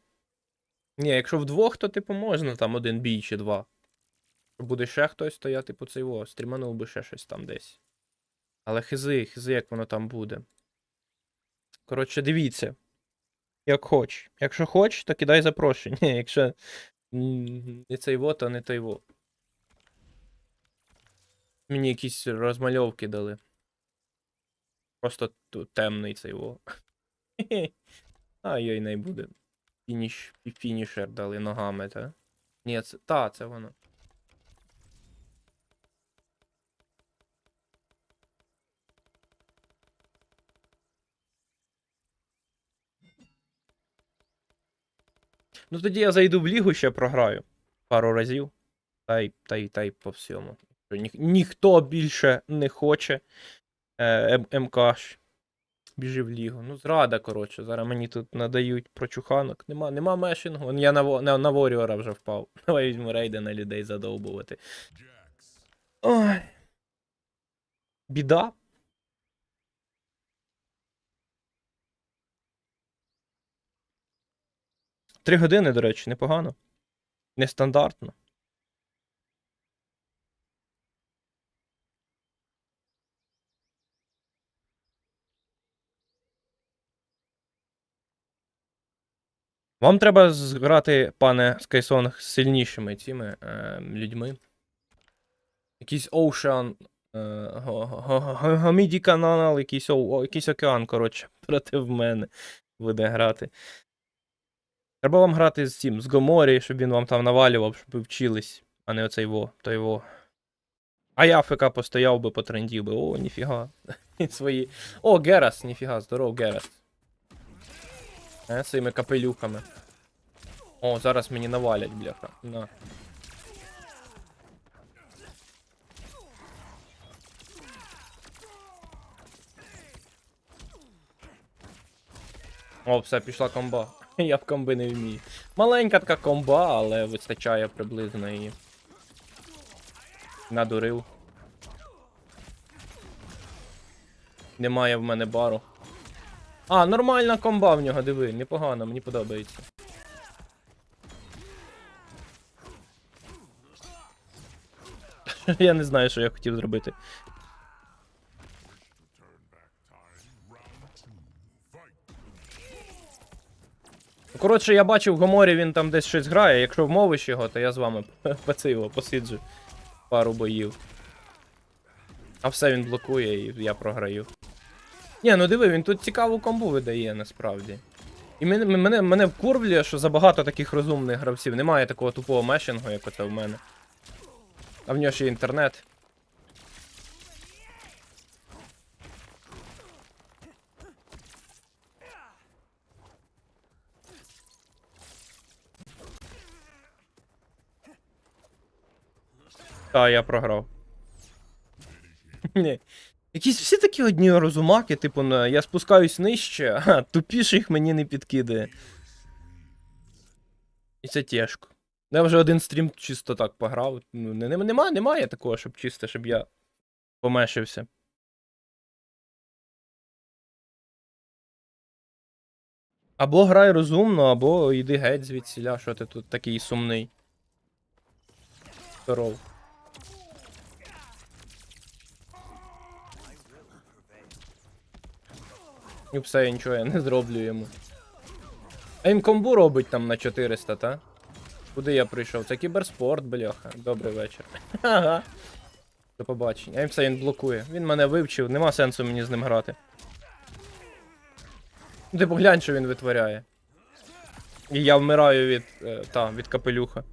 Speaker 1: Ні, якщо вдвох, то типу можна там один бій чи два. Якщо буде ще хтось, то я, типу, цей стріманув би ще щось там десь. Але хизи, як воно там буде. Коротше, дивіться. Як хоч. Якщо хоч, то кидай запрошення. Якщо не цей то не той. Мені якісь розмальовки дали. Просто темний цей Ай-ой, не буде. Фінішер дали ногами, та? Ні, це воно. Ну тоді я зайду в лігу, ще програю. Пару разів. Та й по всьому. Ніхто більше не хоче. МКш. Біжи в лігу. Ну, зрада, коротше. Зараз мені тут надають прочуханок. Нема мешингу. Я на Воріора вже впав. Давай візьму рейди на людей задовбувати. Ой. Біда. Три години, до речі, непогано. Нестандартно. Вам треба зграти, пане Скайсонг, з сильнішими цими людьми. Якийсь Ocean, Гоміді канал, якийсь океан, коротше, проти мене буде грати. Треба вам грати з цим, з Гоморі, щоб він вам там навалював, щоб ви вчились, а не оцей той. А я АФК постояв би, потрендів би. О, ніфіга. Свої. О, Герас, ніфіга, здоров, Герас. Своїми капелюхами. О, зараз мені навалять, бляха. На. О, все, пішла комба. Я в комби не вмію. Маленька така комба, але вистачає приблизно її. Надурив. Немає в мене бару. А, нормальна комба в нього, диви, непогано, мені подобається. Я не знаю, що я хотів зробити. Коротше, я бачив в Гоморі, він там десь щось грає. Якщо вмовиш його, то я з вами посиджу пару боїв. А все він блокує і я програю. Ні, ну диви, він тут цікаву комбу видає, насправді. І мене вкурвлює, що забагато таких розумних гравців. Немає такого тупого мешингу, як оце в мене. А в нього ще інтернет. Та, я програв. Ні. Якісь всі такі одні розумаки, типу, я спускаюсь нижче, а тупіших мені не підкидає. І це тяжко. Я вже один стрім чисто так пограв. Ну, немає такого, щоб я помешився. Або грай розумно, або йди геть звідсіля, що ти тут такий сумний. Здоров. І все, нічого я не зроблю йому. А він комбу робить там на 400, та? Куди я прийшов? Це кіберспорт, бляха. Добрий вечір. Ага. До побачення. А він все, він блокує. Він мене вивчив, нема сенсу мені з ним грати. Ну ти поглянь, що він витворяє. І я вмираю від капелюха.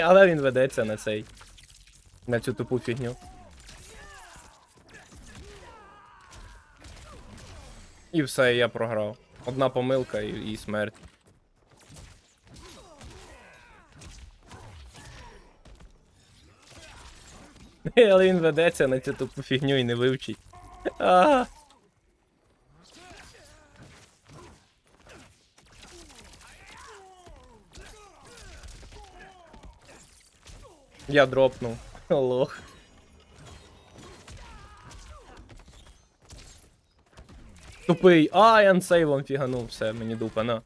Speaker 1: Але він ведеться на цю тупу фігню. І все, я програв. Одна помилка і смерть. Але він ведеться на цю тупу фігню і не вивчить. А. Я дропнув. Лох. Тупий. А, я ансейвом фіганув. Все, мені дупа, на.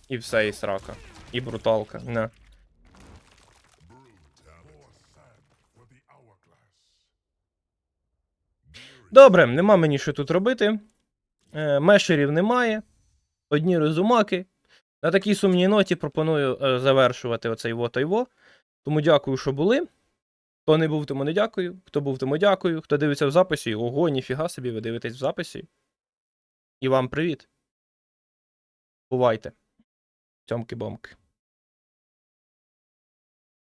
Speaker 1: І все, і срака. І бруталка, на. Добре, нема мені що тут робити. Мешерів немає. Одні розумаки. На такій сумній ноті пропоную завершувати оцей во-той-во. Тому дякую, що були. Хто не був, тому не дякую. Хто був, тому дякую. Хто дивиться в записі, ого, ніфіга собі, ви дивитесь в записі. І вам привіт. Бувайте. Цьомки-бомки.